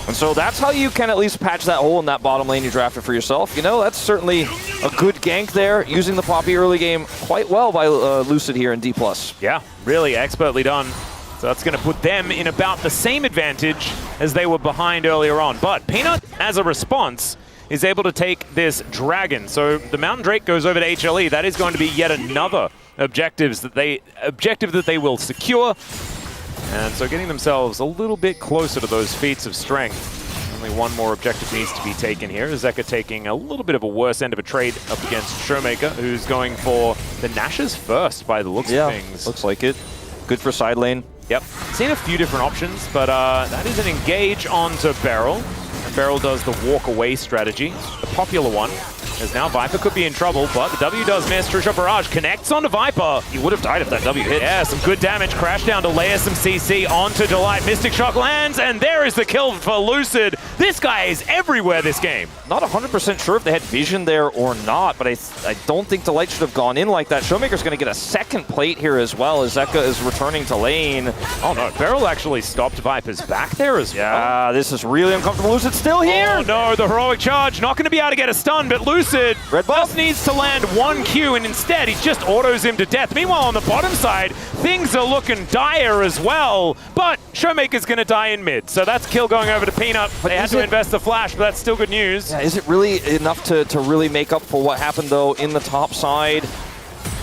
And so that's how you can at least patch that hole in that bottom lane you drafted for yourself. You know, that's certainly a good gank there, using the Poppy early game quite well by Lucid here in D+. Yeah, really expertly done. So that's going to put them in about the same advantage as they were behind earlier on. But Peanut, as a response, is able to take this Dragon. So the Mountain Drake goes over to HLE. That is going to be yet another objective that they will secure. And so getting themselves a little bit closer to those feats of strength. Only one more objective needs to be taken here. Zeka taking a little bit of a worse end of a trade up against Showmaker, who's going for the Nashers first by the looks of things. Looks like it. Good for side lane. Yep. Seen a few different options, but that is an engage onto Beryl. Beryl does the walk away strategy, the popular one, as now Viper could be in trouble, but the W does miss. True Shot Barrage connects onto Viper. He would have died if that W hit. Yeah, some good damage. Crash down to layer some CC onto Delight. Mystic Shock lands, and there is the kill for Lucid. This guy is everywhere this game. Not 100% sure if they had vision there or not, but I don't think Delight should have gone in like that. Showmaker's going to get a second plate here as well as Zeka is returning to lane. Oh no, Beryl actually stopped Viper's back there as well. Yeah, this is really uncomfortable. Lucid's still here. Oh no, the heroic charge. Not going to be able to get a stun, but Lucid just needs to land one Q, and instead he just autos him to death. Meanwhile, on the bottom side, things are looking dire as well, but Showmaker's going to die in mid. So that's kill going over to Peanut. They had to invest the flash, but that's still good news. Yeah, is it really enough to really make up for what happened, though, in the top side?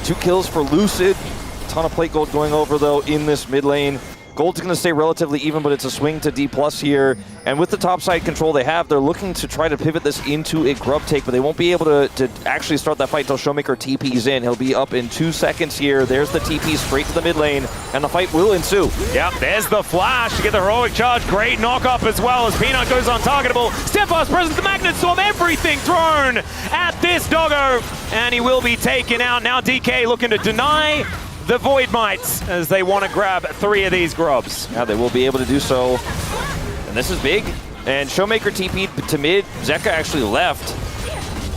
2 kills for Lucid. A ton of plate gold going over, though, in this mid lane. Gold's going to stay relatively even, but it's a swing to D+ here. And with the top side control they have, they're looking to try to pivot this into a grub take, but they won't be able to actually start that fight until Showmaker TP's in. He'll be up in 2 seconds here. There's the TP straight to the mid lane, and the fight will ensue. Yep, there's the flash to get the heroic charge. Great knock-up as well as Peanut goes untargetable. Steadfast presence, the Magnet Storm, everything thrown at this doggo, and he will be taken out. Now DK looking to deny the Void Mites as they want to grab 3 of these grubs. Yeah, they will be able to do so. And this is big. And Showmaker TP'd to mid. Zeka actually left.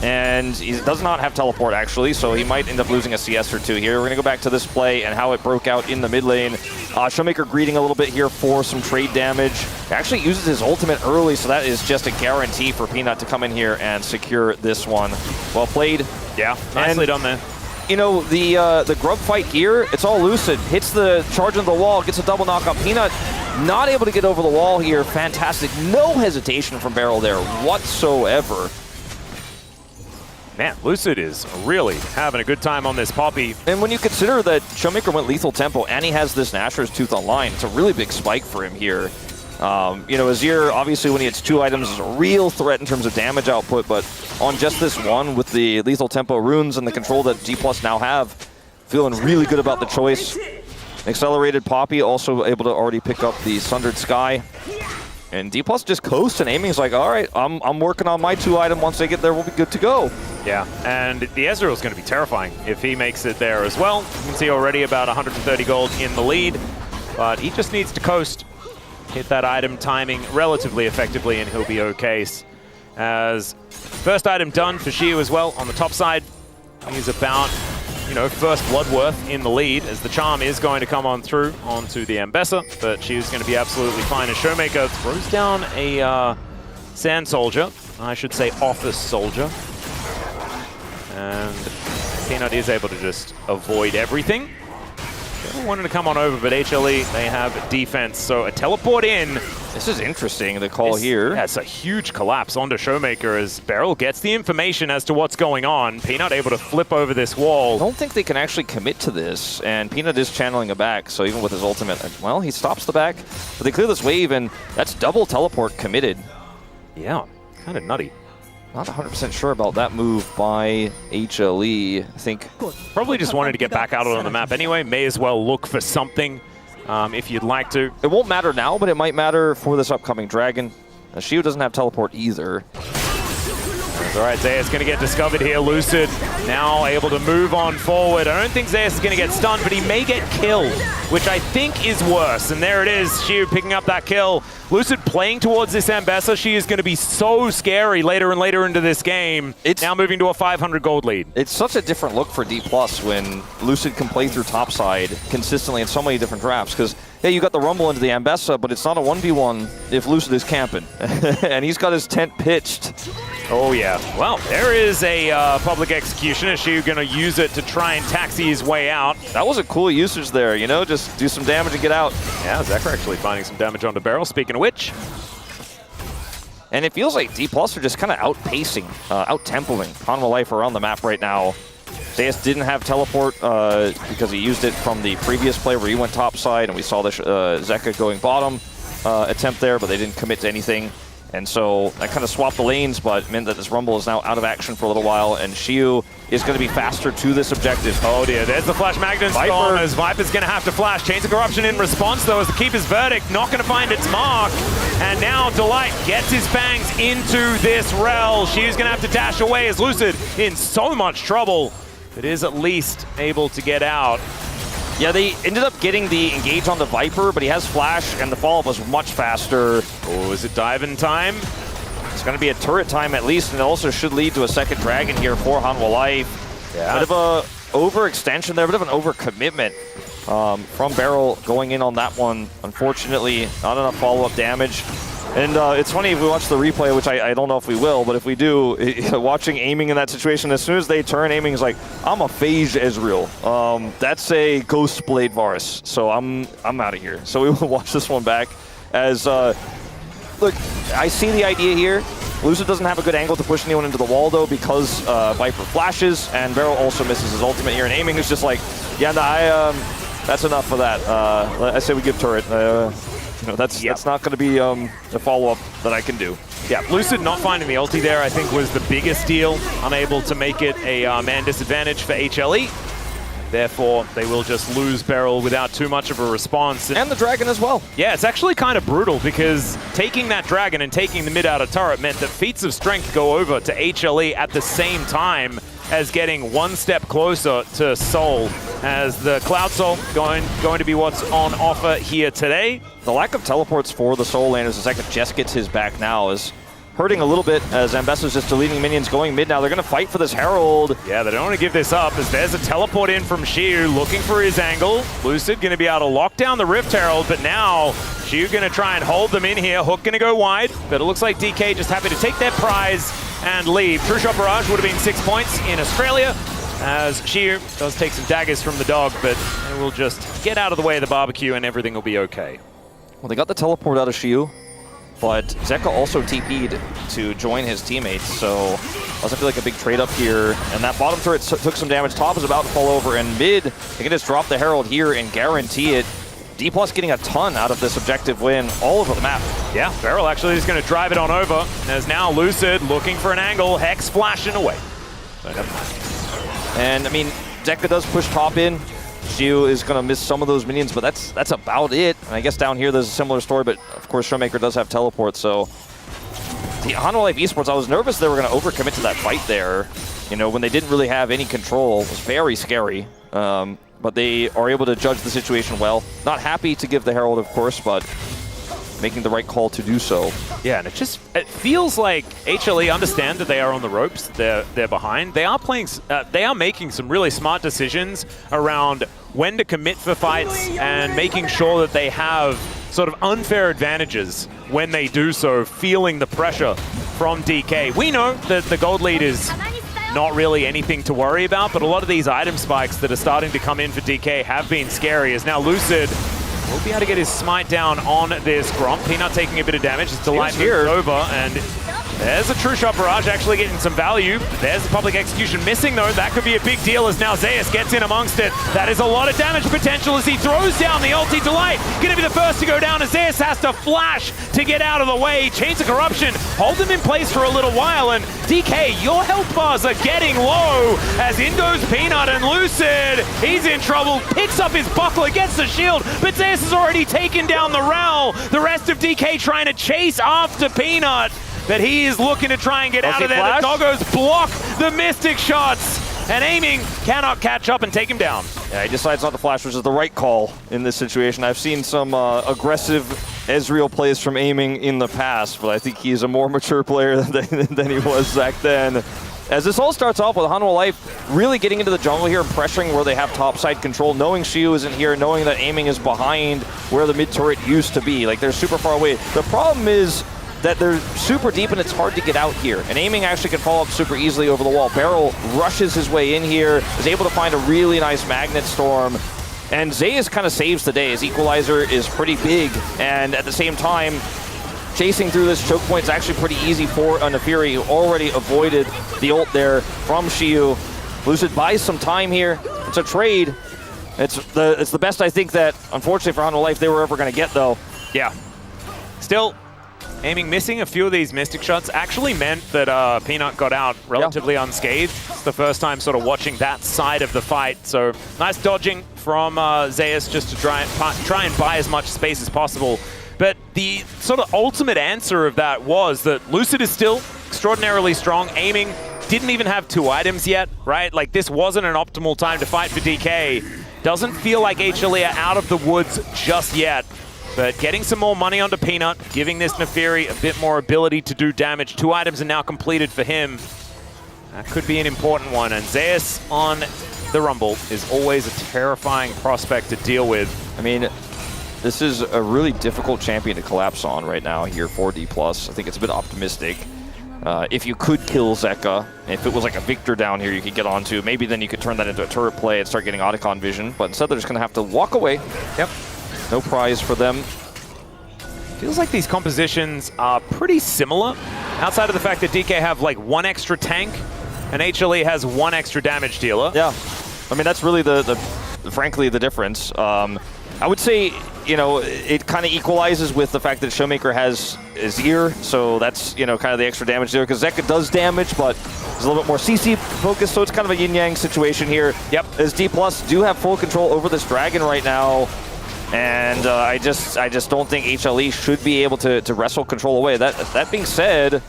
And he does not have teleport, actually, so he might end up losing a CS or 2 here. We're going to go back to this play and how it broke out in the mid lane. Showmaker greeting a little bit here for some trade damage. He actually uses his ultimate early, so that is just a guarantee for Peanut to come in here and secure this one. Well played. Yeah, nicely done there. You know, the grub fight here, it's all Lucid. Hits the charge into the wall, gets a double knock on Peanut. Not able to get over the wall here. Fantastic. No hesitation from Beryl there whatsoever. Man, Lucid is really having a good time on this Poppy. And when you consider that Showmaker went lethal tempo and he has this Nashor's Tooth online, it's a really big spike for him here. You know, Azir, obviously, when he hits 2 items, is a real threat in terms of damage output, but on just this one, with the lethal tempo runes and the control that D+ now have, feeling really good about the choice. Accelerated Poppy, also able to already pick up the Sundered Sky. And D+ just coasts and aiming is like, all right, I'm working on my 2 item. Once they get there, we'll be good to go. Yeah, and the Ezreal is going to be terrifying if he makes it there as well. You can see already about 130 gold in the lead, but he just needs to coast. hit that item timing relatively effectively, and he'll be okay. As first item done for Xiu as well on the top side. He's about, you know, first Bloodworth in the lead, as the charm is going to come on through onto the Ambessa, but Xiu's going to be absolutely fine as Showmaker throws down a Sand Soldier, I should say Office Soldier. And Peanut is able to just avoid everything. They wanted to come on over, but HLE, they have defense, so a teleport in. This is interesting, the call here. Yeah, it's a huge collapse onto Showmaker as Beryl gets the information as to what's going on. Peanut able to flip over this wall. I don't think they can actually commit to this, and Peanut is channeling a back, so even with his ultimate, well, he stops the back, but they clear this wave, and that's double teleport committed. Yeah, kind of nutty. Not 100% sure about that move by HLE. I think probably just wanted to get back out on the map anyway. May as well look for something if you'd like to. It won't matter now, but it might matter for this upcoming dragon. Xiu doesn't have teleport either. All right, Zeus going to get discovered here. Lucid now able to move on forward. I don't think Zeus is going to get stunned, but he may get killed, which I think is worse. And there it is, Xiu picking up that kill. Lucid playing towards this Ambessa. She is going to be so scary later and later into this game. It's now moving to a 500 gold lead. It's such a different look for D+ when Lucid can play through topside consistently in so many different drafts. Because, hey, you got the Rumble into the Ambessa, but it's not a 1v1 if Lucid is camping. And he's got his tent pitched. Oh, yeah. Well, there is a public execution. Is she going to use it to try and taxi his way out? That was a cool usage there, you know, just do some damage and get out. Yeah, Zekra actually finding some damage onto Beryl, speaking of which. And it feels like D+ are just kind of outpacing, out-tempoing Hanwha Life around the map right now. Zeus didn't have teleport because he used it from the previous play where he went topside, and we saw the Zeka going bottom attempt there, but they didn't commit to anything. And so that kind of swapped the lanes, but meant that this Rumble is now out of action for a little while, and Xiu is going to be faster to this objective. Oh dear, there's the Flash Magnet storm as Viper's going to have to flash. Chains of Corruption in response though as the Keeper's Verdict not going to find its mark. And now Delight gets his fangs into this rel. Xiu's going to have to dash away as Lucid in so much trouble, but is at least able to get out. Yeah, they ended up getting the engage on the Viper, but he has Flash, and the follow-up was much faster. Oh, is it diving time? It's going to be a turret time at least, and it also should lead to a second dragon here for Hanwha Life. Yeah. Bit of a overextension there, bit of an overcommitment from Beryl going in on that one. Unfortunately, not enough follow-up damage. And it's funny if we watch the replay, which I don't know if we will, but if we do, watching aiming in that situation, as soon as they turn, aiming is like, I'm a Phage Ezreal. That's a Ghost Blade Varus, so I'm out of here. So we will watch this one back as, look, I see the idea here. Lucid doesn't have a good angle to push anyone into the wall, though, because Viper flashes, and Beryl also misses his ultimate here, and aiming is just like, yeah, no, that's enough for that. I say we give turret. You know, that's not going to be the follow-up that I can do. Yeah, Lucid not finding the ulti there, I think, was the biggest deal. Unable to make it a man disadvantage for HLE. Therefore, they will just lose Beryl without too much of a response. And the dragon as well. Yeah, it's actually kind of brutal because taking that dragon and taking the mid-outer turret meant that feats of strength go over to HLE at the same time as getting one step closer to Soul, as the Cloud Soul going to be what's on offer here today. The lack of teleports for the Soul Landers, as Zeka just gets his back now, is hurting a little bit as Ambessa's just deleting minions going mid now. They're going to fight for this Herald. Yeah, they don't want to give this up as there's a teleport in from Xiu looking for his angle. Lucid going to be able to lock down the Rift Herald, but now Xiu going to try and hold them in here. Hook going to go wide, but it looks like DK just happy to take their prize and leave. True Shot Barrage would have been 6 points in Australia, as Xiu does take some daggers from the dog, but they will just get out of the way of the barbecue and everything will be okay. Well, they got the teleport out of Xiu, but Zeka also TP'd to join his teammates, so doesn't feel like a big trade up here. And that bottom turret took some damage. Top is about to fall over, and mid, they can just drop the Herald here and guarantee it. D+ getting a ton out of this objective win all over the map. Yeah, Beryl actually is going to drive it on over. As now Lucid looking for an angle, Hex flashing away. And I mean, Zeka does push top in. Xiu is going to miss some of those minions, but that's about it. And I guess down here there's a similar story, but of course Showmaker does have teleport, so the Hanwha Life Esports, I was nervous they were going to overcommit to that fight there. You know, when they didn't really have any control, it was very scary. But they are able to judge the situation well. Not happy to give the Herald, of course, but making the right call to do so. Yeah, and it feels like HLE understand that they are on the ropes. They're behind. They are playing. They are making some really smart decisions around when to commit for fights and making sure that they have sort of unfair advantages when they do so, feeling the pressure from DK. We know that the gold lead is not really anything to worry about, but a lot of these item spikes that are starting to come in for DK have been scary, as now Lucid will be able to get his smite down on this Gromp. Peanut taking a bit of damage. It's Delight here over, and there's a true shot barrage actually getting some value. There's the public execution missing though. That could be a big deal as now Zeus gets in amongst it. That is a lot of damage potential as he throws down the ulti. Delight gonna be the first to go down as Zeus has to flash to get out of the way. Chains of Corruption hold him in place for a little while, and DK, your health bars are getting low as in goes Peanut, and Lucid, he's in trouble, picks up his buckler, gets the shield, but Zeus has already taken down the Rel. The rest of DK trying to chase after Peanut, but he is looking to try and get out of there. The doggos block the Mystic shots, and aiming cannot catch up and take him down. Yeah, he decides not to flash, which is the right call in this situation. I've seen some aggressive Ezreal plays from aiming in the past, but I think he's a more mature player than he was back then. As this all starts off with Hanwha Life really getting into the jungle here and pressuring where they have topside control, knowing Xiu isn't here, knowing that aiming is behind where the mid turret used to be. Like, they're super far away. The problem is that they're super deep and it's hard to get out here. And aiming actually can follow up super easily over the wall. Beryl rushes his way in here, is able to find a really nice Magnet Storm. And Zeus kind of saves the day. His equalizer is pretty big, and at the same time, chasing through this choke point is actually pretty easy for a Naafiri, who already avoided the ult there from Xiu. Lucid buys some time here. It's a trade. It's the best I think that, unfortunately for Hanwha Life, they were ever going to get, though. Yeah. Still, aiming missing a few of these Mystic shots actually meant that Peanut got out relatively unscathed. It's the first time sort of watching that side of the fight. So nice dodging from Zeus just to try and buy as much space as possible. But the sort of ultimate answer of that was that Lucid is still extraordinarily strong. Aiming didn't even have 2 items yet, right? Like, this wasn't an optimal time to fight for DK. Doesn't feel like HLE are out of the woods just yet. But getting some more money onto Peanut, giving this Naafiri a bit more ability to do damage. 2 items are now completed for him. That could be an important one. And Zeus on the Rumble is always a terrifying prospect to deal with. I mean, this is a really difficult champion to collapse on right now here for D+. I think it's a bit optimistic. If you could kill Zeka, if it was like a Victor down here you could get onto, maybe then you could turn that into a turret play and start getting Otacon vision. But instead they're just going to have to walk away. Yep. No prize for them. Feels like these compositions are pretty similar, outside of the fact that DK have like 1 extra tank and HLE has 1 extra damage dealer. Yeah. I mean, that's really frankly the difference. I would say, you know, it kind of equalizes with the fact that Showmaker has Azir, so that's, you know, kind of the extra damage there, because Zeka does damage, but there's a little bit more CC focus, so it's kind of a yin-yang situation here. Yep. As D+ do have full control over this dragon right now, and I just don't think HLE should be able to wrestle control away. That being said,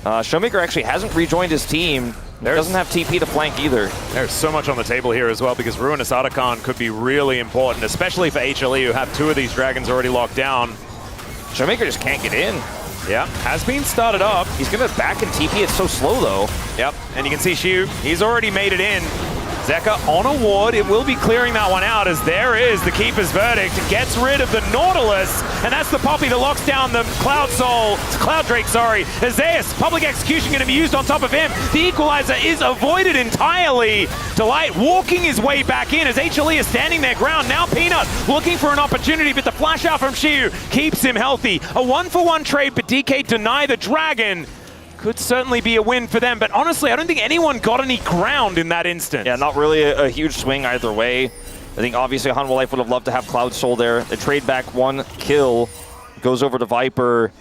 Showmaker actually hasn't rejoined his team. Doesn't have TP to flank either. There's so much on the table here as well, because Ruinous Otacon could be really important, especially for HLE, who have 2 of these dragons already locked down. Showmaker just can't get in. Yeah, has been started up. He's going to back and TP. It's so slow, though. Yep, and you can see Xiu. He's already made it in. Zeka on a ward. It will be clearing that one out, as there is the Keeper's Verdict. Gets rid of the Nautilus, and that's the Poppy that locks down the Cloud Drake, sorry. Zeus, public execution going to be used on top of him. The Equalizer is avoided entirely. Delight walking his way back in as HLE is standing their ground. Now Peanut looking for an opportunity, but the flash out from Xiu keeps him healthy. A 1-for-1 trade, but DK deny the dragon. Could certainly be a win for them, but honestly, I don't think anyone got any ground in that instance. Yeah, not really a huge swing either way. I think obviously Hanwha Life would have loved to have Cloud Soul there. They trade back 1 kill, goes over to Viper,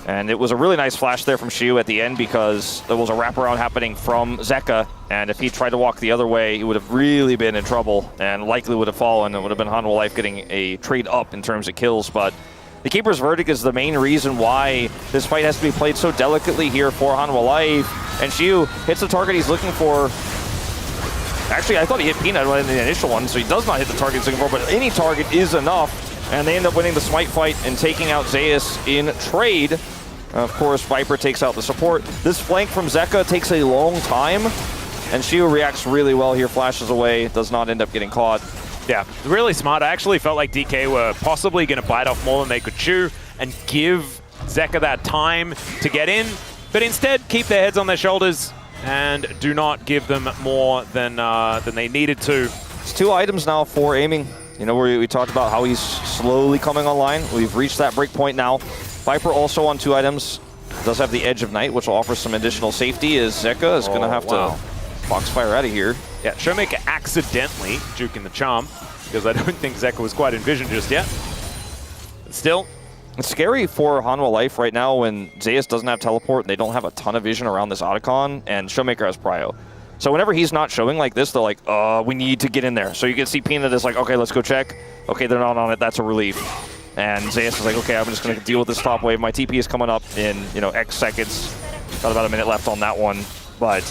and it was a really nice flash there from Xiu at the end because there was a wraparound happening from Zeka, and if he tried to walk the other way, he would have really been in trouble and likely would have fallen. It would have been Hanwha Life getting a trade up in terms of kills, but the Keeper's Verdict is the main reason why this fight has to be played so delicately here for Hanwha Life. And Xiu hits the target he's looking for. Actually, I thought he hit Peanut in the initial one, so he does not hit the target he's looking for, but any target is enough. And they end up winning the smite fight and taking out Zeus in trade. Of course, Viper takes out the support. This flank from Zeka takes a long time, and Shiu reacts really well here, flashes away, does not end up getting caught. Yeah, really smart. I actually felt like DK were possibly going to bite off more than they could chew and give Zeka that time to get in, but instead keep their heads on their shoulders and do not give them more than they needed to. It's 2 items now for aiming. You know, we talked about how he's slowly coming online. We've reached that break point now. Viper also on 2 items. Does have the Edge of Night, which will offer some additional safety, as Zeka is going to have to Foxfire out of here. Yeah, Showmaker accidentally juking the charm, because I don't think Zeka was quite envisioned just yet. But still, it's scary for Hanwha Life right now when Zeus doesn't have teleport and they don't have a ton of vision around this Otacon, and Showmaker has Prio. So whenever he's not showing like this, they're like, we need to get in there. So you can see Peanut is like, okay, let's go check. Okay, they're not on it. That's a relief. And Zeus is like, okay, I'm just going to deal with this top wave. My TP is coming up in, you know, X seconds. Got about a minute left on that one. But,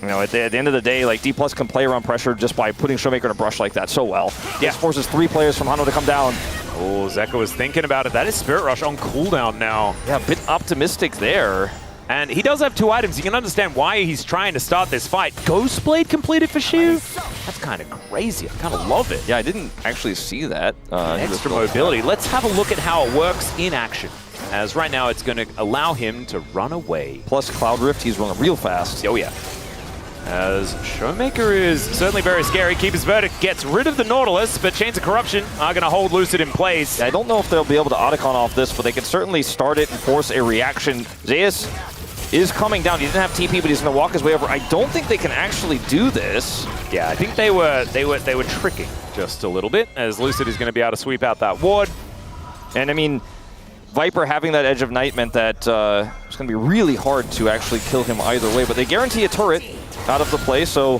you know, at the end of the day, like, D+ can play around pressure just by putting Showmaker in a brush like that so well. Yeah. This forces 3 players from Hanwha to come down. Oh, Zeka was thinking about it. That is Spirit Rush on cooldown now. Yeah, a bit optimistic there. And he does have 2 items. You can understand why he's trying to start this fight. Ghostblade completed for Shiu? That's kind of crazy. I kind of love it. Yeah, I didn't actually see that. Extra mobility. Let's have a look at how it works in action. As right now, it's going to allow him to run away. Plus Cloud Rift, he's running real fast. Oh, yeah. As Showmaker is certainly very scary. Keeper's Verdict gets rid of the Nautilus, but Chains of Corruption are going to hold Lucid in place. I don't know if they'll be able to Otacon off this, but they can certainly start it and force a reaction. Zeus is coming down. He didn't have TP, but he's going to walk his way over. I don't think they can actually do this. Yeah, I think they were tricking just a little bit, as Lucid is going to be able to sweep out that ward. And I mean, Viper having that Edge of Night meant that it's going to be really hard to actually kill him either way, but they guarantee a turret out of the play, so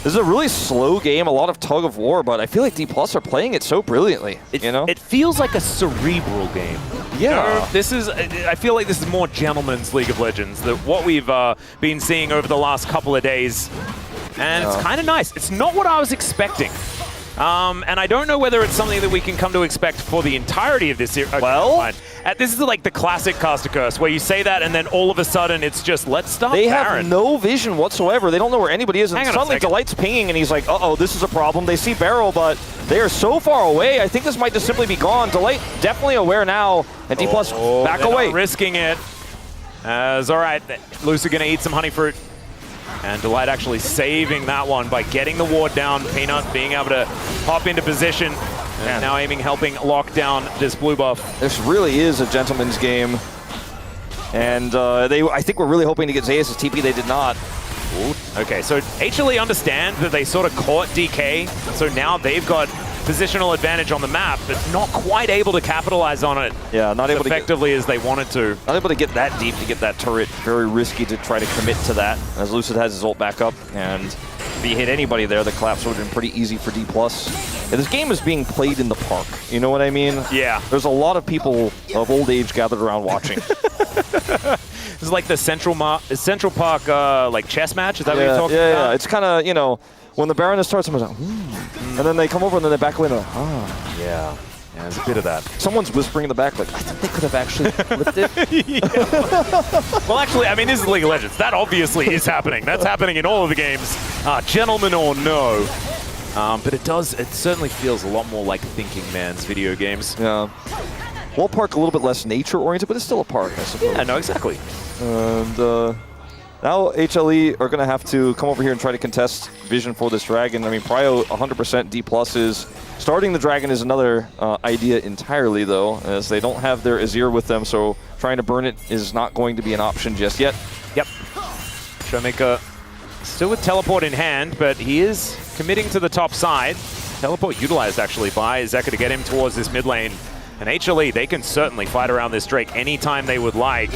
this is a really slow game, a lot of tug of war, but I feel like D+ are playing it so brilliantly, you know? It feels like a cerebral game. Yeah. This is, I feel like this is more gentleman's League of Legends, that what we've been seeing over the last couple of days, and it's kind of nice. It's not what I was expecting. And I don't know whether it's something that we can come to expect for the entirety of this series. Well, this is like the classic Caster Curse, where you say that and then all of a sudden it's just, let's start They Baron. have no vision whatsoever. They don't know where anybody is. And suddenly second. Delight's pinging and he's like, uh-oh, this is a problem. They see Barrel, but they are so far away. I think this might just simply be gone. Delight definitely aware now, and D+ back away. Not risking it. As all right, Lucid gonna eat some honey fruit. And Delight actually saving that one by getting the ward down. Peanut being able to hop into position. And now aiming, helping lock down this blue buff. This really is a gentleman's game. And I think we're really hoping to get Zeus' TP. They did not. Ooh. Okay, so HLE understand that they sort of caught DK. So now they've got positional advantage on the map, but not quite able to capitalize on it. Yeah, not able effectively as they wanted to. Not able to get that deep to get that turret. Very risky to try to commit to that. As Lucid has his ult back up, and if he hit anybody there, the collapse would have been pretty easy for D+. Yeah, this game is being played in the park. You know what I mean? Yeah. There's a lot of people of old age gathered around watching. This is like the Central Park like chess match. Is that what you're talking about? Yeah, it's kind of, you know, when the Baroness starts, someone's like, and then they come over and then they back away and they're like, Yeah, there's a bit of that. Someone's whispering in the back like, I think they could have actually flipped it. Well, actually, I mean, this is League of Legends. That obviously is happening. That's happening in all of the games, gentlemen or no. But it certainly feels a lot more like Thinking Man's video games. Yeah. Wall Park a little bit less nature-oriented, but it's still a park, I suppose. Yeah, no, exactly. And now HLE are going to have to come over here and try to contest vision for this dragon. I mean, Prio 100% D+ is. Starting the dragon is another idea entirely, though, as they don't have their Azir with them, so trying to burn it is not going to be an option just yet. Yep. Showmaker still with teleport in hand, but he is committing to the top side. Teleport utilized, actually, by Zeka to get him towards this mid lane. And HLE, they can certainly fight around this Drake anytime they would like.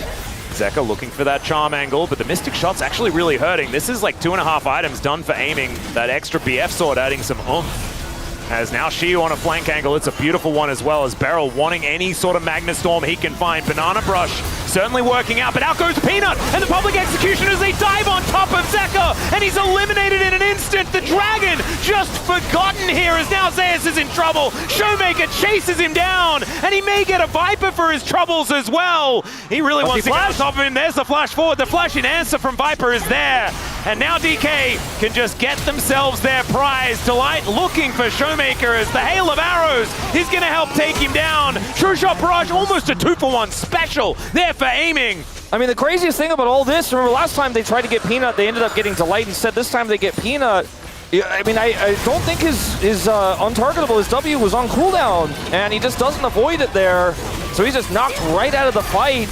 Zeka looking for that charm angle, but the Mystic Shot's actually really hurting. This is like 2.5 items done for aiming. That extra BF sword adding some oomph. As now Shiu on a flank angle. It's a beautiful one as well, as Beryl wanting any sort of Magna Storm he can find. Banana Brush certainly working out, but out goes Peanut, and the public execution as they dive on top of Zeka, and he's eliminated in an instant. The Dragon just forgotten here, as now Zeus is in trouble. Showmaker chases him down, and he may get a Viper for his troubles as well. He really wants to get on top of him. There's the flash forward. The flash in answer from Viper is there, and now DK can just get themselves their prize. Delight looking for Showmaker as the hail of arrows is going to help take him down. True Shot Barrage, almost a 2-for-1 special there for aiming. I mean, the craziest thing about all this, remember last time they tried to get Peanut, they ended up getting Delight instead. This time they get Peanut. I mean, I don't think his untargetable, his W was on cooldown, and he just doesn't avoid it there. So he's just knocked right out of the fight,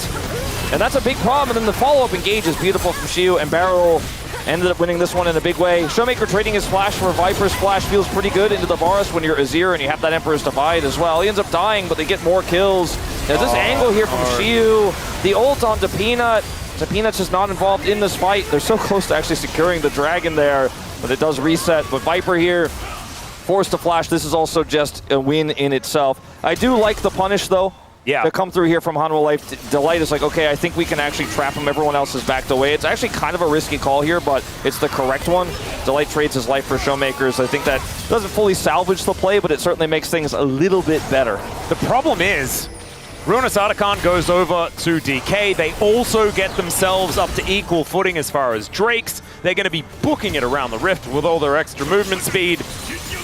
and that's a big problem. And then the follow-up engage is beautiful from Shiu, and Barrel ended up winning this one in a big way. Showmaker trading his flash for Viper's flash feels pretty good into the Varus when you're Azir and you have that Emperor's Divide as well. He ends up dying, but they get more kills. There's this angle here from Shiu. The ult onto Peanut. So Peanut's just not involved in this fight. They're so close to actually securing the Dragon there, but it does reset. But Viper here, forced to flash. This is also just a win in itself. I do like the punish, though. Yeah. To come through here from Hanwha Life. Delight is like, okay, I think we can actually trap him. Everyone else is backed away. It's actually kind of a risky call here, but it's the correct one. Delight trades his life for Showmakers. I think that doesn't fully salvage the play, but it certainly makes things a little bit better. The problem is, Ruinous Archon goes over to DK. They also get themselves up to equal footing as far as Drakes. They're going to be booking it around the Rift with all their extra movement speed.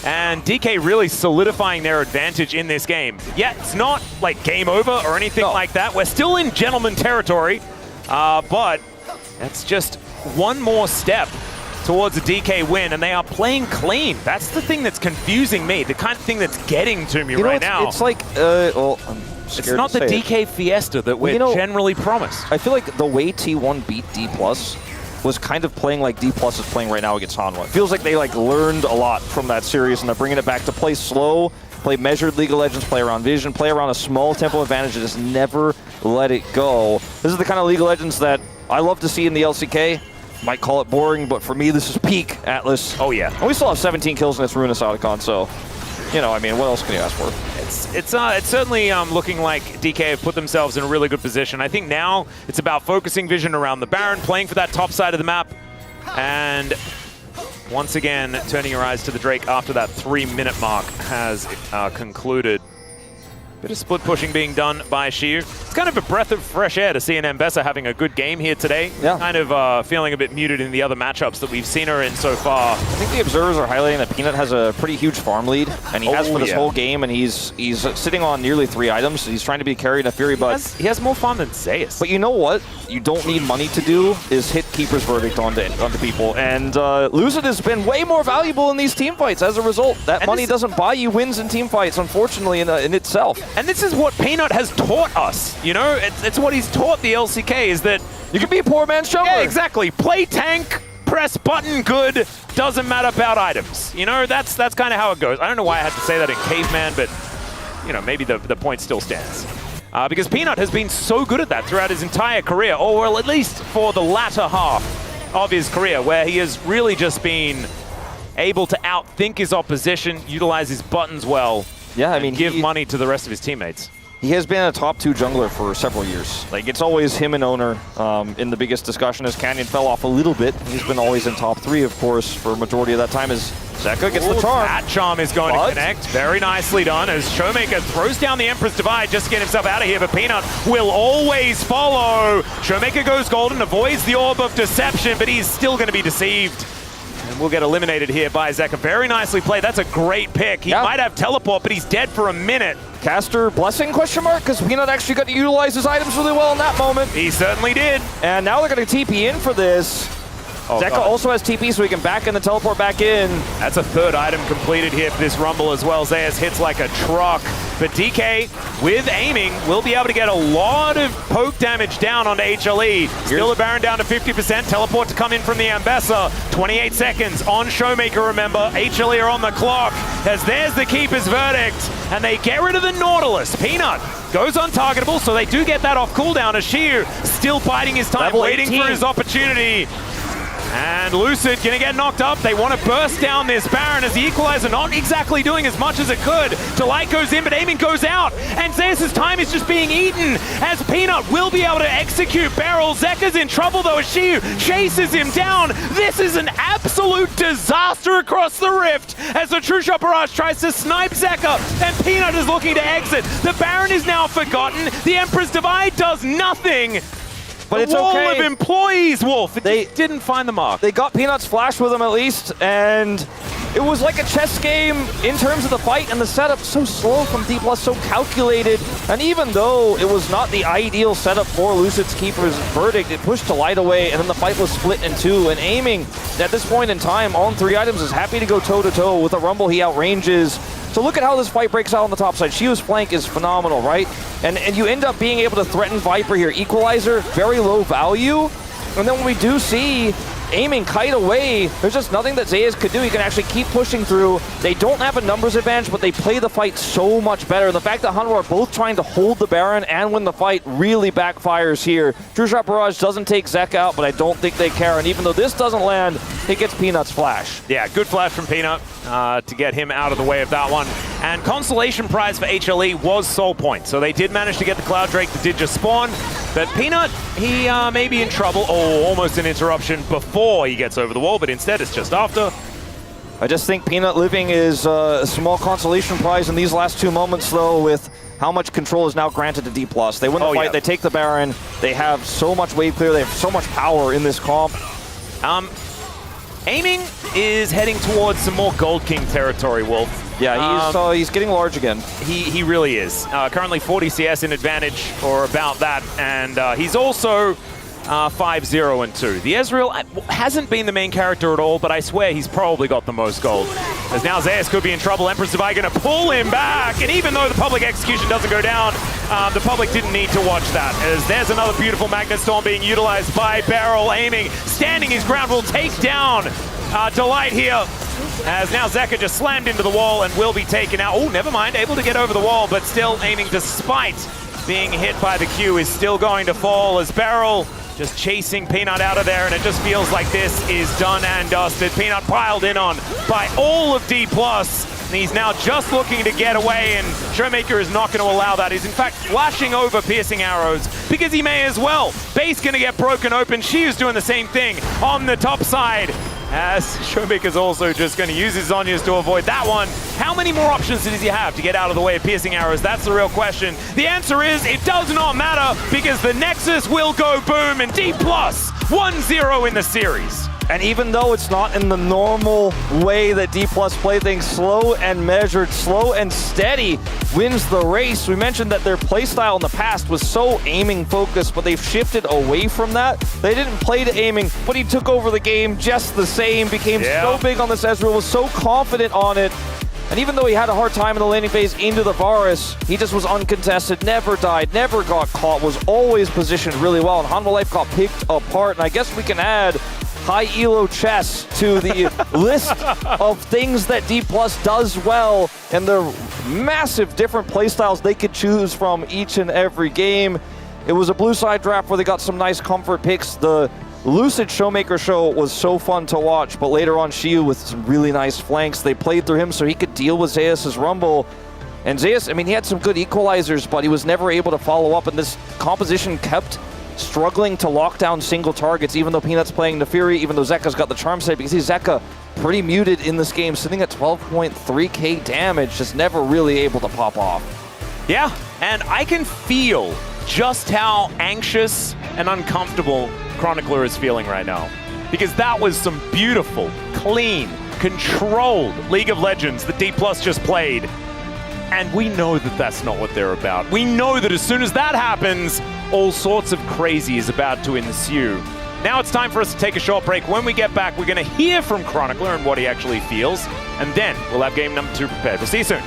And DK really solidifying their advantage in this game. Yeah, it's not like game over or anything like that. We're still in gentleman territory, but that's just one more step towards a DK win, and they are playing clean. That's the thing that's confusing me, the kind of thing that's getting to me right now. It's like, well, I'm scared it's not to the say DK fiesta that we're generally promised. I feel like the way T1 beat D+, was kind of playing like D+ is playing right now against Hanwha. It feels like they learned a lot from that series, and they're bringing it back to play slow, play measured League of Legends, play around vision, play around a small tempo advantage, and just never let it go. This is the kind of League of Legends that I love to see in the LCK. Might call it boring, but for me, this is peak Atlas. Oh, yeah. And we still have 17 kills in this Ruinous Archon, so, you know, I mean, what else can you ask for? It's certainly looking like DK have put themselves in a really good position. I think now it's about focusing vision around the Baron, playing for that top side of the map, and once again, turning your eyes to the Drake after that 3-minute mark has concluded. Bit of split pushing being done by Shiu. It's kind of a breath of fresh air to see an Mbessa having a good game here today. Yeah. Kind of feeling a bit muted in the other matchups that we've seen her in so far. I think the observers are highlighting that Peanut has a pretty huge farm lead, and he has for this whole game, and he's sitting on nearly 3 items. He's trying to be carried in a Fury, but he has more farm than Zeus. But you know what? You don't need money to do is hit Keeper's Verdict onto people, and Lucid has been way more valuable in these team fights as a result. That money doesn't buy you wins in team fights, unfortunately, in itself. And this is what Peanut has taught us, you know? It's what he's taught the LCK, is that you can be a poor man's jungler. Yeah, exactly. Play tank, press button good, doesn't matter about items. You know, that's kind of how it goes. I don't know why I had to say that in Caveman, but, you know, maybe the point still stands. Because Peanut has been so good at that throughout his entire career, or well, at least for the latter half of his career, where he has really just been able to outthink his opposition, utilize his buttons well, yeah, I mean, give money to the rest of his teammates. He has been a top 2 jungler for several years. Like, it's always him and Owner in the biggest discussion, as Canyon fell off a little bit. He's been always in top 3, of course, for a majority of that time, as Zeka gets the charm. That charm is going to connect. Very nicely done, as Showmaker throws down the Emperor's Divide just to get himself out of here, but Peanut will always follow. Showmaker goes golden, avoids the Orb of Deception, but he's still going to be deceived. And we'll get eliminated here by Zeka. Very nicely played. That's a great pick. He might have teleport, but he's dead for a minute. Caster blessing, question mark? Because Peanut actually got to utilize his items really well in that moment. He certainly did. And now they're going to TP in for this. Zeka also has TP, so he can back in the teleport back in. That's a 3rd item completed here for this Rumble as well. Zeus hits like a truck. But DK, with aiming, will be able to get a lot of poke damage down onto HLE. Still a Baron down to 50%. Teleport to come in from the Ambessa. 28 seconds on Showmaker, remember. HLE are on the clock, as there's the Keeper's Verdict. And they get rid of the Nautilus. Peanut goes untargetable, so they do get that off cooldown. As Shiu still biding his time, waiting for his opportunity. And Lucid gonna get knocked up. They want to burst down this Baron as the Equalizer not exactly doing as much as it could. Delight goes in, but Aiming goes out. And Zeus' time is just being eaten as Peanut will be able to execute Beryl. Zeka's in trouble though as Shiyu chases him down. This is an absolute disaster across the rift as the True Shot Barrage tries to snipe Zeka and Peanut is looking to exit. The Baron is now forgotten. The Emperor's Divide does nothing. But it's wall okay. of employees, Wolf. They didn't find the mark. They got Peanut's flash with them at least, and it was like a chess game in terms of the fight and the setup. So slow from D+, so calculated. And even though it was not the ideal setup for Lucid's Keeper's verdict, it pushed Delight away, and then the fight was split in two. And Aiming, at this point in time, on 3 items, is happy to go toe-to-toe. With a Rumble, he outranges. So look at how this fight breaks out on the top side. Shiyu's flank is phenomenal, right? And you end up being able to threaten Viper here. Equalizer, very low value. And then when we do see Aiming kite away, there's just nothing that Zeus could do. He can actually keep pushing through. They don't have a numbers advantage, but they play the fight so much better. And the fact that Hanwha are both trying to hold the Baron and win the fight really backfires here. True Shot Barrage doesn't take Zek out, but I don't think they care. And even though this doesn't land, it gets Peanut's flash. Yeah, good flash from Peanut to get him out of the way of that one. And consolation prize for HLE was Soul Point. So they did manage to get the Cloud Drake that did just spawn. But Peanut, he may be in trouble. Oh, almost an interruption before he gets over the wall, but instead it's just after. I just think Peanut living is a small consolation prize in these last 2 moments, though, with how much control is now granted to D+. They win the fight, they take the Baron, they have so much wave clear, they have so much power in this comp. Aiming is heading towards some more Gold King territory, Wolf. Yeah, he's getting large again. He really is. Currently 40 CS in advantage, or about that, and he's also 5-0 and 2. The Ezreal hasn't been the main character at all, but I swear he's probably got the most gold. As now Zeus could be in trouble. Empress Divide going to pull him back, and even though the public execution doesn't go down, the public didn't need to watch that. As there's another beautiful Magnet Storm being utilized by Beryl. Aiming, standing his ground, will take down Delight here. As now Zeka just slammed into the wall and will be taken out. Oh, never mind, able to get over the wall, but still Aiming, despite being hit by the Q, is still going to fall as Beryl just chasing Peanut out of there, and it just feels like this is done and dusted. Peanut piled in on by all of D+, and he's now just looking to get away, and Showmaker is not going to allow that. He's in fact flashing over piercing arrows because he may as well. Base going to get broken open. Shiyu's doing the same thing on the top side, as Showmaker's also just going to use his Zhonya's to avoid that one. How many more options does he have to get out of the way of piercing arrows? That's the real question. The answer is it does not matter, because the Nexus will go boom, and D+ 1-0 in the series. And even though it's not in the normal way that D+ play things, slow and measured, slow and steady wins the race. We mentioned that their playstyle in the past was so aiming focused, but they've shifted away from that. They didn't play to aiming, but he took over the game just the same, became so big on this Ezreal, was so confident on it. And even though he had a hard time in the laning phase into the Varus, he just was uncontested, never died, never got caught, was always positioned really well. And Hanwha Life got picked apart, and I guess we can add high elo chess to the list of things that D+ does well, and the massive different playstyles they could choose from each and every game. It was a blue side draft where they got some nice comfort picks. The Lucid Showmaker show was so fun to watch, but later on Shiyu with some really nice flanks. They played through him so he could deal with Zeus' Rumble. And Zeus, I mean, he had some good equalizers, but he was never able to follow up, and this composition kept struggling to lock down single targets, even though Peanut's playing the Fury, even though Zeka's got the charm save, because he's Zeka pretty muted in this game, sitting at 12.3k damage, just never really able to pop off. Yeah, and I can feel just how anxious and uncomfortable Chronicler is feeling right now, because that was some beautiful, clean, controlled League of Legends that D+ just played. And we know that that's not what they're about. We know that as soon as that happens, all sorts of crazy is about to ensue. Now it's time for us to take a short break. When we get back, we're going to hear from Chronicler and what he actually feels, and then we'll have game number 2 prepared. We'll see you soon.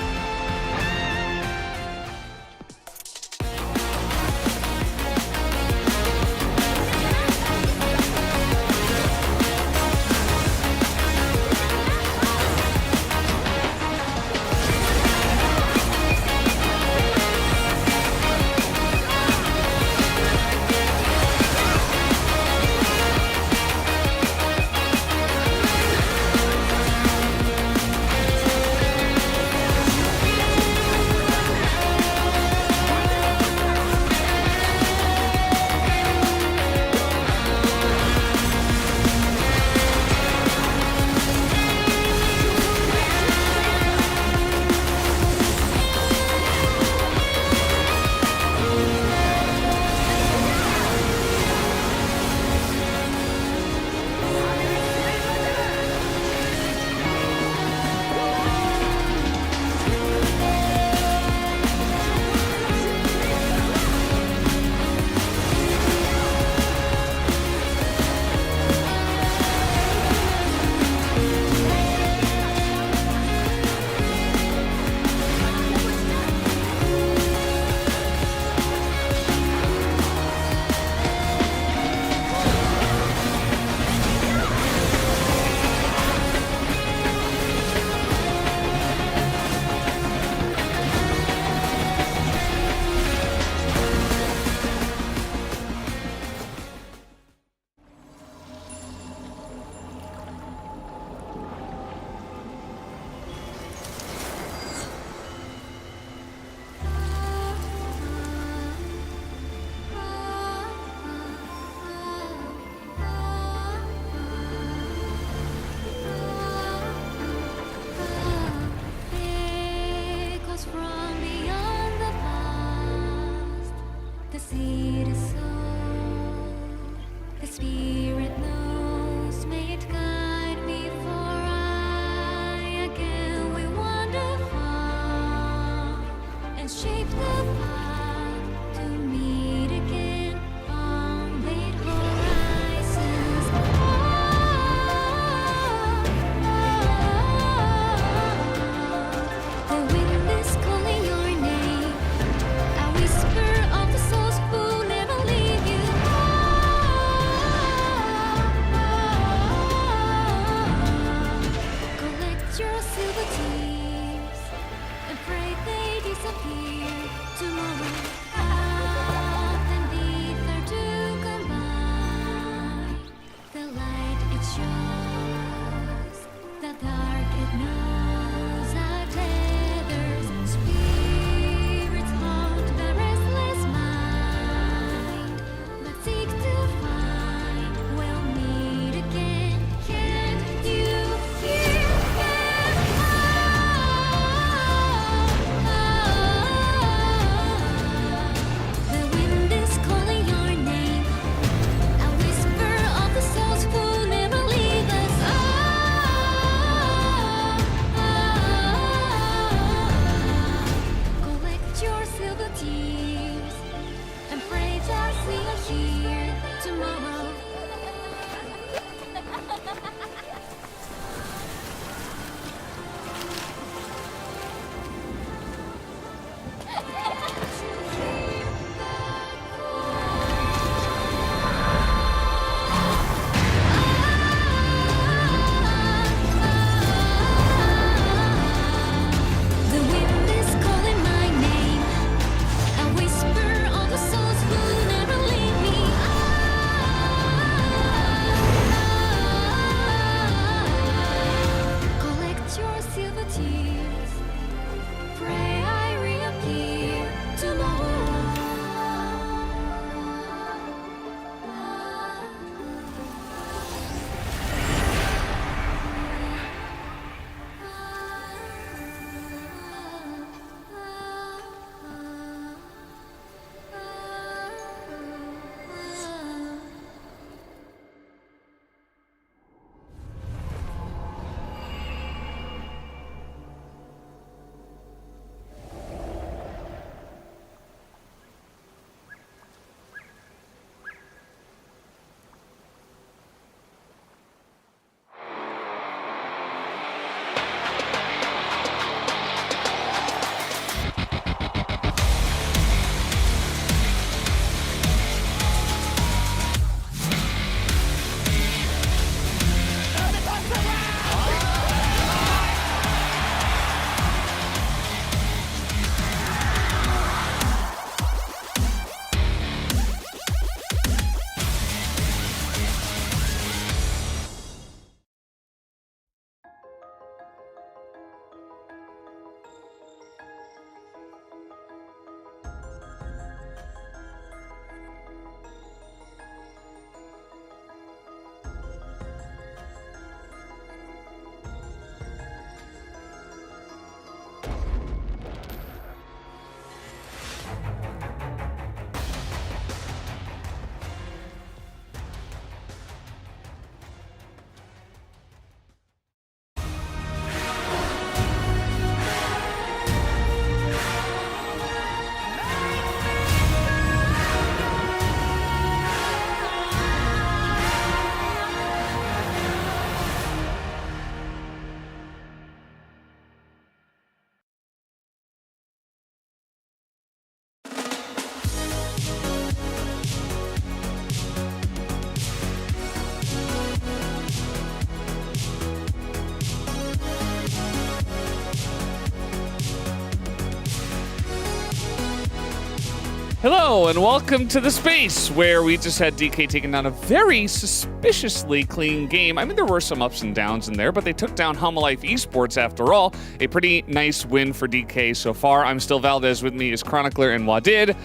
Hello and welcome to the space where we just had DK taking down a very suspiciously clean game. I mean, there were some ups and downs in there, but they took down Life Esports after all. A pretty nice win for DK so far. I'm still Valdez. With me is Chronicler and Wadid.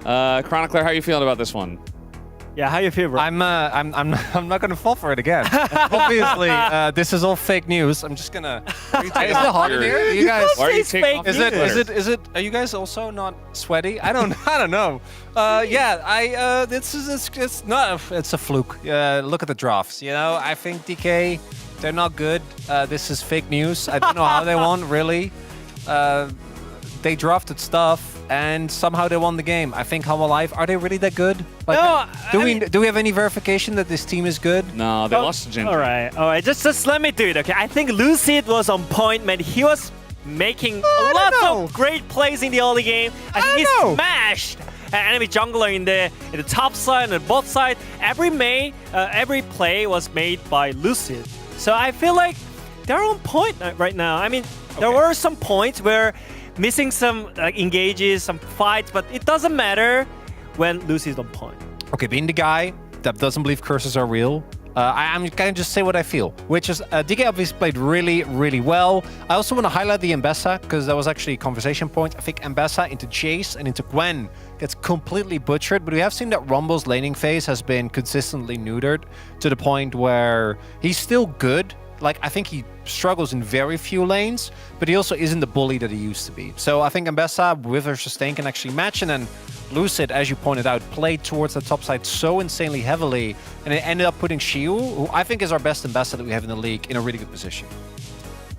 Chronicler, how are you feeling about this one? Yeah, how you feel, bro? I'm not gonna fall for it again. Obviously, this is all fake news. I'm just gonna. Is it hot in here? You guys? Why are you taking off Is it? Are you guys also not sweaty? I don't know. Yeah, it's not. It's a fluke. Look at the drafts. You know, I think DK, they're not good. This is fake news. I don't know how they won. Really, they drafted stuff. And somehow they won the game. I think Life, are they really that good? Like, no, do we have any verification that this team is good? No, they lost to Ginger. All right. Just let me do it, okay? I think Lucid was on point, man. He was making lots of great plays in the early game. I think he smashed an enemy jungler in the top side and the bot side. Every play was made by Lucid. So I feel like they're on point right now. I mean, there were some points where missing some engages, some fights, but it doesn't matter when Lucy's on point. Okay, being the guy that doesn't believe curses are real, I'm gonna just say what I feel, which is DK obviously played really, really well. I also want to highlight the Mbessa, because that was actually a conversation point. I think Mbessa into Jace and into Gwen gets completely butchered, but we have seen that Rumble's laning phase has been consistently neutered to the point where he's still good. Like, I think he struggles in very few lanes, but he also isn't the bully that he used to be. So I think Mbessa with her sustain can actually match, and then Lucid, as you pointed out, played towards the top side so insanely heavily, and it ended up putting Shiu, who I think is our best Mbessa that we have in the league, in a really good position.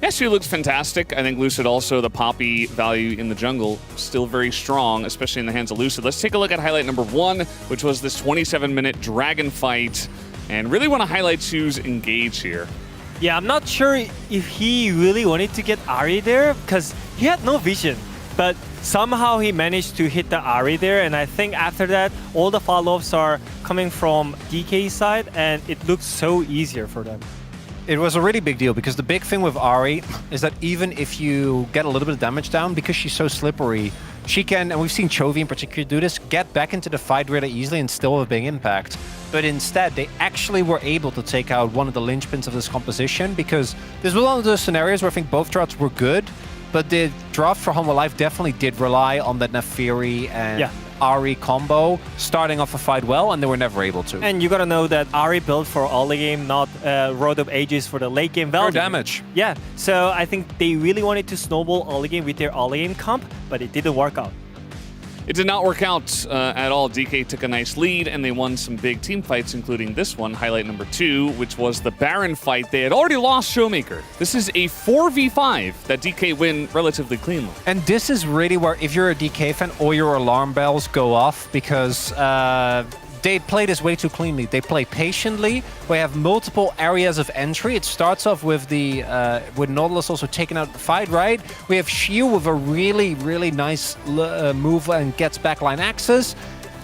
Yeah, Shiu looks fantastic. I think Lucid also, the Poppy value in the jungle, still very strong, especially in the hands of Lucid. Let's take a look at highlight number 1, which was this 27-minute dragon fight, and really want to highlight Shiu's engage here. Yeah, I'm not sure if he really wanted to get Ahri there because he had no vision. But somehow he managed to hit the Ahri there, and I think after that, all the follow-ups are coming from DK's side, and it looks so easier for them. It was a really big deal because the big thing with Ahri is that even if you get a little bit of damage down, because she's so slippery, she can, and we've seen Chovy in particular do this, get back into the fight really easily and still have a big impact. But instead, they actually were able to take out one of the linchpins of this composition, because this was one of those scenarios where I think both drafts were good, but the draft for Life definitely did rely on that Nefiri and Ahri combo starting off a fight well, and they were never able to. And you gotta know that Ahri built for early game, not Road of Ages for the late game value. More damage. Yeah, so I think they really wanted to snowball early game with their early game comp, but it didn't work out. It did not work out at all. DK took a nice lead, and they won some big team fights, including this one, highlight number 2, which was the Baron fight. They had already lost Showmaker. This is a 4v5 that DK win relatively cleanly. And this is really where, if you're a DK fan, all your alarm bells go off, because they play this way too cleanly. They play patiently. We have multiple areas of entry. It starts off with with Nautilus also taking out the fight, right? We have Shiu with a really, really nice move and gets backline access.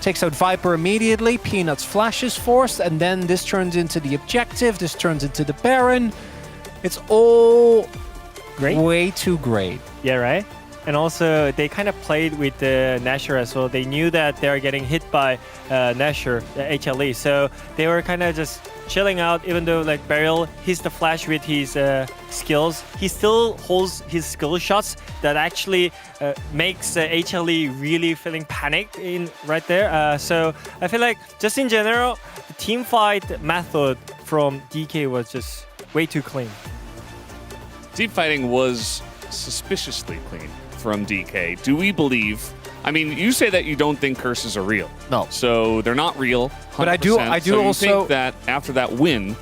Takes out Viper immediately. Peanuts flashes forced, and then this turns into the objective. This turns into the Baron. It's all way too great. Yeah, right? And also, they kind of played with the Nashor as well. They knew that they were getting hit by Nashor, the HLE. So they were kind of just chilling out, even though like Beryl hits the flash with his skills. He still holds his skill shots that actually makes HLE really feeling panicked in right there. So I feel like just in general, the team fight method from DK was just way too clean. Team fighting was suspiciously clean from DK. Do we believe? I mean, you say that you don't think curses are real. No. So they're not real. 100%. But I do so also you think that after that win, you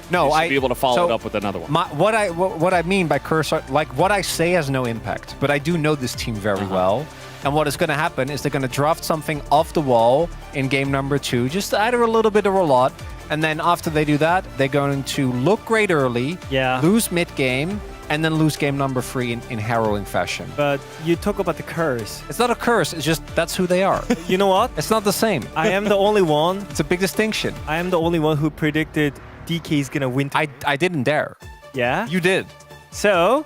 should be able to follow it up with another one. What I mean by curse, like what I say has no impact, but I do know this team very well. And what is going to happen is they're going to draft something off the wall in game number 2, just either a little bit or a lot. And then after they do that, they're going to look great early, lose mid-game, and then lose game number 3 in harrowing fashion. But you talk about the curse. It's not a curse, it's just that's who they are. You know what? It's not the same. I am the only one. It's a big distinction. I am the only one who predicted DK is gonna win. I didn't dare. Yeah? You did. So,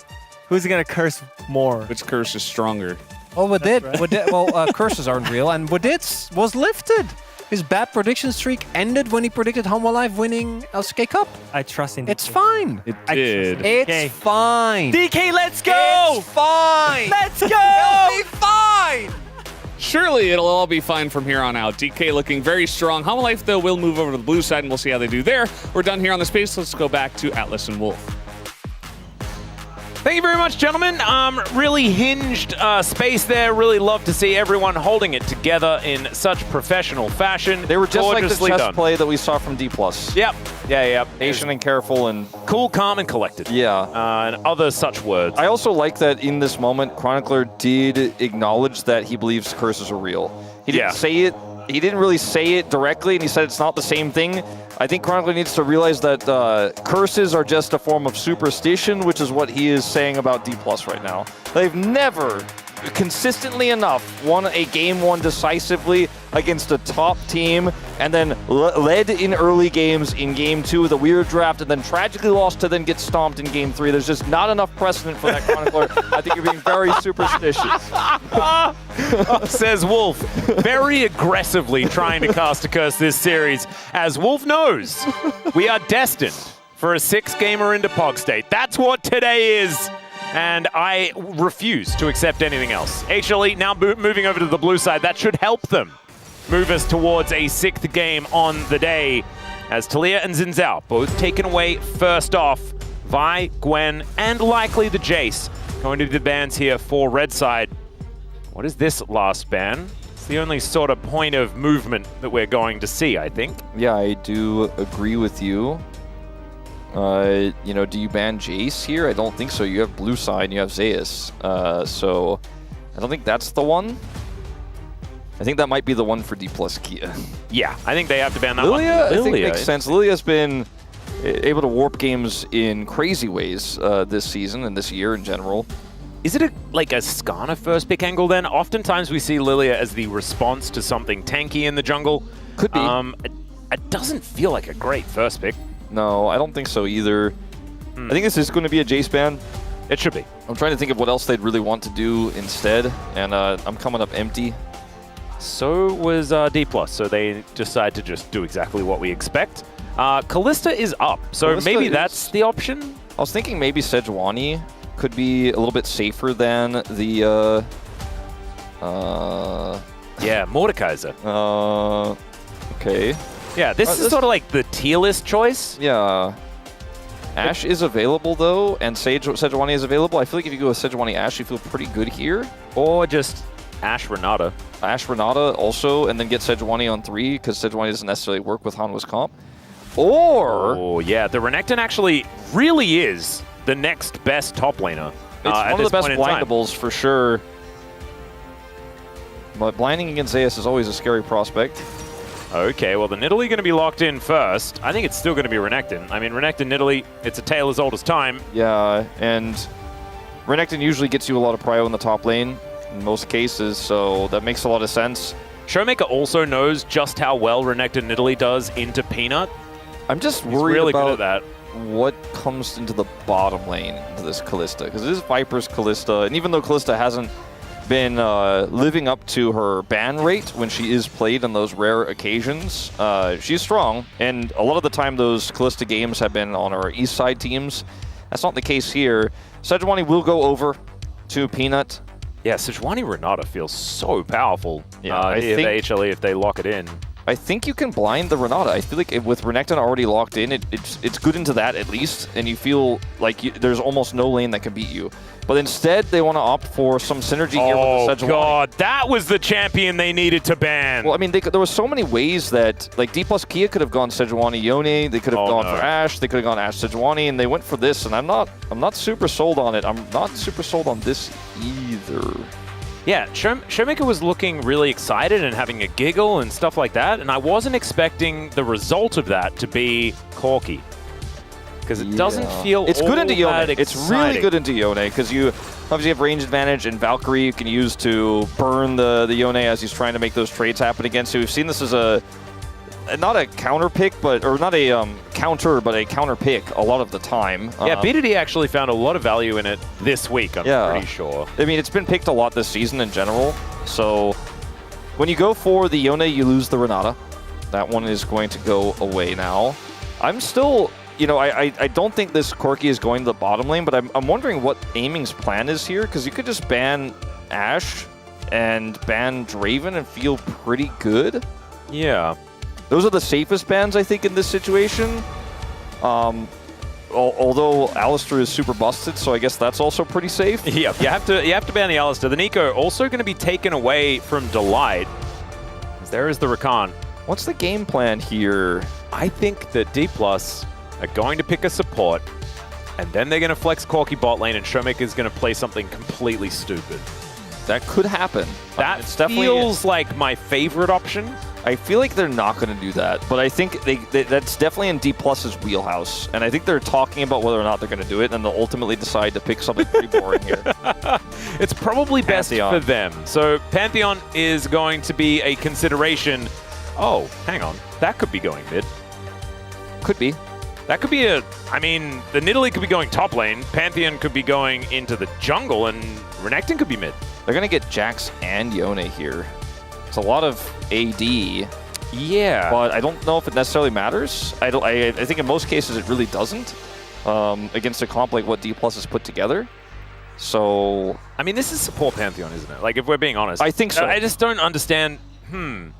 who's gonna curse more? Which curse is stronger? Curses aren't real, and Wadit's was lifted. His bad prediction streak ended when he predicted Humble Life winning LCK Cup. I trust in DK. It's fine. It did. It's fine. DK, let's go! It's fine. Let's go! It'll be fine. Surely it'll all be fine from here on out. DK looking very strong. Humble Life, though, will move over to the blue side, and we'll see how they do there. We're done here on the space. Let's go back to Atlas and Wolf. Thank you very much, gentlemen. Really hinged space there. Really love to see everyone holding it together in such professional fashion. They were just like the chess done. play that we saw from D+. Yep. Yeah. Patient and careful and... Cool, calm, and collected. Yeah. And other such words. I also like that in this moment, Chronicler did acknowledge that he believes curses are real. He didn't say it. He didn't really say it directly, and he said it's not the same thing. I think Chronicler needs to realize that curses are just a form of superstition, which is what he is saying about D+ right now. They've never consistently enough won a game one decisively against a top team, and then led in early games in game 2 with a weird draft, and then tragically lost to then get stomped in game 3. There's just not enough precedent for that, Chronicler. I think you're being very superstitious. Says Wolf, very aggressively trying to cast a curse this series. As Wolf knows, we are destined for a 6-gamer into Pog State. That's what today is. And I refuse to accept anything else. HLE now moving over to the blue side. That should help them move us towards a 6th game on the day, as Talia and Xin Zhao both taken away first off. Vi, Gwen, and likely the Jace going to be the bans here for red side. What is this last ban? It's the only sort of point of movement that we're going to see, I think. Yeah, I do agree with you. You know, do you ban Jace here? I don't think so. You have blue side and you have Zeus. So I don't think that's the one. I think that might be the one for D+ Kia. Yeah, I think they have to ban that Lilia, one. I think makes sense. Lilia's been able to warp games in crazy ways this season and this year in general. Is it like a Skarner first pick angle then? Oftentimes we see Lilia as the response to something tanky in the jungle. Could be. It doesn't feel like a great first pick. No, I don't think so either. I think this is going to be a Jace ban. It should be. I'm trying to think of what else they'd really want to do instead, and I'm coming up empty. So was D+, so they decide to just do exactly what we expect. Kalista is up, so Kalista maybe that's the option? I was thinking maybe Sejuani could be a little bit safer than the... yeah, Mordekaiser. Okay. Yeah, this is sort of like the tier list choice. Yeah. Ashe is available, though, and Sejuani is available. I feel like if you go with Sejuani Ashe, you feel pretty good here. Or just Ashe Renata. Ashe Renata also, and then get Sejuani on 3, because Sejuani doesn't necessarily work with Hanwha's comp. Or... Oh, yeah, the Renekton actually really is the next best top laner. It's one of the best blindables, for sure. But blinding against Zeus is always a scary prospect. Okay, well, the Nidalee going to be locked in first. I think it's still going to be Renekton. I mean, Renekton, Nidalee, it's a tale as old as time. Yeah, and Renekton usually gets you a lot of prio in the top lane in most cases, so that makes a lot of sense. Showmaker also knows just how well Renekton Nidalee does into Peanut. I'm just He's worried really about good at that. What comes into the bottom lane to this Kalista, because it is Viper's Kalista, and even though Kalista hasn't been living up to her ban rate when she is played on those rare occasions, she's strong, and a lot of the time those Kalista games have been on our east side teams. That's not the case here. Sejuani will go over to Peanut. Yeah, Sejuani Renata feels so powerful. Yeah, I think HLE if they lock it in. I think you can blind the Renata. I feel like with Renekton already locked in, it's good into that at least, and you feel like there's almost no lane that can beat you. But instead, they want to opt for some synergy here with the Sejuani. Oh god, that was the champion they needed to ban. Well, I mean, there were so many ways that, like, D+ Kia could have gone Sejuani Yone, they could have gone for Ashe, they could have gone Ashe Sejuani, and they went for this, and I'm not super sold on it. I'm not super sold on this either. Yeah, Showmaker was looking really excited and having a giggle and stuff like that, and I wasn't expecting the result of that to be Corki. Because it doesn't feel It's good into Yone. Exciting. It's really good into Yone, because you obviously have range advantage, and Valkyrie you can use to burn the Yone as he's trying to make those trades happen against you. We've seen this as a not a counter pick, but or not a counter, but a counter pick a lot of the time. Yeah, BDD actually found a lot of value in it this week, I'm pretty sure. I mean, it's been picked a lot this season in general. So when you go for the Yone, you lose the Renata. That one is going to go away now. I'm still, you know, I don't think this Corki is going to the bottom lane, but I'm wondering what Aiming's plan is here, because you could just ban Ashe and ban Draven and feel pretty good. Yeah. Those are the safest bans, I think, in this situation. Although Alistar is super busted, so I guess that's also pretty safe. Yeah, you have to ban the Alistar. The Nico also going to be taken away from Delight. There is the Rakan. What's the game plan here? I think that D+ are going to pick a support, and then they're going to flex Corki bot lane, and Showmaker is going to play something completely stupid. That could happen. That feels like my option. I feel like they're not going to do that, but I think that's definitely in D+'s wheelhouse, and I think they're talking about whether or not they're going to do it, and they'll ultimately decide to pick something pretty boring here. It's probably best for them. So Pantheon is going to be a consideration. Oh, hang on. That could be going mid. Could be. That could be I mean, the Nidalee could be going top lane, Pantheon could be going into the jungle, and Renekton could be mid. They're going to get Jax and Yone here. It's a lot of AD. Yeah. But I don't know if it necessarily matters. I think in most cases it really doesn't against a comp like what D+ has put together. So... I mean, this is support Pantheon, isn't it? Like, if we're being honest. I think so. I just don't understand.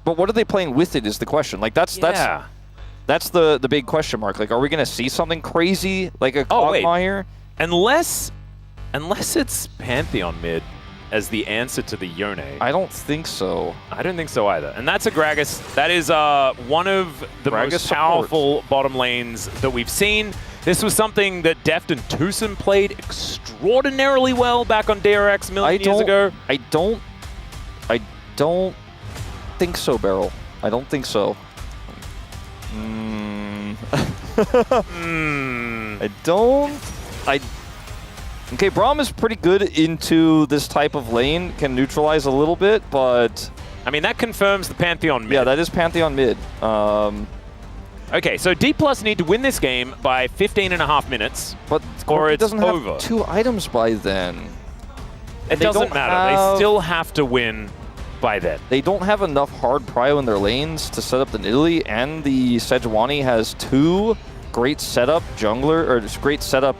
But what are they playing with it is the question. Like, that's the big question mark. Like, are we going to see something crazy like a Quagmire? Unless it's Pantheon mid as the answer to the Yone. I don't think so. I don't think so either. And that's a Gragas. That is one of the most powerful bottom lanes that we've seen. This was something that Deft and Tucson played extraordinarily well back on DRX years ago. I don't think so, Beryl. I don't think so. Okay, Braum is pretty good into this type of lane, can neutralize a little bit, but... I mean, that confirms the Pantheon mid. Yeah, that is Pantheon mid. Okay, so D+ need to win this game by 15.5 minutes, but or it's doesn't over. Have 2 items by then. It doesn't matter. They still have to win by then. They don't have enough hard prio in their lanes to set up the Nidalee, and the Sejuani has 2 great setup jungler, or just great setup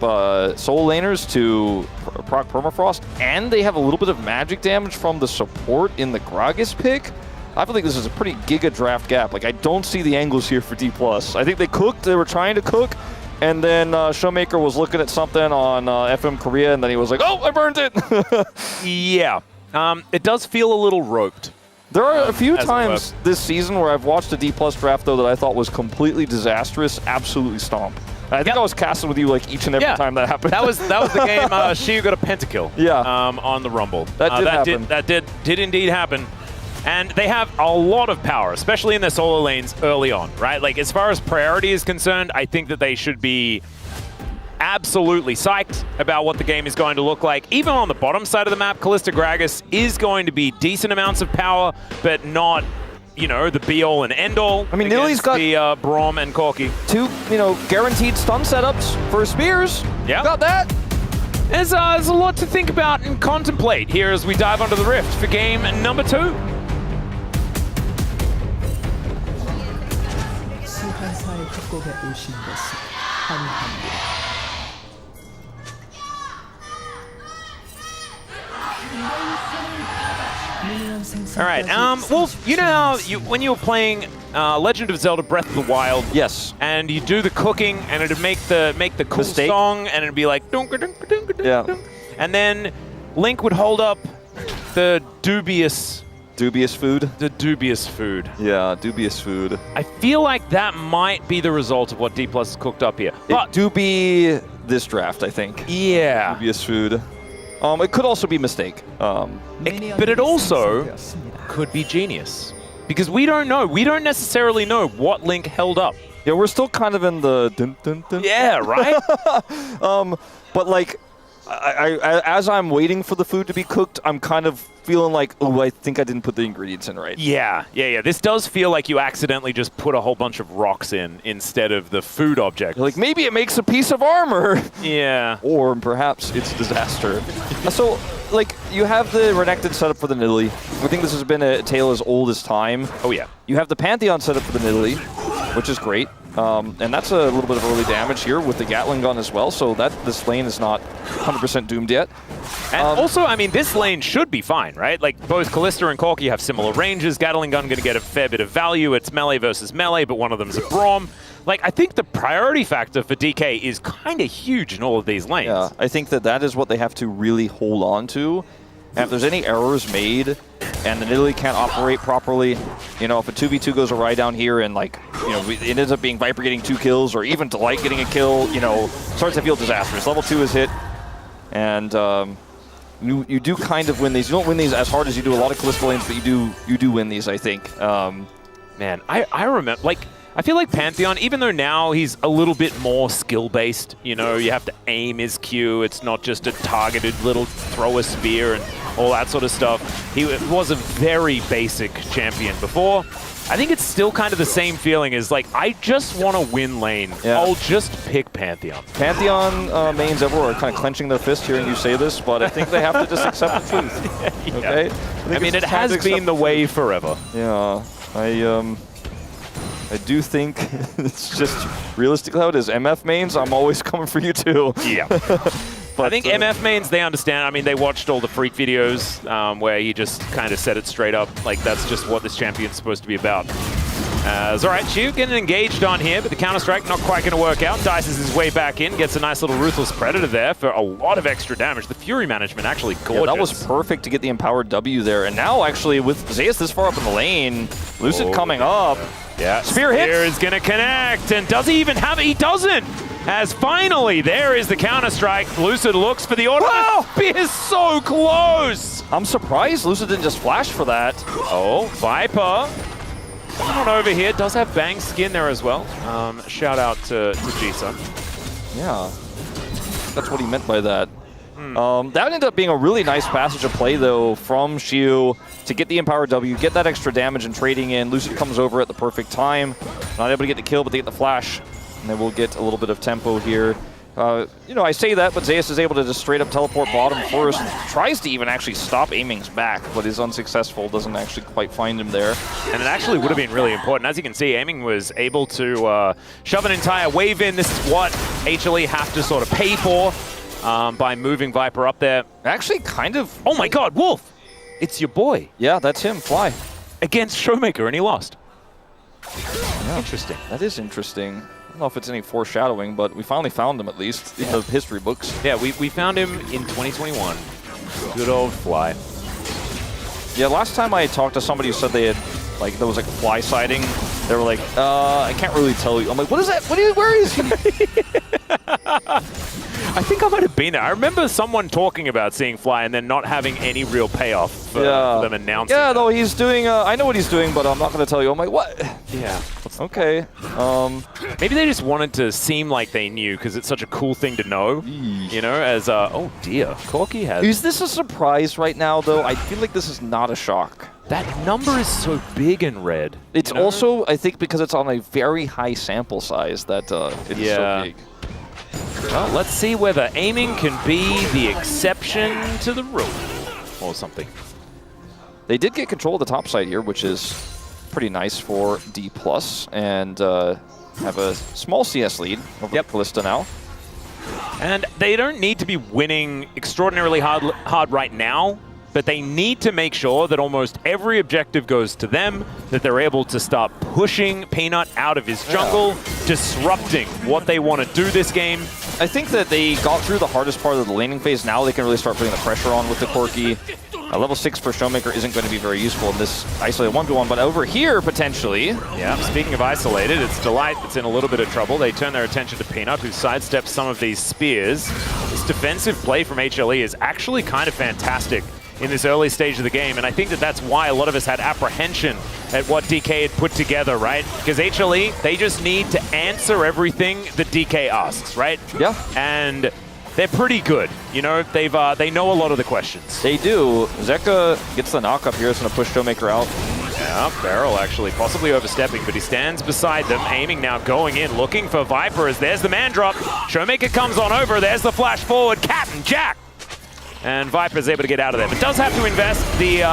soul laners to proc permafrost, and they have a little bit of magic damage from the support in the Gragas pick. I feel like this is a pretty giga draft gap. Like, I don't see the angles here for D+. I think they cooked, they were trying to cook, and then Showmaker was looking at something on FM Korea, and then he was like, oh, I burned it! Yeah. It does feel a little roped. There are a few times this season where I've watched a D+ draft, though, that I thought was completely disastrous, absolutely stomp. I think I was casting with you like each and every time that happened. That was the game Shiu got a pentakill. Yeah. On the Rumble. That did happen. That did indeed happen. And they have a lot of power, especially in their solo lanes early on, right? Like, as far as priority is concerned, I think that they should be absolutely psyched about what the game is going to look like. Even on the bottom side of the map, Kalista Gragas is going to be decent amounts of power, but not, you know, the be-all and end-all. I mean, Nilly's got the Braum and Corki. 2, you know, guaranteed stun setups for spears. Yeah. Got that. There's a lot to think about and contemplate here as we dive onto the Rift for game number 2. 소환사의 협곡에 오신 것을 환영합니다. All right. Well, you know how when you were playing Legend of Zelda: Breath of the Wild, yes, and you do the cooking, and it'd make the cool song, and it'd be like dunk dunk dunk dunk dunk, and then Link would hold up the dubious food. The dubious food. Yeah, dubious food. I feel like that might be the result of what D+ has cooked up here. But it do be this draft, I think. Yeah. Dubious food. It could also be mistake. But it also could be genius. Because we don't know. We don't necessarily know what Link held up. Yeah, we're still kind of in the dun dun dun. Yeah, right? But like, as I'm waiting for the food to be cooked, I'm kind of feeling like, oh, I think I didn't put the ingredients in right. Yeah. This does feel like you accidentally just put a whole bunch of rocks in instead of the food object. Like, maybe it makes a piece of armor. Yeah. Or perhaps it's disaster. So, like, you have the Renekton set up for the Nidalee. I think this has been a tale as old as time. Oh, yeah. You have the Pantheon set up for the Nidalee, which is great. And that's a little bit of early damage here with the Gatling gun as well, so that this lane is not 100% doomed yet. And also, I mean, this lane should be fine, right? Like, both Kalista and Corki have similar ranges. Gatling gun going to get a fair bit of value. It's melee versus melee, but one of them's a Braum. Like, I think the priority factor for DK is kind of huge in all of these lanes. Yeah, I think that is what they have to really hold on to. And if there's any errors made and the Nidalee can't operate properly, you know, if a 2v2 goes awry down here and, like, you know, it ends up being Viper getting 2 kills or even Delight getting a kill, you know, starts to feel disastrous. Level 2 is hit, and you do kind of win these. You don't win these as hard as you do a lot of Kalista lanes, but you do win these, I think. Man, I remember, like, I feel like Pantheon, even though now he's a little bit more skill-based, you know, you have to aim his Q, it's not just a targeted little throw a spear and all that sort of stuff. He was a very basic champion before. I think it's still kind of the same feeling as, like, I just want to win lane. Yeah. I'll just pick Pantheon. Pantheon mains everywhere are kind of clenching their fist hearing you say this, but I think they have to just accept the truth. Yeah. Okay? I mean, it has been the way forever. Yeah. I do think it's just realistically how it is. MF mains, I'm always coming for you too. Yeah. But I think MF mains, they understand. I mean, they watched all the Freak videos where he just kind of said it straight up. Like, that's just what this champion's supposed to be about. All right, Chu getting engaged on here, but the Counter-Strike not quite going to work out. Dices his way back in, gets a nice little Ruthless Predator there for a lot of extra damage. The Fury management actually gorgeous. Yeah, that was perfect to get the Empowered W there. And now, actually, with Zeus this far up in the lane, Lucid coming up. Yeah, Spear hits. Spear is going to connect, and does he even have it? He doesn't! As finally, there is the Counter-Strike. Lucid looks for the auto. Wow! Spear is so close! I'm surprised Lucid didn't just flash for that. Oh, Viper. Coming on over here, does have Bang skin there as well. Shout out to Jisa. Yeah, that's what he meant by that. That ended up being a really nice passage of play, though, from Xiu to get the Empowered W, get that extra damage and trading in. Lucid comes over at the perfect time. Not able to get the kill, but they get the flash. And they will get a little bit of tempo here. You know, I say that, but Zeus is able to just straight up teleport bottom first. Tries to even actually stop aiming's back, but is unsuccessful. Doesn't actually quite find him there. And it actually would have been really important. As you can see, aiming was able to shove an entire wave in. This is what HLE have to sort of pay for by moving Viper up there. Actually, kind of. Oh my God, Wolf! It's your boy. Yeah, that's him. Fly. Against Showmaker, and he lost. Yeah. Interesting. That is interesting. I don't know if it's any foreshadowing, but we finally found him, at least, in the history books. Yeah, we found him in 2021. Good old Fly. Yeah, last time I talked to somebody who said they had, like, there was like Fly sighting, they were like, I can't really tell you. I'm like, what is that? Where is he? I think I might have been there. I remember someone talking about seeing Fly and then not having any real payoff for them announcing. Yeah, no, he's doing, I know what he's doing, but I'm not going to tell you. I'm like, what? Yeah. Okay. Maybe they just wanted to seem like they knew because it's such a cool thing to know. You know, as, oh dear, Corki has... Is this a surprise right now, though? I feel like this is not a shock. That number is so big in red. It's also, I think, because it's on a very high sample size that it is so big. Well, let's see whether aiming can be the exception to the rule or something. They did get control of the top side here, which is pretty nice for D+, and have a small CS lead over Kalista now. And they don't need to be winning extraordinarily hard right now, but they need to make sure that almost every objective goes to them, that they're able to start pushing Peanut out of his jungle, disrupting what they want to do this game. I think that they got through the hardest part of the laning phase. Now they can really start putting the pressure on with the Corki. Level 6 for Showmaker isn't going to be very useful in this isolated 1v1, but over here, potentially... Yeah, speaking of isolated, it's Delight that's in a little bit of trouble. They turn their attention to Peanut, who sidesteps some of these spears. This defensive play from HLE is actually kind of fantastic in this early stage of the game, and I think that that's why a lot of us had apprehension at what DK had put together, right? Because HLE, they just need to answer everything that DK asks, right? Yeah. And they're pretty good. You know, they know a lot of the questions. They do. Zeka gets the knock up here. It's going to push Showmaker out. Yeah, Barrel actually possibly overstepping, but he stands beside them, aiming now, going in, looking for Viper as there's the man drop. Showmaker comes on over, there's the flash forward, Captain Jack! And Viper's able to get out of there, but does have to invest the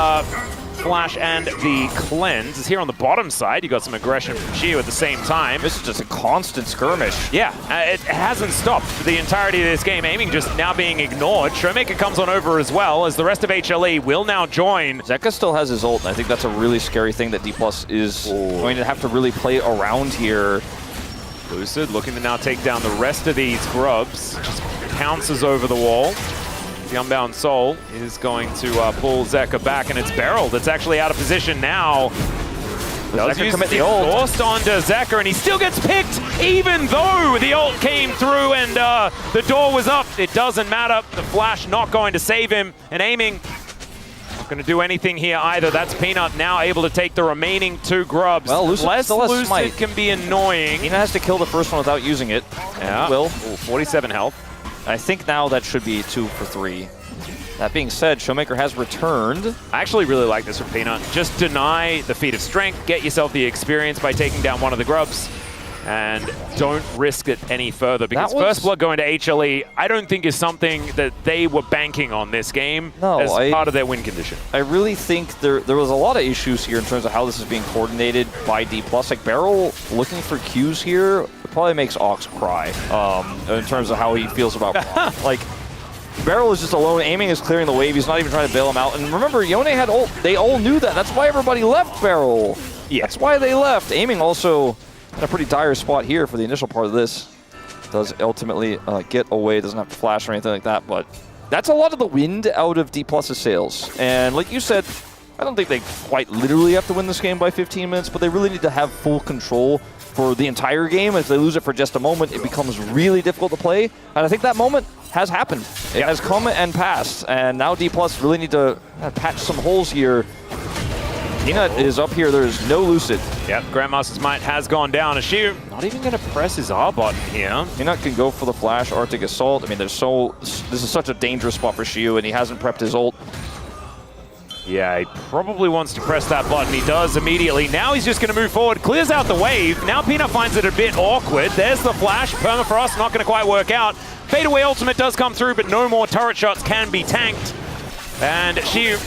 flash and the cleanse. Is here on the bottom side. You got some aggression from Shio at the same time. This is just a constant skirmish. Yeah, it hasn't stopped for the entirety of this game. Aiming just now being ignored. Showmaker comes on over as well, as the rest of HLE will now join. Zeka still has his ult, and I think that's a really scary thing that D+ is going to have to really play around here. Lucid looking to now take down the rest of these grubs. Just pounces over the wall. The Unbound Soul is going to pull Zeka back, and it's Beryl that's actually out of position now. Does use the ult. Forced onto Zeka, and he still gets picked, even though the ult came through and the door was up. It doesn't matter. The flash not going to save him, and aiming not going to do anything here either. That's Peanut now able to take the remaining 2 grubs. Well, Lucid Lucid can be annoying. Peanut has to kill the first one without using it. Yeah. Will. 47 health. I think now that should be 2 for 3. That being said, Showmaker has returned. I actually really like this from Peanut. Just deny the feat of strength, get yourself the experience by taking down one of the grubs, and don't risk it any further, because First Blood going to HLE, I don't think is something that they were banking on this game as part of their win condition. I really think there was a lot of issues here in terms of how this is being coordinated by D+. Like, Beryl looking for Qs here probably makes Ox cry in terms of how he feels about like, Beryl is just alone, aiming is clearing the wave, he's not even trying to bail him out. And remember, Yone had ult, they all knew that. That's why everybody left Beryl. Yeah. That's why they left. Aiming also in a pretty dire spot here for the initial part of this. Does ultimately get away, doesn't have to flash or anything like that, but that's a lot of the wind out of D+'s sails. And like you said, I don't think they quite literally have to win this game by 15 minutes, but they really need to have full control for the entire game. If they lose it for just a moment, it becomes really difficult to play. And I think that moment has happened. It has come and passed. And now D+ really need to patch some holes here. Peanut is up here. There's no Lucid. Yep, Grandmaster's Might has gone down. Ashu not even going to press his R button here. Peanut can go for the flash, Arctic Assault. I mean, this is such a dangerous spot for Shiu, and he hasn't prepped his ult. Yeah, he probably wants to press that button. He does immediately. Now he's just going to move forward, clears out the wave. Now Peanut finds it a bit awkward. There's the flash. Permafrost not going to quite work out. Fadeaway ultimate does come through, but no more turret shots can be tanked. And Shiu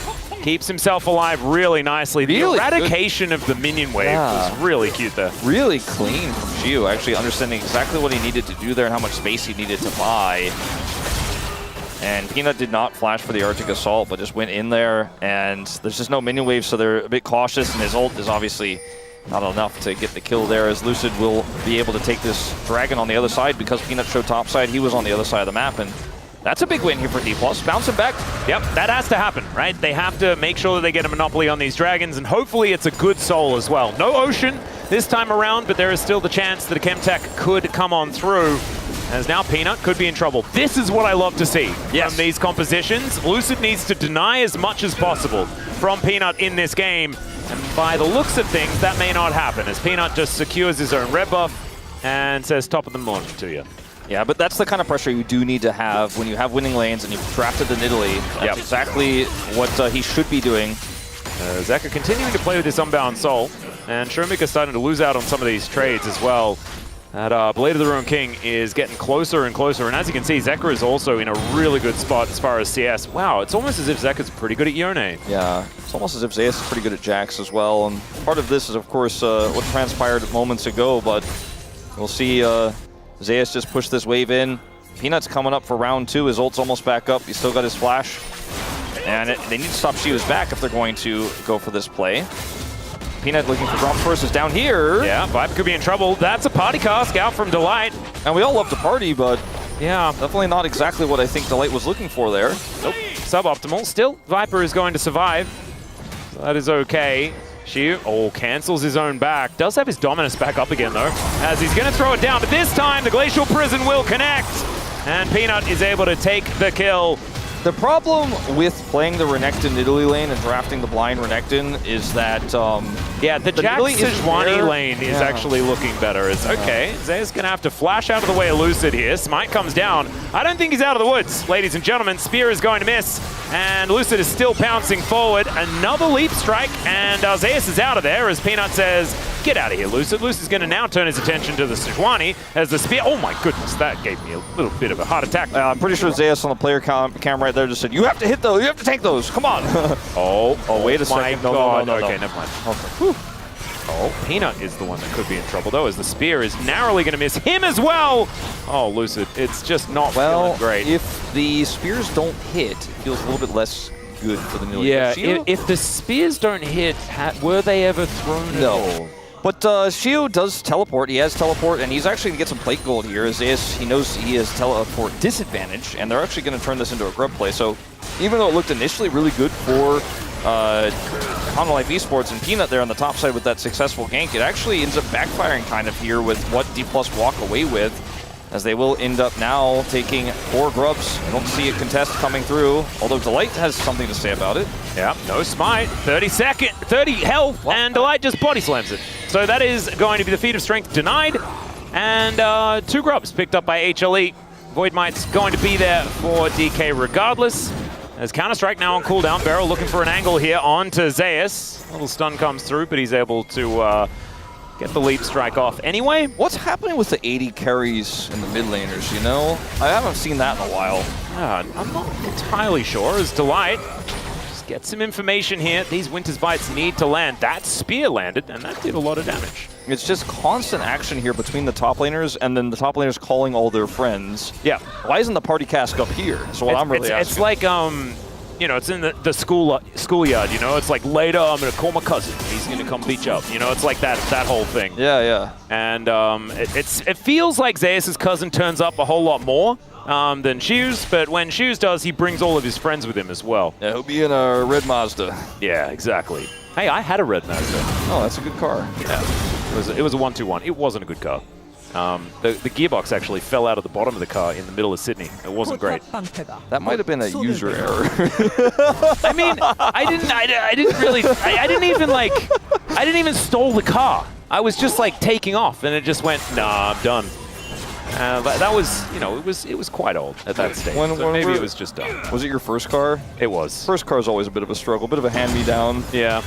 keeps himself alive really nicely. The eradication of the minion wave was really cute there. Really clean from Shiu, actually understanding exactly what he needed to do there and how much space he needed to buy. And Peanut did not flash for the Arctic Assault, but just went in there, and there's just no minion wave, so they're a bit cautious, and his ult is obviously not enough to get the kill there, as Lucid will be able to take this dragon on the other side because Peanut showed topside. He was on the other side of the map, and that's a big win here for D+. Bouncing back. Yep, that has to happen, right? They have to make sure that they get a monopoly on these dragons, and hopefully it's a good soul as well. No Ocean this time around, but there is still the chance that a Chemtech could come on through, as now Peanut could be in trouble. This is what I love to see from these compositions. Lucid needs to deny as much as possible from Peanut in this game, and by the looks of things, that may not happen, as Peanut just secures his own red buff and says top of the morning to you. Yeah, but that's the kind of pressure you do need to have when you have winning lanes and you've drafted the Nidalee. That's exactly what he should be doing. Zeka continuing to play with this Unbound Soul, and Showmaker starting to lose out on some of these trades as well. That Blade of the Ruined King is getting closer and closer, and as you can see, Zeka is also in a really good spot as far as CS. Wow, it's almost as if Zeka's pretty good at Yone. Yeah, it's almost as if Zeus is pretty good at Jax as well, and part of this is, of course, what transpired moments ago, but we'll see Zeus just push this wave in. Peanut's coming up for round 2. His ult's almost back up. He's still got his flash. And they need to stop Shiu's back if they're going to go for this play. Peanut looking for drop forces down here. Yeah, Vibe could be in trouble. That's a party cask out from Delight. And we all love to party, but yeah, definitely not exactly what I think Delight was looking for there. Nope, suboptimal. Still, Viper is going to survive. So that is okay. Shiu, cancels his own back. Does have his dominance back up again, though, as he's going to throw it down. But this time, the Glacial Prison will connect. And Peanut is able to take the kill. The problem with playing the Renekton Italy lane and drafting the blind Renekton is that the Jack Sejuani lane is actually looking better. It's okay. Zeus gonna have to flash out of the way of Lucid here. Smite comes down. I don't think he's out of the woods, ladies and gentlemen. Spear is going to miss, and Lucid is still pouncing forward. Another leap strike, and Zeus is out of there as Peanut says, "Get out of here, Lucid." Lucid's gonna now turn his attention to the Sejuani as the spear. Oh my goodness, that gave me a little bit of a heart attack. I'm pretty sure Zeus on the player cam right there just said, "You have to hit those. You have to tank those. Come on." oh, wait a second. No, no. Okay, never mind. Okay. Oh, Peanut is the one that could be in trouble, though, as the spear is narrowly going to miss him as well. Oh, Lucid, it's just not feeling great. If the spears don't hit, it feels a little bit less good for the Nilly. Yeah, if the spears don't hit, were they ever thrown at all? But Shio does teleport. He has teleport, and he's actually going to get some plate gold here. As he knows he has teleport disadvantage, and they're actually going to turn this into a grub play. So even though it looked initially really good for Hanwha Life Esports and Peanut there on the top side with that successful gank, it actually ends up backfiring kind of here with what D+ walk away with, as they will end up now taking 4 grubs. I don't see a contest coming through, although Delight has something to say about it. Yeah, no smite, 30 health, and Delight just body slams it. So that is going to be the feat of strength denied, and 2 grubs picked up by HLE. Void Might's going to be there for DK regardless. As Counter-Strike now on cooldown, Beryl looking for an angle here onto Zeus. A little stun comes through, but he's able to get the leap strike off anyway. What's happening with the 80 carries in the mid laners, you know? I haven't seen that in a while. I'm not entirely sure. As Delight just get some information here. These Winter's Bites need to land. That spear landed, and that did a lot of damage. It's just constant action here between the top laners, and then the top laners calling all their friends. Yeah. Why isn't the party cask up here? That's what I'm really asking. It's like, you know, it's in the schoolyard, you know? It's like, later I'm going to call my cousin. He's going to come beat you up. You know, it's like that whole thing. Yeah. And it feels like Zeus' cousin turns up a whole lot more than Shoes, but when Shoes does, he brings all of his friends with him as well. Yeah, he'll be in a red Mazda. Yeah, exactly. Hey, I had a red Mazda. Oh, that's a good car. Yeah. It was a 121. It wasn't a good car. The gearbox actually fell out of the bottom of the car in the middle of Sydney. It wasn't great. That might have been a user error. I mean, I didn't even stall the car. I was just like taking off, and it just went, nah, I'm done. That was, you know, it was quite old at that stage. So maybe it was just done. Was it your first car? It was. First car is always a bit of a struggle, a bit of a hand-me-down. Yeah.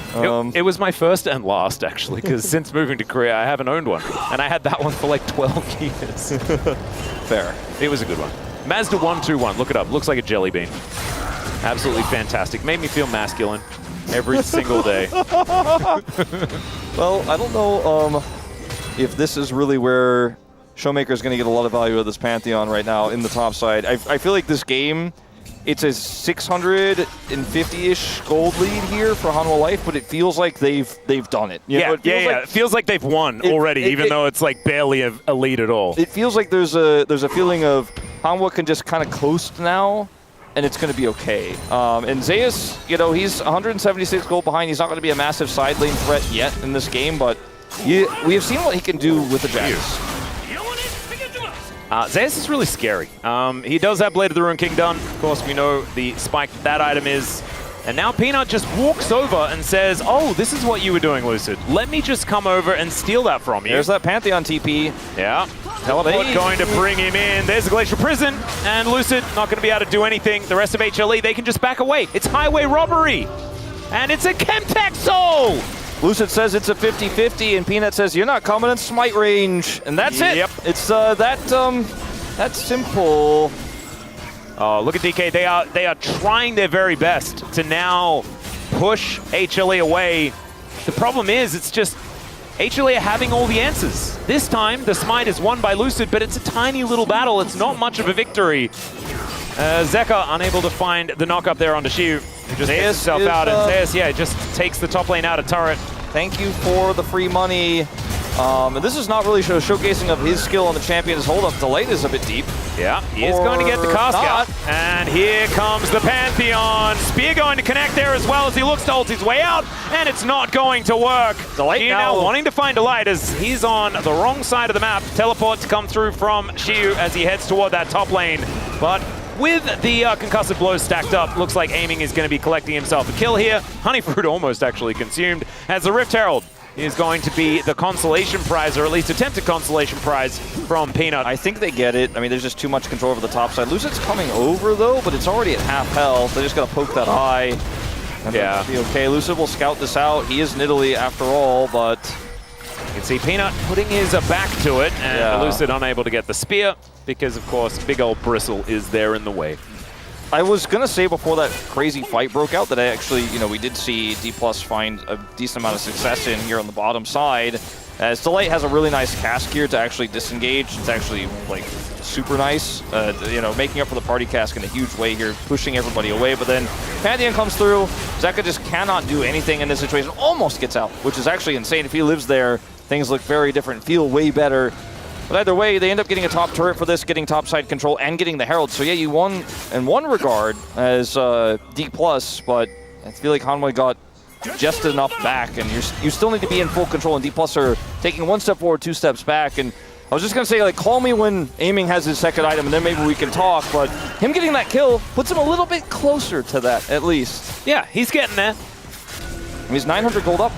It was my first and last, actually, because since moving to Korea, I haven't owned one. And I had that one for like 12 years. Fair. It was a good one. Mazda 121, look it up. Looks like a jelly bean. Absolutely fantastic. Made me feel masculine every single day. Well, I don't know if this is really where Showmaker's going to get a lot of value of this Pantheon right now in the top side. I feel like this game, it's a 650-ish gold lead here for Hanwha Life, but it feels like they've done it. You know, it feels like they've won already, even though it's like barely a lead at all. It feels like there's a feeling of Hanwha can just kind of coast now, and it's going to be okay. And Zeus, you know, he's 176 gold behind. He's not going to be a massive side lane threat yet in this game, but we have seen what he can do with the Jax. Zeus is really scary. He does have Blade of the Ruined King done. Of course, we know the spike that item is. And now Peanut just walks over and says, oh, this is what you were doing, Lucid. Let me just come over and steal that from you. There's that Pantheon TP. Yeah. Teleport going to bring him in. There's the Glacial Prison. And Lucid not going to be able to do anything. The rest of HLE, they can just back away. It's highway robbery. And it's a Chemtech Soul. Lucid says it's a 50-50, and Peanut says you're not coming in smite range, and that's it. Yep. It's that's simple. Oh, look at DK. They are trying their very best to now push HLE away. The problem is, it's just HLE are having all the answers. This time, the smite is won by Lucid, but it's a tiny little battle. It's not much of a victory. Zeka unable to find the knock up there onto Shiu. He just gets himself out, and Zeus, just takes the top lane out of turret. Thank you for the free money. And this is not really showcasing of his skill on the champion's hold-up. Delight is a bit deep. Yeah, he is going to get the cast out. And here comes the Pantheon. Spear going to connect there as well as he looks to ult his way out, and it's not going to work. Delight now wanting to find Delight as he's on the wrong side of the map. Teleport to come through from Shiu as he heads toward that top lane. But with the concussive blows stacked up, looks like Aiming is going to be collecting himself a kill here. Honeyfruit almost actually consumed, as the Rift Herald is going to be the consolation prize, or at least attempted consolation prize from Peanut. I think they get it. I mean, there's just too much control over the top side. Lucid's coming over, though, but it's already at half health. They just got to poke that eye. And yeah. Be okay. Lucid will scout this out. He is Nidalee after all, but... You can see Peanut putting his back to it, and Lucid unable to get the spear, because, of course, big old Bristle is there in the way. I was going to say before that crazy fight broke out that I actually, we did see D+ find a decent amount of success in here on the bottom side. As Delight has a really nice cast here to actually disengage. It's actually, like, super nice. Making up for the party cask in a huge way here, pushing everybody away. But then Pantheon comes through. Zeka just cannot do anything in this situation. Almost gets out, which is actually insane. If he lives there, things look very different, feel way better. But either way, they end up getting a top turret for this, getting topside control, and getting the Herald. So yeah, you won in one regard as D+, but I feel like Hanwha got just enough back, and you still need to be in full control, and D+ are taking one step forward, 2 steps back. And I was just going to say, like, call me when Aiming has his second item, and then maybe we can talk, but him getting that kill puts him a little bit closer to that, at least. Yeah, he's getting there. He's 900 gold up.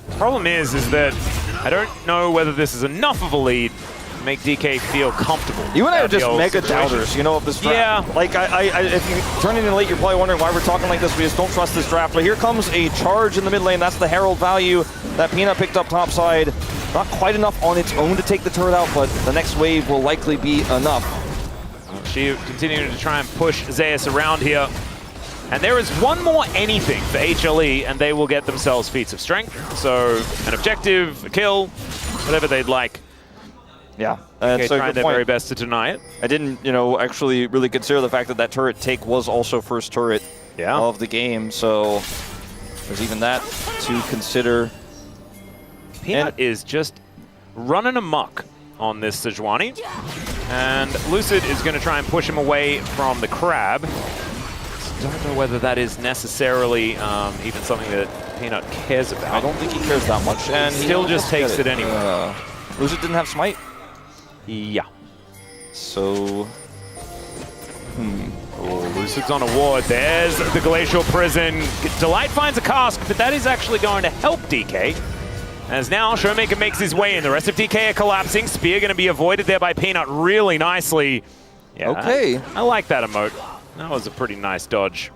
The problem is that I don't know whether this is enough of a lead to make DK feel comfortable. You and I are just mega doubters, of this draft. Yeah. Like, if you turn in late, you're probably wondering why we're talking like this. We just don't trust this draft. But here comes a charge in the mid lane. That's the Herald value that Peanut picked up topside. Not quite enough on its own to take the turret out, but the next wave will likely be enough. She continuing to try and push Zeus around here. And there is one more anything for HLE, and they will get themselves feats of strength. So an objective, a kill, whatever they'd like. Yeah, okay, trying their very best to deny it. I didn't, actually really consider the fact that that turret take was also first turret of the game. So there's even that to consider. Peanut is just running amok on this Sejuani. And Lucid is going to try and push him away from the crab. Don't know whether that is necessarily even something that Peanut cares about. I don't think he cares that much. And he still just takes it anyway. Lucid didn't have smite? Yeah. So... Oh, Lucid's on a ward. There's the Glacial Prison. Delight finds a cask, but that is actually going to help DK. As now Showmaker makes his way in. The rest of DK are collapsing. Spear going to be avoided there by Peanut really nicely. Yeah, okay. I like that emote. That was a pretty nice dodge.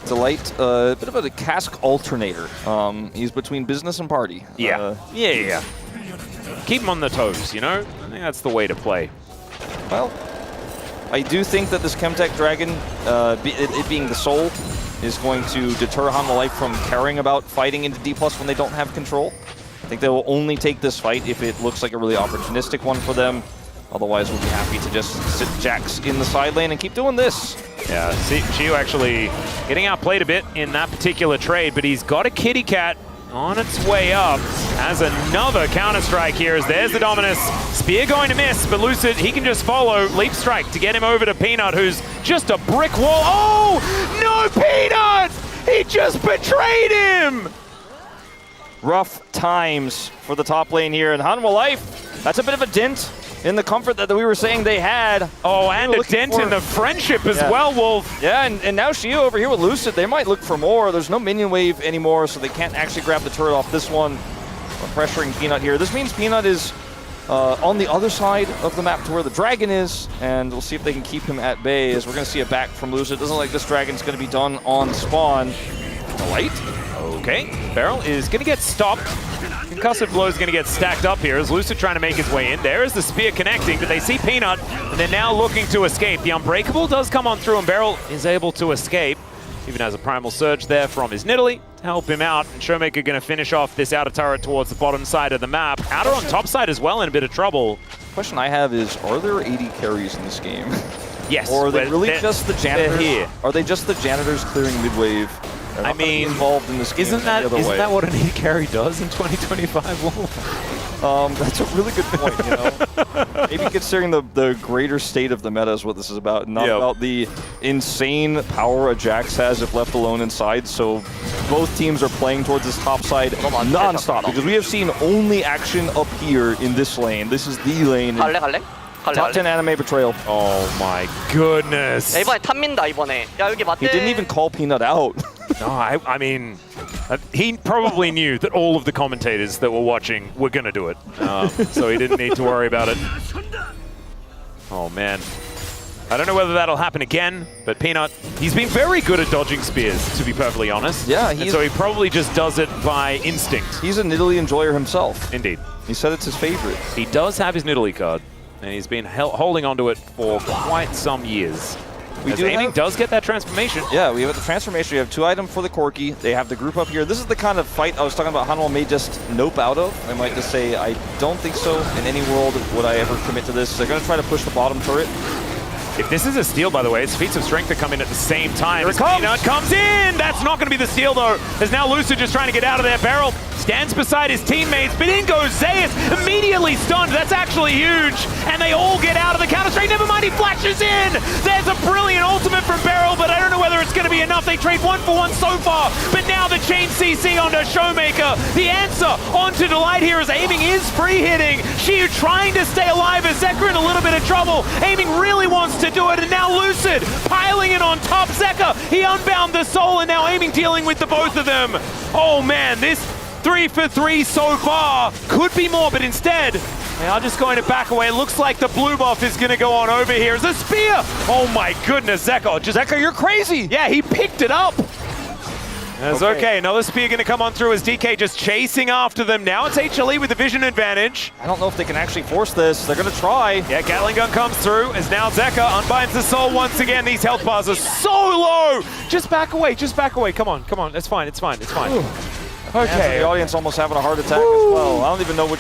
Delight, a bit of a cask alternator. He's between business and party. Yeah. Yeah. Keep him on the toes, I think that's the way to play. Well, I do think that this Chemtech Dragon, it being the soul, is going to deter Hanwha Life from caring about fighting into D+ when they don't have control. I think they will only take this fight if it looks like a really opportunistic one for them. Otherwise, we'll be happy to just sit Jax in the side lane and keep doing this. Yeah, Chiyu actually getting outplayed a bit in that particular trade, but he's got a kitty cat on its way up. Has another counter-strike here as there's the Dominus. Spear going to miss, but Lucid, he can just follow Leap Strike to get him over to Peanut, who's just a brick wall. Oh, no, Peanut! He just betrayed him! Rough times for the top lane here, and Hanwha Life, that's a bit of a dent in the comfort that we were saying they had. Oh, and a dent in the friendship as well, Wolf. Yeah, and now Chiyu over here with Lucid, they might look for more. There's no minion wave anymore, so they can't actually grab the turret off this one. We're pressuring Peanut here. This means Peanut is on the other side of the map to where the dragon is, and we'll see if they can keep him at bay, as we're going to see a back from Lucid. Doesn't look like this dragon's going to be done on spawn. Delight. Okay, Barrel is going to get stopped. Concussive blow is going to get stacked up here as Lucid trying to make his way in. There is the spear connecting, but they see Peanut, and they're now looking to escape. The Unbreakable does come on through, and Barrel is able to escape. Even has a Primal Surge there from his Nidalee to help him out. And Showmaker going to finish off this outer turret towards the bottom side of the map. Outer on top side as well in a bit of trouble. Question I have is, are there 80 carries in this game? Yes. Or are they really just the janitors? Here. Are they just the janitors clearing mid-wave? I mean, involved in this game. Isn't that what an 80 carry does in 2025? That's a really good point, Maybe considering the greater state of the meta is what this is about, not about the insane power a Jax has if left alone inside. So both teams are playing towards this top side non-stop, because we have seen only action up here in this lane. This is the lane. Top 10 anime betrayal. Oh my goodness. 이번에 탑민다 이번에. 야 여기 맞대. He didn't even call Peanut out. No, I mean, he probably knew that all of the commentators that were watching were going to do it. So he didn't need to worry about it. Oh, man. I don't know whether that'll happen again, but Peanut, he's been very good at dodging spears, to be perfectly honest. Yeah, and so he probably just does it by instinct. He's a Nidalee enjoyer himself. Indeed. He said it's his favorite. He does have his Nidalee card, and he's been holding onto it for quite some years. Aiming does get that transformation. Yeah, we have the transformation. We have 2 items for the Corki. They have the group up here. This is the kind of fight I was talking about Hanwha may just nope out of. They might just say, I don't think so. In any world would I ever commit to this. They're going to try to push the bottom turret. If this is a steal, by the way, it's feats of strength that come in at the same time. Here it comes. Peanut comes in! That's not going to be the steal, though. There's now Lucid just trying to get out of there. Beryl stands beside his teammates, but in goes Zeus, immediately stunned. That's actually huge. And they all get out of the counter-strike. Never mind, he flashes in! There's a brilliant ultimate from Beryl, but I don't know whether it's going to be enough. They trade 1-for-1 so far, but now the chain CC onto Showmaker. The answer onto Delight here is Aiming is free-hitting. Shiyu trying to stay alive as Zeka in a little bit of trouble. Aiming really wants to do it, and now Lucid piling in on top. Zeka, he unbound the soul, and now Aiming dealing with the both of them. Oh man, this 3-for-3 so far could be more, but instead they are just going to back away. It looks like the blue buff is going to go on over here as a spear. Oh my goodness, Zeka, you're crazy. Yeah, he picked it up. That's okay. Another spear going to come on through as DK just chasing after them. Now it's HLE with the vision advantage. I don't know if they can actually force this. They're going to try. Yeah, Gatling gun comes through as now Zeka unbinds the soul once again. These health bars are so low. Just back away. Just back away. Come on. Come on. It's fine. It's fine. It's fine. Okay. The audience almost having a heart attack as well. I don't even know which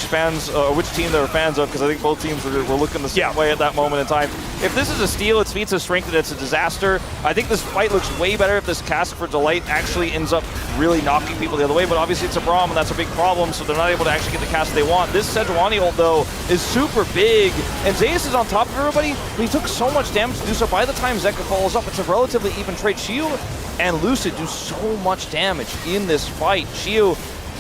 team they were fans of, because I think both teams were looking the same way at that moment in time. If this is a steal, it's feats of strength, and it's a disaster. I think this fight looks way better if this cask for Delight actually ends up really knocking people the other way, but obviously it's a Braum, and that's a big problem, so they're not able to actually get the cast they want. This Sejuani ult, though, is super big, and Zeus is on top of everybody, but he took so much damage to do so. By the time Zeka follows up, it's a relatively even trade. Shiyu and Lucid do so much damage in this fight. Shiyu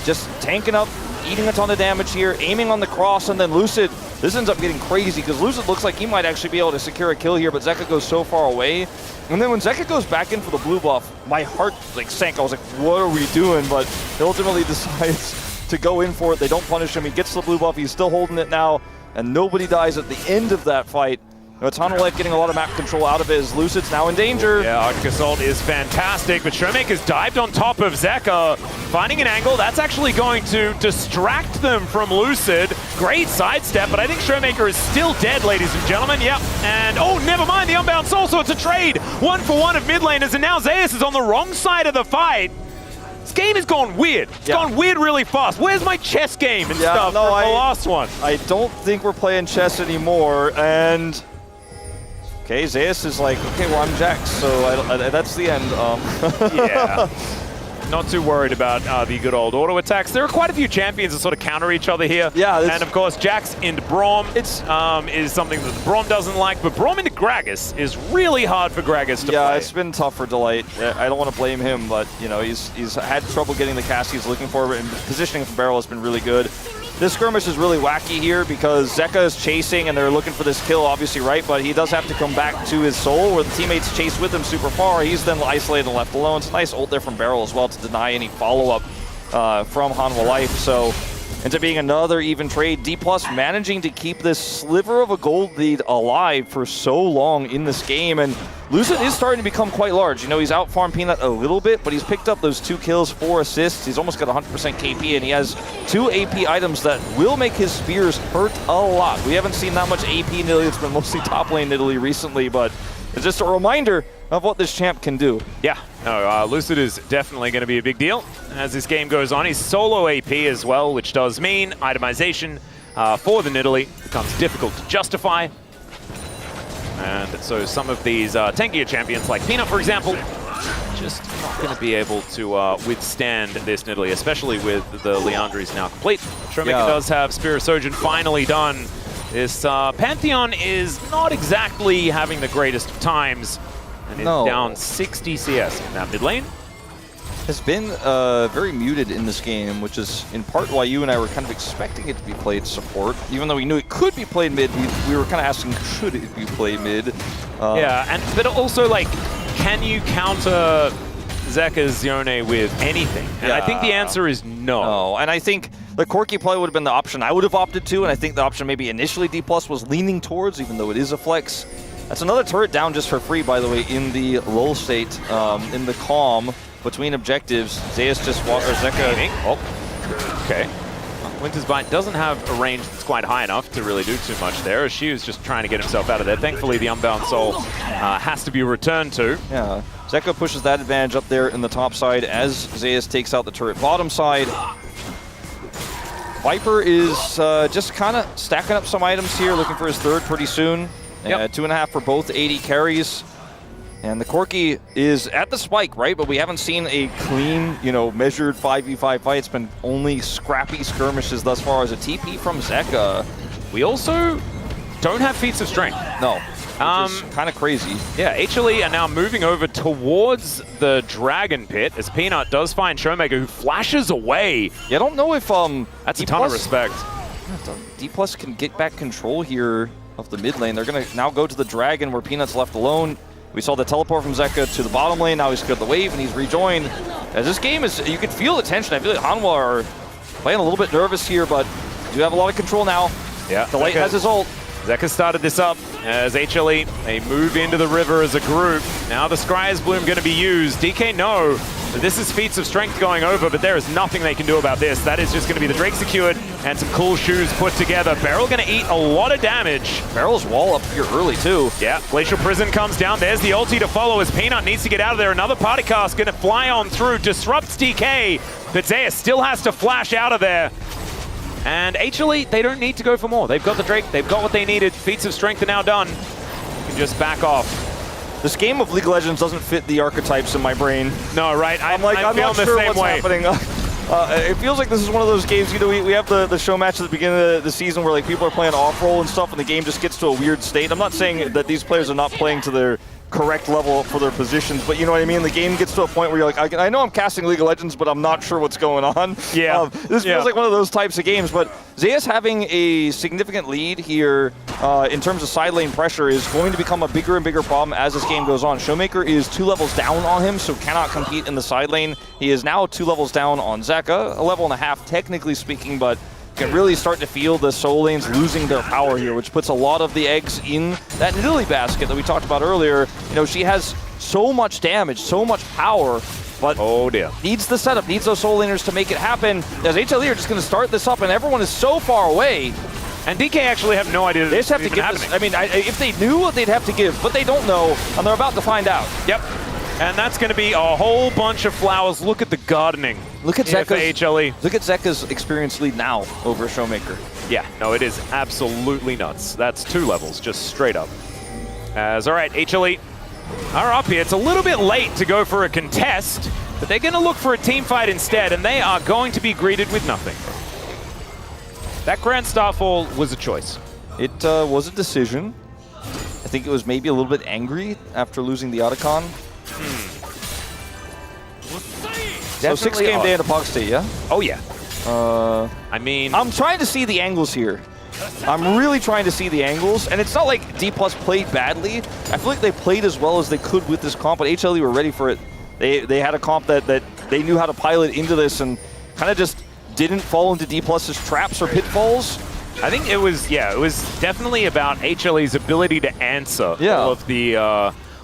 just tanking up, eating a ton of damage here, aiming on the cross, and then Lucid, this ends up getting crazy because Lucid looks like he might actually be able to secure a kill here, but Zeka goes so far away. And then when Zeka goes back in for the blue buff, my heart sank. I was like, what are we doing? But he ultimately decides to go in for it. They don't punish him. He gets the blue buff. He's still holding it now, and nobody dies at the end of that fight. It's Hanwha getting a lot of map control out of it as Lucid's now in danger. Yeah, Arctic Assault is fantastic, but Showmaker's dived on top of Zeka, finding an angle. That's actually going to distract them from Lucid. Great sidestep, but I think Showmaker is still dead, ladies and gentlemen. Yep, and oh, never mind the unbound soul, so it's a trade. 1-for-1 of mid laners, and now Zeus is on the wrong side of the fight. This game has gone weird. It's gone weird really fast. Where's my chess game and stuff from the last one? I don't think we're playing chess anymore, and... Okay, Zeus is like, okay, well, I'm Jax, so that's the end. Yeah. Not too worried about the good old auto attacks. There are quite a few champions that sort of counter each other here. Yeah. And of course, Jax into Braum is something that the Braum doesn't like, but Braum into Gragas is really hard for Gragas to play. Yeah, it's been tough for Delight. I don't want to blame him, but you know, he's had trouble getting the cast he's looking for, and positioning from Beryl has been really good. This skirmish is really wacky here because Zeka is chasing and they're looking for this kill, obviously, right? But he does have to come back to his soul where the teammates chase with him super far. He's then isolated and left alone. It's a nice ult there from Beryl as well to deny any follow-up from Hanwha Life. So ends up being another even trade. D+ managing to keep this sliver of a gold lead alive for so long in this game. And Lucid is starting to become quite large. You know, he's out-farmed Peanut a little bit, but he's picked up those 2 kills, 4 assists. He's almost got 100% KP, and he has 2 AP items that will make his spears hurt a lot. We haven't seen that much AP Nidalee. It's been mostly top lane Nidalee recently, but it's just a reminder of what this champ can do. Yeah, no, Lucid is definitely going to be a big deal as this game goes on. He's solo AP as well, which does mean itemization for the Nidalee becomes difficult to justify. And so some of these tankier champions like Peanut, for example, just not going to be able to withstand this Nidalee, especially with the Liandry's now complete. Showmaker does have Spirit Surgeon finally done. This Pantheon is not exactly having the greatest of times, and is down 60 CS in that mid lane. has been very muted in this game, which is in part why you and I were kind of expecting it to be played support. Even though we knew it could be played mid, we were kind of asking, should it be played mid? Yeah, but also, like, can you counter Zeka's Yone with anything? And I think the answer is no. No, and I think the Corki play would have been the option I would have opted to, and I think the option maybe initially D+ was leaning towards, even though it is a flex. That's another turret down just for free, by the way, in the lull state, in the calm between objectives. Zeus just walked, or Zeka. Oh, okay. Winter's Bite doesn't have a range that's quite high enough to really do too much there. She was just trying to get himself out of there. Thankfully, the Unbound Soul has to be returned to. Yeah, Zeka pushes that advantage up there in the top side as Zeus takes out the turret bottom side. Viper is just kind of stacking up some items here, looking for his third pretty soon. 2.5 for both 80 carries. And the Corki is at the spike, right? But we haven't seen a clean, measured 5v5 fight. It's been only scrappy skirmishes thus far as a TP from Zeka. We also don't have feats of strength. No, which is kind of crazy. Yeah, HLE are now moving over towards the Dragon Pit as Peanut does find Showmaker, who flashes away. Yeah, I don't know if that's a ton of respect. D+ can get back control here of the mid lane. They're going to now go to the Dragon where Peanut's left alone. We saw the teleport from Zeka to the bottom lane. Now he's got the wave and he's rejoined. As this game is, you can feel the tension. I feel like Hanwha are playing a little bit nervous here, but do have a lot of control now. Yeah, the late has his ult. Zeka started this up as HLE, they move into the river as a group. Now the Scryer's Bloom going to be used. DK know that this is feats of strength going over, but there is nothing they can do about this. That is just going to be the Drake secured and some cool shoes put together. Beryl going to eat a lot of damage. Beryl's wall up here early too. Yeah, Glacial Prison comes down. There's the ulti to follow as Peanut needs to get out of there. Another party cast going to fly on through, disrupts DK, but Zeus still has to flash out of there. And HLE, they don't need to go for more. They've got the Drake, they've got what they needed. Feats of strength are now done. You can just back off. This game of League of Legends doesn't fit the archetypes in my brain. No, right? I'm not sure what's happening. It feels like this is one of those games, we have the show match at the beginning of the season where like people are playing off-roll and stuff and the game just gets to a weird state. I'm not saying that these players are not playing to their correct level for their positions, but you know what I mean? The game gets to a point where you're like, I know I'm casting League of Legends, but I'm not sure what's going on. Yeah. This feels like one of those types of games, but Zeus having a significant lead here in terms of side lane pressure is going to become a bigger and bigger problem as this game goes on. Showmaker is 2 levels down on him, so cannot compete in the side lane. He is now 2 levels down on Zeka, a level and a half technically speaking, but can really start to feel the soul lanes losing their power here, which puts a lot of the eggs in that Nidalee basket that we talked about earlier. She has so much damage, so much power, but needs the setup, needs those soul laners to make it happen. As HLE are just going to start this up, and everyone is so far away. And DK actually have no idea they just have to give this. I mean, if they knew, they'd have to give, but they don't know, and they're about to find out. Yep. And that's going to be a whole bunch of flowers. Look at the gardening. Look at Zeka's HLE. Look at Zeka's experience lead now over Showmaker. Yeah, no, it is absolutely nuts. That's 2 levels, just straight up. All right, HLE are up here. It's a little bit late to go for a contest, but they're going to look for a team fight instead, and they are going to be greeted with nothing. That Grand Starfall was a choice. It was a decision. I think it was maybe a little bit angry after losing the Otacon. So 6 game day in a Pog State, yeah? Oh, yeah. I mean, I'm trying to see the angles here. I'm really trying to see the angles, and it's not like D+ played badly. I feel like they played as well as they could with this comp, but HLE were ready for it. They had a comp that they knew how to pilot into this and kind of just didn't fall into D+'s traps or pitfalls. I think it was definitely about HLE's ability to answer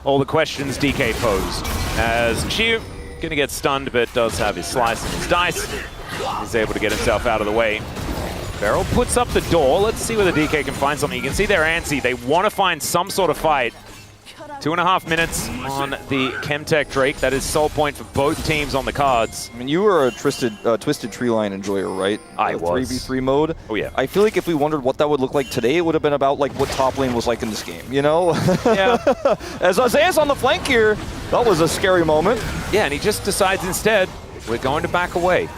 all the questions DK posed. As Xiu gonna get stunned, but does have his slice and his dice. He's able to get himself out of the way. Beryl puts up the door. Let's see whether DK can find something. You can see they're antsy. They want to find some sort of fight. 2.5 minutes on the Chemtech Drake. That is soul point for both teams on the cards. I mean, you were a Twisted Treeline enjoyer, right? I was. 3v3 mode. Oh, yeah. I feel like if we wondered what that would look like today, it would have been about like what top lane was like in this game, you know? Yeah. As Zeus on the flank here, that was a scary moment. Yeah, and he just decides instead, we're going to back away.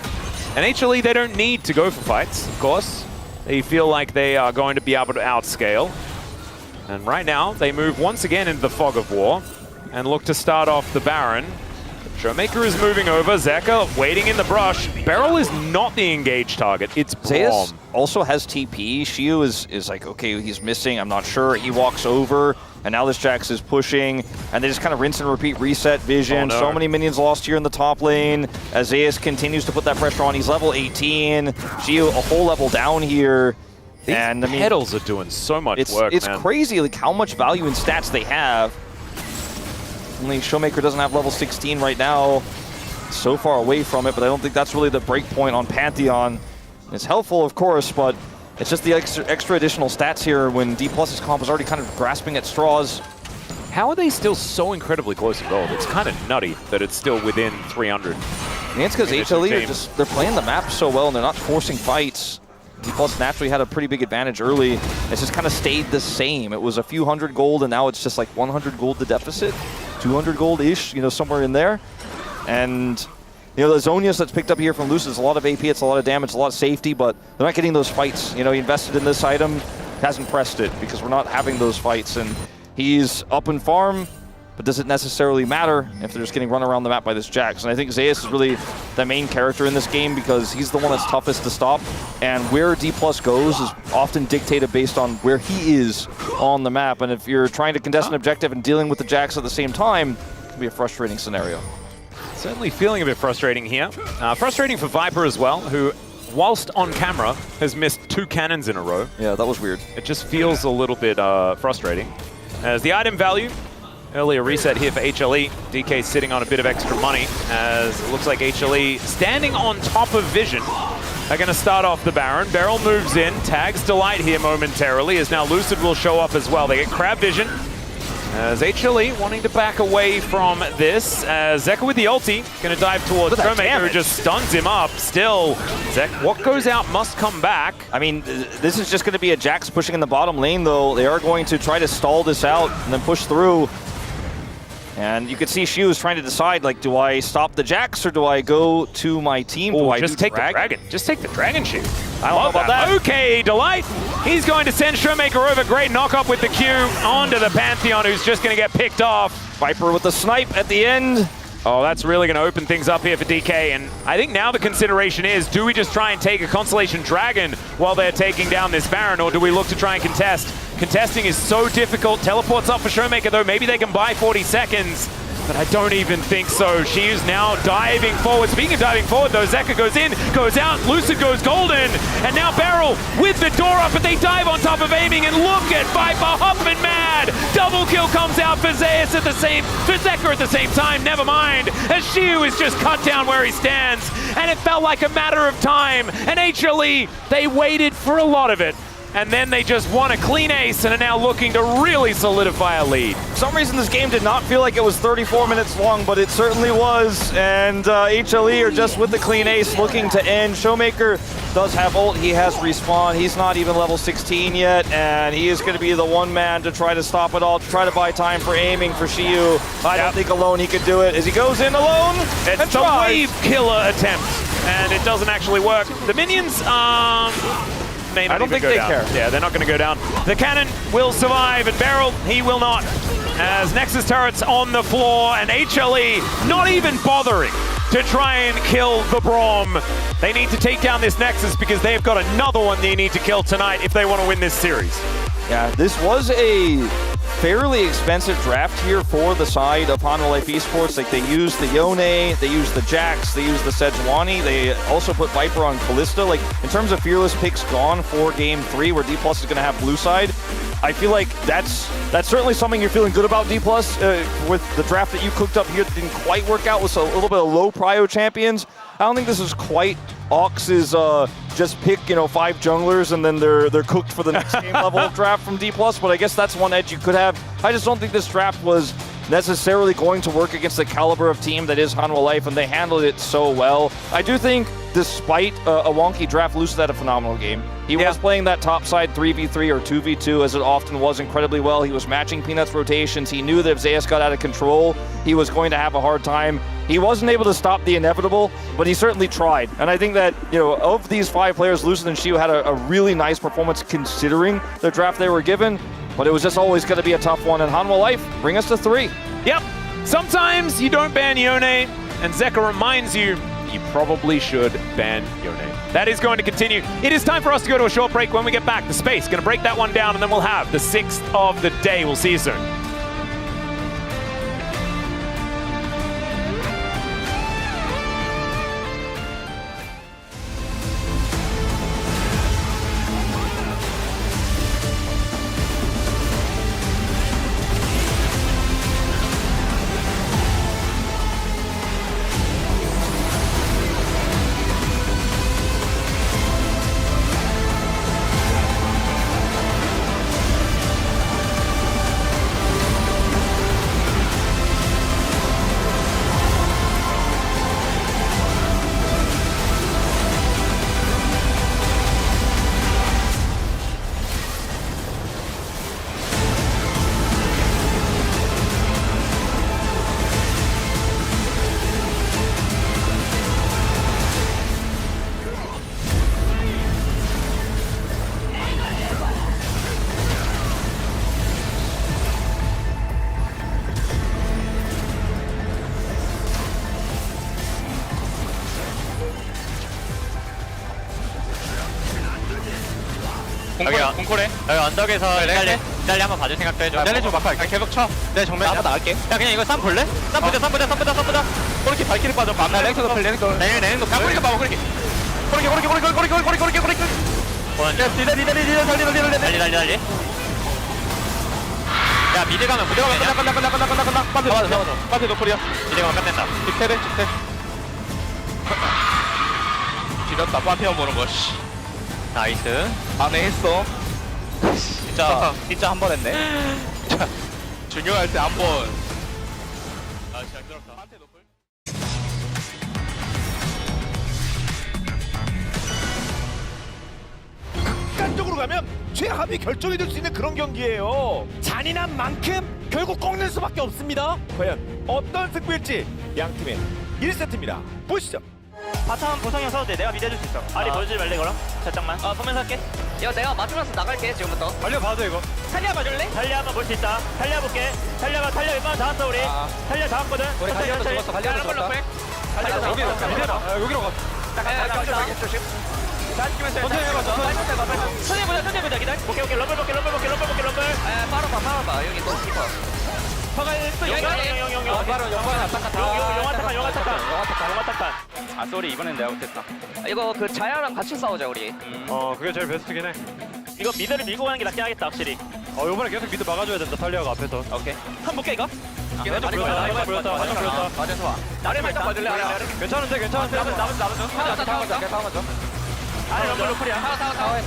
And HLE, they don't need to go for fights, of course. They feel like they are going to be able to outscale. And right now, they move once again into the fog of war and look to start off the Baron. Showmaker is moving over. Zeka waiting in the brush. Beryl is not the engaged target. It's Zeus Braum. also has TP. Shiu is like, okay, he's missing. I'm not sure. He walks over, and now this Jax is pushing, and they just kind of rinse and repeat, reset vision. Oh, no. So many minions lost here in the top lane. As Zeus continues to put that pressure on, he's level 18. Shiu a whole level down here. These and I mean, pedals are doing so much work, It's man. crazy like how much value in stats they have. Only Showmaker doesn't have level 16 right now. So far away from it, but I don't think that's really the break point on Pantheon. It's helpful, of course, but it's just the extra additional stats here when D+'s comp is already kind of grasping at straws. How are they still so incredibly close to gold? It's kind of nutty that it's still within 300. I mean, it's because HLE are just, they're playing the map so well and they're not forcing fights. D+ naturally had a pretty big advantage early. It's just kind of stayed the same. It was a few hundred gold, and now it's just like 100 gold to deficit, 200 gold-ish, you know, somewhere in there. And, you know, the Zonius that's picked up here from Lucis, a lot of AP, it's a lot of damage, a lot of safety, but they're not getting those fights. You know, he invested in this item, hasn't pressed it because we're not having those fights. And he's up in farm, but does it necessarily matter if they're just getting run around the map by this Jax? And I think Zeus is really the main character in this game because he's the one that's toughest to stop. And where D+ goes is often dictated based on where he is on the map. And if you're trying to contest an objective and dealing with the Jax at the same time, it can be a frustrating scenario. Certainly feeling a bit frustrating here. Frustrating for Viper as well, who, whilst on camera, has missed 2 cannons in a row. Yeah, that was weird. It just feels a little bit frustrating. As the item value, earlier reset here for HLE. DK sitting on a bit of extra money, as it looks like HLE standing on top of Vision. They're going to start off the Baron. Beryl moves in, tags Delight here momentarily, as now Lucid will show up as well. They get Crab Vision. As HLE wanting to back away from this, as Zeka with the ulti, going to dive towards Showmaker, who just stuns him up. Still, what goes out must come back. I mean, this is just going to be a Jax pushing in the bottom lane, though. They are going to try to stall this out and then push through. And you can see Shiu is trying to decide, like, do I stop the Jax or do I go to my team? Ooh, do I just take the Dragon. Just take the Dragon Shield. I love that. Okay, Delight. He's going to send Showmaker over. Great knock up with the Q onto the Pantheon, who's just going to get picked off. Viper with the snipe at the end. Oh, that's really going to open things up here for DK. And I think now the consideration is, do we just try and take a Constellation Dragon while they're taking down this Baron, or do we look to try and contest? Contesting is so difficult. Teleports up for Showmaker, though. Maybe they can buy 40 seconds. But I don't even think so. She is now diving forward. Speaking of diving forward, though, Zeka goes in, goes out, Lucid goes golden, and now Beryl with the door up, but they dive on top of aiming, and look at Viper huffing mad. Double kill comes out for Zeus at the same, for Zeka at the same time, never mind, as Shiu is just cut down where he stands, and it felt like a matter of time, and HLE, they waited for a lot of it. And then they just won a clean ace and are now looking to really solidify a lead. For some reason, this game did not feel like it was 34 minutes long, but it certainly was. And HLE are just with the clean ace looking to end. Showmaker does have ult. He has respawn. He's not even level 16 yet, and he is going to be the one man to try to stop it all, to try to buy time for aiming for Shiu. I don't think alone he could do it. As he goes in alone It's a wave killer attempt, and it doesn't actually work. The minions, I don't think they care. Yeah, they're not going to go down. The cannon will survive, and Beryl, he will not. As Nexus turrets on the floor, and HLE not even bothering to try and kill the Braum. They need to take down this Nexus because they've got another one they need to kill tonight if they want to win this series. Yeah, this was a fairly expensive draft here for the side of Hanwha Life Esports. Like, they used the Yone, they used the Jax, they used the Sejuani, they also put Viper on Kalista. Like, in terms of fearless picks gone for Game 3, where D+ is going to have blue side, I feel like that's certainly something you're feeling good about, D+. With the draft that you cooked up here that didn't quite work out with a little bit of low prio champions. I don't think this is quite Ox's just pick, 5 junglers and then they're cooked for the next game level of draft from D+, but I guess that's one edge you could have. I just don't think this draft was necessarily going to work against the caliber of team that is Hanwha Life, and they handled it so well. I do think, despite a wonky draft, Lucid had a phenomenal game. He was playing that top side 3v3 or 2v2, as it often was, incredibly well. He was matching Peanut's rotations. He knew that if Zeus got out of control, he was going to have a hard time. He wasn't able to stop the inevitable, but he certainly tried. And I think that, of these 5 players, Lucid and Shiu had a really nice performance considering the draft they were given, but it was just always going to be a tough one. And Hanwha Life bring us to 3. Yep. Sometimes you don't ban Yone. and Zeka reminds you, you probably should ban Yone. That is going to continue. It is time for us to go to a short break. When we get back, the space, going to break that one down, and then we'll have the 6th of the day. We'll see you soon. 공콜해. 여기 언덕에서 기다리 한번 봐줄 생각도 해줘. 기다리 좀 막아. 계속 쳐. 내 정면 한번 나갈게. 야 그냥 이거 쌈 볼래? 쌈 보자. 그렇게 발키리 빠져. 나 랭크 높을 랭크. 랭크 높을. 야 꼬리게 봐봐 꼬리게. 꼬리게. 달리. 야 미드 가면 끝나. 빠져 노플이야. 미드 가면 끝낸다. 빅테레. 지렸다. 빠피어 보는 거. 나이스. 안에 했어. 진짜 한 번 했네. 중요할 때 한 번. 아, 잘 들었다. 한테 높을. 극단적으로 가면 최합이 결정이 될 수 있는 그런 경기예요. 잔인한 만큼 결국 꺾는 수밖에 없습니다. 과연 어떤 승부일지 양 팀의 1세트입니다. 보시죠. 바텀 보성형 써도 돼. 내가 미드 해줄 수 있어. 아리 보여주지 말래 그럼. 살짝만. 보면서 할게. 이거 내가 맞으면서 나갈게 지금부터. 달려봐도 이거. 탈리아 봐줄래? 탈리아 한번 볼 수 있다. 탈리아 볼게. 탈리아 웬만하면 잡았어 우리. 탈리아 잡았거든. 우리 갈리아도 죽었어. 갈리아도 죽었다. 여기로 가. 조심. 천천히 보자 기다려. 오케이 럼블 볼게. 빠르봐 여기 너무 깊어. 영화 tak한. 아 쏘리 이번엔 내가 못했다. 이거 그 자야랑 같이 싸우자 우리. 그게 제일 베스트긴 해. 이거 미드를 밀고 가는 게 낫긴 하겠다 확실히. 이번에 계속 미드 막아줘야 된다 탈리아가 앞에서. 오케이. 한 볼게 이거. 화장 보였다. 맞아서 와. 나를 살짝 봐줄래? 괜찮은데. 나머지. 아니 럼블 야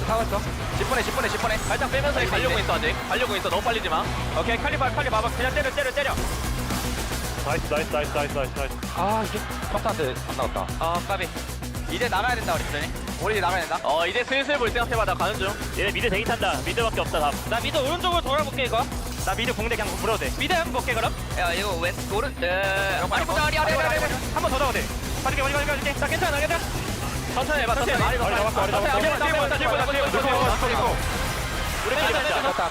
다 왔어. 10분에. 살짝 빼면서 가려고 있어 아직. 가려고 있어. 너무 빨리지 마. 오케이 칼리 봐봐. 그냥 때려. 나이스. 아 이게 평타한테 안 나왔다. 까비. 이제 나가야 된다 우리 나가야 된다. 이제 슬슬 볼 생각해봐. 나 가는 중. 얘네 미드 대기 탄다. 미드밖에 없다 다. 나 미드 오른쪽으로 돌아볼게 이거. 나 미드 공대 그냥 물어도 돼. 미드 한번 볼게 그럼. 야 이거 왼 오른 아리 보자 아리. 한번 더 잡아도 돼. 빠질게. 나 괜찮아. 천천히 해봐.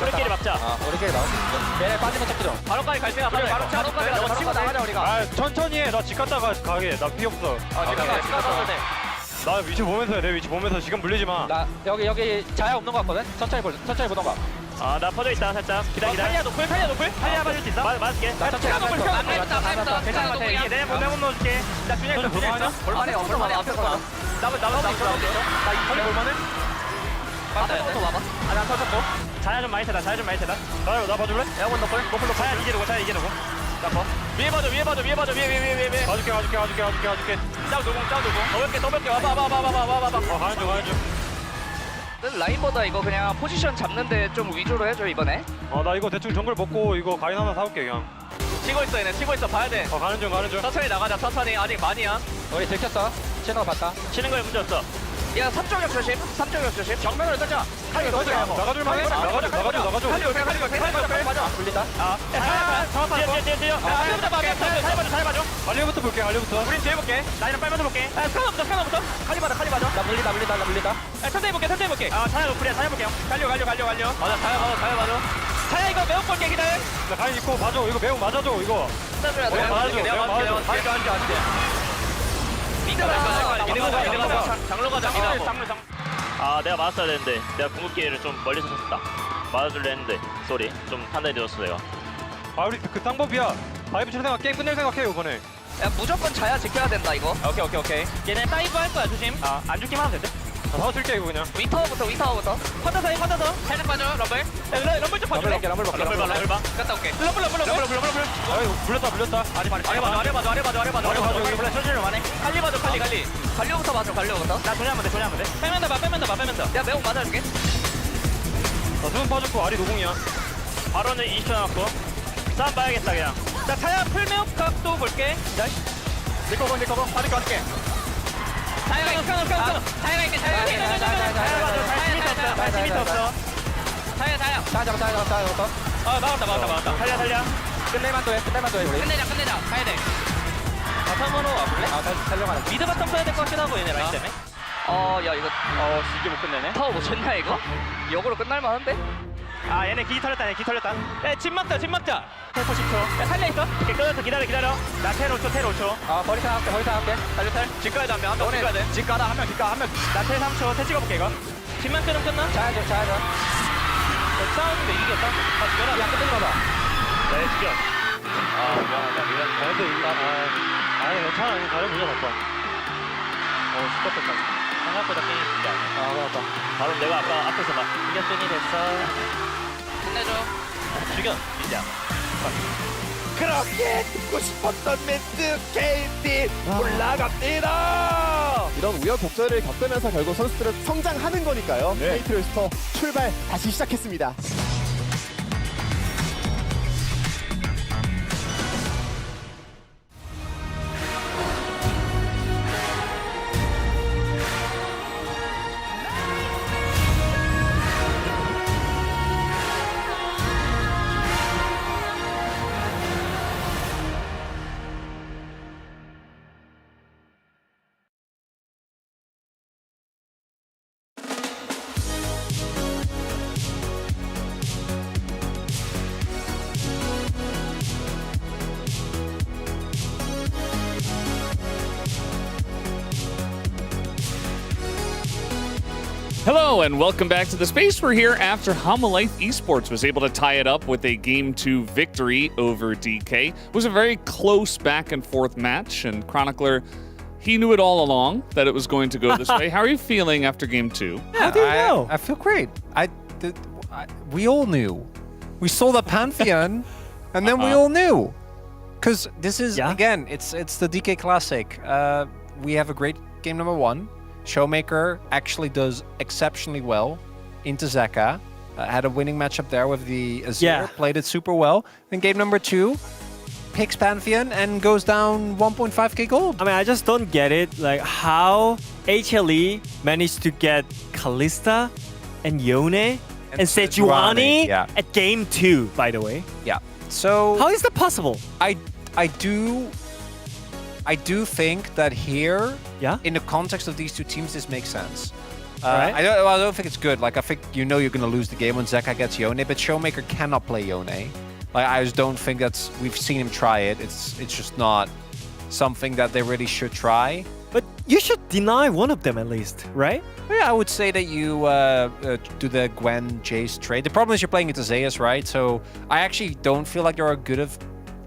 우리끼리 막자. 우리끼리 나올 수 있어. 얘네 빠지면 찾기죠. 바로까지 갈 생각. 바로 치고 나가자 우리가. 천천히 해. 나 집 갔다가 가게. 나 피 없어. 집 가서 돼. 나 위치 보면서 해. 내 위치 보면서 시간 물리지 마. 나 여기 자야 없는 거 같거든. 천천히 보던가. 나 퍼져 있다 살짝. 기다려. 탈리아 노플. 탈리아 봐줄 수 있어? 맞을게. 나 천천히 안 했어. 괜찮아 같아. 이게 내 몸 넣어줄게. 나 준비했어. 볼만해 앞에서 나. 나도. 나 이거 볼만해? 앞에서부터 와봐. 나 터졌고. 자야 좀 많이 세다. 나 봐줄래? 에어건 노플. 자야 이기려고. 나 봐. 위에 봐줘. 위에. 봐줄게. 짱 노공. 더블게. 와봐. 가는 중. 라인보다 이거 그냥 포지션 잡는데 좀 위주로 해줘 이번에. 나 이거 대충 정글 먹고 이거 가인 하나 사올게 그냥. 치고 있어 얘네. 봐야 돼. 가는 중. 천천히 나가자. 아직 많이야. 우리 들켰어. 치는 거 봤다. 치는 거에 문제 없어. 야 3쪽역 조심. 정면으로 던져. 불린다. 갈리오부터 볼게, 갈리오부터. 우린 뒤에 볼게. 라인은 빨면서 볼게. 스카너부터. 칼리 맞아. 나 물린다. 천천히 볼게. 자야 노플이야, 자야 볼게요. 갈려. 맞아, 자야 맞아. 자야 이거 매운 볼게, 기다려. 나 가인 있고 봐줘, 이거 매운 맞아줘, 이거. 내가 맞을게. 장로 가자. 내가 맞았어야 되는데 내가 궁극 기회를 좀 멀리서 쳤다. 맞아줄래 했는데 쏘리. 좀 판단이 늦었어 내가. 우리 그 땅법이야. 바이브 칠 생각, 게임 끝낼 생각해 이번에. 야 무조건 자야 지켜야 된다 이거. 오케이. 얘네 다이브 할 거야, 조심. 안 죽기만 하면 된대. 더 줄게 이거 그냥. 위타워부터. 퍼져서. 살짝 빠져, 럼블. 럼블 좀 봐줄래? 럼블 봐. 갔다 올게. 럼블. 물렸다. 아래 봐줘. 천천히 와네. 칼리 봐줘. 갈리오부터 맞아. 나 조냐면 돼. 빼면 돼. 야 매운 맞아줄게. 수분 빠졌고 아리 노공이야. 바로는 20초 남았고. 싸움 봐야겠다 그냥. 자, 차야 풀매업 각도 볼게. 내 거봐. 바로 갈게. 자야가 있어. 자야가 있게. 자야 없어. 자야. 나왔다. 살려. 끝내자. 가야 돼. 바텀으로 와볼래? 살려가라. 미드 바텀 써야 될 것 같긴 하고 얘네 라인 때문에. 야 이거 이게 못 끝내네. 타워 못 쳤냐 이거? 역으로 끝날 만한데? 얘네 기 털렸다. 야, 집 막자. 텔포 10초. 야, 살려 있어. 오케이, 끊어서 기다려. 나 텔 5초. 버리 생각할게. 달려. 집 가야 돼, 한 명 가야 돼. 집 가다, 한 명. 나 텔 3초. 텔 찍어볼게, 이거. 집만 끊으면 끝나? 자야죠. 싸우는데 이겼다. 죽여라. 야, 끝내지 마봐. 네, 죽여. 미안하다. 근데 아니, 괜찮아. 잘해보자, 바빠. 스톱했다. 생각보다 게임이 진짜 아니야. 맞다. 바로 내가 아까 앞에서 막 이겼으니 됐어. 끝내줘. 죽여, 진짜. 그렇게 듣고 싶었던 멘트 KT 올라갑니다. 이런 우여곡절을 겪으면서 결국 선수들은 성장하는 거니까요. KT 로스터 출발 다시 시작했습니다. Hello and welcome back to the space. We're here after Homolife Esports was able to tie it up with a Game 2 victory over DK. It was a very close back and forth match, and Chronicler, he knew it all along that it was going to go this way. How are you feeling after Game 2? How do you know? I feel great. We all knew. We saw the Pantheon, and then we all knew. Because this is, again, it's the DK Classic. We have a great game number 1. Showmaker actually does exceptionally well into Zeka. Had a winning matchup there with the Azir. Played it super well. Then game number 2, picks Pantheon and goes down 1.5k gold. I mean, I just don't get it. Like, how HLE managed to get Kalista and Yone and Sejuani at game 2, by the way. Yeah. So how is that possible? I do think that here, in the context of these two teams, this makes sense. Right. I don't think it's good. Like, I think you're going to lose the game when Zeka gets Yone, but Showmaker cannot play Yone. Like, I just don't think we've seen him try it. It's just not something that they really should try. But you should deny one of them at least, right? Yeah, I would say that you do the Gwen Jace trade. The problem is you're playing into Zeus, right? So I actually don't feel like there are a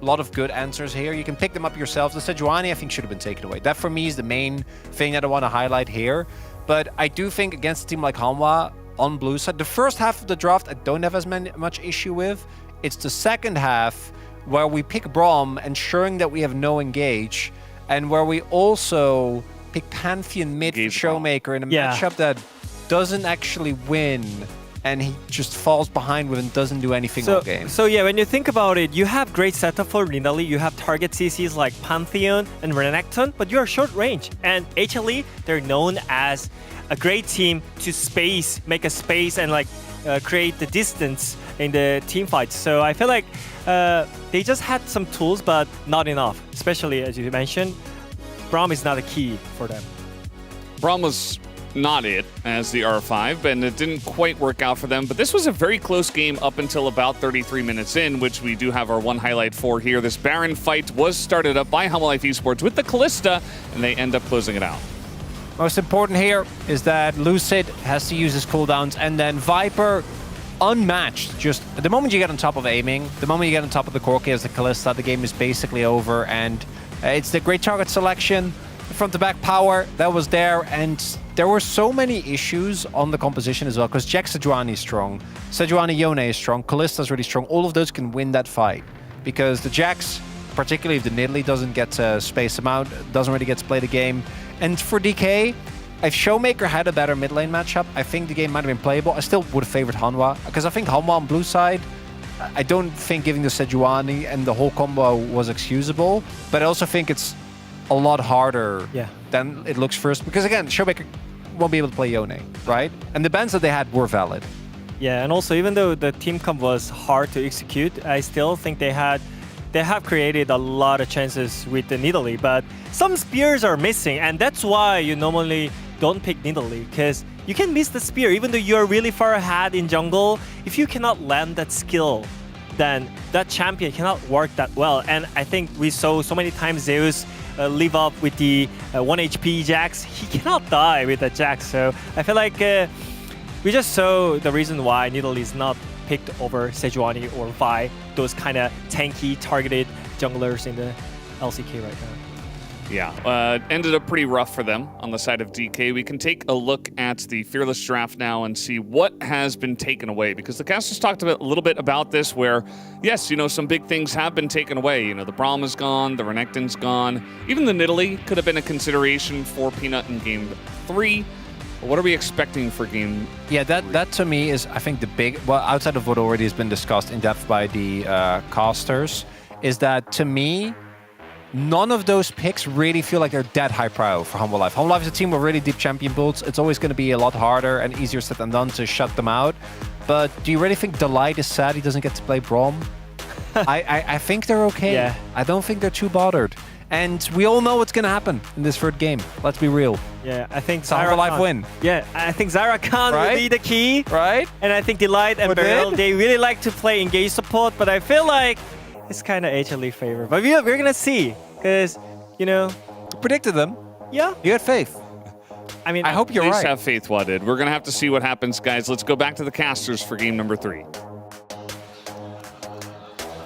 lot of good answers here. You can pick them up yourselves. The Sejuani, I think, should have been taken away. That, for me, is the main thing that I want to highlight here. But I do think against a team like Hanwha on blue side, the first half of the draft, I don't have as much issue with. It's the second half where we pick Braum, ensuring that we have no engage, and where we also pick Pantheon mid for Showmaker in a matchup that doesn't actually win and he just falls behind with and doesn't do anything all game. So yeah, when you think about it, you have great setup for Nidalee. You have target CCs like Pantheon and Renekton, but you are short range. And HLE, they're known as a great team to make a space and like create the distance in the team fights. So I feel like they just had some tools, but not enough. Especially as you mentioned, Braum is not a key for them. Braum was not it as the R5, and it didn't quite work out for them. But this was a very close game up until about 33 minutes in, which we do have our one highlight for here. This Baron fight was started up by Humble Life Esports with the Kalista, and they end up closing it out. Most important here is that Lucid has to use his cooldowns, and then Viper unmatched. Just the moment you get on top of aiming, the moment you get on top of the Corki as the Kalista, the game is basically over, and it's the great target selection, the front-to-back power that was there, and there were so many issues on the composition as well, because Jack Sejuani is strong, Sejuani Yone is strong, Kalista is really strong. All of those can win that fight, because the Jacks, particularly if the Nidalee doesn't get to space them out, doesn't really get to play the game. And for DK, if Showmaker had a better mid lane matchup, I think the game might have been playable. I still would have favored Hanwha, because I think Hanwha on blue side, I don't think giving the Sejuani and the whole combo was excusable, but I also think it's a lot harder than it looks first, because again, Showmaker won't be able to play Yone, right? And the bans that they had were valid. Yeah, and also even though the team comp was hard to execute, I still think they have created a lot of chances with the Nidalee, but some spears are missing, and that's why you normally don't pick Nidalee, because you can miss the spear even though you're really far ahead in jungle. If you cannot land that skill, then that champion cannot work that well. And I think we saw so many times Zeus live up with the 1 HP Jax. He cannot die with the Jax, so I feel like we just saw the reason why Nidalee is not picked over Sejuani or Vi, those kind of tanky, targeted junglers in the LCK right now. Yeah, ended up pretty rough for them on the side of DK. We can take a look at the Fearless Draft now and see what has been taken away, because the casters talked a little bit about this where, yes, you know, some big things have been taken away. You know, the Braum is gone, the Renekton's gone. Even the Nidalee could have been a consideration for Peanut in Game 3. What are we expecting for Game 3? Yeah, that to me is, I think, the big, well, outside of what already has been discussed in depth by the casters, is that to me, none of those picks really feel like they're that high pro for Humble Life. Humble Life is a team with really deep champion builds. It's always going to be a lot harder and easier said than done to shut them out. But do you really think Delight is sad he doesn't get to play Braum? I think they're okay. Yeah. I don't think they're too bothered. And we all know what's going to happen in this third game. Let's be real. Yeah, I think Humble Life win. Yeah, I think Zyra Khan will be the key. Right? And I think Delight and Beryl, they really like to play engage support, but I feel like it's kind of HLE favor. But we're going to see, because, you know... Predicted them. Yeah. You had faith. I mean, I hope you're Please right. have faith, Wadded. We're going to have to see what happens, guys. Let's go back to the casters for game number 3.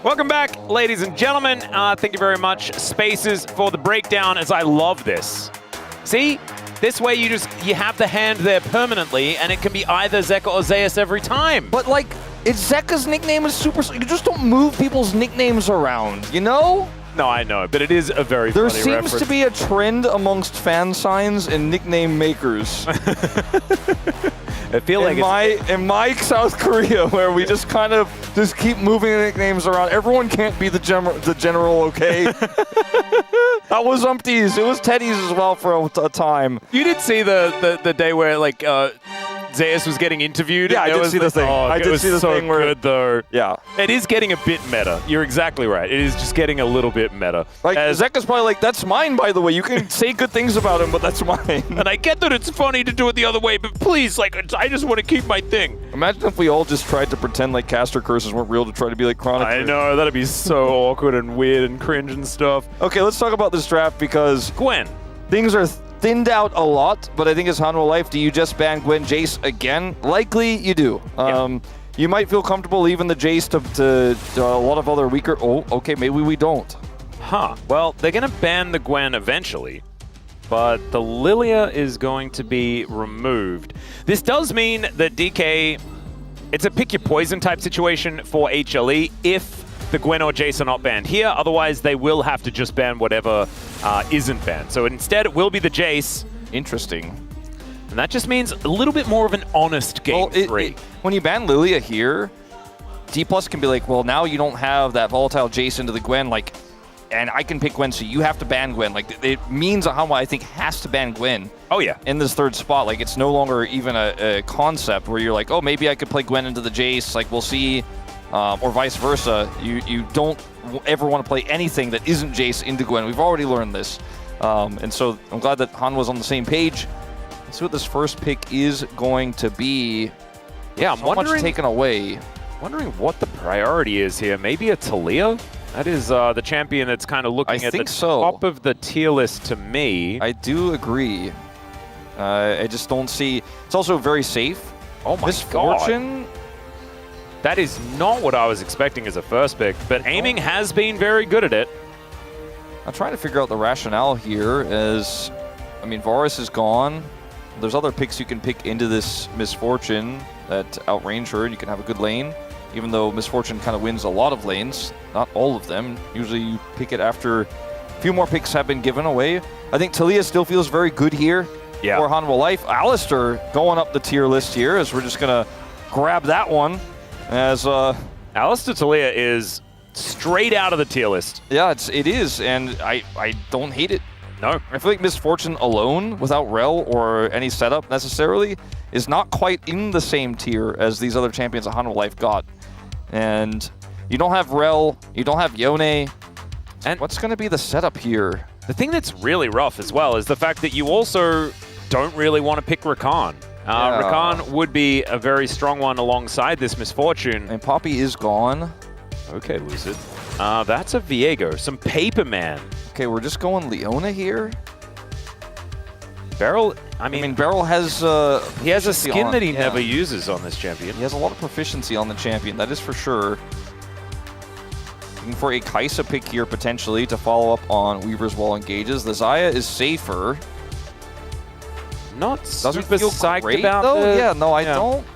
Welcome back, ladies and gentlemen. Thank you very much, Spaces, for the breakdown, as I love this. See? This way you have the hand there permanently, and it can be either Zeka or Zeus every time. But like, it's Zeka's nickname is super... You just don't move people's nicknames around, you know? No, I know, but it is a very There funny seems reference. to be a trend amongst fan signs and nickname makers. I feel like in my South Korea, where we just kind of just keep moving nicknames around. Everyone can't be the general, okay? That was Umpty's. It was Teddy's as well for a time. You did see the day where like Zeus was getting interviewed. Yeah, I did see the thing. I did see the thing where good though. Yeah, it is getting a bit meta. You're exactly right. It is just getting a little bit meta. Like Zeka's probably like, that's mine, by the way. You can say good things about him, but that's mine. And I get that it's funny to do it the other way, but please, like, I just want to keep my thing. Imagine if we all just tried to pretend like caster curses weren't real to try to be like Chronic. I know, that'd be so awkward and weird and cringe and stuff. Okay, let's talk about this draft, because Gwen. Things are thinned out a lot, but I think as Hanwha Life, do you just ban Gwen Jace again? Likely you do. You might feel comfortable leaving the Jace to a lot of other weaker... Oh, okay, maybe we don't. Huh. Well, they're going to ban the Gwen eventually, but the Lilia is going to be removed. This does mean that DK... It's a pick your poison type situation for HLE if the Gwen or Jace are not banned here. Otherwise, they will have to just ban whatever isn't banned. So instead, it will be the Jace. Interesting. And that just means a little bit more of an honest game three. When you ban Lilia here, D+ can be like, well, now you don't have that volatile Jace into the Gwen, like, and I can pick Gwen, so you have to ban Gwen. Like, it means Hanwha, I think, has to ban Gwen. Oh, yeah. In this third spot. Like, it's no longer even a concept where you're like, oh, maybe I could play Gwen into the Jace. Like, we'll see. Or vice versa. You don't ever want to play anything that isn't Jace into Gwen. We've already learned this. And so I'm glad that Hanwha's on the same page. Let's see what this first pick is going to be. Yeah, I'm wondering, much taken away. Wondering what the priority is here. Maybe a Taliyah? That is the champion that's kind of looking at the top of the tier list to me. I do agree. I just don't see... It's also very safe. Oh my Misfortune. God. That is not what I was expecting as a first pick, but aiming has been very good at it. I'm trying to figure out the rationale here as... I mean, Varus is gone. There's other picks you can pick into this Misfortune that outrange her, and you can have a good lane. Even though Misfortune kind of wins a lot of lanes, not all of them. Usually you pick it after a few more picks have been given away. I think Taliyah still feels very good here for Hanwha Life. Alistar going up the tier list here as we're just going to grab that one. As Alistar Taliyah is straight out of the tier list. Yeah, it is, and I don't hate it. No. I feel like Misfortune alone, without Rel or any setup necessarily, is not quite in the same tier as these other champions that Hanwha Life got. And you don't have Rel, you don't have Yone. And what's going to be the setup here? The thing that's really rough as well is the fact that you also don't really want to pick Rakan. Rakan would be a very strong one alongside this Misfortune. And Poppy is gone. Okay, Lucid. That's a Viego, some Paper Man. Okay, we're just going Leona here. Beryl, I mean Beryl has... he has a skin that he never uses on this champion. He has a lot of proficiency on the champion, that is for sure. Looking for a Kai'Sa pick here, potentially, to follow up on Weaver's Wall engages. The Xayah is safer. Not Doesn't super feel psyched great, about though. the... Yeah, no, I don't.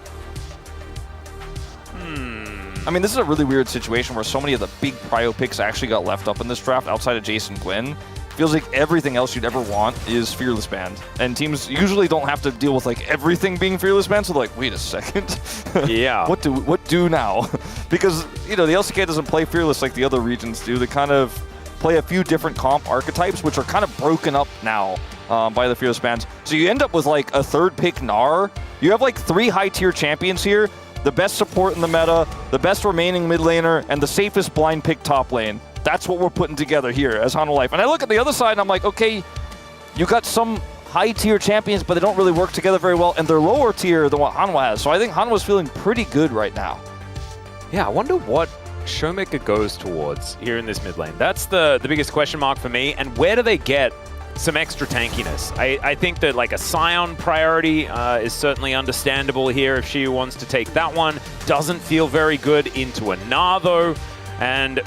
I mean, this is a really weird situation where so many of the big prio picks actually got left up in this draft outside of Jason Gwen. Feels like everything else you'd ever want is Fearless Band. And teams usually don't have to deal with like everything being Fearless Band, so they're like, wait a second. Yeah. What do now? Because, you know, the LCK doesn't play Fearless like the other regions do. They kind of play a few different comp archetypes, which are kind of broken up now by the Fearless Bands. So you end up with like a third pick Gnar. You have like 3 high-tier champions here. The best support in the meta, the best remaining mid laner, and the safest blind pick top lane. That's what we're putting together here as Hanwha Life. And I look at the other side and I'm like, okay, you got some high-tier champions, but they don't really work together very well, and they're lower tier than what Hanwha has. So I think Hanwha's feeling pretty good right now. Yeah, I wonder what Showmaker goes towards here in this mid lane. That's the biggest question mark for me. And where do they get some extra tankiness? I think that like a Scion priority is certainly understandable here if she wants to take that one. Doesn't feel very good into a Gnar though. And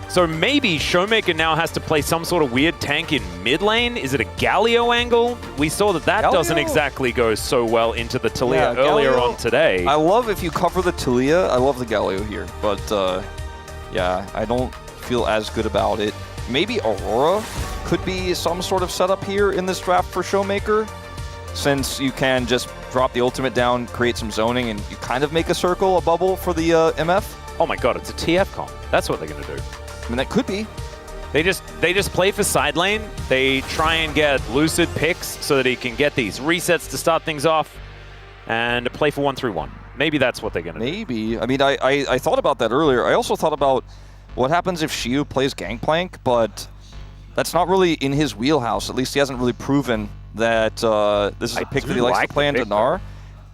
so maybe Showmaker now has to play some sort of weird tank in mid lane. Is it a Galio angle? We saw that doesn't exactly go so well into the Taliyah earlier Galio, on today. I love if you cover the Taliyah. I love the Galio here. But yeah, I don't feel as good about it. Maybe Aurora could be some sort of setup here in this draft for Showmaker, since you can just drop the ultimate down, create some zoning, and you kind of make a circle, a bubble for the MF. Oh my god, it's a TF comp. That's what they're going to do. I mean, that could be. They just play for side lane. They try and get Lucid picks so that he can get these resets to start things off and play for 1-3-1. Maybe that's what they're going to do. Maybe. I mean, I thought about that earlier. I also thought about what happens if Xiu plays Gangplank, but that's not really in his wheelhouse. At least he hasn't really proven that this is a pick that he likes to play into Gnar.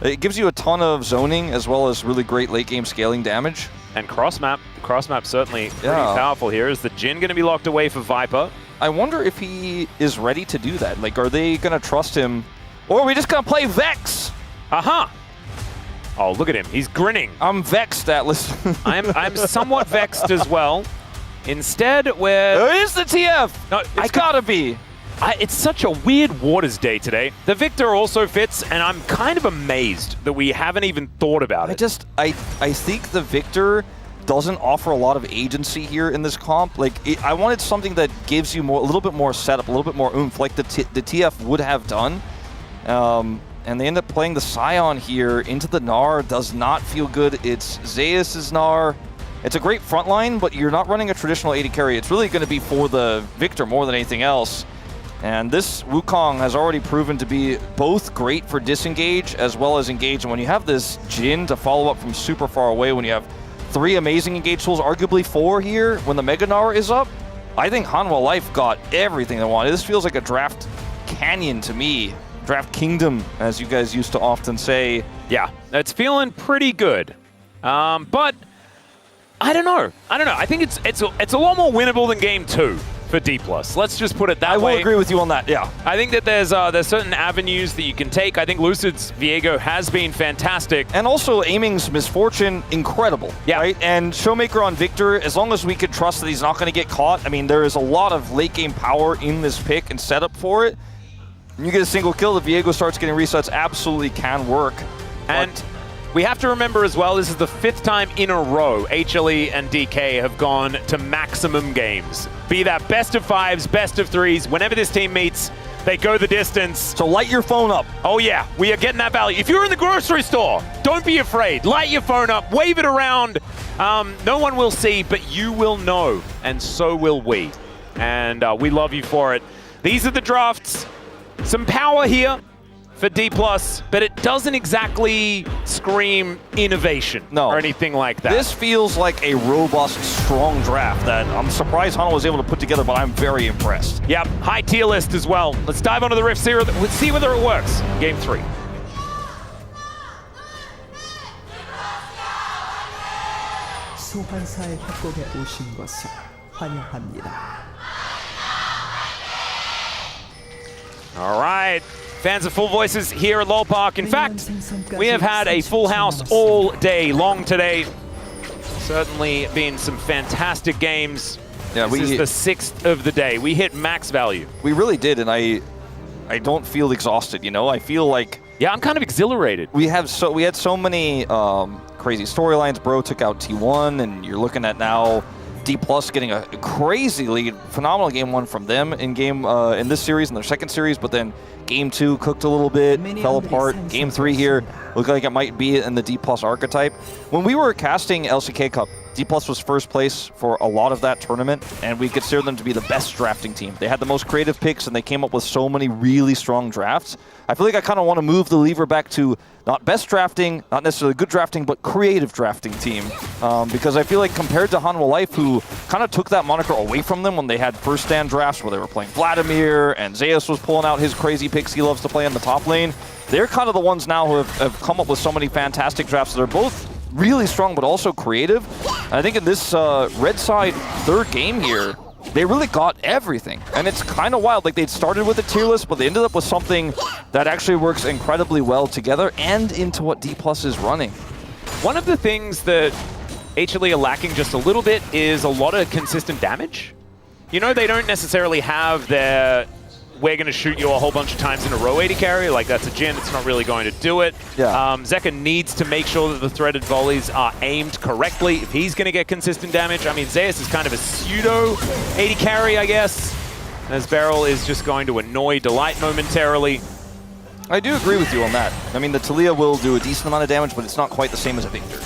It gives you a ton of zoning as well as really great late game scaling damage. And cross-map certainly pretty powerful here. Is the Jhin going to be locked away for Viper? I wonder if he is ready to do that. Like, are they going to trust him? Or are we just going to play Vex? Aha! Oh, look at him. He's grinning. I'm vexed, Atlas. I'm somewhat vexed as well. Instead, we're... It is the TF! No, it's gotta be. It's such a weird Waters day today. The Victor also fits, and I'm kind of amazed that we haven't even thought about it. I think the Victor doesn't offer a lot of agency here in this comp. Like, I wanted something that gives you a little bit more setup, a little bit more oomph, like the TF would have done. and they end up playing the Scion here into the Gnar. Does not feel good. It's Zeus' Gnar. It's a great front line, but you're not running a traditional AD carry. It's really going to be for the Victor more than anything else. And this Wukong has already proven to be both great for disengage as well as engage. And when you have this Jhin to follow up from super far away, when you have 3 amazing engage tools, arguably 4 here, when the Mega Gnar is up, I think Hanwha Life got everything they wanted. This feels like a draft canyon to me. Draft kingdom, as you guys used to often say. Yeah, it's feeling pretty good. But I don't know. I think it's a lot more winnable than game 2. For D+. Let's just put it that way. I will agree with you on that, yeah. I think that there's certain avenues that you can take. I think Lucid's Viego has been fantastic. And also Aiming's Misfortune, incredible. Yeah. Right? And Showmaker on Victor, as long as we could trust that he's not going to get caught, I mean, there is a lot of late game power in this pick and setup for it. And you get a single kill, the Viego starts getting resets, absolutely can work. And we have to remember as well, this is the 5th time in a row HLE and DK have gone to maximum games. Be that best of 5s, best of 3s, whenever this team meets, they go the distance. So light your phone up. Oh yeah, we are getting that value. If you're in the grocery store, don't be afraid. Light your phone up, wave it around. No one will see, but you will know, and so will we. And we love you for it. These are the drafts. Some power here for D+, but it doesn't exactly scream innovation or anything like that. This feels like a robust, strong draft that I'm surprised Hanwha was able to put together, but I'm very impressed. Yep, high tier list as well. Let's dive onto the Rift Series. Let's see whether it works. Game 3. 소환사의 협곡에 오신 것을 환영합니다. All right. Fans of Full Voices here at LoL Park. In fact, we have had a full house all day long today. Certainly been some fantastic games. Yeah, this is the 6th of the day. We hit max value. We really did, and I don't feel exhausted, you know? I feel like... Yeah, I'm kind of exhilarated. We had so many crazy storylines. Bro took out T1, and you're looking at now D+ getting a crazy lead. Phenomenal game 1 from them in this series, in their second series, but then game 2 cooked a little bit, fell apart. Game 3 here looked like it might be in the D+ archetype. When we were casting LCK Cup, D+ was first place for a lot of that tournament, and we consider them to be the best drafting team. They had the most creative picks, and they came up with so many really strong drafts. I feel like I kind of want to move the lever back to not best drafting, not necessarily good drafting, but creative drafting team. Because I feel like compared to Hanwha Life, who kind of took that moniker away from them when they had first stand drafts where they were playing Vladimir, and Zeus was pulling out his crazy picks he loves to play in the top lane, they're kind of the ones now who have come up with so many fantastic drafts that are both really strong, but also creative. And I think in this red side 3rd game here, they really got everything. And it's kind of wild. Like, they'd started with a tier list, but they ended up with something that actually works incredibly well together and into what D+ is running. One of the things that HLE are lacking just a little bit is a lot of consistent damage. You know, they don't necessarily have their we're going to shoot you a whole bunch of times in a row 80 carry. Like, that's a Jhin. It's not really going to do it. Yeah. Zeka needs to make sure that the threaded volleys are aimed correctly if he's going to get consistent damage. I mean, Zeus is kind of a pseudo 80 carry, I guess, as Beryl is just going to annoy Delight momentarily. I do agree with you on that. I mean, the Taliyah will do a decent amount of damage, but it's not quite the same as a Victor.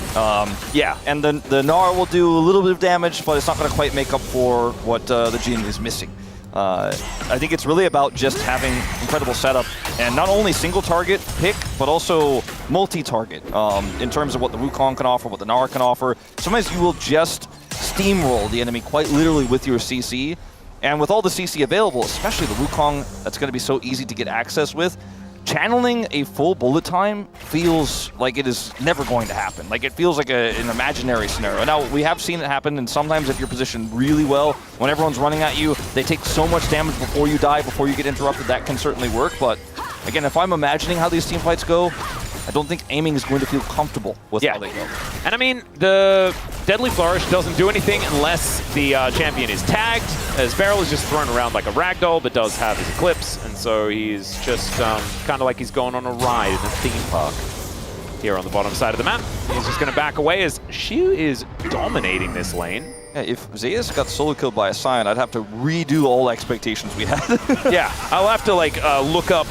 Yeah. And the Gnar will do a little bit of damage, but it's not going to quite make up for what the Jhin is missing. I think it's really about just having incredible setup and not only single target pick, but also multi-target in terms of what the Wukong can offer, what the Gnar can offer. Sometimes you will just steamroll the enemy quite literally with your CC. And with all the CC available, especially the Wukong, that's going to be so easy to get access with, channeling a full bullet time feels like it is never going to happen. Like, it feels like an imaginary scenario. Now, we have seen it happen, and sometimes if you're positioned really well, when everyone's running at you, they take so much damage before you die, before you get interrupted, that can certainly work. But again, if I'm imagining how these team fights go, I don't think Aiming is going to feel comfortable with how they go. And I mean, the Deadly Flourish doesn't do anything unless the champion is tagged, as Beryl is just thrown around like a ragdoll, but does have his Eclipse, and so he's just kind of like he's going on a ride in a theme park. Here on the bottom side of the map, he's just going to back away as Shu is dominating this lane. Yeah, if Zeus got solo killed by a Scion, I'd have to redo all expectations we had. Yeah, I'll have to like look up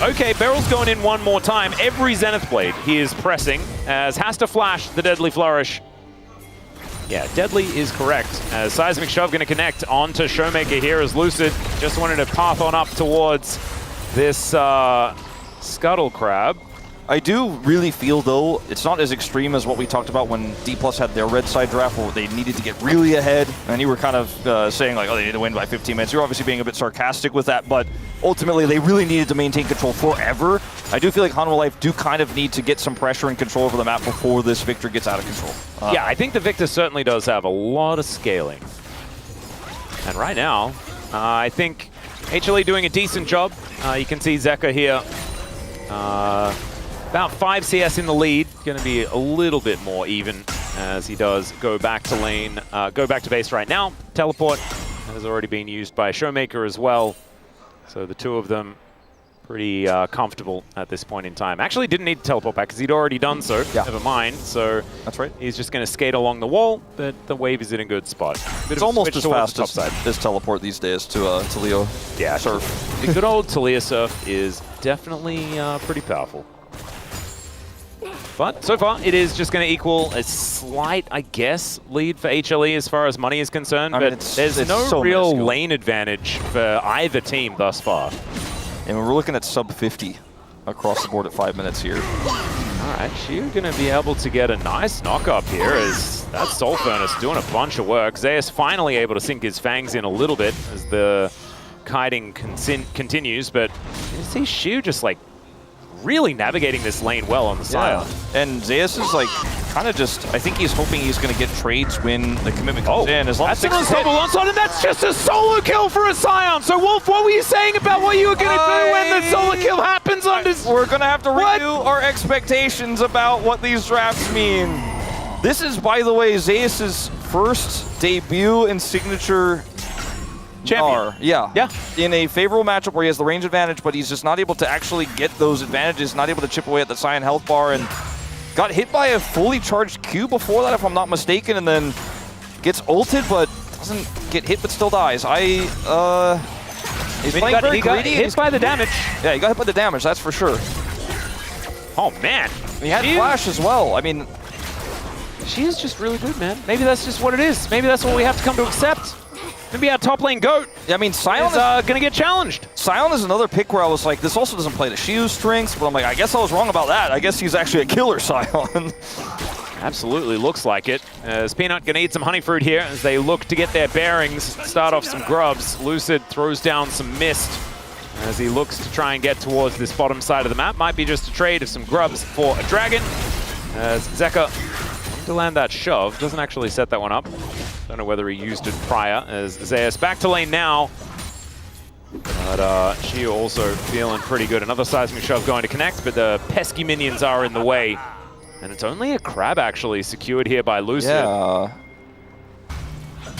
Okay, Beryl's going in one more time. Every Zenith Blade he is pressing, as has to flash the Deadly Flourish. Yeah, Deadly is correct. As Seismic Shove going to connect onto Showmaker here as Lucid just wanted to path on up towards this Scuttle Crab. I do really feel, though, it's not as extreme as what we talked about when D+ had their red side draft where they needed to get really ahead. And you were kind of saying, like, oh, they need to win by 15 minutes. You're obviously being a bit sarcastic with that, but ultimately they really needed to maintain control forever. I do feel like Hanwha Life do kind of need to get some pressure and control over the map before this Victor gets out of control. Yeah, I think the Victor certainly does have a lot of scaling. And right now, I think HLE doing a decent job. You can see Zeka here. About 5 CS in the lead, going to be a little bit more even as he does go back to lane, go back to base right now. Teleport has already been used by Showmaker as well, so the two of them pretty comfortable at this point in time. Actually didn't need to teleport back because he'd already done so, never mind, so that's right. He's just going to skate along the wall, but the wave is in a good spot. It's almost as fast as teleport these days to Leo. Yeah, Surf. The good old Talia Surf is definitely pretty powerful. But so far, it is just going to equal a slight, I guess, lead for HLE as far as money is concerned. I mean, but there's no so real minuscule lane advantage for either team thus far. And we're looking at sub 50 across the board at 5 minutes here. All right, Shiu going to be able to get a nice knock up here as that Soul Furnace doing a bunch of work. Zeus finally able to sink his fangs in a little bit as the kiting continues, but you see Shiu just like really navigating this lane well on the side. And Zeus is like kind of just, I think he's hoping he's going to get trades when the commitment comes in. As long as that's an unstoppable onslaught, and that's just a solo kill for a Scion. So Wolf, what were you saying about what you were going to do when the solo kill happens on this? We're going to have to renew our expectations about what these drafts mean. This is, by the way, Zeus's first debut in Signature champion. Yeah. In a favorable matchup where he has the range advantage, but he's just not able to actually get those advantages, not able to chip away at the Scion health bar, and got hit by a fully charged Q before that, if I'm not mistaken, and then gets ulted, but doesn't get hit, but still dies. He's playing very greedy. He got hit by the damage. Yeah, he got hit by the damage, that's for sure. Oh, man. He had flash as well. I mean, she is just really good, man. Maybe that's just what it is. Maybe that's what we have to come to accept. Maybe our top lane GOAT I mean, Scion is going to get challenged. Scion is another pick where I was like, this also doesn't play to Shiu's strengths, but I'm like, I guess I was wrong about that. I guess he's actually a killer Scion. Absolutely looks like it. As Peanut going to eat some honey fruit here as they look to get their bearings, start off some grubs. Lucid throws down some mist as he looks to try and get towards this bottom side of the map. Might be just a trade of some grubs for a dragon. As Zeka to land that shove, doesn't actually set that one up. Don't know whether he used it prior, as Zeus back to lane now. But Shiu also feeling pretty good. Another Seismic Shove going to connect, but the pesky minions are in the way. And it's only a crab actually secured here by Lucid. Yeah.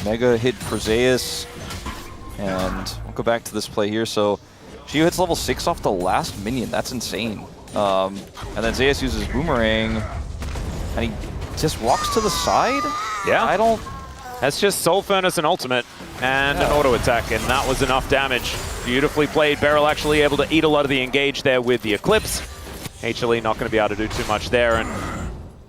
Mega hit for Zeus. And we'll go back to this play here. So Shiu hits level 6 off the last minion. That's insane. And then Zeus uses Boomerang. And he just walks to the side? Yeah. I don't... That's just Soul Furnace and Ultimate and an auto attack, and that was enough damage. Beautifully played. Beryl actually able to eat a lot of the engage there with the Eclipse. HLE not going to be able to do too much there, and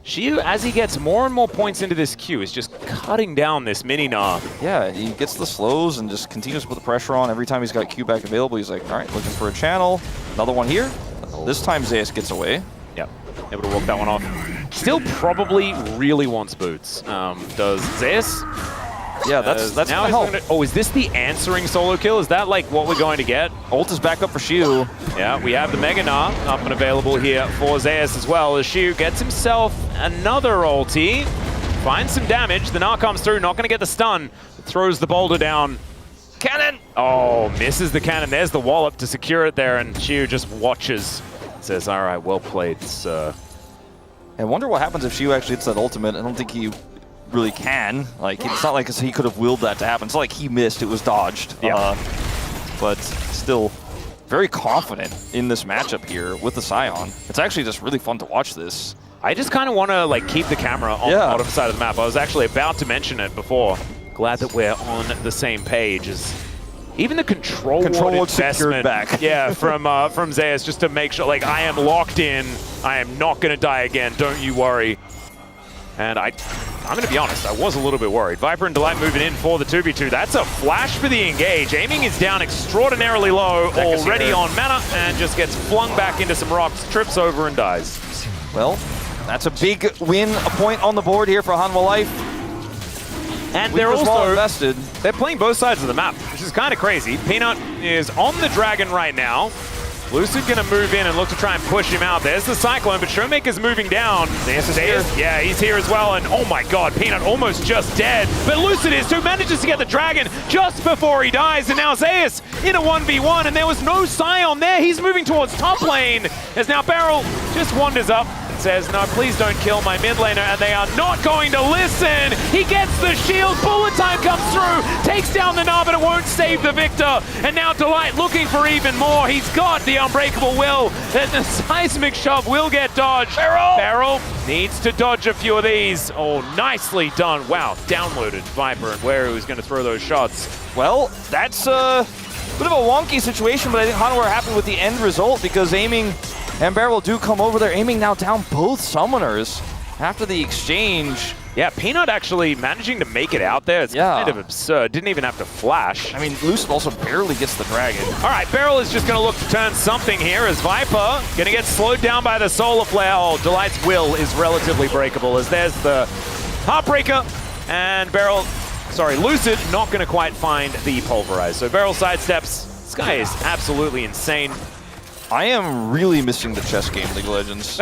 Shiu, as he gets more and more points into this queue, is just cutting down this mini-Gnar. Yeah, he gets the slows and just continues to put the pressure on. Every time he's got Q back available, he's like, all right, looking for a channel. Another one here. This time Zeus gets away. Yep, able to walk that one off. Still probably really wants boots. Does Zeus? Yeah, that's now help. Oh, is this the answering solo kill? Is that like what we're going to get? Ult is back up for Shiu. Yeah, we have the Mega Gnar up and available here for Zeus as well, as Shiu gets himself another ulti. Finds some damage. The Gnar comes through, not going to get the stun. Throws the boulder down. Cannon! Oh, misses the cannon. There's the wallop to secure it there, and Shiu just watches. Says, all right, well played, sir. I wonder what happens if Shiu actually hits that ultimate. I don't think he really can. Like, it's not like he could have willed that to happen. It's not like he missed, it was dodged. Yeah. But still, very confident in this matchup here with the Scion. It's actually just really fun to watch this. I just kind of want to like keep the camera on the bottom side of the map. I was actually about to mention it before. Glad that we're on the same page as Even the control ward secured investment back. yeah, from Zeus, just to make sure, like, I am locked in. I am not going to die again. Don't you worry. And I'm going to be honest, I was a little bit worried. Viper and Delight moving in for the 2v2. That's a flash for the engage. Aiming is down extraordinarily low, already on mana, and just gets flung back into some rocks, trips over and dies. Well, that's a big win, a point on the board here for Hanwha Life. And they're also well invested. They're playing both sides of the map, which is kind of crazy. Peanut is on the dragon right now. Lucid gonna move in and look to try and push him out. There's the Cyclone, but Showmaker's moving down. Zeus is here. Yeah, he's here as well, and oh my god, Peanut almost just dead. But Lucid is too, manages to get the dragon just before he dies, and now Zeus in a 1v1, and there was no Scion there. He's moving towards top lane, as now Beryl just wanders up. Says, no, please don't kill my mid laner, and they are not going to listen. He gets the shield, bullet time comes through, takes down the Gnar, but it won't save the victor. And now Delight looking for even more. He's got the unbreakable will, and the seismic shove will get dodged. Beryl needs to dodge a few of these. Oh, nicely done. Wow, downloaded Viper and where he was going to throw those shots. Well, that's a bit of a wonky situation, but I think Hanwha are happy with the end result because Aiming and Beryl do come over there. Aiming now down both summoners after the exchange. Yeah, Peanut actually managing to make it out there. It's kind of absurd. Didn't even have to flash. I mean, Lucid also barely gets the dragon. All right, Beryl is just going to look to turn something here as Viper going to get slowed down by the Solar Flare. Oh, Delight's will is relatively breakable as there's the Heartbreaker. And Beryl, sorry, Lucid not going to quite find the Pulverize. So Beryl sidesteps. This guy is absolutely insane. I am really missing the chess game, League of Legends.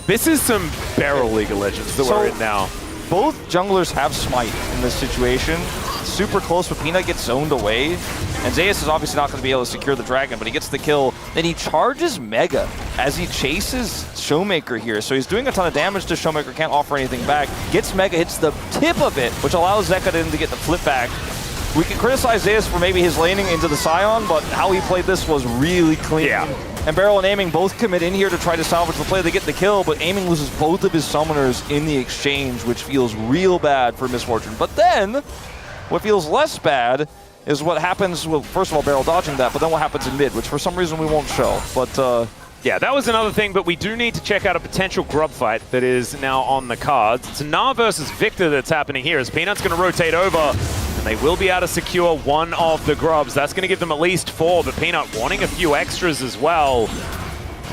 This is some Beryl League of Legends that we're in now. Both junglers have Smite in this situation. Super close, but Peanut gets zoned away. And Zeus is obviously not going to be able to secure the dragon, but he gets the kill. Then he charges Mega as he chases Showmaker here. So he's doing a ton of damage to Showmaker, can't offer anything back. Gets Mega, hits the tip of it, which allows Zeka to get the flip back. We can criticize Zeus for maybe his laning into the Scion, but how he played this was really clean. Yeah. And Beryl and Aiming both commit in here to try to salvage the play. They get the kill, but Aiming loses both of his summoners in the exchange, which feels real bad for Misfortune. But then, what feels less bad is what happens, well, first of all, Beryl dodging that, but then what happens in mid, which for some reason we won't show. But yeah, that was another thing, but we do need to check out a potential grub fight that is now on the cards. It's Gnar versus Victor that's happening here, as Peanut's going to rotate over, and they will be able to secure one of the grubs. That's going to give them at least 4, but Peanut wanting a few extras as well.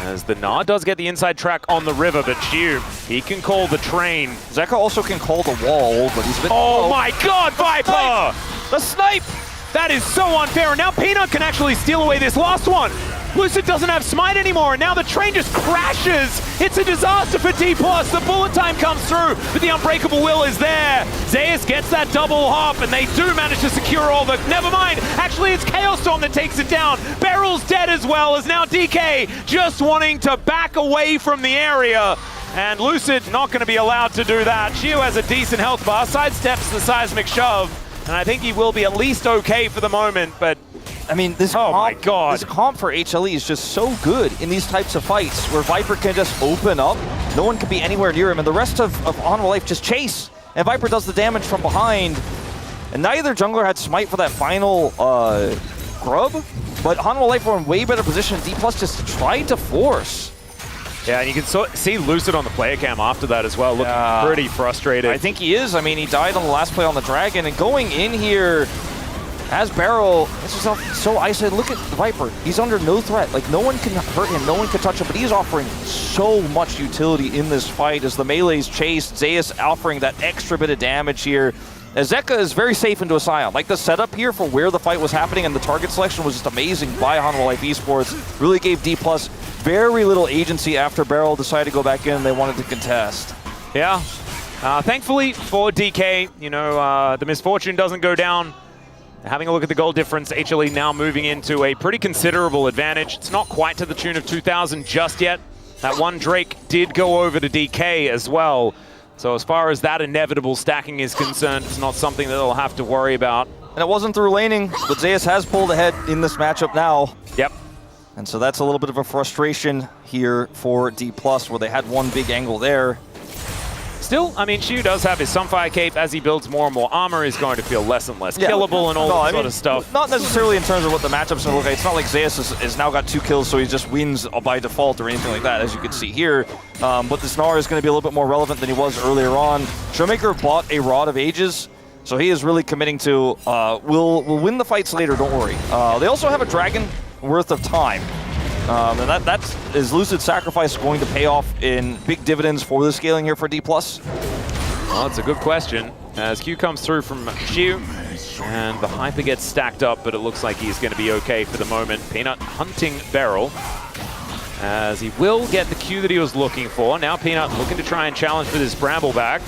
As the Gnar does get the inside track on the river, but Chiu, he can call the train. Zeka also can call the wall, but he's been... Oh my god, Viper! The snipe! That is so unfair, and now Peanut can actually steal away this last one. Lucid doesn't have Smite anymore, and now the train just crashes. It's a disaster for D+. The bullet time comes through, but the unbreakable will is there. Zeus gets that double hop, and they do manage to secure all the... Never mind, actually it's Chaos Storm that takes it down. Beryl's dead as well, as now DK just wanting to back away from the area. And Lucid not going to be allowed to do that. Chiu has a decent health bar, sidesteps the seismic shove, and I think he will be at least okay for the moment, but... I mean, this comp for HLE is just so good in these types of fights where Viper can just open up. No one can be anywhere near him, and the rest of Hanwha Life just chase. And Viper does the damage from behind. And neither jungler had Smite for that final grub, but Hanwha Life were in way better position. D+ just tried to force. Yeah, and you can see Lucid on the player cam after that as well, looking pretty frustrated. I think he is. I mean, he died on the last play on the Dragon, and going in here as Beryl, it's just so isolated. Look at the Viper. He's under no threat. Like, no one can hurt him, no one can touch him, but he's offering so much utility in this fight as the melee's chased. Zeus offering that extra bit of damage here. Zeka is very safe into a Scion. Like, the setup here for where the fight was happening and the target selection was just amazing by Hanwha Life Esports. Really gave D+ very little agency after Beryl decided to go back in and they wanted to contest. Yeah. Thankfully for DK, you know, the misfortune doesn't go down. Having a look at the goal difference, HLE now moving into a pretty considerable advantage. It's not quite to the tune of 2,000 just yet. That one Drake did go over to DK as well. So as far as that inevitable stacking is concerned, it's not something that they'll have to worry about. And it wasn't through laning, but Zeus has pulled ahead in this matchup now. Yep. And so that's a little bit of a frustration here for D+, where they had one big angle there. Still, I mean, Shu does have his Sunfire Cape. As he builds more and more armor, he's going to feel less and less killable and all that sort of stuff. Not necessarily in terms of what the matchup's going to look like. It's not like Zeus has now got 2 kills, so he just wins by default or anything like that, as you can see here. But this Gnar is going to be a little bit more relevant than he was earlier on. Showmaker bought a Rod of Ages, so he is really committing to, we'll win the fights later, don't worry. They also have a Dragon worth of time. And that is Lucid Sacrifice going to pay off in big dividends for the scaling here for D+. Well, it's a good question. As Q comes through from Shu, and the Hyper gets stacked up, but it looks like he's going to be okay for the moment. Peanut hunting Beryl, as he will get the Q that he was looking for. Now Peanut looking to try and challenge for this Brambleback.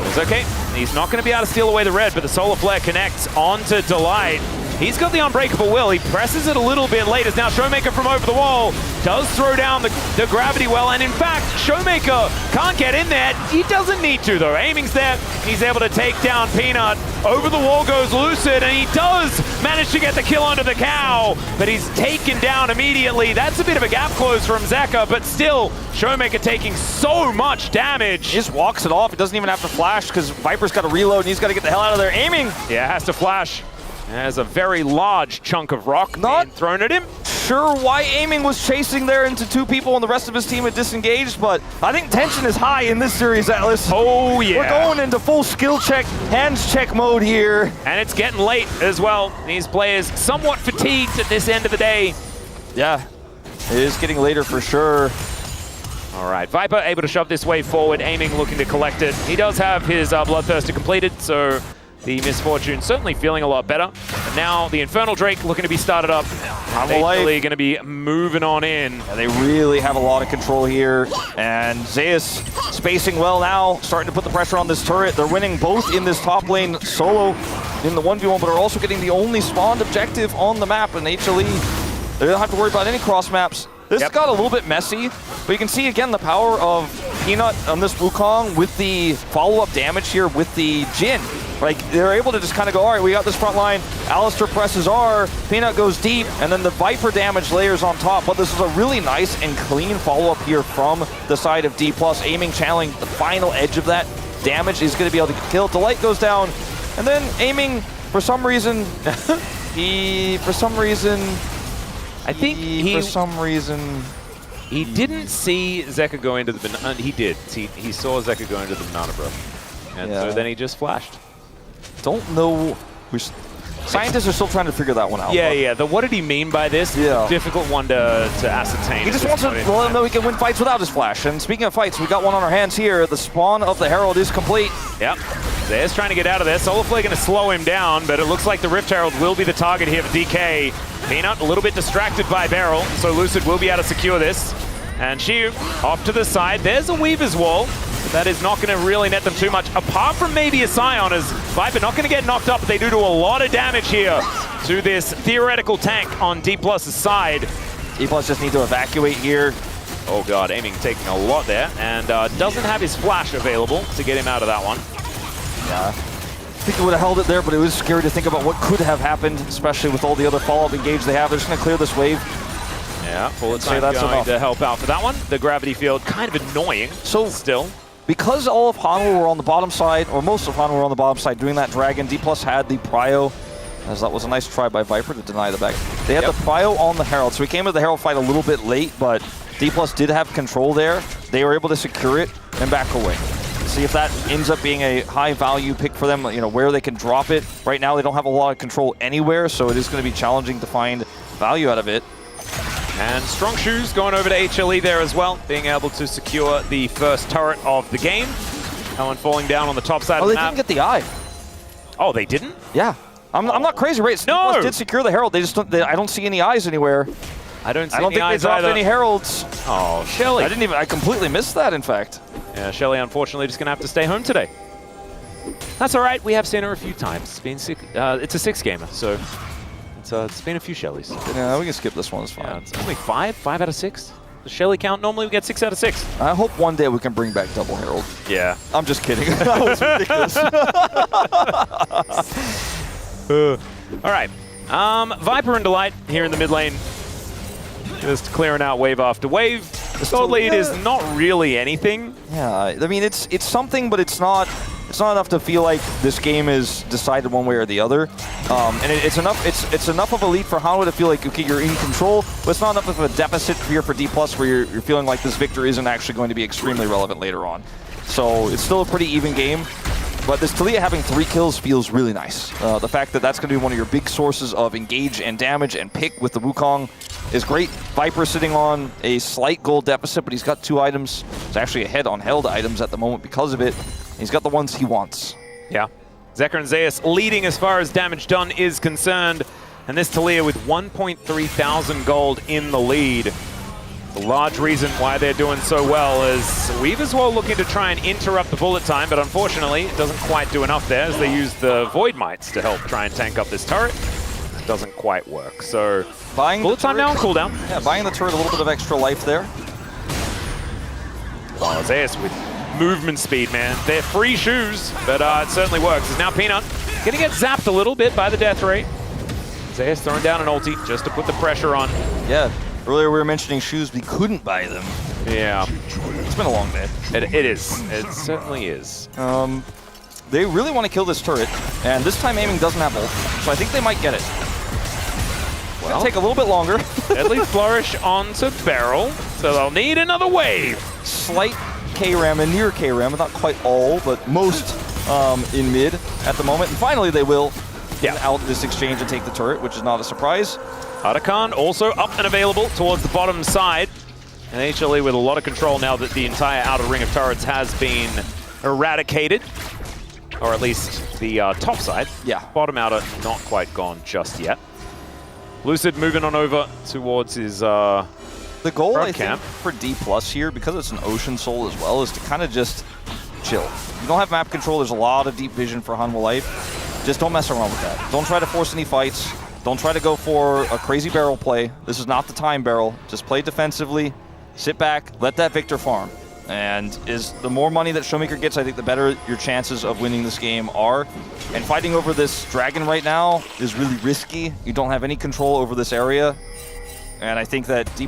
It's okay. He's not going to be able to steal away the red, but the Solar Flare connects onto Delight. He's got the Unbreakable Will. He presses it a little bit late as now Showmaker from over the wall does throw down the Gravity Well. And in fact, Showmaker can't get in there. He doesn't need to, though. Aiming's there. He's able to take down Peanut. Over the wall goes Lucid, and he does manage to get the kill onto the cow, but he's taken down immediately. That's a bit of a gap close from Zeka, but still, Showmaker taking so much damage. He just walks it off. He doesn't even have to flash because Viper's got to reload and he's got to get the hell out of there. Aiming! Yeah, has to flash. There's a very large chunk of rock being thrown at him. Sure why Aiming was chasing there into 2 people and the rest of his team had disengaged, but I think tension is high in this series, Atlas. Oh, yeah. We're going into full skill check, hands check mode here. And it's getting late as well. These players somewhat fatigued at this end of the day. Yeah, it is getting later for sure. All right, Viper able to shove this wave forward, Aiming looking to collect it. He does have his Bloodthirster completed, so the Misfortune certainly feeling a lot better. And now the Infernal Drake looking to be started up. Thankfully going to be moving on in. Yeah, they really have a lot of control here. And Zeus spacing well now, starting to put the pressure on this turret. They're winning both in this top lane solo in the 1v1, but are also getting the only spawned objective on the map in HLE. They don't have to worry about any cross maps. This got a little bit messy, but you can see again the power of Peanut on this Wukong with the follow-up damage here with the Jhin. Like, they're able to just kind of go, all right, we got this front line, Alistair presses R, Peanut goes deep, and then the Viper damage layers on top. But this is a really nice and clean follow-up here from the side of D+. Aiming, channeling the final edge of that damage is going to be able to get killed. Delight goes down, and then Aiming, for some reason, he didn't see Zeka go into the banana. He did. He saw Zeka go into the banana brush. And so then he just flashed. Don't know. Scientists are still trying to figure that one out. Yeah. What did he mean by this? Yeah. Difficult one to ascertain. He just wants to let him know he can win fights without his flash. And speaking of fights, we got one on our hands here. The spawn of the Herald is complete. Yep. Zeus trying to get out of there. Solar Flare going to slow him down, but it looks like the Rift Herald will be the target here for DK. Peanut a little bit distracted by Beryl, so Lucid will be able to secure this. And Shu off to the side. There's a Weaver's Wall. But that is not going to really net them too much, apart from maybe a Scion, as Viper not going to get knocked up, but they do a lot of damage here to this theoretical tank on D+'s side. D+ just need to evacuate here. Oh god, Aiming taking a lot there, and doesn't have his flash available to get him out of that one. Yeah. I think he would have held it there, but it was scary to think about what could have happened, especially with all the other follow-up engage they have. They're just going to clear this wave. Yeah, Bullet Time going to help out for that one. The gravity field kind of annoying, still. Because all of Hanwha were on the bottom side, or most of Hanwha were on the bottom side doing that Dragon, D+ had the Prio, as that was a nice try by Viper to deny the back. They had the Prio on the Herald, so we came to the Herald fight a little bit late, but D+ did have control there. They were able to secure it and back away. See if that ends up being a high value pick for them, you know, where they can drop it. Right now they don't have a lot of control anywhere, so it is going to be challenging to find value out of it. And Strong Shoes going over to HLE there as well, being able to secure the first turret of the game. That one falling down on the top side of the map. Oh, they didn't get the eye. Oh, they didn't? Yeah. I'm not crazy, right? No! D+ did secure the Herald. They just don't, I don't see any eyes anywhere. I don't think they dropped any Heralds. Oh, Shelly. I completely missed that, in fact. Yeah, Shelly unfortunately just going to have to stay home today. That's all right. We have seen her a few times. It's been it's a 6-gamer, so it's been a few Shellys. Yeah, we can skip this one. It's fine. Yeah, it's only 5 out of 6. The Shelly count, normally we get 6 out of 6. I hope one day we can bring back Double Herald. Yeah. I'm just kidding. That was ridiculous. All right. Viper and Delight here in the mid lane. Just clearing out wave after wave. Gold lead is not really anything. Yeah, I mean it's something, but it's not enough to feel like this game is decided one way or the other. And it's enough of a lead for Hanwha to feel like, okay, you're in control, but it's not enough of a deficit here for D+ where you're feeling like this victory isn't actually going to be extremely relevant later on. So it's still a pretty even game. But this Taliyah having 3 kills feels really nice. The fact that that's going to be one of your big sources of engage and damage and pick with the Wukong is great. Viper sitting on a slight gold deficit, but he's got 2 items. He's actually ahead on held items at the moment because of it. He's got the ones he wants. Yeah. Zeker and Zeus leading as far as damage done is concerned. And this Taliyah with 1.3 thousand gold in the lead. The large reason why they're doing so well is Weave as well looking to try and interrupt the bullet time, but unfortunately it doesn't quite do enough there as they use the Void Mites to help try and tank up this turret. Doesn't quite work. So buying bullet time now on cooldown. Yeah, buying the turret a little bit of extra life there. Oh, Zeus with movement speed, man. They're free shoes, but it certainly works. It's now Peanut gonna get zapped a little bit by the death rate. Zeus throwing down an ulti just to put the pressure on. Yeah. Earlier we were mentioning shoes, we couldn't buy them. Yeah. It's been a long day. It is. It certainly is. They really want to kill this turret, and this time aiming doesn't have ult, so I think they might get it. Well, it'll take a little bit longer. Deadly Flourish onto Barrel, so they'll need another wave. Slight K-Ram and near K-Ram, not quite all, but most in mid at the moment. And finally they will get out this exchange and take the turret, which is not a surprise. Arakan also up and available towards the bottom side. And HLE with a lot of control now that the entire outer ring of turrets has been eradicated. Or at least the top side. Yeah. Bottom outer not quite gone just yet. Lucid moving on over towards his the goal, I camp. think, for D+ here, because it's an Ocean Soul as well, is to kind of just chill. You don't have map control. There's a lot of deep vision for Hanwha Life. Just don't mess around with that. Don't try to force any fights. Don't try to go for a crazy barrel play. This is not the time barrel. Just play defensively, sit back, let that Victor farm. And the more money that Showmaker gets, I think the better your chances of winning this game are. And fighting over this dragon right now is really risky. You don't have any control over this area. And I think that D+,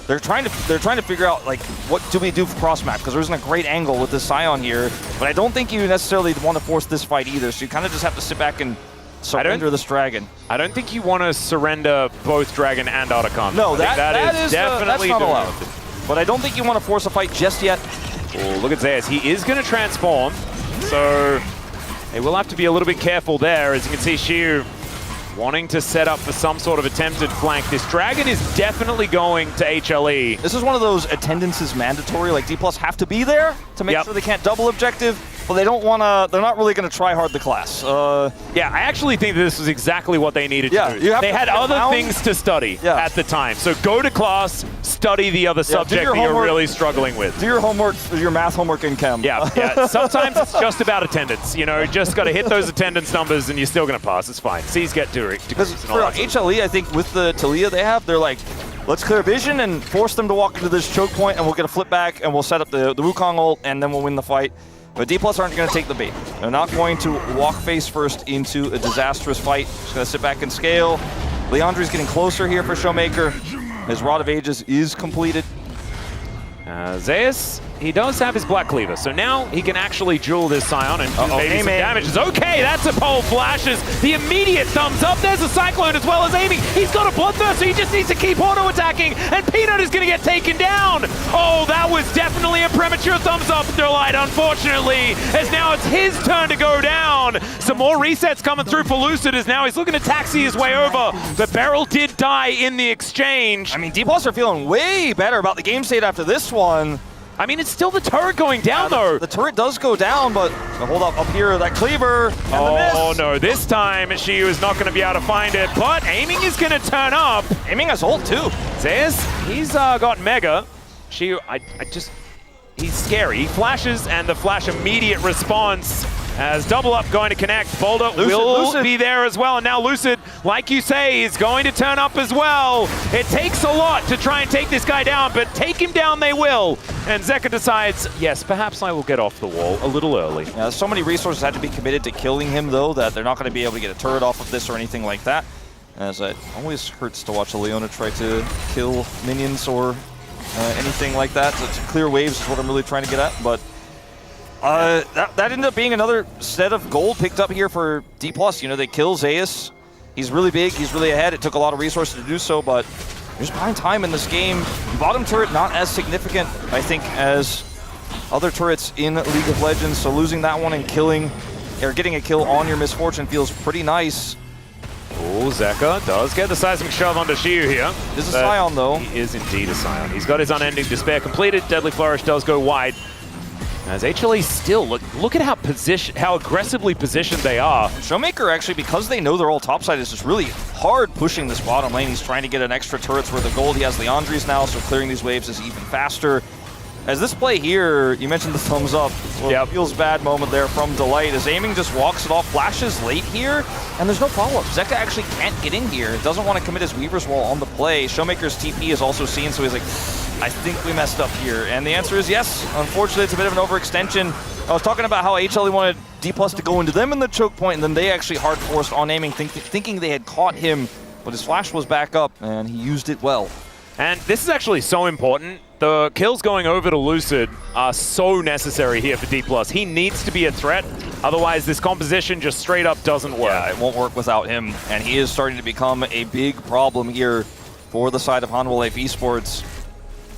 they're trying to figure out, like, what do we do for cross map? Because there isn't a great angle with this Scion here. But I don't think you necessarily want to force this fight either. So you kind of just have to sit back and surrender this dragon. I don't think you want to surrender both Dragon and Otacon. No, that is definitely that's not allowed. But I don't think you want to force a fight just yet. Oh, look at Zeus. He is going to transform. So they will have to be a little bit careful there. As you can see, Shiu wanting to set up for some sort of attempted flank. This dragon is definitely going to HLE. This is one of those attendances mandatory. Like D+ have to be there to make sure they can't double objective. But they don't want to, they're not really going to try hard the class. Yeah, I actually think this was exactly what they needed to do. They had other things to study at the time. So go to class, study the other subject that you're really struggling with. Do your homework, your math homework in chem. Yeah. Sometimes it's just about attendance. You know, just got to hit those attendance numbers and you're still going to pass. It's fine. C's get degrees. Because for HLE, I think with the Taliyah they have, they're like, let's clear vision and force them to walk into this choke point and we'll get a flip back and we'll set up the Wukong ult and then we'll win the fight. But D+ aren't going to take the bait. They're not going to walk face first into a disastrous fight. Just going to sit back and scale. Leandri's getting closer here for Showmaker. His Rod of Ages is completed. Zeus, he does have his Black Cleaver, so now he can actually duel this Scion and do maybe some damage. It's okay, that's a pole flashes. The immediate thumbs up. There's a Cyclone as well as aiming. He's got a Bloodthirst, so he just needs to keep auto-attacking, and Peanut is going to get taken down. Oh, that was definitely a premature thumbs up, Therlite, unfortunately, as now it's his turn to go down. Some more resets coming through for Lucid as now he's looking to taxi his way over. The Barrel did die in the exchange. I mean, D+ are feeling way better about the game state after this one. I mean, it's still the turret going down, though. The turret does go down, but hold up here, that cleaver, and the miss. Oh, no, this time Shiu is not going to be able to find it, but aiming is going to turn up. Aiming has ult, too. Zeus, he's got Mega. Shiu, he's scary. He flashes, and the flash immediate response as double up going to connect. Boulder will be there as well, and now Lucid, like you say, is going to turn up as well. It takes a lot to try and take this guy down, but take him down they will. And Zeker decides, yes, perhaps I will get off the wall a little early. Yeah, so many resources had to be committed to killing him, though, that they're not going to be able to get a turret off of this or anything like that. As it always hurts to watch a Leona try to kill minions or anything like that. So clear waves is what I'm really trying to get at. But that ended up being another set of gold picked up here for D+. You know, they kill Zeus. He's really big. He's really ahead. It took a lot of resources to do so, but there's buying time in this game. Bottom turret not as significant, I think, as other turrets in League of Legends. So losing that one and getting a kill on your misfortune feels pretty nice. Oh, Zeka does get the seismic shove onto Shiu here. This is a Scion, though. He is indeed a Scion. He's got his Unending Despair completed. Deadly Flourish does go wide. As HLE still, look at how aggressively positioned they are. Showmaker actually, because they know they're all topside, is just really hard pushing this bottom lane. He's trying to get an extra turret's worth of gold. He has Leandries now, so clearing these waves is even faster. As this play here, you mentioned the thumbs up. Well, feels bad moment there from Delight as Aiming just walks it off, flashes late here, and there's no follow-up. Zeka actually can't get in here. Doesn't want to commit his Weaver's Wall on the play. Showmaker's TP is also seen, so he's like, I think we messed up here. And the answer is yes. Unfortunately, it's a bit of an overextension. I was talking about how HLE wanted D+ to go into them in the choke point, and then they actually hard-forced on Aiming, thinking they had caught him, but his flash was back up, and he used it well. And this is actually so important. The kills going over to Lucid are so necessary here for D+. He needs to be a threat, otherwise this composition just straight up doesn't work. Yeah, it won't work without him, and he is starting to become a big problem here for the side of Hanwha Life Esports.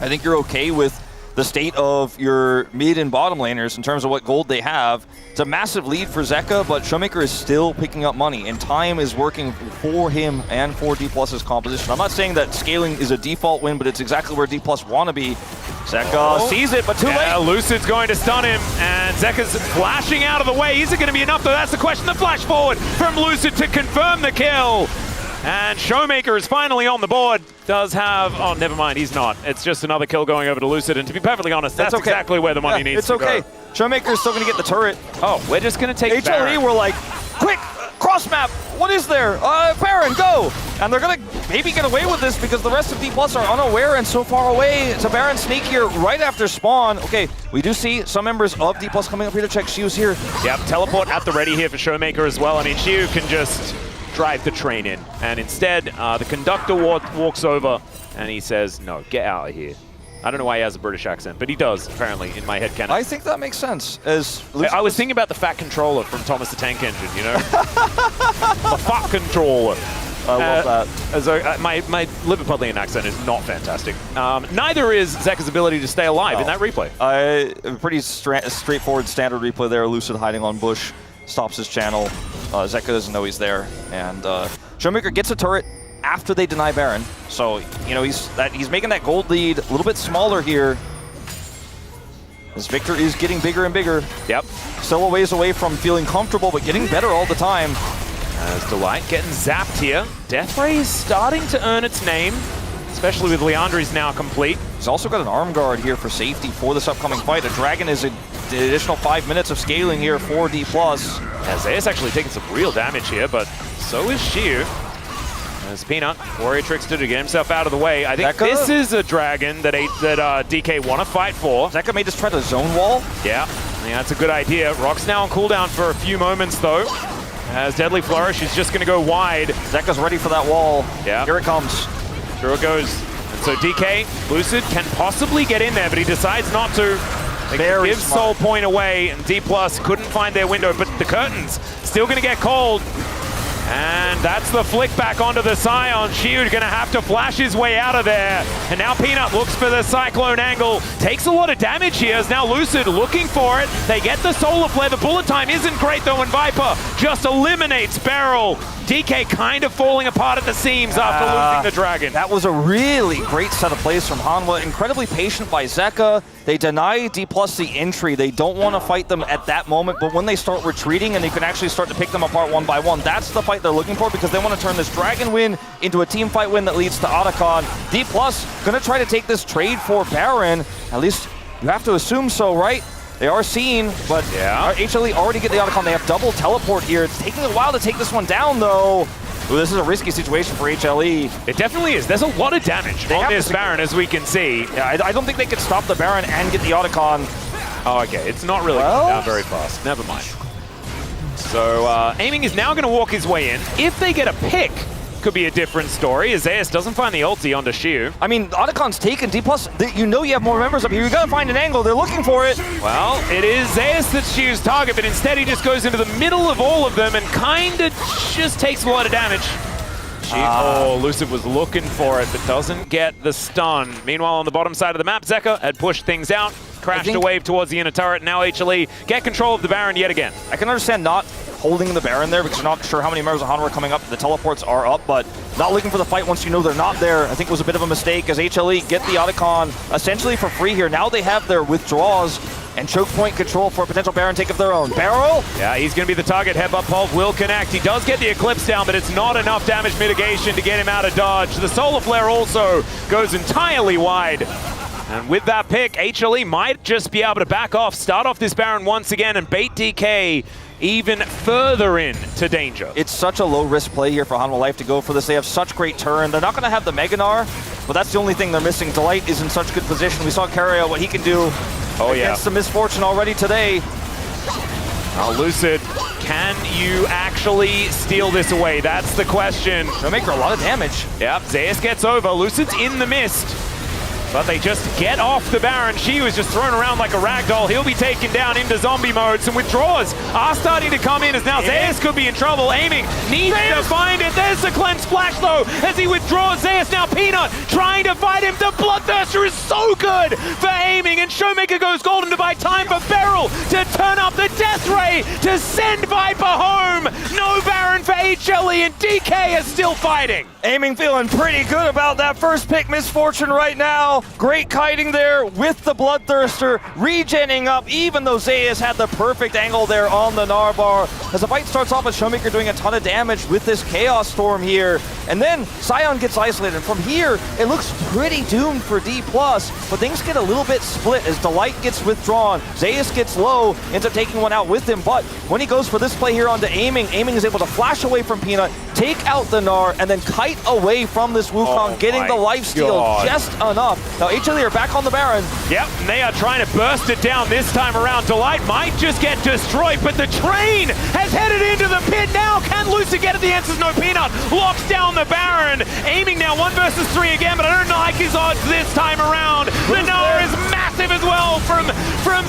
I think you're okay with the state of your mid and bottom laners in terms of what gold they have. It's a massive lead for Zeka, but Showmaker is still picking up money, and time is working for him and for D+'s composition. I'm not saying that scaling is a default win, but it's exactly where D+ want to be. Zeka sees it, but too late. Lucid's going to stun him, and Zeka's flashing out of the way. Is it going to be enough, though? That's the question. The flash forward from Lucid to confirm the kill. And Showmaker is finally on the board. Does have... Oh, never mind. He's not. It's just another kill going over to Lucid. And to be perfectly honest, that's okay. Exactly where the money needs to go. It's okay. Showmaker's still going to get the turret. Oh, we're just going to take Baron. HLE were like, quick, cross map. What is there? Baron, go. And they're going to maybe get away with this because the rest of D+ are unaware and so far away. It's a Baron sneak here right after spawn. Okay, we do see some members of D+ coming up here to check. Shiu's here. Yep, teleport at the ready here for Showmaker as well. I mean, Shiu can just drive the train in. And instead, the conductor walks over and he says, no, get out of here. I don't know why he has a British accent, but he does, apparently, in my headcanon. I think that makes sense. I was thinking about the fat controller from Thomas the Tank Engine, you know? The fat controller. I love that. My Liverpudlian accent is not fantastic. Neither is Zeka's ability to stay alive in that replay. A pretty straightforward standard replay there. Lucid hiding on bush, stops his channel. Zeka doesn't know he's there. And Showmaker gets a turret after they deny Baron. So, you know, he's making that gold lead a little bit smaller here. This Victor is getting bigger and bigger. Yep. Still a ways away from feeling comfortable, but getting better all the time. As Delight getting zapped here. Death Ray is starting to earn its name, especially with Leandries now complete. He's also got an arm guard here for safety for this upcoming fight. A Dragon is the additional 5 minutes of scaling here for D+. Zeus actually taking some real damage here, but so is Shiu. As Peanut, Warrior Trickster to get himself out of the way. I think this is a Dragon that DK want to fight for. Zeka may just try to zone wall. Yeah, I think that's a good idea. Rock's now on cooldown for a few moments, though. As Deadly Flourish is just going to go wide. Zeka's ready for that wall. Yeah. Here it comes. Sure it goes. And so DK, Lucid, can possibly get in there, but he decides not to. They give Soul Point away, and D+ couldn't find their window, but the curtain's still going to get cold. And that's the flick back onto the Scion. Shiu gonna have to flash his way out of there. And now Peanut looks for the Cyclone angle. Takes a lot of damage here as now Lucid looking for it. They get the Solar Flare. The bullet time isn't great though, and Viper just eliminates Beryl. DK kind of falling apart at the seams after losing the Dragon. That was a really great set of plays from Hanwha. Incredibly patient by Zeka. They deny D+ the entry. They don't want to fight them at that moment, but when they start retreating and you can actually start to pick them apart one by one, that's the fight they're looking for because they want to turn this Dragon win into a team fight win that leads to Otacon. D+ going to try to take this trade for Baron. At least you have to assume so, right? They are seen, but HLE already get the Otacon. They have double teleport here. It's taking a while to take this one down, though. Ooh, this is a risky situation for HLE. It definitely is. There's a lot of damage on this Baron, as we can see. Yeah, I don't think they could stop the Baron and get the Otacon. Oh, okay. It's not really coming down very fast. Never mind. So, Aiming is now going to walk his way in. If they get a pick, could be a different story. Zeus doesn't find the ulti onto Shiu. I mean, Otacon's taken D+. You know you have more members up here. You gotta find an angle. They're looking for it. Well, it is Zeus that's Shiu's target, but instead he just goes into the middle of all of them and kinda just takes a lot of damage. Oh, Lucid was looking for it, but doesn't get the stun. Meanwhile, on the bottom side of the map, Zeka had pushed things out, crashed a wave towards the inner turret. Now HLE get control of the Baron yet again. I can understand not holding the Baron there because you're not sure how many members of Hanwha are coming up. The teleports are up, but not looking for the fight once you know they're not there, I think was a bit of a mistake as HLE get the Otacon essentially for free here. Now they have their withdraws and choke point control for a potential Baron take of their own. Beryl? Yeah, he's going to be the target. Headbutt Pulse will connect. He does get the Eclipse down, but it's not enough damage mitigation to get him out of dodge. The Solar Flare also goes entirely wide. And with that pick, HLE might just be able to back off, start off this Baron once again, and bait DK even further into danger. It's such a low-risk play here for Hanwha Life to go for this. They have such great turn. They're not going to have the Meganar, but that's the only thing they're missing. Delight is in such good position. We saw Carrier, what he can do against the Misfortune already today. Now, Lucid, can you actually steal this away? That's the question. They'll make her a lot of damage. Yep, Zeus gets over. Lucid's in the mist. But they just get off the Baron. She was just thrown around like a ragdoll. He'll be taken down into zombie mode. Some withdraws are starting to come in as now Zeus could be in trouble. Aiming needs to find it. There's the cleanse flash though as he withdraws Zeus. Now Peanut trying to fight him. The Bloodthirster is so good for aiming, and Showmaker goes golden to buy time for Beryl to turn up the Death Ray to send Viper home. No Baron for HLE, and DK is still fighting. Aiming feeling pretty good about that first pick Misfortune right now. Great kiting there with the Bloodthirster, regenning up, even though Zeus had the perfect angle there on the Narbar. As the fight starts off with Showmaker doing a ton of damage with this Chaos Storm here. And then Sion gets isolated. From here, it looks pretty doomed for D+, but things get a little bit split as Delight gets withdrawn. Zeus gets low, ends up taking one out with him, but when he goes for this play here onto Aiming, Aiming is able to flash away from Peanut, take out the Gnar, and then kite away from this Wukong, getting the lifesteal just enough. Now HLE are back on the Baron. Yep, and they are trying to burst it down this time around. Delight might just get destroyed, but the train has headed into the pit now. Can Lucid get it? The answer's no. Peanut locks down the Baron. Aiming now 1 versus 3 again, but I don't like his odds this time around. The Gnar is massive as well from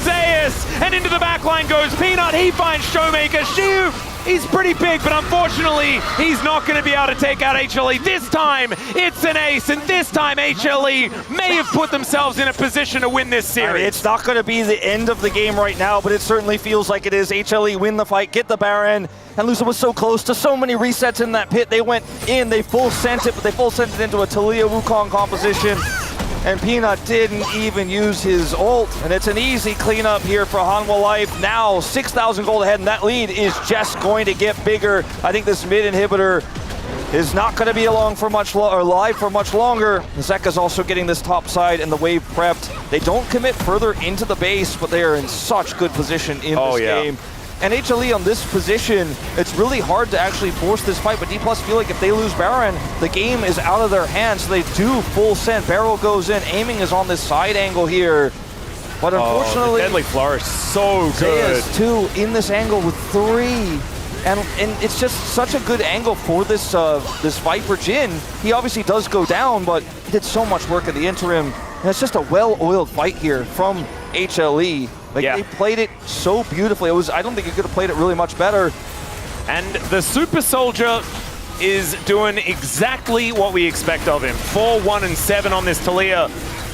Zeus, and into the backline goes Peanut. He finds Showmaker. Shiu, he's pretty big, but unfortunately, he's not going to be able to take out HLE. This time, it's an ace, and this time HLE may have put themselves in a position to win this series. I mean, it's not going to be the end of the game right now, but it certainly feels like it is. HLE win the fight, get the Baron, and Lucid was so close to so many resets in that pit. They went in, they full sent it, but they full sent it into a Talia Wukong composition. And Peanut didn't even use his ult, and it's an easy cleanup here for Hanwha Life. Now 6,000 gold ahead, and that lead is just going to get bigger. I think this mid inhibitor is not going to be live for much longer. Zeka's also getting this top side and the wave prepped. They don't commit further into the base, but they are in such good position in this game. And HLE on this position, it's really hard to actually force this fight, but D+ feel like if they lose Baron, the game is out of their hands, so they do full send. Barrel goes in, Aiming is on this side angle here. But unfortunately, the Deadly Flourish, so good. Zeus too in this angle with 3. And it's just such a good angle for this this Viper Jhin. He obviously does go down, but he did so much work in the interim. And it's just a well-oiled fight here from HLE. They played it so beautifully. I don't think he could have played it really much better. And the Super Soldier is doing exactly what we expect of him. 4, 1, and 7 on this Talia.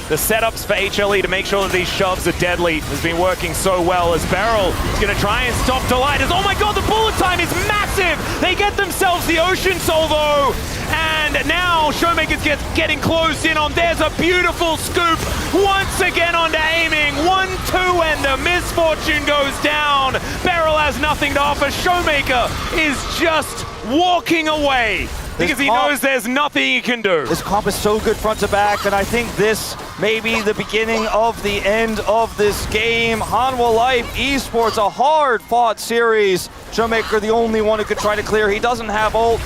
The setups for HLE to make sure that these shoves are deadly has been working so well as Beryl is going to try and stop Delight. Oh my god, the bullet time is massive! They get themselves the Ocean Soul though! And now Showmaker gets getting closed in on. There's a beautiful scoop once again onto Aiming. 1-2 and the Misfortune goes down. Beryl has nothing to offer. Showmaker is just walking away because he knows there's nothing he can do. This comp is so good front to back, and I think this may be the beginning of the end of this game. Hanwha Life Esports, a hard-fought series. Showmaker the only one who could try to clear. He doesn't have ult.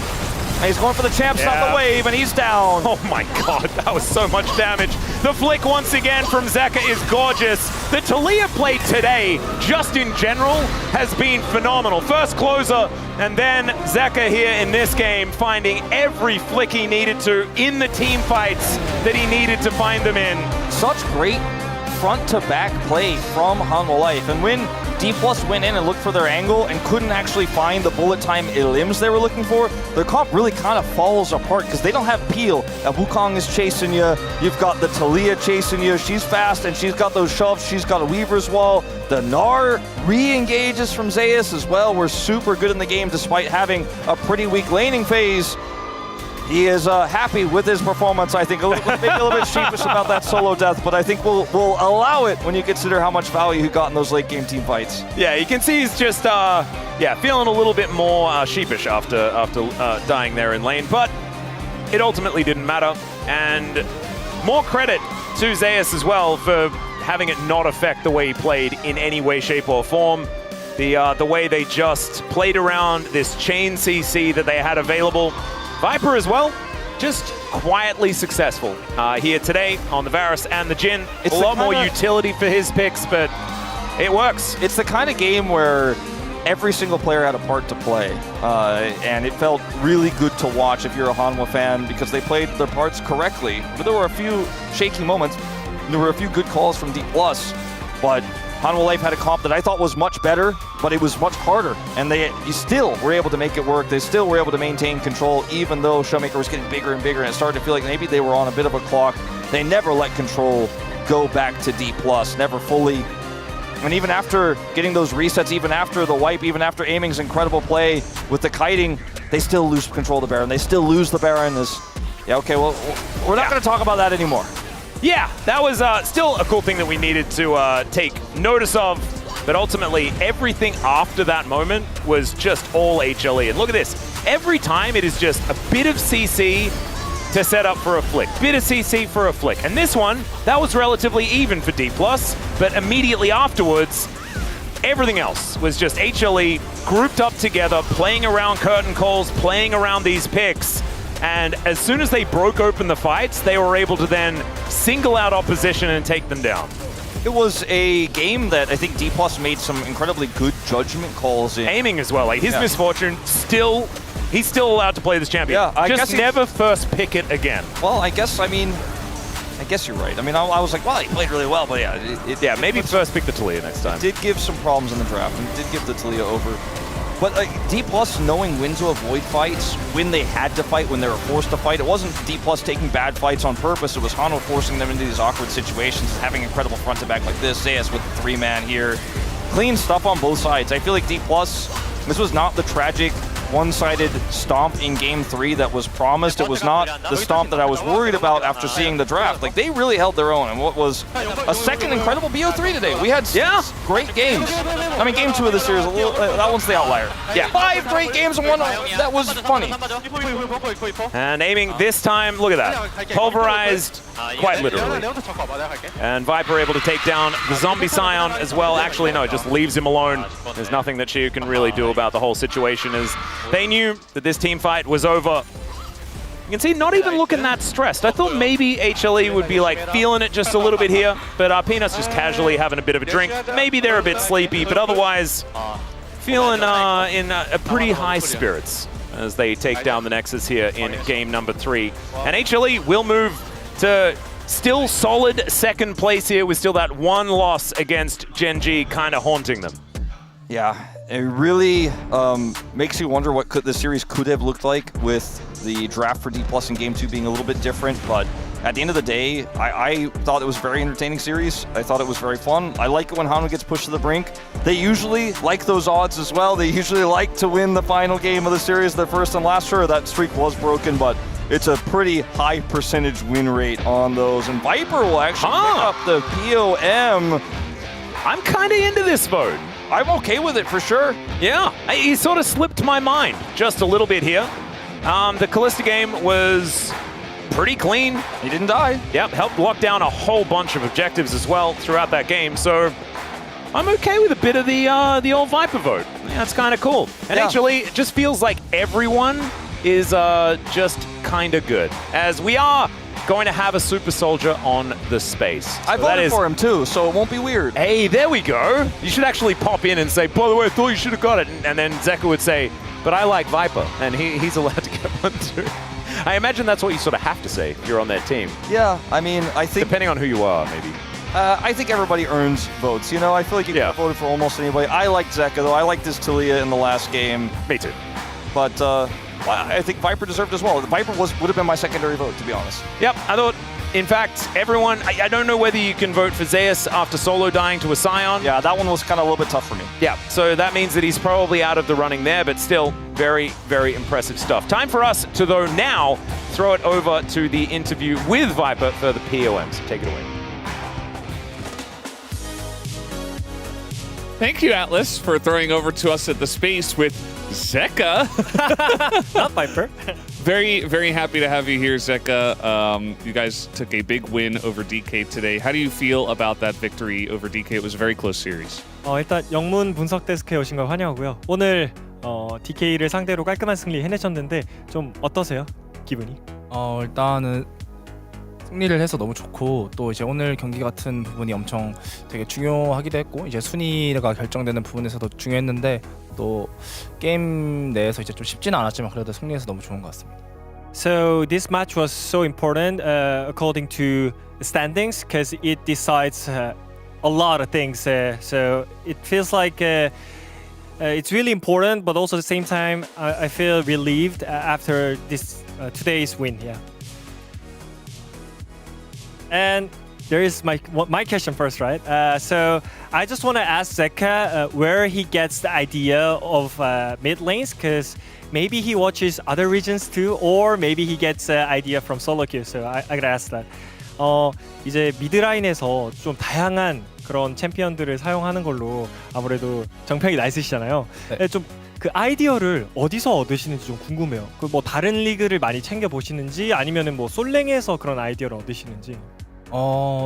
And he's going for the champ stop the wave, and he's down. Oh my god, that was so much damage. The flick once again from Zeka is gorgeous. The Talia play today, just in general, has been phenomenal. First closer, And then Zeka here in this game finding every flick he needed to in the team fights that he needed to find them in. Such great front-to-back play from Hanwha Life. And when D+ went in and looked for their angle and couldn't actually find the bullet time elims they were looking for, their comp really kind of falls apart because they don't have peel. Wukong is chasing you. You've got the Talia chasing you. She's fast and she's got those shoves. She's got a Weaver's Wall. The Gnar re-engages from Zeus as well. We're super good in the game despite having a pretty weak laning phase. He is happy with his performance. I think maybe a little bit sheepish about that solo death, but I think we'll allow it when you consider how much value he got in those late game team fights. Yeah, you can see he's just feeling a little bit more sheepish after dying there in lane, but it ultimately didn't matter. And more credit to Zeus as well for having it not affect the way he played in any way, shape, or form. The way they just played around this chain CC that they had available. Viper as well, just quietly successful here today on the Varus and the Jhin. It's a lot more utility for his picks, but it works. It's the kind of game where every single player had a part to play, and it felt really good to watch if you're a Hanwha fan because they played their parts correctly. But there were a few shaky moments. There were a few good calls from D+, but Hanwha Life had a comp that I thought was much better, but it was much harder, and you still were able to make it work. They still were able to maintain control, even though Showmaker was getting bigger and bigger, and it started to feel like maybe they were on a bit of a clock. They never let control go back to D+, never fully. And even after getting those resets, even after the wipe, even after Aiming's incredible play with the kiting, they still lose control of the Baron. They still lose the Baron. Yeah, okay, well, we're not going to talk about that anymore. Yeah, that was still a cool thing that we needed to take notice of, but ultimately everything after that moment was just all HLE. And look at this, every time it is just a bit of CC to set up for a flick, bit of CC for a flick. And this one, that was relatively even for D+, but immediately afterwards, everything else was just HLE grouped up together, playing around curtain calls, playing around these picks. And as soon as they broke open the fights, they were able to then single out opposition and take them down. It was a game that I think D+ made some incredibly good judgment calls in. Aiming as well, like his misfortune, he's still allowed to play this champion. Yeah, I just guess never first pick it again. Well, I guess you're right. I mean, I was like, well, he played really well, but yeah. Maybe first pick the Talia next time. It did give some problems in the draft, and did give the Talia over. But D+ knowing when to avoid fights, when they had to fight, when they were forced to fight. It wasn't D+ taking bad fights on purpose. It was Hanwha forcing them into these awkward situations, having incredible front to back like this. Zeus with the 3-man here. Clean stuff on both sides. I feel like D+, this was not the tragic one-sided stomp in Game 3 that was promised. It was not the stomp that I was worried about after seeing the draft. Like, they really held their own, and what was a second incredible BO3 today. We had 6 great games. I mean, Game 2 of the series, that one's the outlier. Yeah, 5 great games and one that was funny. And Aiming this time, look at that. Pulverized, quite literally. And Viper able to take down the Zombie Scion as well. Actually, no, it just leaves him alone. There's nothing that she can really do about the whole situation, as they knew that this team fight was over. You can see not even looking that stressed. I thought maybe HLE would be like feeling it just a little bit here, but Peanuts just casually having a bit of a drink. Maybe they're a bit sleepy, but otherwise feeling in a pretty high spirits as they take down the Nexus here in game number 3. And HLE will move to still solid second place here with still that one loss against Gen G kind of haunting them. Yeah, it really makes you wonder what this series could have looked like with the draft for D+ in Game 2 being a little bit different, but at the end of the day, I thought it was a very entertaining series. I thought it was very fun. I like it when Hanwha gets pushed to the brink. They usually like those odds as well. They usually like to win the final game of the series, their first and last. Sure, that streak was broken, but it's a pretty high percentage win rate on those. And Viper will actually pick up the POM. I'm kind of into this vote. I'm okay with it for sure. Yeah, he sort of slipped my mind just a little bit here. The Callista game was pretty clean. He didn't die. Yep, helped lock down a whole bunch of objectives as well throughout that game. So I'm okay with a bit of the old Viper vote. Yeah, that's kind of cool. And actually, it just feels like everyone is just kind of good. As we are going to have a super soldier on the space. I voted for him too, so it won't be weird. Hey, there we go. You should actually pop in and say, by the way, I thought you should have got it. And then Zeka would say, but I like Viper, and he's allowed to get one too. I imagine that's what you sort of have to say if you're on that team. Yeah, I mean, I think... Depending on who you are, maybe. I think everybody earns votes. You know, I feel like you could have voted for almost anybody. I like Zeka, though. I liked his Talia in the last game. Me too. But I think Viper deserved as well. Viper would have been my secondary vote, to be honest. Yep, I thought, in fact, everyone... I don't know whether you can vote for Zeus after solo dying to a Scion. Yeah, that one was kind of a little bit tough for me. Yeah, so that means that he's probably out of the running there, but still very, very impressive stuff. Time for us to, though, now throw it over to the interview with Viper for the POMs. Take it away. Thank you, Atlas, for throwing over to us at the space with Zeka. Not Viper. Very, very happy to have you here, Zeka. You guys took a big win over DK today. How do you feel about that victory over DK? It was a very close series. 일단 영문 분석 데스크에 오신 걸 환영하고요. 오늘 DK를 상대로 깔끔한 승리 해내셨는데 좀 어떠세요? 기분이? 일단은 승리를 해서 너무 좋고 또 이제 오늘 경기 같은 부분이 엄청 되게 중요하기도 했고 이제 순위가 결정되는 부분에서도 중요했는데 또 게임 내에서 이제 좀 쉽지는 않았지만 그래도 승리해서 너무 좋은 것 같습니다. So this match was so important according to standings because it decides a lot of things. So it feels like it's really important, but also at the same time I feel relieved after this today's win. Yeah. And there is my question first, right? So I just want to ask Zeka where he gets the idea of mid lanes, because maybe he watches other regions too, or maybe he gets the idea from solo queue. So I gotta ask that. 이제 미드 라인에서 좀 다양한 그런 챔피언들을 사용하는 걸로 아무래도 정평이 나 있으시잖아요. 네. 좀 그 아이디어를 어디서 얻으시는지 좀 궁금해요. 그 뭐 다른 리그를 많이 챙겨 보시는지 아니면은 뭐 솔랭에서 그런 아이디어를 얻으시는지.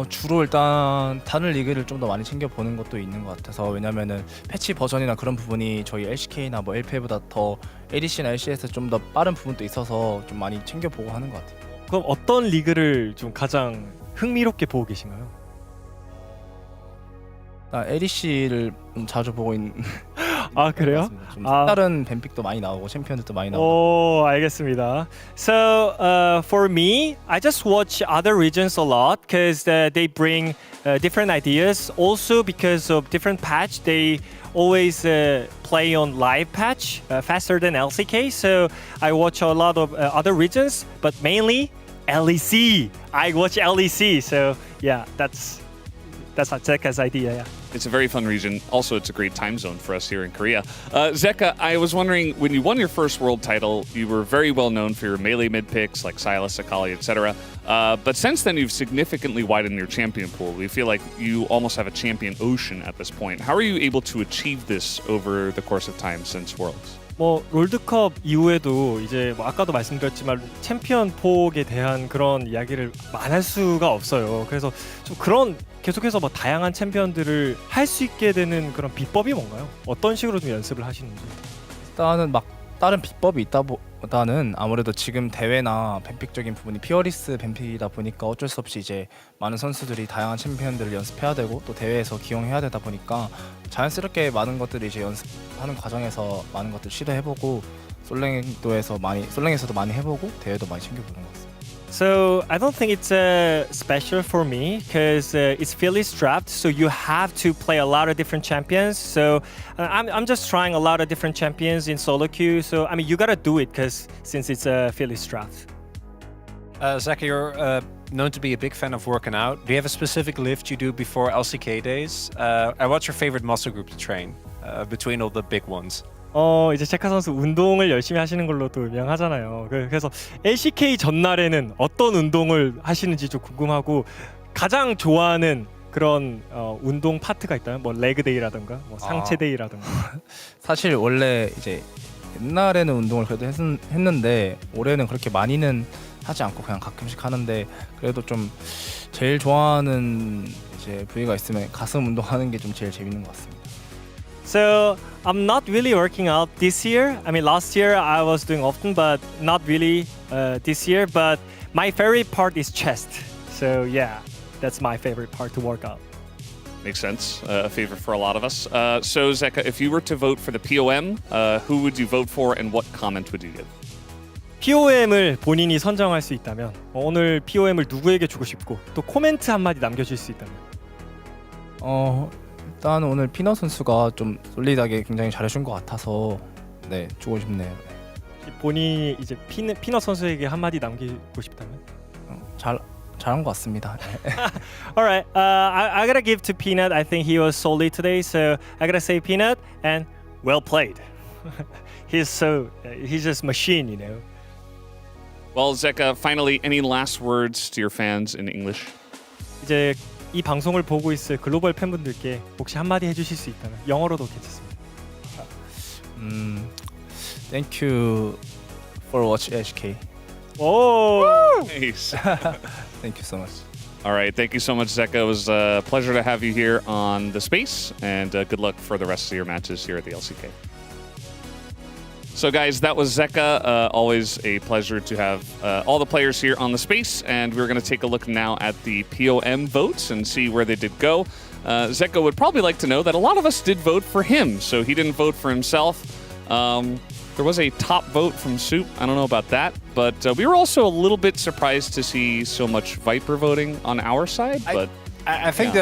주로 일단 다른 리그를 좀 더 많이 챙겨 보는 것도 있는 것 같아서 왜냐면은 패치 버전이나 그런 부분이 저희 LCK나 뭐 LPL보다 더 ADC나 LCS에서 좀 더 빠른 부분도 있어서 좀 많이 챙겨 보고 하는 것 같아요. 그럼 어떤 리그를 좀 가장 흥미롭게 보고 계신가요? ADC를 좀 자주 보고 있는. 아 그래요? 좀 다른 뱀픽도 많이 나오고 챔피언들도 많이 나오고. 오 알겠습니다. So for me, I just watch other regions a lot because they bring different ideas. Also because of different patch, they always play on live patch faster than LCK. So I watch a lot of other regions, but mainly LEC. I watch LEC. So yeah, that's Zeka's idea. Yeah. It's a very fun region. Also, it's a great time zone for us here in Korea. Zeka, I was wondering, when you won your first world title, you were very well known for your melee mid picks like Sylas, Akali, etc. But since then, you've significantly widened your champion pool. We feel like you almost have a champion ocean at this point. How are you able to achieve this over the course of time since Worlds? 뭐 롤드컵 이후에도 이제 뭐 아까도 말씀드렸지만 챔피언 폭에 대한 그런 이야기를 안 할 수가 없어요. 그래서 좀 그런 계속해서 뭐 다양한 챔피언들을 할 수 있게 되는 그런 비법이 뭔가요? 어떤 식으로 좀 연습을 하시는지? 일단은 막 다른 비법이 있다보다는 아무래도 지금 대회나 뱀픽적인 부분이 피어리스 뱀픽이다 보니까 어쩔 수 없이 이제 많은 선수들이 다양한 챔피언들을 연습해야 되고 또 대회에서 기용해야 되다 보니까 자연스럽게 많은 것들을 이제 연습하는 과정에서 많은 것들 시도해보고 솔랭에서도 많이 해보고 대회도 많이 챙겨보는 것 같습니다. So I don't think it's special for me because it's fairly strapped. So you have to play a lot of different champions. So I'm just trying a lot of different champions in solo queue. So I mean you gotta do it because since it's fairly strapped. Zeka, you're known to be a big fan of working out. Do you have a specific lift you do before LCK days? And what's your favorite muscle group to train between all the big ones? 이제 제카 선수 운동을 열심히 하시는 걸로도 유명하잖아요. 그래서 LCK 전날에는 어떤 운동을 하시는지 좀 궁금하고 가장 좋아하는 그런 운동 파트가 있다면 뭐 레그데이라든가 뭐 상체데이라든가. 사실 원래 이제 옛날에는 운동을 그래도 했는데 올해는 그렇게 많이는 하지 않고 그냥 가끔씩 하는데 그래도 좀 제일 좋아하는 이제 부위가 있으면 가슴 운동하는 게 좀 제일 재밌는 것 같습니다. So I'm not really working out this year. I mean, last year I was doing often, but not really this year. But my favorite part is chest. So yeah, that's my favorite part to work out. Makes sense. A favorite for a lot of us. So Zeka, if you were to vote for the POM, who would you vote for and what comment would you give? POM을 본인이 선정할 수 있다면 오늘 POM을 누구에게 주고 싶고 또 코멘트 한마디 남겨줄 수 있다면 일단 오늘 피너 선수가 좀 솔리드하게 굉장히 잘해준 것 같아서 네 주고 싶네요. 본인이 이제 피너 선수에게 한마디 남기고 싶다면 잘한 것 같습니다. Alright, I gotta give to Peanut. I think he was solid today, so I gotta say Peanut and well played. He's just machine, you know. Well, Zeka, finally, any last words to your fans in English? 이제 이 방송을 보고 있을 글로벌 팬분들께 혹시 한마디 해주실 수 있다면 영어로도 괜찮습니다. Thank you for watching HK. Oh, nice. Thank you so much. All right, thank you so much, Zeka. It was a pleasure to have you here on the space, and good luck for the rest of your matches here at the LCK. So guys, that was Zeka. Always a pleasure to have all the players here on the space, and we're going to take a look now at the POM votes and see where they did go. Zeka would probably like to know that a lot of us did vote for him, so he didn't vote for himself. There was a top vote from Soup. I don't know about that, but we were also a little bit surprised to see so much Viper voting on our side. But I think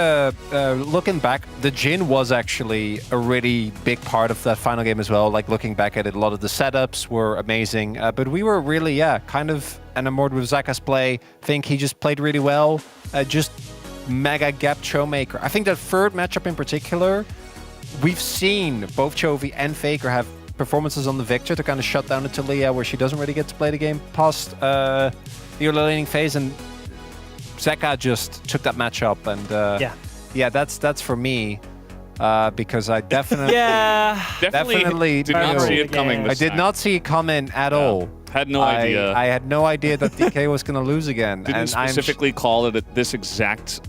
looking back, the Jhin was actually a really big part of that final game as well. Like looking back at it, a lot of the setups were amazing, but we were really, kind of enamored with Zaka's play. Think he just played really well. Just mega gap showmaker. I think that third matchup in particular, we've seen both Chovy and Faker have performances on the Victor to kind of shut down the Talia where she doesn't really get to play the game past the early laning phase, and Zeka just took that matchup, and that's for me because I definitely definitely did not see it coming. I did not see it coming at all. Had no idea. I had no idea that DK was going to lose again. Didn't specifically call it this exact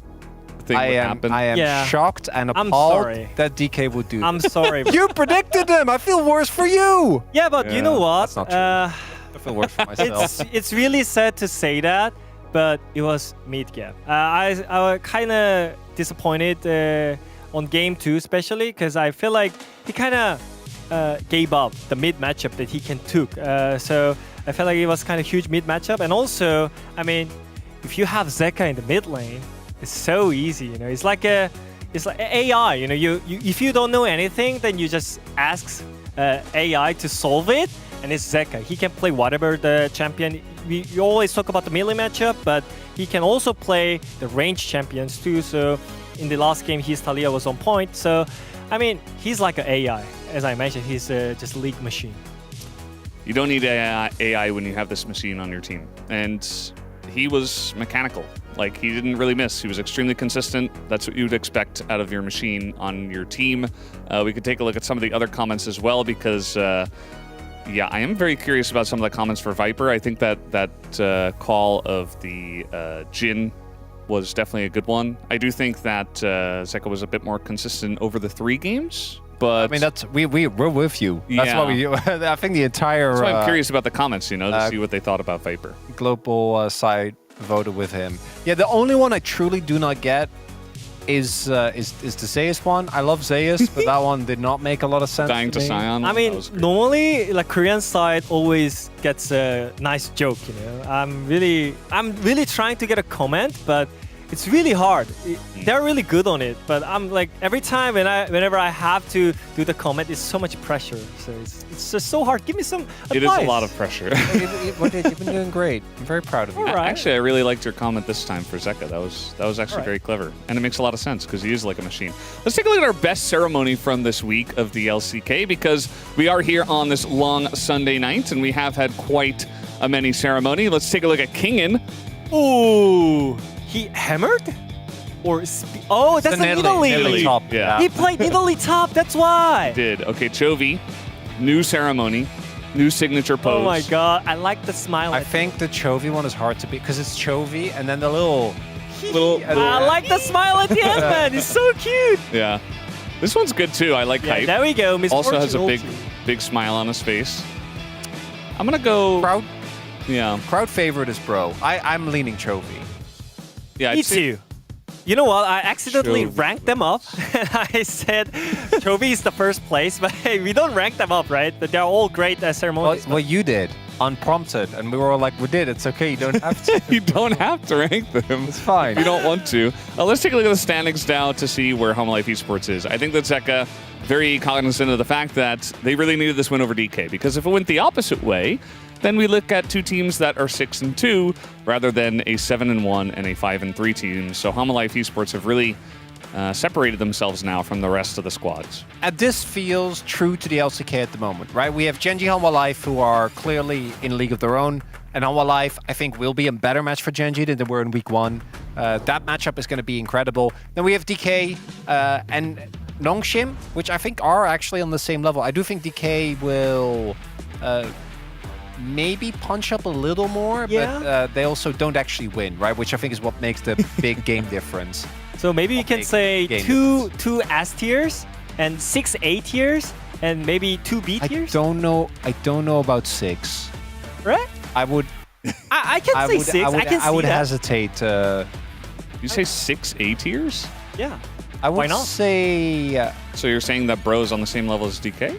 thing would happen. I am shocked and appalled that DK would do. I'm sorry. You predicted him. I feel worse for you. Yeah, but you know what? That's not true. I feel worse for myself. It's really sad to say that, but it was mid gap. I was kind of disappointed on game 2, especially because I feel like he kind of gave up the mid matchup that he can took. So I felt like it was kind of huge mid matchup, and also, I mean, if you have Zeka in the mid lane, it's so easy. You know, it's like AI. You know, if you don't know anything, then you just ask AI to solve it, and it's Zeka. He can play whatever the champion. You always talk about the melee matchup, but he can also play the range champions too. So in the last game, his Talia was on point. So I mean, he's like an AI. As I mentioned, he's just a league machine. You don't need AI when you have this machine on your team. And he was mechanical. Like, he didn't really miss. He was extremely consistent. That's what you'd expect out of your machine on your team. We could take a look at some of the other comments as well, because yeah, I am very curious about some of the comments for Viper. I think that call of the Jhin was definitely a good one. I do think that Zeka was a bit more consistent over the 3 games. But I mean, that's we're with you. That's why we. I think the entire. That's why I'm curious about the comments, you know, to see what they thought about Viper. Global side voted with him. Yeah, the only one I truly do not get is the Zeus one. I love Zeus, but that one did not make a lot of sense. Dying to Sion. I mean, normally, like, Korean side always gets a nice joke. You know, I'm really trying to get a comment, but it's really hard. They're really good on it, but I'm like, every time whenever I have to do the comment, it's so much pressure. So it's just so hard. Give me some advice. It is a lot of pressure. You've been doing great. I'm very proud of you. Right. Actually, I really liked your comment this time for Zeka. That was actually very clever, and it makes a lot of sense because he is like a machine. Let's take a look at our best ceremony from this week of the LCK, because we are here on this long Sunday night, and we have had quite a many ceremony. Let's take a look at Kingin. Ooh. He hammered? Or oh, that's an Italy. Top. Yeah. He played Italy top, that's why. He did. Okay, Chovy, new ceremony, new signature pose. Oh my god, I like the smile. I think the Chovy one is hard to beat because it's Chovy and then the little I like the smile at the end, man. It's so cute. Yeah. This one's good too. I like hype. There we go. Also has a big smile on his face. I'm gonna go. Proud. Yeah. Crowd favorite is Bro. I'm leaning Chovy. Yeah, Me too. You know what? I accidentally Chovy ranked them up. And I said Chovy is the first place, but hey, we don't rank them up, right? But they're all great ceremonies. Well, you did. Unprompted. And we were all like, we did. It's okay. You don't have to. You don't have to rank them. It's fine. You don't want to. Let's take a look at the standings now to see where Home Life Esports is. I think that Zeka very cognizant of the fact that they really needed this win over DK, because if it went the opposite way, then we look at two teams that are 6-2 rather than a 7-1 and a 5-3 team. So Home Life Esports have really separated themselves now from the rest of the squads. And this feels true to the LCK at the moment, right? We have Genji, Hanwha Life, who are clearly in a league of their own. And Hanwha Life, I think, will be a better match for Genji than they were in week 1. That matchup is going to be incredible. Then we have DK and Nongshim, which I think are actually on the same level. I do think DK will maybe punch up a little more, but they also don't actually win, right? Which I think is what makes the big game difference. So maybe you can say two S tiers and 6 A tiers and maybe 2 B tiers? I don't know about 6. Right? I would. I can say 6. I would hesitate. You say 6 A tiers? Yeah. I would say. So you're saying that Bro's on the same level as DK?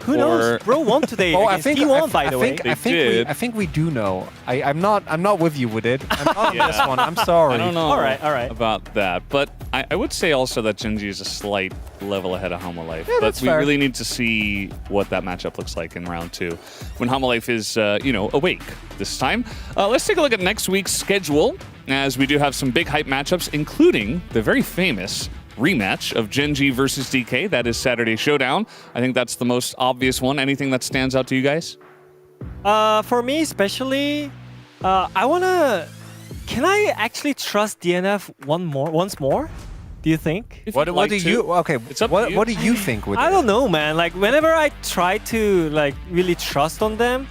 Who knows? Bro won today. I think he won, by the way. I think we do know. I'm not with you, Wooded. I'm not on this one. I'm sorry. I don't know all right. about that. But I would say also that Genji is a slight level ahead of Hanwha Life. Yeah, but we fair. really need to see what that matchup looks like in round 2 when Hanwha Life is, awake this time. Let's take a look at next week's schedule, as we do have some big hype matchups, including the very famous rematch of Genji versus DK. That is Saturday Showdown. I think that's the most obvious one. Anything that stands out to you guys? For me especially, I wanna. Can I actually trust DNF once more? Do you think? What do you? Okay. What do you think? Wooded? I don't know, man. Like whenever I try to really trust on them,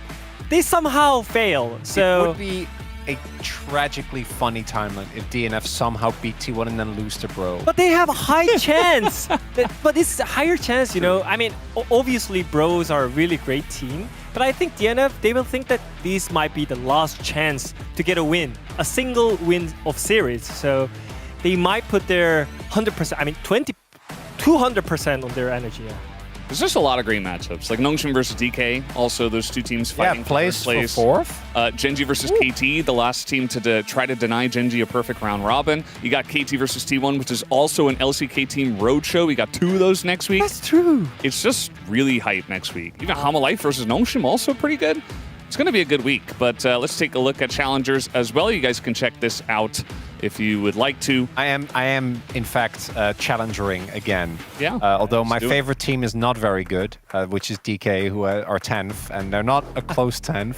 they somehow fail. So it would be a tragically funny timeline if DNF somehow beat T1 and then lose to Bro. But they have a high chance. But it's a higher chance, you know. I mean, obviously, Bros are a really great team. But I think DNF, they will think that this might be the last chance to get a win. A single win of series. So they might put their 100%, I mean, 200% on their energy. Yeah. There's just a lot of great matchups, like Nongshim versus DK. Also, those two teams fighting for fourth. Genji versus KT, the last team to try to deny Genji a perfect round robin. You got KT versus T1, which is also an LCK team roadshow. We got 2 of those next week. That's true. It's just really hype next week. Even Hanwha Life versus Nongshim, also pretty good. It's going to be a good week, but let's take a look at challengers as well. You guys can check this out if you would like to. I am in fact challenging again. Yeah. Although my favorite team is not very good, which is DK, who are 10th, and they're not a close 10th.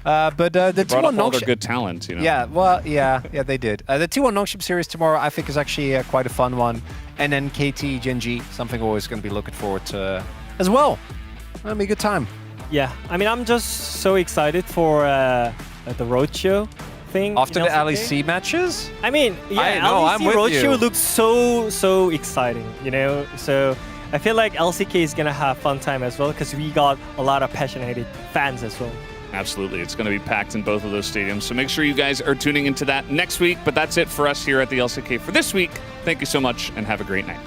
But the T1 Nongshim, their good talent, you know. Yeah, well, yeah, they did. The T1 Nongshim series tomorrow, I think, is actually quite a fun one. And then KT, Genji, something we're always going to be looking forward to as well. That'll be a good time. Yeah, I mean, I'm just so excited for the roadshow thing. After the LEC matches? I mean, yeah, LEC roadshow looks so exciting, you know? So I feel like LCK is going to have fun time as well, because we got a lot of passionate fans as well. Absolutely. It's going to be packed in both of those stadiums. So make sure you guys are tuning into that next week. But that's it for us here at the LCK for this week. Thank you so much and have a great night.